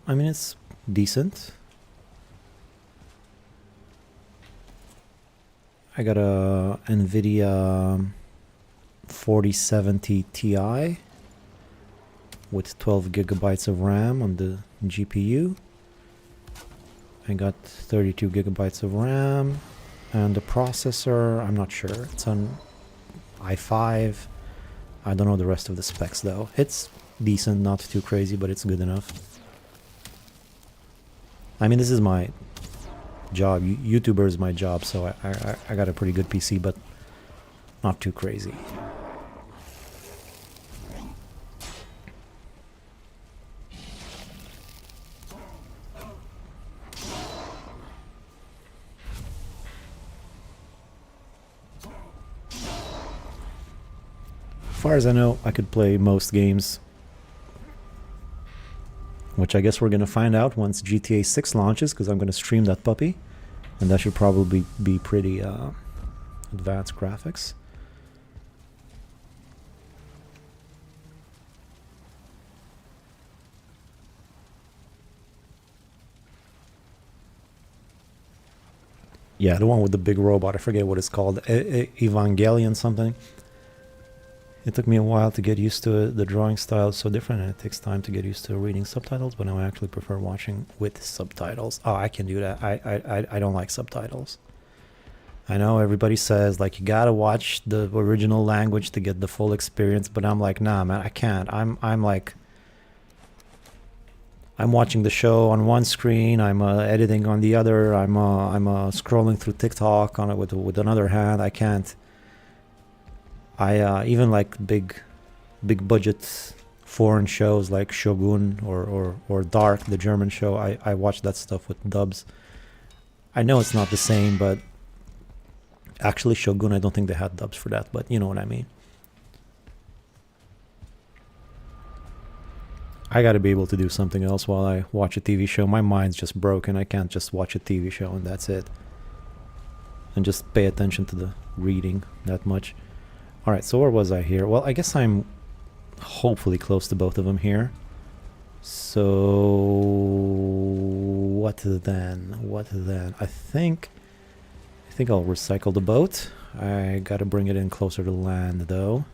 mean, it's decent. I got a NVIDIA 4070 Ti with 12 gigabytes of RAM on the GPU. I got 32 gigabytes of RAM, and the processor, I'm not sure. It's on i5. I don't know the rest of the specs though. It's decent, not too crazy, but it's good enough. I mean, this is my job. YouTuber is my job, so I got a pretty good PC, but not too crazy. As far as I know, I could play most games, which I guess we're gonna find out once GTA 6 launches, because I'm gonna stream that puppy, and that should probably be pretty advanced graphics. Yeah, the one with the big robot, I forget what it's called, Evangelion something. It took me a while to get used to it. The drawing style is so different, and it takes time to get used to reading subtitles, but now I actually prefer watching with subtitles. Oh, I can do that. I don't like subtitles. I know everybody says, like, you gotta watch the original language to get the full experience, but I'm like, nah, man, I can't. I'm watching the show on one screen, I'm editing on the other, I'm scrolling through TikTok on it with another hand. I can't. I even like big budget foreign shows like Shogun or Dark, the German show. I watch that stuff with dubs. I know it's not the same, but actually Shogun, I don't think they had dubs for that, but you know what I mean. I gotta be able to do something else while I watch a TV show. My mind's just broken. I can't just watch a TV show and that's it. And just pay attention to the reading that much. Alright, so where was I here? Well, I guess I'm hopefully close to both of them here. So what then? What then? I think I'll recycle the boat. I gotta bring it in closer to land though.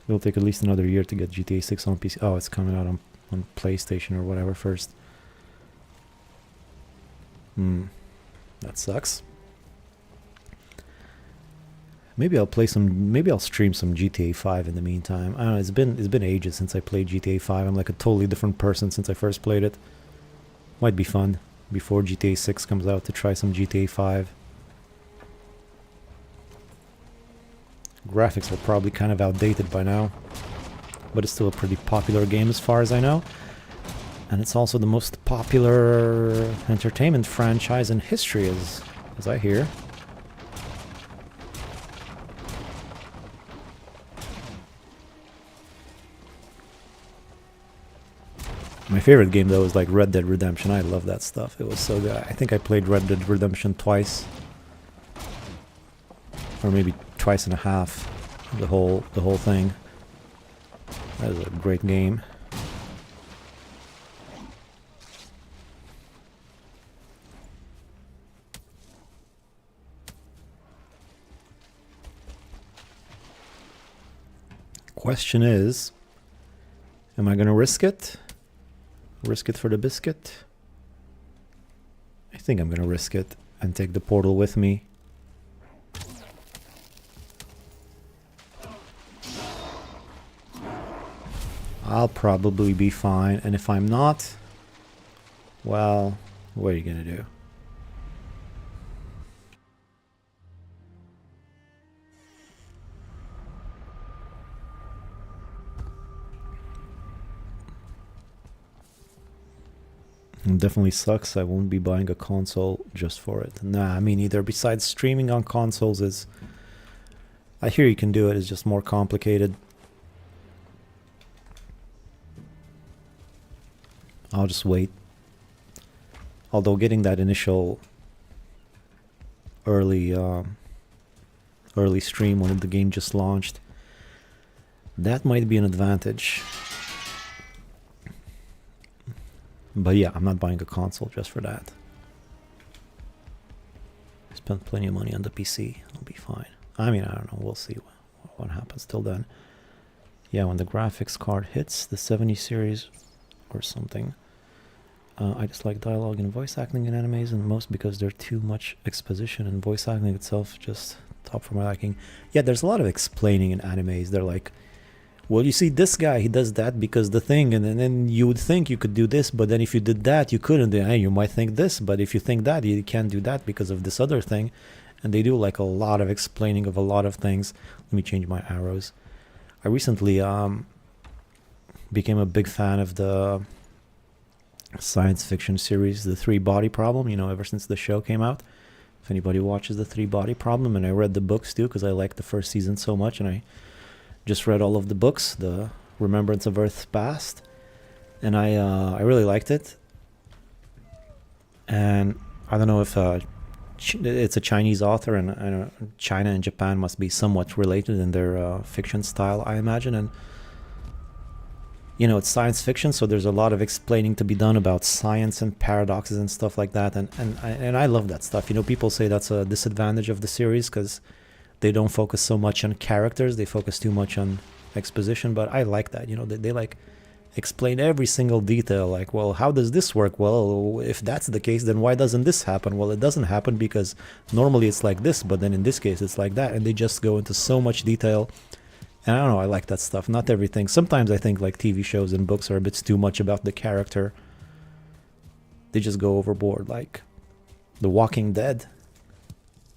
It'll take at least another year to get GTA 6 on PC. Oh, it's coming out on PlayStation or whatever first. That sucks. Maybe I'll stream some GTA 5 in the meantime. I don't know, it's been ages since I played GTA 5. I'm like a totally different person since I first played it. Might be fun before GTA 6 comes out to try some GTA 5. Graphics are probably kind of outdated by now, but it's still a pretty popular game as far as I know. And it's also the most popular entertainment franchise in history, as I hear. My favorite game, though, is like Red Dead Redemption. I love that stuff. It was so good. I think I played Red Dead Redemption twice. Or maybe twice and a half. The whole thing. That is a great game. Question is, am I gonna risk it? Risk it for the biscuit? I think I'm gonna risk it and take the portal with me. I'll probably be fine, and if I'm not, well, what are you gonna do? It definitely sucks. I won't be buying a console just for it. Nah, me neither. Besides, streaming on consoles is... I hear you can do it, it's just more complicated. I'll just wait. Although getting that initial early stream when the game just launched, that might be an advantage. But yeah, I'm not buying a console just for that. Spent plenty of money on the PC. I'll be fine. I mean, I don't know. We'll see what happens till then. Yeah, when the graphics card hits the 70 series or something. I just like dialogue and voice acting in animes, and most because there's too much exposition, and voice acting itself just top for my liking. Yeah, there's a lot of explaining in animes. They're like, well, you see this guy, he does that because the thing, and then you would think you could do this, but then if you did that, you couldn't. Then you might think this, but if you think that, you can't do that because of this other thing. And they do like a lot of explaining of a lot of things. Let me change my arrows. I recently became a big fan of the science fiction series, The Three Body Problem, you know, ever since the show came out. If anybody watches The Three Body Problem, and I read the books too, because I liked the first season so much, and I just read all of the books, the Remembrance of Earth's Past, and I really liked it. And I don't know if it's a Chinese author, and I know China and Japan must be somewhat related in their fiction style, I imagine. And you know, it's science fiction, so there's a lot of explaining to be done about science and paradoxes and stuff like that. And I love that stuff. You know, people say that's a disadvantage of the series because they don't focus so much on characters, they focus too much on exposition. But I like that, you know, they like explain every single detail, like, well, how does this work? Well, if that's the case, then why doesn't this happen? Well, it doesn't happen because normally it's like this, but then in this case it's like that. And they just go into so much detail. And I don't know, I like that stuff. Not everything. Sometimes I think like TV shows and books are a bit too much about the character. They just go overboard. Like The Walking Dead.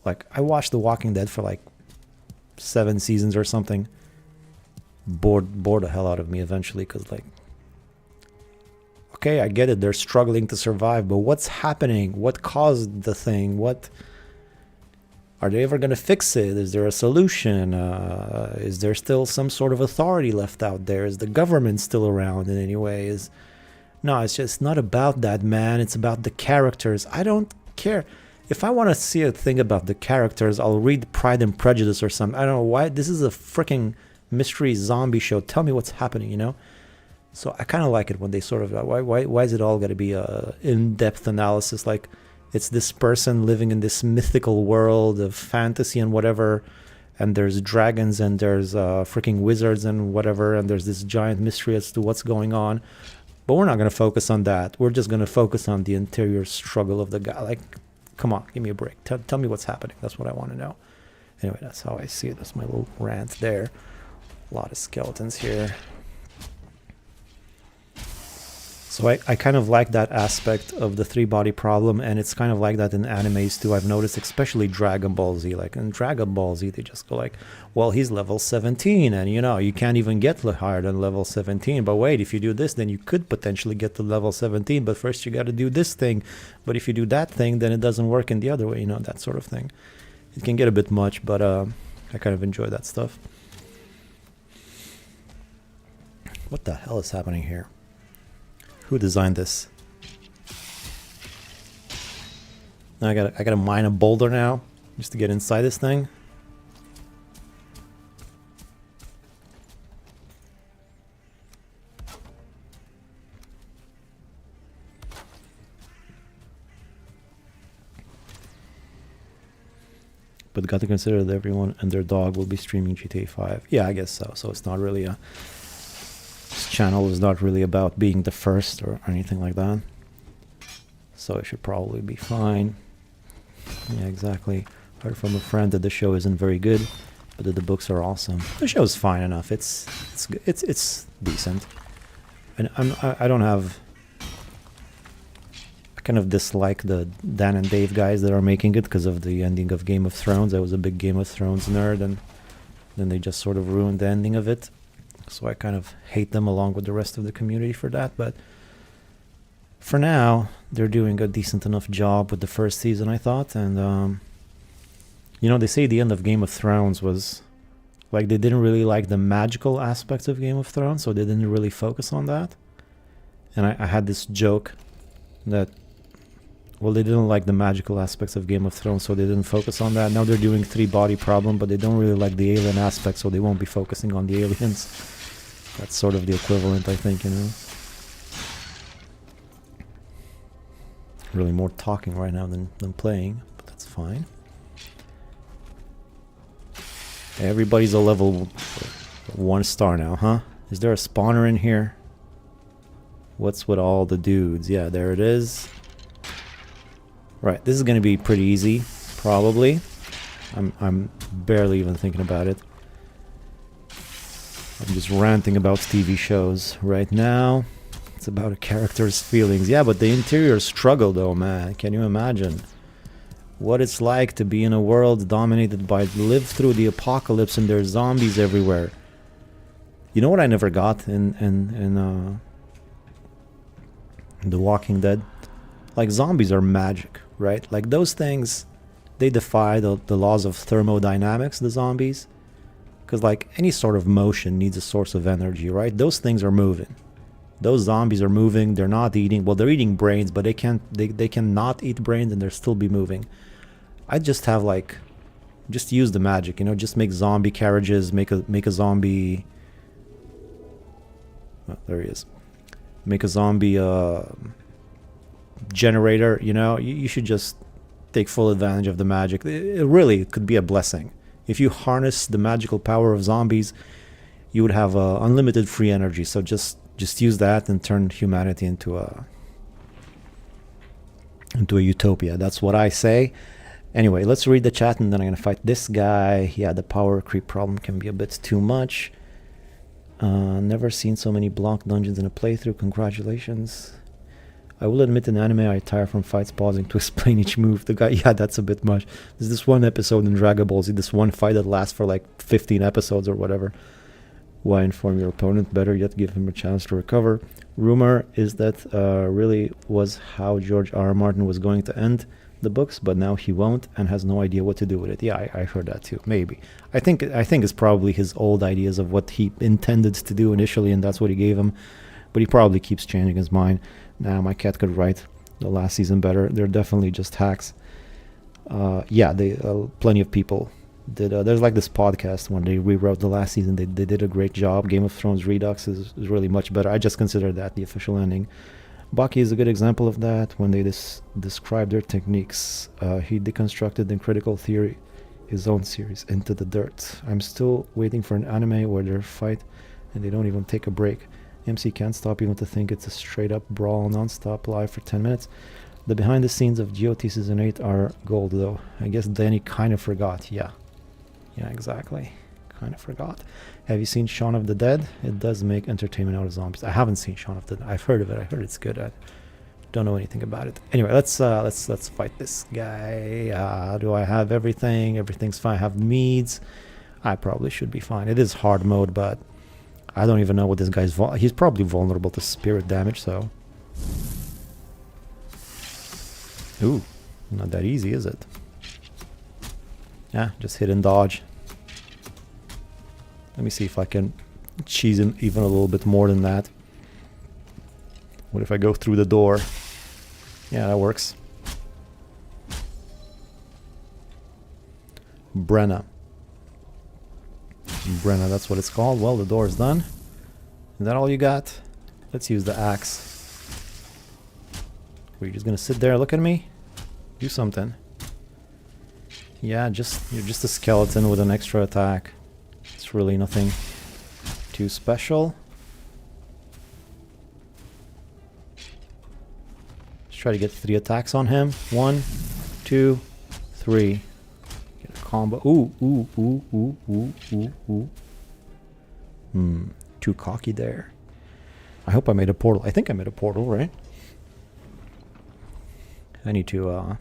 Like, I watched The Walking Dead for like 7 seasons or something. Bored the hell out of me eventually, because like, okay, I get it, they're struggling to survive, but what's happening? What caused the thing? What are they ever going to fix it? Is there a solution? Is there still some sort of authority left out there? Is the government still around in any way? No, it's just not about that, man. It's about the characters. I don't care. If I want to see a thing about the characters, I'll read Pride and Prejudice or something. I don't know why. This is a freaking mystery zombie show. Tell me what's happening, you know? So I kind of like it when they sort of, why is it all got to be a in-depth analysis? Like, it's this person living in this mythical world of fantasy and whatever, and there's dragons and there's freaking wizards and whatever, and there's this giant mystery as to what's going on. But we're not going to focus on that. We're just going to focus on the interior struggle of the guy. Like, come on, give me a break. Tell me what's happening. That's what I want to know. Anyway, that's how I see it. That's my little rant there. A lot of skeletons here. So I kind of like that aspect of the three-body problem, and it's kind of like that in animes too. I've noticed, especially Dragon Ball Z. Like in Dragon Ball Z, they just go like, well, he's level 17, and you know, you can't even get higher than level 17. But wait, if you do this, then you could potentially get to level 17, but first you got to do this thing. But if you do that thing, then it doesn't work in the other way, you know, that sort of thing. It can get a bit much, but I kind of enjoy that stuff. What the hell is happening here? Who designed this? Now I gotta mine a boulder now just to get inside this thing. But got to consider that everyone and their dog will be streaming GTA 5. Yeah, I guess so. So it's not really a... This channel is not really about being the first or anything like that. So it should probably be fine. Yeah, exactly. Heard from a friend that the show isn't very good, but that the books are awesome. The show's fine enough. It's decent. And I don't have... I kind of dislike the Dan and Dave guys that are making it because of the ending of Game of Thrones. I was a big Game of Thrones nerd, and then they just sort of ruined the ending of it. So I kind of hate them along with the rest of the community for that. But for now, they're doing a decent enough job with the first season, I thought. And, you know, they say the end of Game of Thrones was... Like, they didn't really like the magical aspects of Game of Thrones, so they didn't really focus on that. And I had this joke that... Well, they didn't like the magical aspects of Game of Thrones, so they didn't focus on that. Now they're doing three-body problem, but they don't really like the alien aspect, so they won't be focusing on the aliens. That's sort of the equivalent, I think, you know. Really more talking right now than playing, but that's fine. Everybody's a level 1 star now, huh? Is there a spawner in here? What's with all the dudes? Yeah, there it is. Right, this is going to be pretty easy, probably. I'm barely even thinking about it. I'm just ranting about TV shows right now. It's about a character's feelings. Yeah, but the interior struggle though, man. Can you imagine what it's like to be in a world dominated by live through the apocalypse and there's zombies everywhere? You know what I never got in The Walking Dead? Like, zombies are magic, right? Like, those things, they defy the laws of thermodynamics, the zombies. Because, like, any sort of motion needs a source of energy, right? Those things are moving. Those zombies are moving. They're not eating. Well, they're eating brains, but they can not eat brains and they'll still be moving. I just have, like, just use the magic, you know? Just make zombie carriages, make a zombie... Oh, there he is. Make a zombie generator, you know? You should just take full advantage of the magic. It really could be a blessing. If you harness the magical power of zombies, you would have unlimited free energy. So just use that and turn humanity into a utopia. That's what I say. Anyway, let's read the chat and then I'm gonna fight this guy. Yeah, the power creep problem can be a bit too much. Never seen so many blocked dungeons in a playthrough. Congratulations. I will admit in anime I tire from fights pausing to explain each move. The guy, yeah, that's a bit much. There's this one episode in Dragon Ball Z, this one fight that lasts for like 15 episodes or whatever. Why inform your opponent? Better yet, give him a chance to recover. Rumor is that really was how George R. R. Martin was going to end the books, but now he won't and has no idea what to do with it. Yeah, I heard that too. Maybe. I think it's probably his old ideas of what he intended to do initially, and that's what he gave him. But he probably keeps changing his mind. Nah, my cat could write the last season better. They're definitely just hacks. Yeah, plenty of people did. There's like this podcast when they rewrote the last season. They did a great job. Game of Thrones Redux is really much better. I just consider that the official ending. Baki is a good example of that. When they describe their techniques, he deconstructed in Critical Theory his own series, Into the Dirt. I'm still waiting for an anime where they fight and they don't even take a break. MC can't stop even to think it's a straight up brawl non-stop live for 10 minutes. The behind the scenes of GOT Season 8 are gold though. I guess Danny kind of forgot. Yeah, exactly. Kind of forgot. Have you seen Shaun of the Dead? It does make entertainment out of zombies. I haven't seen Shaun of the Dead. I've heard of it. I heard it's good. I don't know anything about it. Anyway, let's fight this guy. Do I have everything? Everything's fine. I have meads. I probably should be fine. It is hard mode, but I don't even know what this guy's... He's probably vulnerable to spirit damage, so... Ooh, not that easy, is it? Yeah, just hit and dodge. Let me see if I can cheese him even a little bit more than that. What if I go through the door? Yeah, that works. Brenna. Brenna, that's what it's called. Well, the door is done. Is that all you got? Let's use the axe. Were you just gonna sit there, look at me? Do something. Yeah, you're just a skeleton with an extra attack. It's really nothing too special. Let's try to get 3 attacks on him. 1, 2, 3. Get a combo. Ooh. Too cocky there. I hope I made a portal. I think I made a portal, right? I need to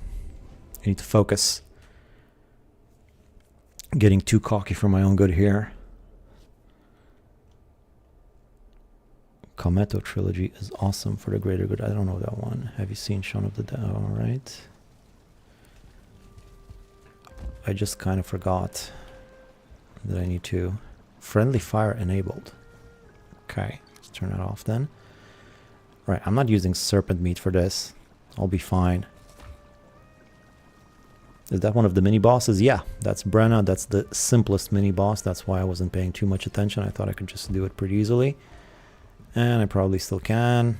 focus. Getting too cocky for my own good here. Kameto trilogy is awesome for the greater good. I don't know that one. Have you seen Shaun of the Dead? Alright. I just kind of forgot that I need to... Friendly fire enabled. Okay, let's turn that off then. Right, I'm not using serpent meat for this. I'll be fine. Is that one of the mini bosses? Yeah, that's Brenna. That's the simplest mini boss. That's why I wasn't paying too much attention. I thought I could just do it pretty easily. And I probably still can.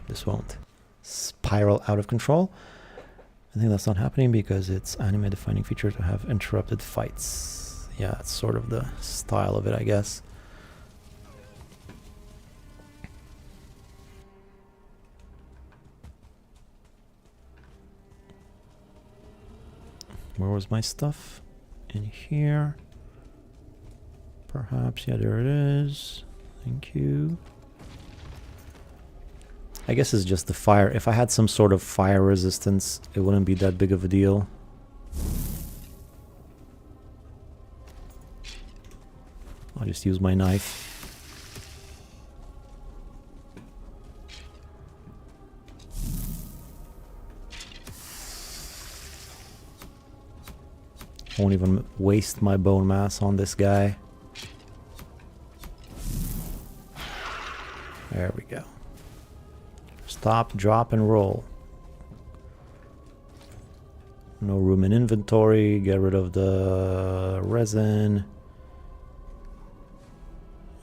This won't spiral out of control. I think that's not happening because it's anime defining feature to have interrupted fights. Yeah, it's sort of the style of it, I guess. Where was my stuff? In here. Perhaps, yeah, there it is. Thank you. I guess it's just the fire. If I had some sort of fire resistance, it wouldn't be that big of a deal. I'll just use my knife. I won't even waste my bone mass on this guy. There we go. Stop, drop, and roll. No room in inventory. Get rid of the resin.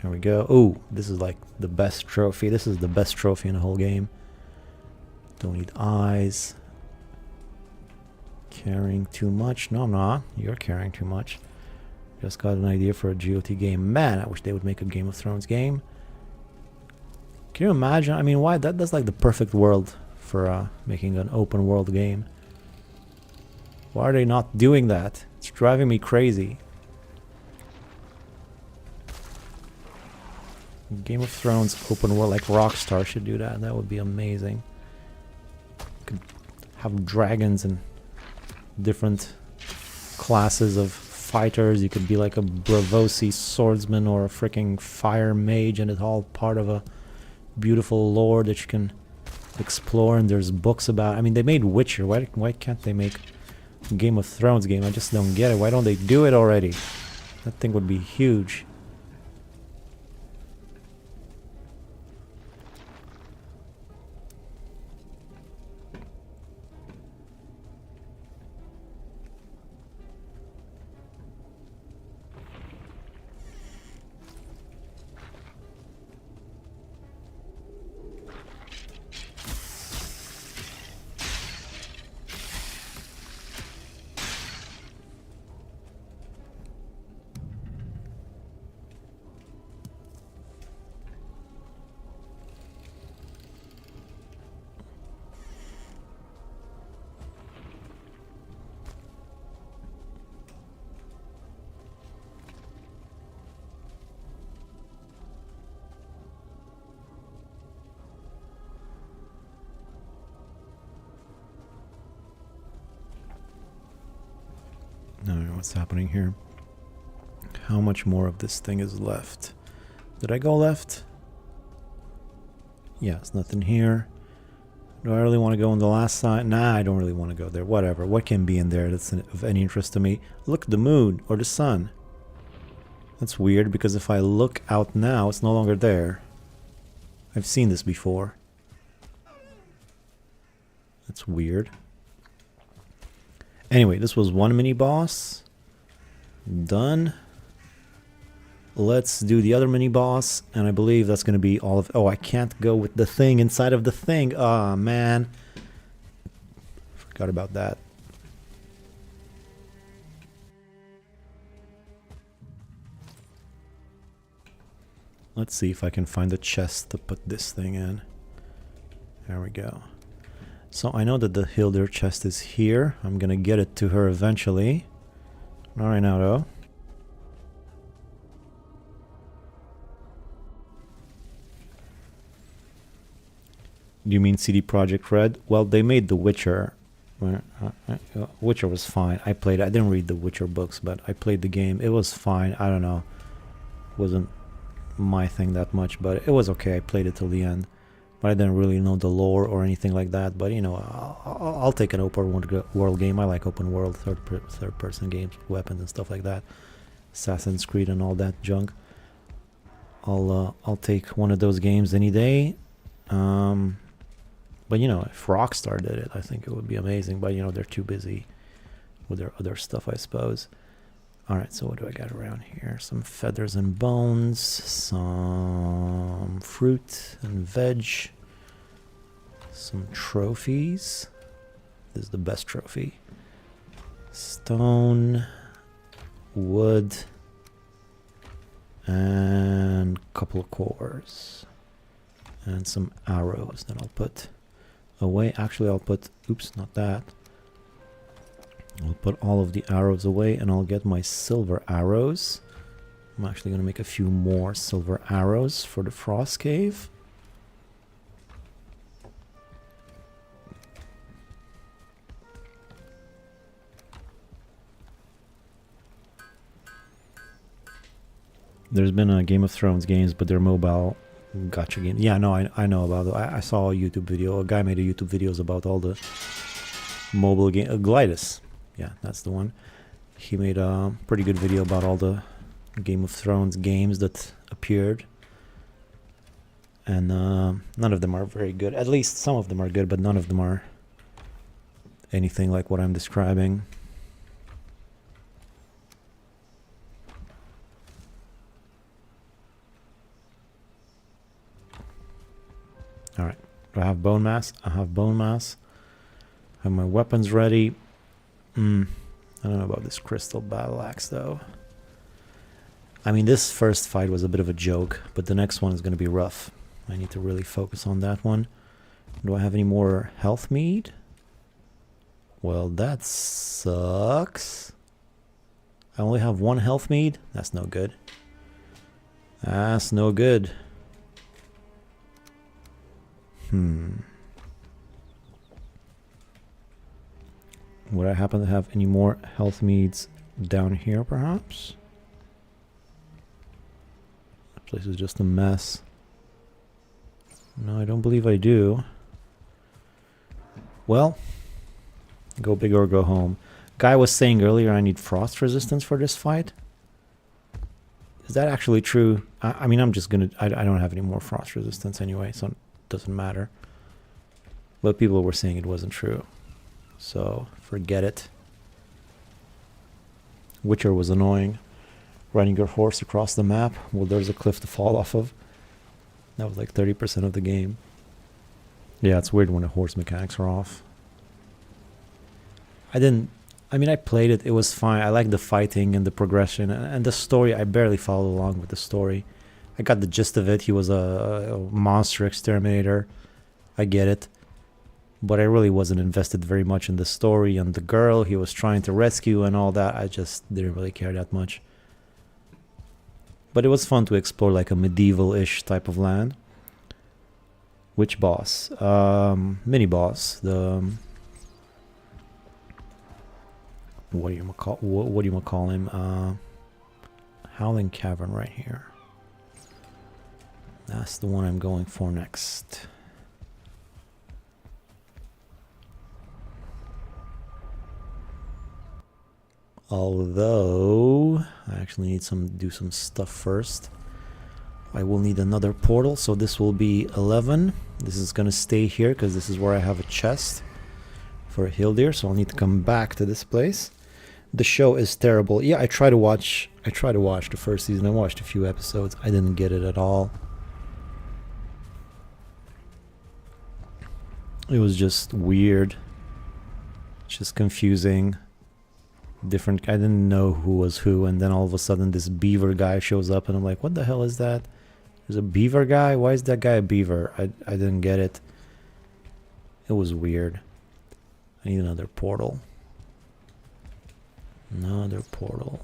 There we go. Oh, this is like the best trophy. This is the best trophy in the whole game. Don't need eyes. Carrying too much. No, I'm not. You're carrying too much. Just got an idea for a GOT game. Man, I wish they would make a Game of Thrones game. Can you imagine? I mean, why? That's like the perfect world for making an open world game. Why are they not doing that? It's driving me crazy. Game of Thrones open world, like Rockstar should do that. That would be amazing. Could have dragons and different classes of fighters. You could be like a Bravosi swordsman or a freaking fire mage, and it's all part of a beautiful lore that you can explore. And there's books about. I mean, they made Witcher. Why can't they make a Game of Thrones game? I just don't get it. Why don't they do it already? That thing would be huge. What's happening here? How much more of this thing is left? Did I go left? Yeah, it's nothing here. Do I really want to go on the last side? Nah, I don't really want to go there. Whatever. What can be in there that's of any interest to me? Look, the moon or the sun. That's weird because if I look out now, it's no longer there. I've seen this before. That's weird. Anyway, this was one mini boss. Done. Let's do the other mini boss, and I believe that's going to be all of... Oh, I can't go with the thing inside of the thing. Ah, man. Forgot about that. Let's see if I can find a chest to put this thing in. There we go. So I know that the Hilder chest is here. I'm gonna get it to her eventually. Not right now though. Do you mean CD Projekt Red? Well, they made The Witcher. Witcher was fine. I played. I didn't read the Witcher books, but I played the game. It was fine. I don't know. Wasn't my thing that much, but it was okay. I played it till the end, but I didn't really know the lore or anything like that. But you know, I'll take an open world game. I like open world third person games, weapons and stuff like that, Assassin's Creed and all that junk. I'll take one of those games any day. But you know, if Rockstar did it, I think it would be amazing. But you know, they're too busy with their other stuff, I suppose. Alright, so what do I got around here? Some feathers and bones, some fruit and veg, some trophies. This is the best trophy. Stone, wood, and a couple of cores. And some arrows that I'll put away. Actually, I'll put... Oops, not that. I'll put all of the arrows away and I'll get my silver arrows. I'm actually going to make a few more silver arrows for the Frost Cave. There's been a Game of Thrones games, but they're mobile gacha games. Yeah, no, I know about it. I saw a YouTube video. A guy made a YouTube videos about all the mobile game. Glidus. Yeah, that's the one. He made a pretty good video about all the Game of Thrones games that appeared. And none of them are very good. At least some of them are good, but none of them are anything like what I'm describing. Alright, do I have bone mass? I have bone mass. I have my weapons ready. I don't know about this crystal battle axe though. I mean, this first fight was a bit of a joke, but the next one is going to be rough. I need to really focus on that one. Do I have any more health mead? Well, that sucks. I only have one health mead? That's no good. That's no good. Would I happen to have any more health meads down here, perhaps? This place is just a mess. No, I don't believe I do. Well, go big or go home. Guy was saying earlier I need frost resistance for this fight. Is that actually true? I mean, I'm just gonna... I don't have any more frost resistance anyway, so it doesn't matter. But people were saying it wasn't true. So, forget it. Witcher was annoying. Riding your horse across the map. Well, there's a cliff to fall off of. That was like 30% of the game. Yeah, it's weird when the horse mechanics are off. I mean, I played it. It was fine. I liked the fighting and the progression. And the story, I barely followed along with the story. I got the gist of it. He was a monster exterminator. I get it. But I really wasn't invested very much in the story and the girl he was trying to rescue and all that. I just didn't really care that much. But it was fun to explore like a medieval-ish type of land. Which boss? Mini boss. The what do you call him? Howling Cavern right here. That's the one I'm going for next. Although I actually need do some stuff first. I will need another portal, so this will be 11. This is gonna stay here because this is where I have a chest for a Hildir, so I'll need to come back to this place. The show is terrible. Yeah, I tried to watch the first season. I watched a few episodes. I didn't get it at all. It was just weird. Just confusing. Different. I didn't know who was who, and then all of a sudden this beaver guy shows up and I'm like, what the hell is that? There's a beaver guy? Why is that guy a beaver? I didn't get it. It was weird. I need another portal. Another portal.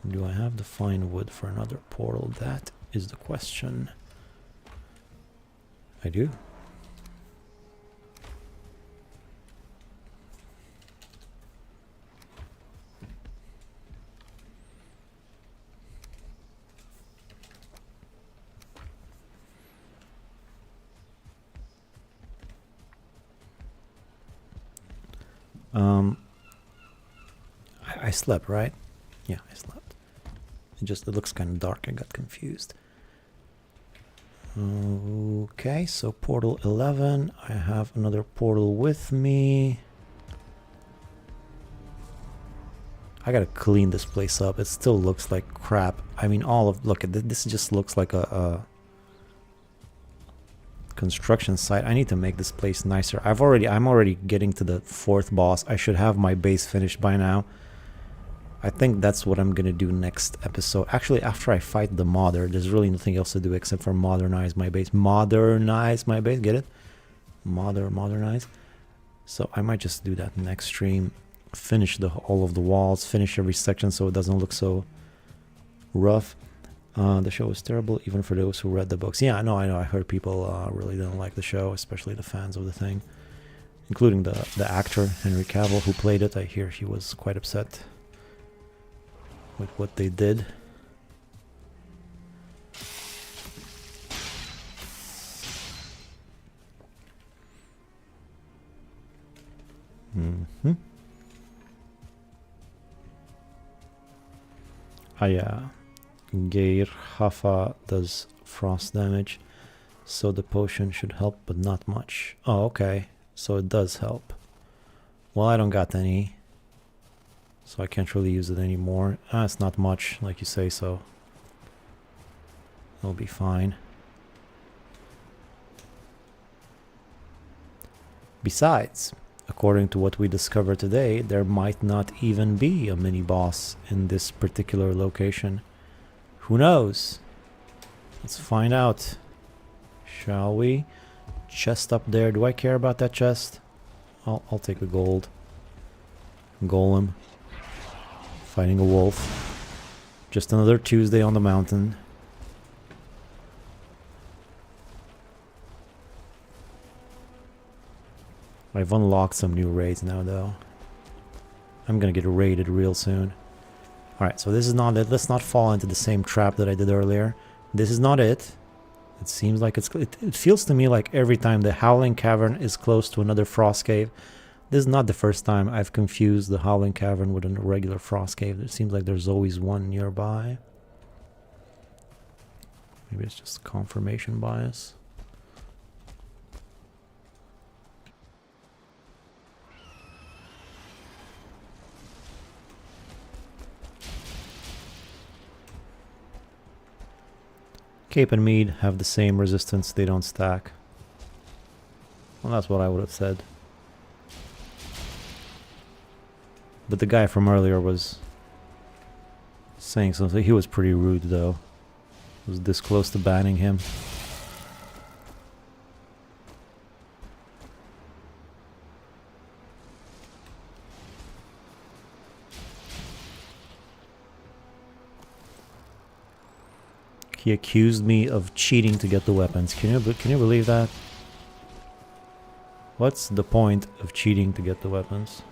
Do I have the fine wood for another portal? That is the question. I do. I slept, right? Yeah, I slept. It looks kind of dark. I got confused. Okay, so portal 11. I have another portal with me. I gotta clean this place up. It still looks like crap. I mean, look at this. Just looks like a construction site. I need to make this place nicer. I'm already getting to the 4th boss. I should have my base finished by now. I think that's what I'm gonna do next episode. Actually, after I fight the modder, there's really nothing else to do except for modernize my base. Modernize my base, get it? Modernize. So I might just do that next stream. Finish all of the walls, finish every section so it doesn't look so rough. The show is terrible, even for those who read the books. Yeah, I know. I heard people really didn't like the show, especially the fans of the thing, including the actor Henry Cavill who played it. I hear he was quite upset with what they did. Geir Hafa does frost damage, so the potion should help, but not much. Oh, okay, so it does help. Well, I don't got any, so I can't really use it anymore. It's not much, like you say, so it'll be fine. Besides, according to what we discovered today, there might not even be a mini-boss in this particular location. Who knows? Let's find out. Shall we? Chest up there. Do I care about that chest? I'll take the gold. Golem. Fighting a wolf. Just another Tuesday on the mountain. I've unlocked some new raids now, though. I'm gonna get raided real soon. Alright, so this is not it. Let's not fall into the same trap that I did earlier. This is not it. It seems like it feels to me like every time the Howling Cavern is close to another frost cave. This is not the first time I've confused the Howling Cavern with a regular frost cave. It seems like there's always one nearby. Maybe it's just confirmation bias. Cape and Mead have the same resistance, they don't stack. Well, that's what I would have said. But the guy from earlier was saying something. He was pretty rude, though. Was this close to banning him. He accused me of cheating to get the weapons. Can you believe that? What's the point of cheating to get the weapons?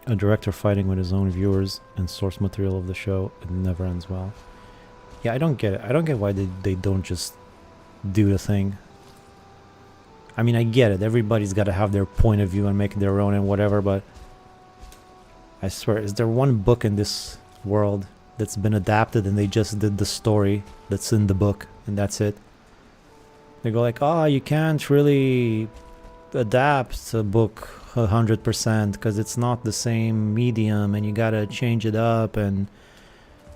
A director fighting with his own viewers and source material of the show, it never ends well. Yeah, I don't get it. I don't get why they don't just do the thing. I mean, I get it. Everybody's got to have their point of view and make their own and whatever, but I swear, is there one book in this world that's been adapted and they just did the story that's in the book and that's it? They go like, oh, you can't really adapt a book 100% because it's not the same medium and you gotta change it up and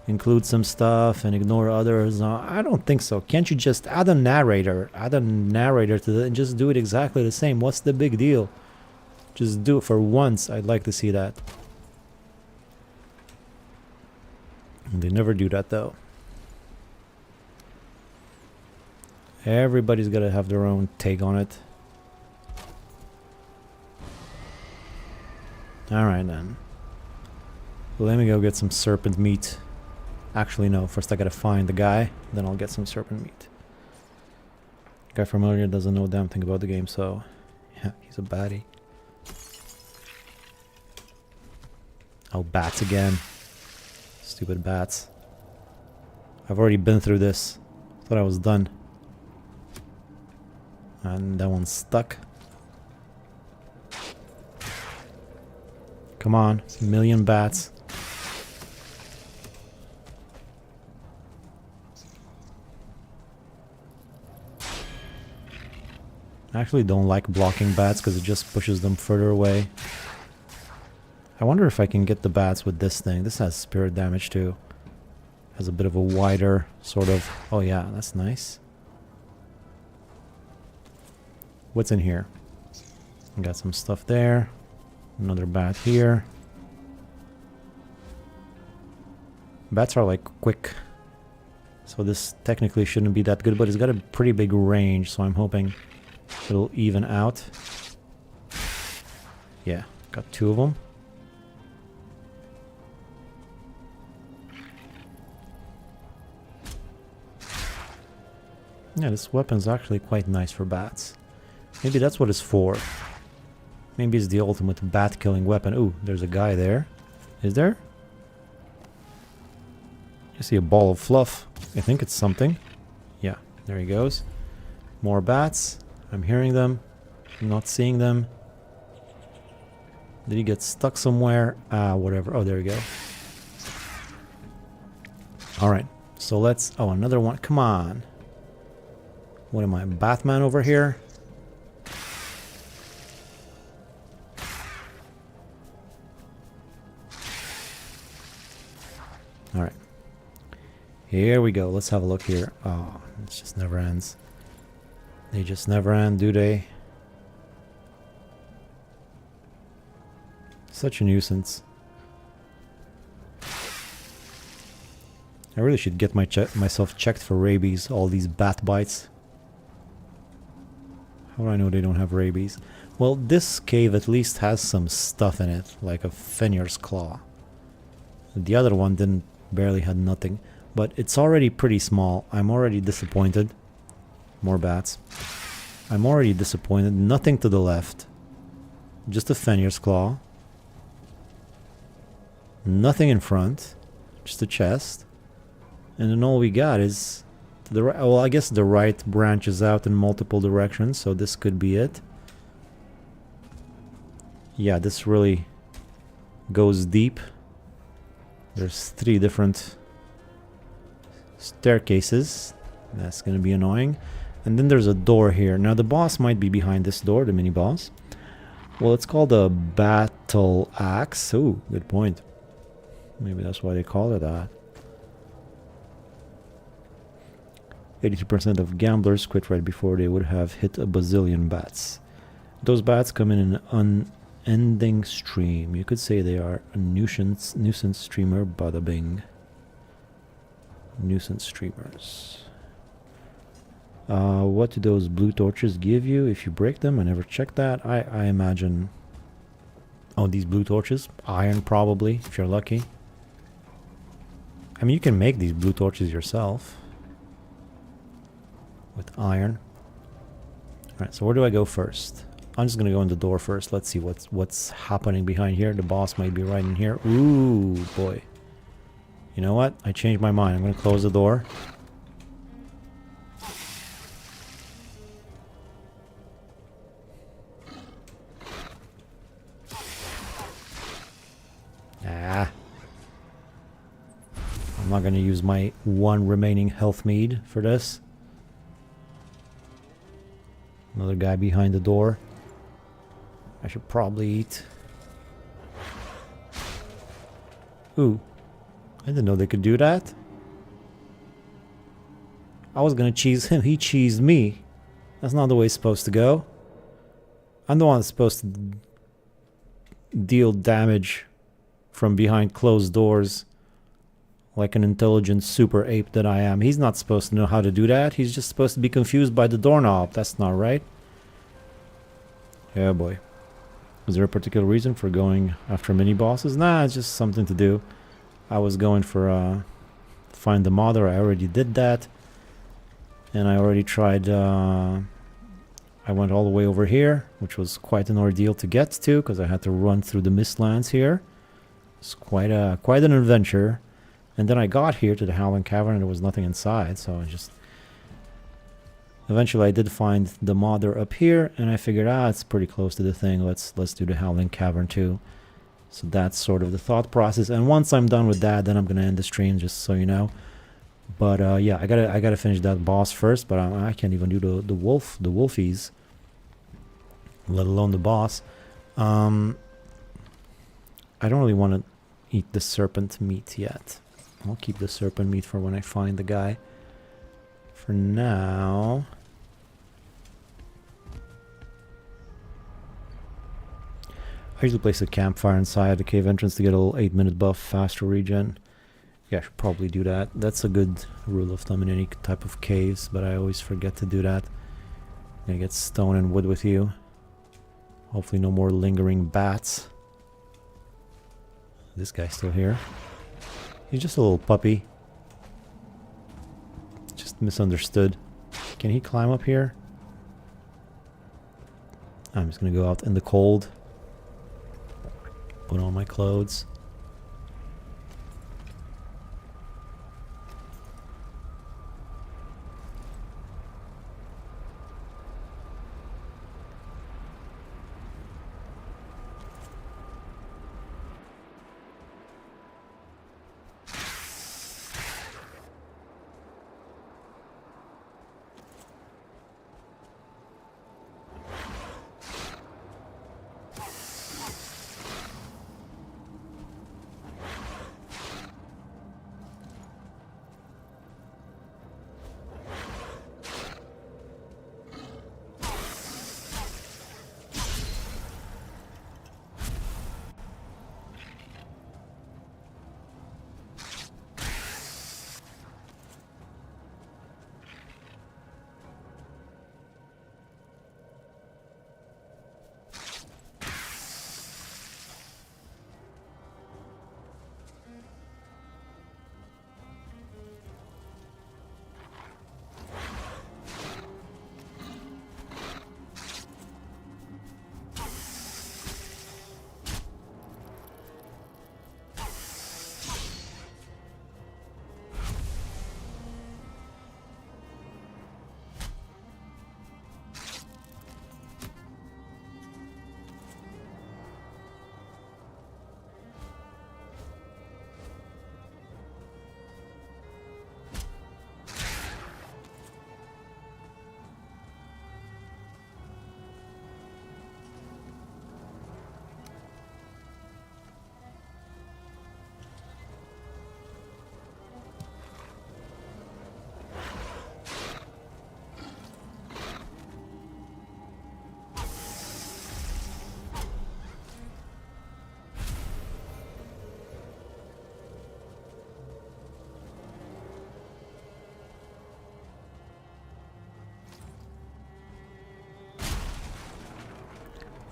include some stuff and ignore others. No, I don't think so. Can't you just add a narrator to it and just do it exactly the same? What's the big deal? Just do it for once. I'd like to see that. And they never do that though. Everybody's gotta have their own take on it. Alright then. Let me go get some serpent meat. Actually no, first I gotta find the guy, then I'll get some serpent meat. Guy from earlier doesn't know a damn thing about the game, so yeah, he's a baddie. Oh, bats again. Stupid bats. I've already been through this. Thought I was done. And that one's stuck. Come on, a million bats. I actually don't like blocking bats because it just pushes them further away. I wonder if I can get the bats with this thing. This has spirit damage too. Has a bit of a wider sort of... Oh yeah, that's nice. What's in here? I got some stuff there. Another bat here. Bats are like quick. So this technically shouldn't be that good, but it's got a pretty big range, so I'm hoping it'll even out. Yeah, got two of them. Yeah, this weapon's actually quite nice for bats. Maybe that's what it's for. Maybe it's the ultimate bat killing weapon. Ooh, there's a guy there. Is there? I see a ball of fluff. I think it's something. Yeah, there he goes. More bats. I'm hearing them. I'm not seeing them. Did he get stuck somewhere? Ah, whatever. Oh, there we go. Alright, so let's... Oh, another one. Come on. What am I, Batman over here? Alright. Here we go. Let's have a look here. Oh, it just never ends. They just never end, do they? Such a nuisance. I really should get myself checked for rabies, all these bat bites. How do I know they don't have rabies? Well, this cave at least has some stuff in it, like a Fenrir's claw. The other one barely had nothing. But it's already pretty small. I'm already disappointed. More bats. I'm already disappointed. Nothing to the left. Just a Fenrir's claw. Nothing in front. Just a chest. And then all we got is... to the right. Well, I guess the right branches out in multiple directions, so this could be it. Yeah, this really goes deep. There's 3 different staircases. That's gonna be annoying. And then there's a door here. Now the boss might be behind this door, the mini boss. Well, it's called a battle axe. Ooh, good point. Maybe that's why they call it that. 82% of gamblers quit right before they would have hit a bazillion bats. Those bats come in an unending stream. You could say they are a nuisance streamer, bada bing. Nuisance streamers. What do those blue torches give you if you break them? I never checked that. I imagine... Oh, these blue torches? Iron, probably, if you're lucky. I mean, you can make these blue torches yourself. With iron. Alright, so where do I go first? I'm just gonna go in the door first. Let's see what's happening behind here. The boss might be right in here. Ooh, boy. You know what? I changed my mind. I'm gonna close the door. Ah. I'm not gonna use my one remaining health mead for this. Another guy behind the door. I should probably eat. Ooh. I didn't know they could do that. I was gonna cheese him. He cheesed me. That's not the way it's supposed to go. I'm the one that's supposed to deal damage from behind closed doors like an intelligent super ape that I am. He's not supposed to know how to do that. He's just supposed to be confused by the doorknob. That's not right. Yeah, boy. Is there a particular reason for going after mini bosses? Nah, it's just something to do. I was going for find the mother. I already did that. And I already tried... I went all the way over here, which was quite an ordeal to get to, because I had to run through the Mistlands here. It's quite an adventure. And then I got here to the Howling Cavern and there was nothing inside, so I just... Eventually I did find the mother up here, and I figured, it's pretty close to the thing, let's do the Howling Cavern too. So that's sort of the thought process, and once I'm done with that, then I'm gonna end the stream, just so you know. But yeah, I gotta finish that boss first, but I can't even do the wolfies, let alone the boss. I don't really want to eat the serpent meat yet. I'll keep the serpent meat for when I find the guy. For now... I usually place a campfire inside the cave entrance to get a little 8-minute buff, faster regen. Yeah, I should probably do that. That's a good rule of thumb in any type of caves, but I always forget to do that. I'm gonna get stone and wood with you. Hopefully no more lingering bats. This guy's still here. He's just a little puppy. Just misunderstood. Can he climb up here? I'm just gonna go out in the cold. Put on my clothes.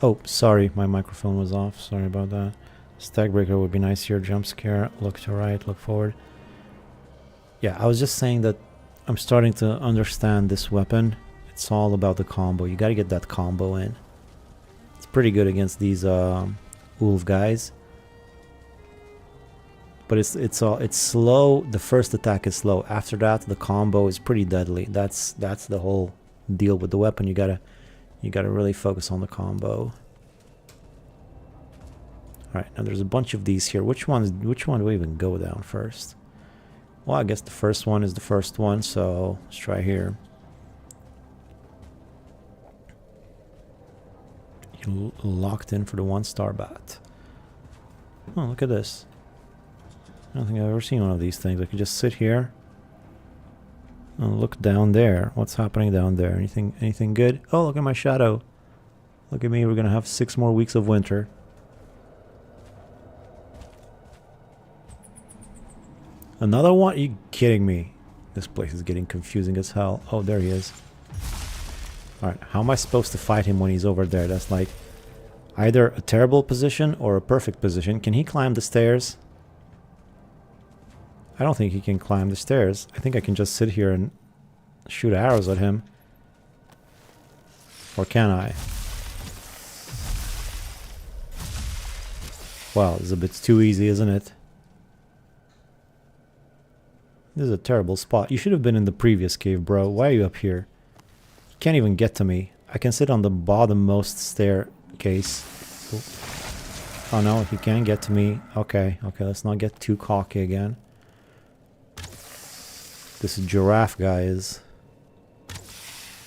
Oh, sorry, my microphone was off. Sorry about that. Stag breaker would be nice here. Jump scare. Look to right, look forward. Yeah, I was just saying that I'm starting to understand this weapon. It's all about the combo. You gotta get that combo in. It's pretty good against these wolf guys. But it's slow. The first attack is slow. After that, the combo is pretty deadly. That's the whole deal with the weapon. You gotta really focus on the combo. All right, now there's a bunch of these here. Which one do we even go down first? Well, I guess the first one is the first one. So let's try here. You're locked in for the 1-star bat. Oh, look at this. I don't think I've ever seen one of these things. I could just sit here and look down there. What's happening down there? Anything good? Oh, look at my shadow. Look at me. We're gonna have 6 more weeks of winter. Another one? Are you kidding me? This place is getting confusing as hell. Oh, there he is. Alright, how am I supposed to fight him when he's over there? That's like either a terrible position or a perfect position. Can he climb the stairs? I don't think he can climb the stairs. I think I can just sit here and shoot arrows at him. Or can I? Well, this is a bit too easy, isn't it? This is a terrible spot. You should have been in the previous cave, bro. Why are you up here? You can't even get to me. I can sit on the bottommost staircase. Oh no, he can't get to me. Okay, let's not get too cocky again. This giraffe guy is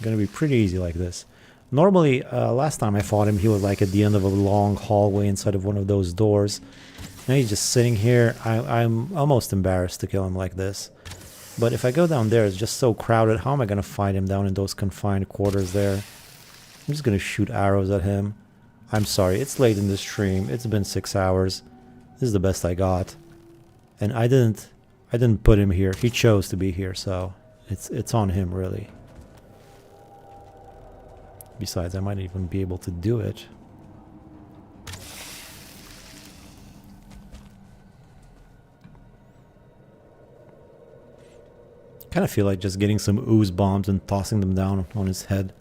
gonna be pretty easy like this. Normally, last time I fought him, he was like at the end of a long hallway inside of one of those doors. Now he's just sitting here. I'm almost embarrassed to kill him like this. But if I go down there, it's just so crowded. How am I gonna fight him down in those confined quarters there? I'm just gonna shoot arrows at him. I'm sorry, it's late in the stream. It's been 6 hours. This is the best I got. And I didn't put him here. He chose to be here, so it's on him, really. Besides, I might even be able to do it. Kind of feel like just getting some ooze bombs and tossing them down on his head.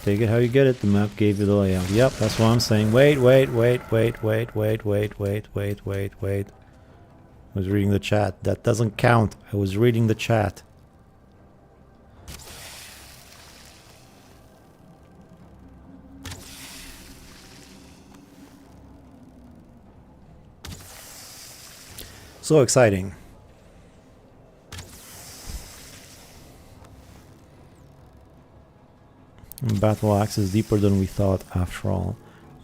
Take it how you get it. The map gave you the layout. Yep, that's what I'm saying. Wait. I was reading the chat. That doesn't count. I was reading the chat. So exciting. Battle axe is deeper than we thought after all.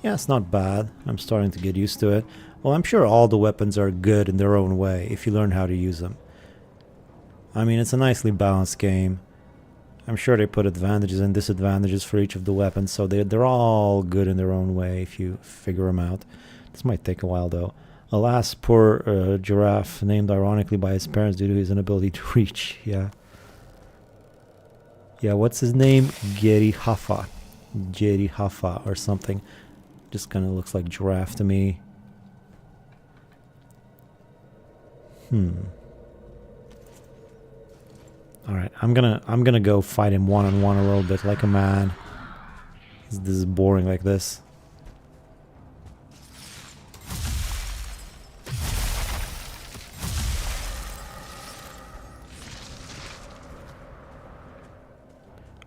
Yeah, it's not bad. I'm starting to get used to it. Well, I'm sure all the weapons are good in their own way if you learn how to use them. I mean, it's a nicely balanced game. I'm sure they put advantages and disadvantages for each of the weapons, so they're all good in their own way if you figure them out. This might take a while though. Alas, poor giraffe, named ironically by his parents due to his inability to reach. Yeah, what's his name? Gerihafa or something. Just kind of looks like giraffe to me. All right, I'm gonna go fight him one-on-one a little bit like a man. This is boring like this.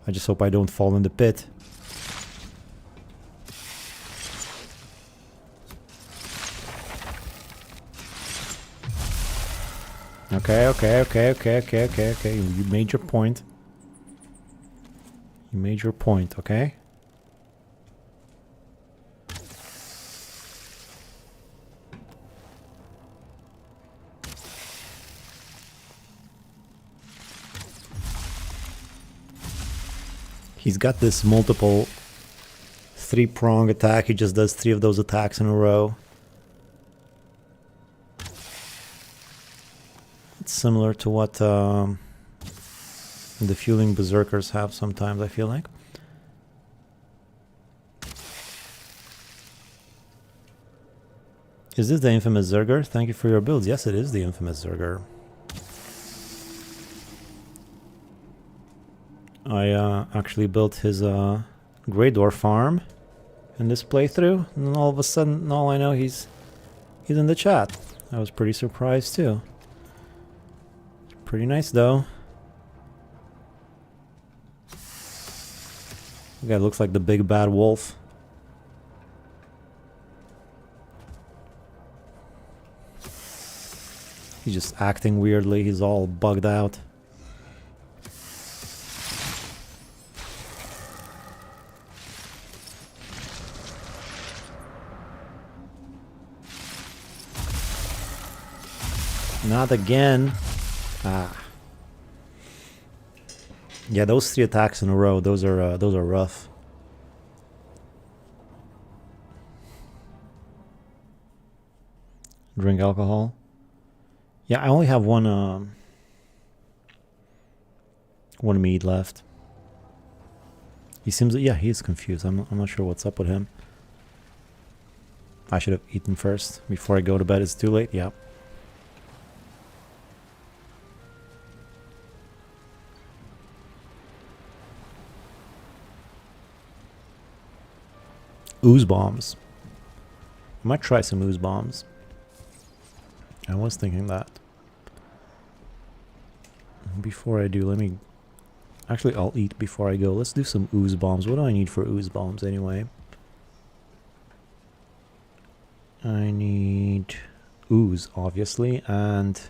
I just hope I don't fall in the pit. Okay. You made your point. You made your point, okay? He's got this multiple 3-prong attack. He just does 3 of those attacks in a row. It's similar to what the fueling berserkers have sometimes, I feel like. Is this the infamous Zerger? Thank you for your builds. Yes, it is the infamous Zerger. I actually built his Grey Dwarf farm in this playthrough, and all of a sudden, all I know, he's in the chat. I was pretty surprised too. Pretty nice though. The guy looks like the big bad wolf. He's just acting weirdly. He's all bugged out. Not again. Ah. Yeah, those 3 attacks in a row, those are rough. Drink alcohol. Yeah, I only have one mead left. He seems, yeah, he's confused. I'm not sure what's up with him. I should have eaten first before I go to bed. It's too late. Yeah. Ooze bombs. I might try some ooze bombs. I was thinking that. Before I do, let me... Actually, I'll eat before I go. Let's do some ooze bombs. What do I need for ooze bombs anyway? I need ooze, obviously, and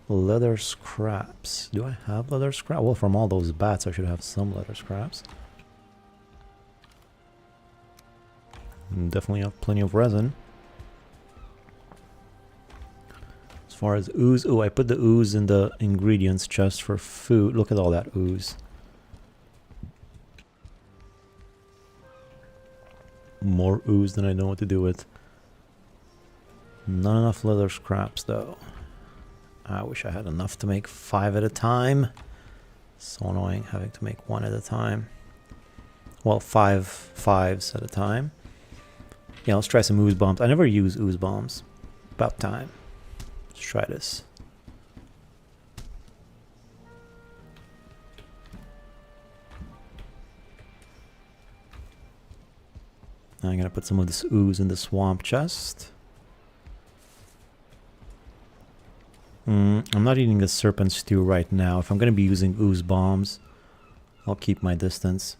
leather scraps. Do I have leather scraps? Well, from all those bats, I should have some leather scraps. Definitely have plenty of resin. As far as ooze, oh, I put the ooze in the ingredients chest for food. Look at all that ooze. More ooze than I know what to do with. Not enough leather scraps though. I wish I had enough to make 5 at a time. So annoying having to make 1 at a time. Well, 5 5s at a time. Yeah, let's try some ooze bombs. I never use ooze bombs. About time. Let's try this. I'm gonna put some of this ooze in the swamp chest. I'm not eating the serpent stew right now. If I'm gonna be using ooze bombs, I'll keep my distance.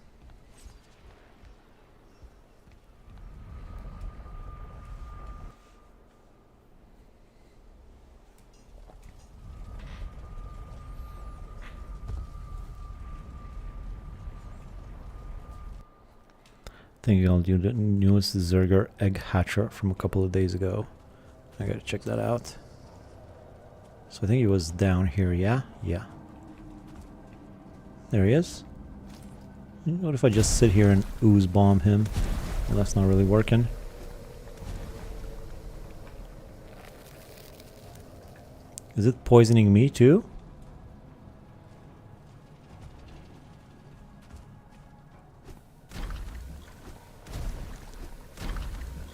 I think I'll do the newest Zerger egg hatcher from a couple of days ago. I gotta check that out. So I think he was down here, yeah? Yeah. There he is. What if I just sit here and ooze bomb him? Well, that's not really working. Is it poisoning me too?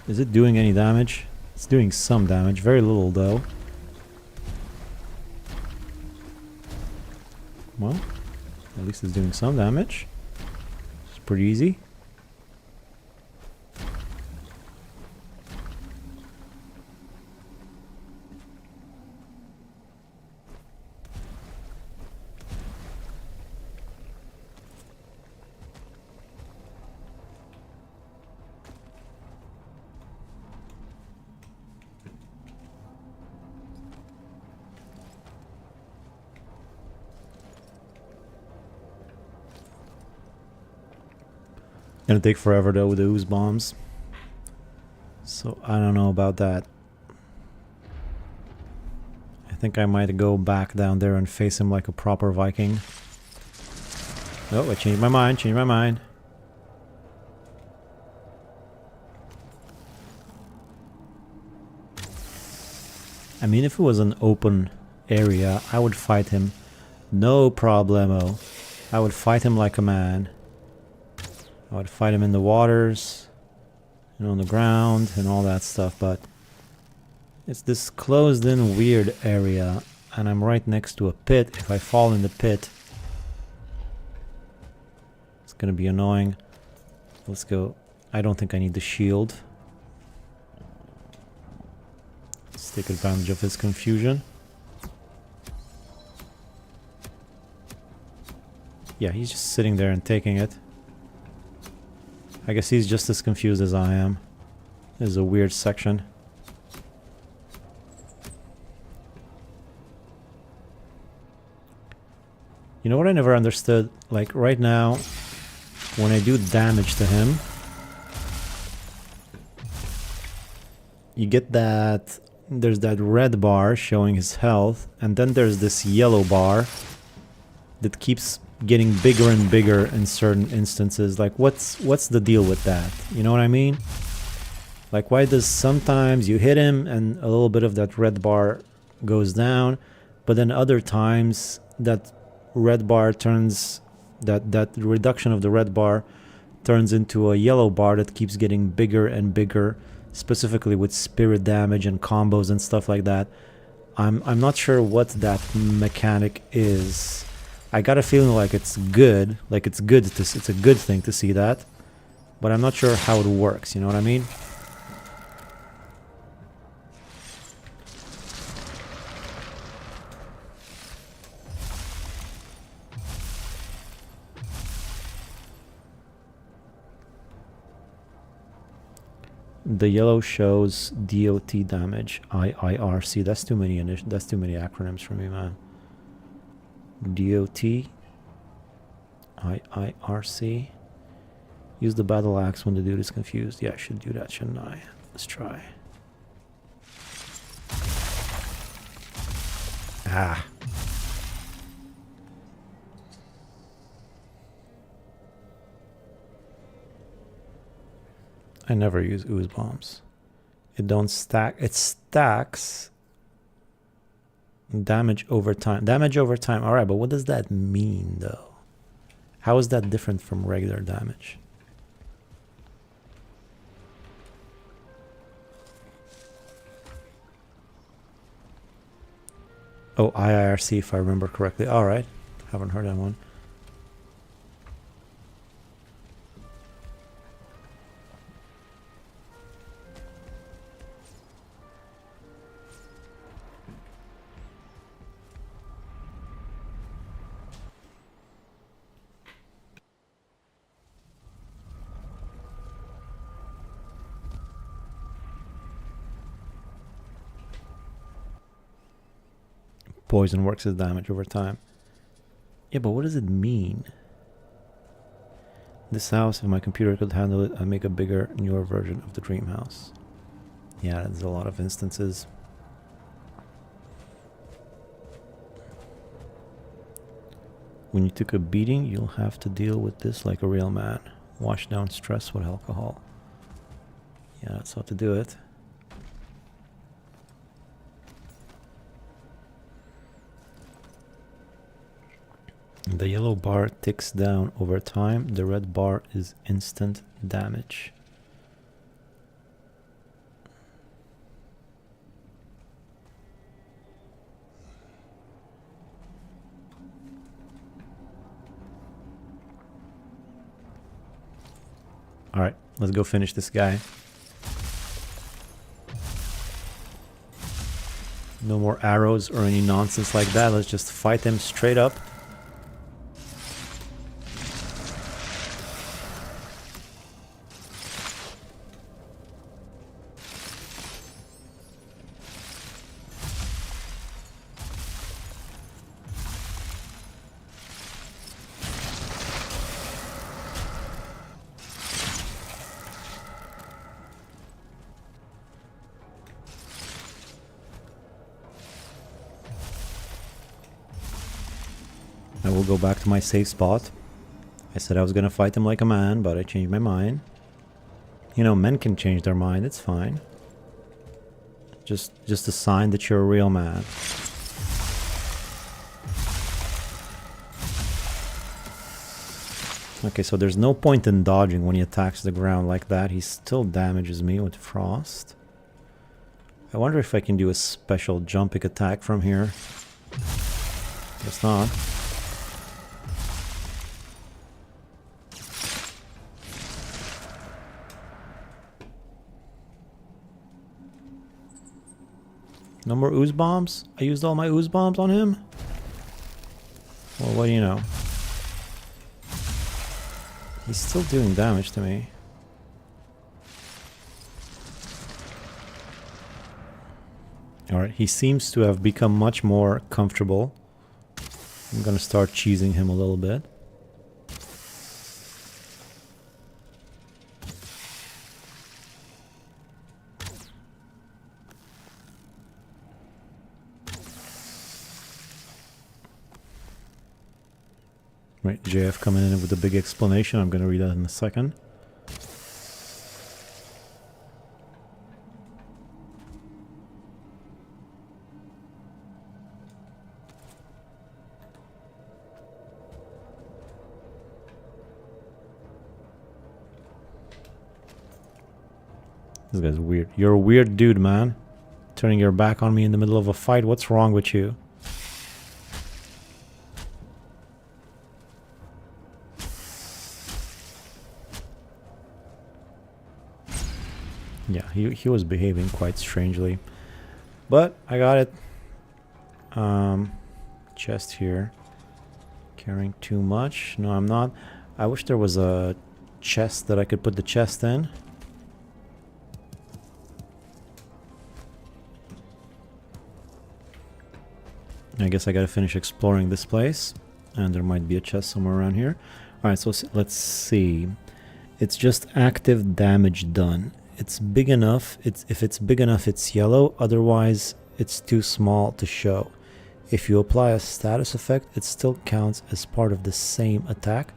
Is it doing any damage? It's doing some damage, very little though. Well, at least it's doing some damage. It's pretty easy. Gonna take forever though with the ooze bombs. So I don't know about that. I think I might go back down there and face him like a proper Viking. Oh, I changed my mind, I mean, if it was an open area, I would fight him. No problemo. I would fight him like a man. I would fight him in the waters, and on the ground, and all that stuff, but It's this closed-in weird area, and I'm right next to a pit. If I fall in the pit, it's gonna be annoying. Let's go. I don't think I need the shield. Let's take advantage of his confusion. Yeah, he's just sitting there and taking it. I guess he's just as confused as I am. This is a weird section. You know what I never understood? Like right now, when I do damage to him, you get that, there's that red bar showing his health, and then there's this yellow bar that keeps getting bigger and bigger in certain instances. Like what's the deal with that? You know what I mean? Like why does sometimes you hit him and a little bit of that red bar goes down, but then other times that red bar turns, that reduction of the red bar turns into a yellow bar that keeps getting bigger and bigger, specifically with spirit damage and combos and stuff like that. I'm not sure what that mechanic is. I got a feeling like it's good, it's a good thing to see that, but I'm not sure how it works, you know what I mean? The yellow shows DOT damage, IIRC. That's too many acronyms for me, man. DOT, IIRC. Use the battle axe when the dude is confused. Yeah, I should do that, shouldn't I? Let's try. Ah. I never use ooze bombs. It don't stack. It stacks damage over time. Damage over time. All right, but what does that mean, though? How is that different from regular damage? Oh, IIRC, if I remember correctly. All right. Haven't heard that one. Poison works as damage over time. Yeah, but what does it mean? This house, if my computer could handle it, I'd make a bigger, newer version of the dream house. Yeah, there's a lot of instances. When you took a beating, you'll have to deal with this like a real man. Wash down stress with alcohol. Yeah, that's how to do it. The yellow bar ticks down over time. The red bar is instant damage. All right, let's go finish this guy. No more arrows or any nonsense like that. Let's just fight him straight up. I will go back to my safe spot. I said I was gonna fight him like a man, but I changed my mind. You know, men can change their mind, it's fine. Just a sign that you're a real man. Okay, so there's no point in dodging when he attacks the ground like that. He still damages me with frost. I wonder if I can do a special jumping attack from here. Guess not. No more ooze bombs? I used all my ooze bombs on him? Well, what do you know? He's still doing damage to me. Alright, he seems to have become much more comfortable. I'm gonna start cheesing him a little bit. Right, JF coming in with a big explanation. I'm gonna read that in a second. This guy's weird. You're a weird dude, man. Turning your back on me in the middle of a fight. What's wrong with you? Yeah, he was behaving quite strangely. But I got it. Chest here. Carrying too much. No, I'm not. I wish there was a chest that I could put the chest in. I guess I gotta finish exploring this place. And there might be a chest somewhere around here. Alright, so let's see. It's just active damage done. It's big enough. If it's big enough, it's yellow. Otherwise, it's too small to show. If you apply a status effect, it still counts as part of the same attack,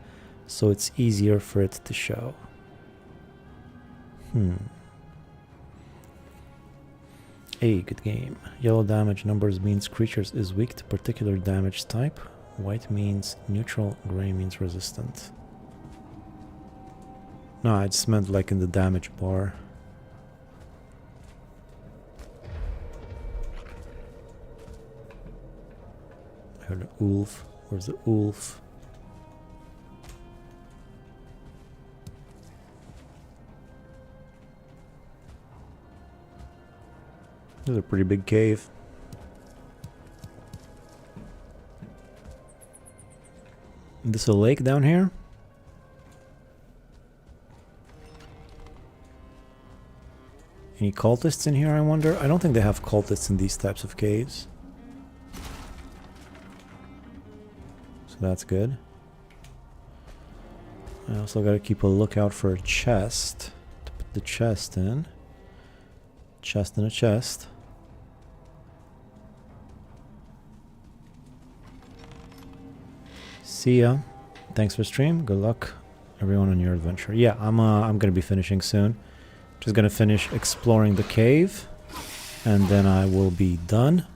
so it's easier for it to show. Hey, good game. Yellow damage numbers means creatures is weak to particular damage type. White means neutral. Gray means resistant. No, I just meant like in the damage bar. I heard an wolf. Where's the wolf? This is a pretty big cave. Is this a lake down here? Any cultists in here, I wonder? I don't think they have cultists in these types of caves. So that's good. I also gotta keep a lookout for a chest to put the chest in. Chest in a chest. See ya. Thanks for stream. Good luck, everyone, on your adventure. Yeah, I'm gonna be finishing soon. Just gonna finish exploring the cave, and then I will be done.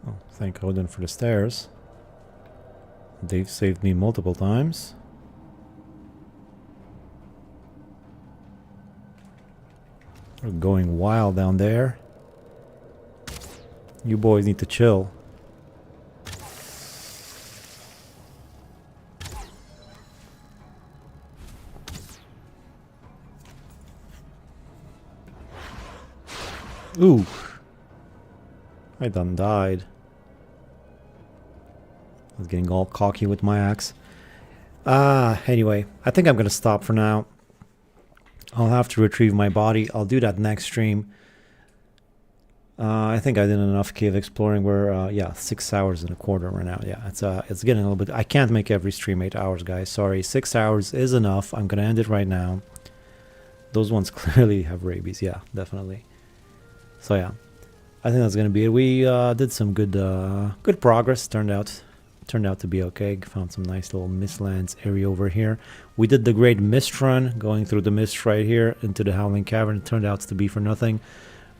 Oh, thank Odin for the stairs. They've saved me multiple times. We're going wild down there. You boys need to chill. Ooh. I done died. I was getting all cocky with my axe. Anyway, I think I'm gonna stop for now. I'll have to retrieve my body. I'll do that next stream. I think I did enough cave exploring. We're yeah, 6 hours and a quarter right now. Yeah, it's getting a little bit. I can't make every stream 8 hours, guys. Sorry, 6 hours is enough. I'm gonna end it right now. Those ones clearly have rabies. Yeah, definitely. So yeah, I think that's gonna be it. We did some good good progress. Turned out to be okay. Found some nice little Mistlands area over here. We did the great mist run, going through the mist right here into the Howling Cavern. It turned out to be for nothing,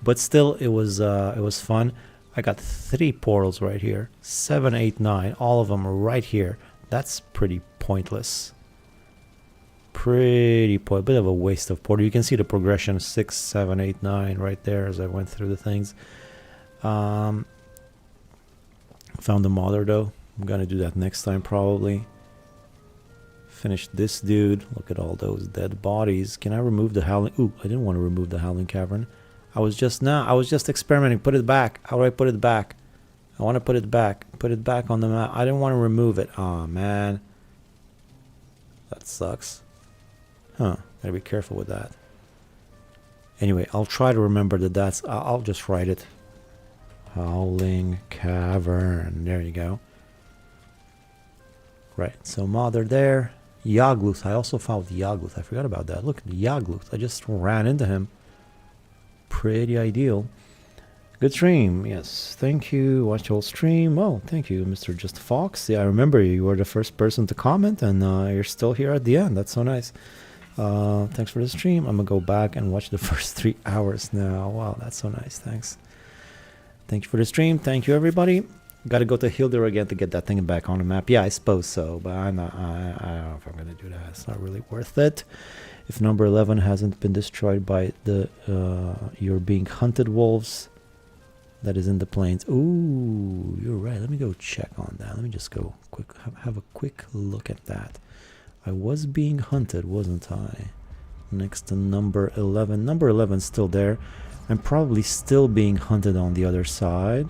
but still, it was fun. I got 3 portals right here. 7, 8, 9. All of them right here. That's pretty pointless. Bit of a waste of portal. You can see the progression 6, 7, 8, 9 right there as I went through the things. Found the mother though. I'm gonna do that next time probably. Finish this dude. Look at all those dead bodies. Can I remove the howling? Ooh, I didn't want to remove the howling cavern. I was just experimenting. Put it back. How do I put it back? I want to put it back. Put it back on the map. I didn't want to remove it. Oh man. That sucks. Huh. Gotta be careful with that. Anyway, I'll try to remember that that's... I'll just write it. Howling Cavern. There you go. Right. So Mother there. Yagluth. I also found Yagluth. I forgot about that. Look at Yagluth. I just ran into him. Pretty ideal. Good stream. Yes. Thank you. Watch the whole stream. Oh, thank you, Mr. Just Fox. Yeah, I remember you were the first person to comment, and you're still here at the end. That's so nice. Thanks for the stream. I'm gonna go back and watch the first 3 hours now. Wow, that's so nice. Thanks. Thank you for the stream. Thank you, everybody. Got to go to Hildur again to get that thing back on the map. Yeah, I suppose so, but I'm not. I don't know if I'm gonna do that. It's not really worth it. If number 11 hasn't been destroyed by the you're being hunted wolves that is in the plains. Ooh, you're right. Let me go check on that. Let me just go quick have a quick look at that. I was being hunted, wasn't I? Next to number 11. Number 11's still there. I'm probably still being hunted on the other side.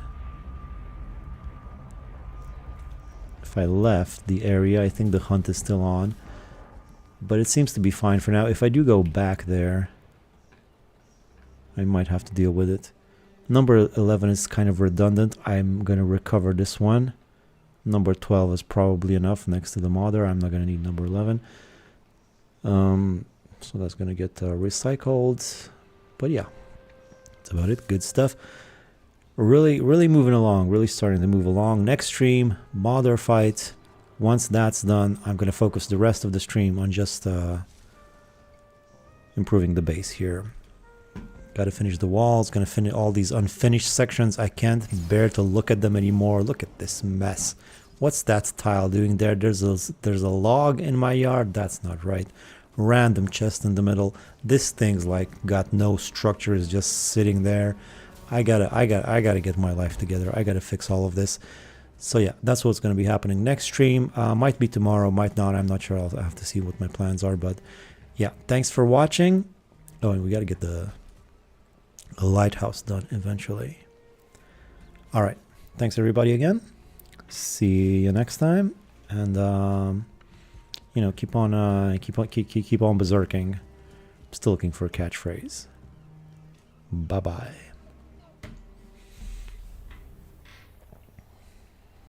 If I left the area, I think the hunt is still on. But it seems to be fine for now. If I do go back there, I might have to deal with it. Number 11 is kind of redundant. I'm going to recover this one. Number 12 is probably enough next to the mother. I'm not going to need number 11. So that's going to get recycled. But yeah, that's about it. Good stuff. Really moving along. Really starting to move along. Next stream, mother fight. Once that's done, I'm going to focus the rest of the stream on just improving the base here. Got to finish the walls. Going to finish all these unfinished sections. I can't bear to look at them anymore. Look at this mess. What's that tile doing there? There's a log in my yard. That's not right. Random chest in the middle. This thing's like got no structure. It's just sitting there. I gotta get my life together. I gotta fix all of this. So yeah, that's what's going to be happening next stream. Might be tomorrow, might not. I'm not sure. I'll have to see what my plans are. But yeah, thanks for watching. Oh, and we got to get the lighthouse done eventually. All right. Thanks everybody again. See you next time. And you know, keep on berserking. Still looking for a catchphrase. Bye bye.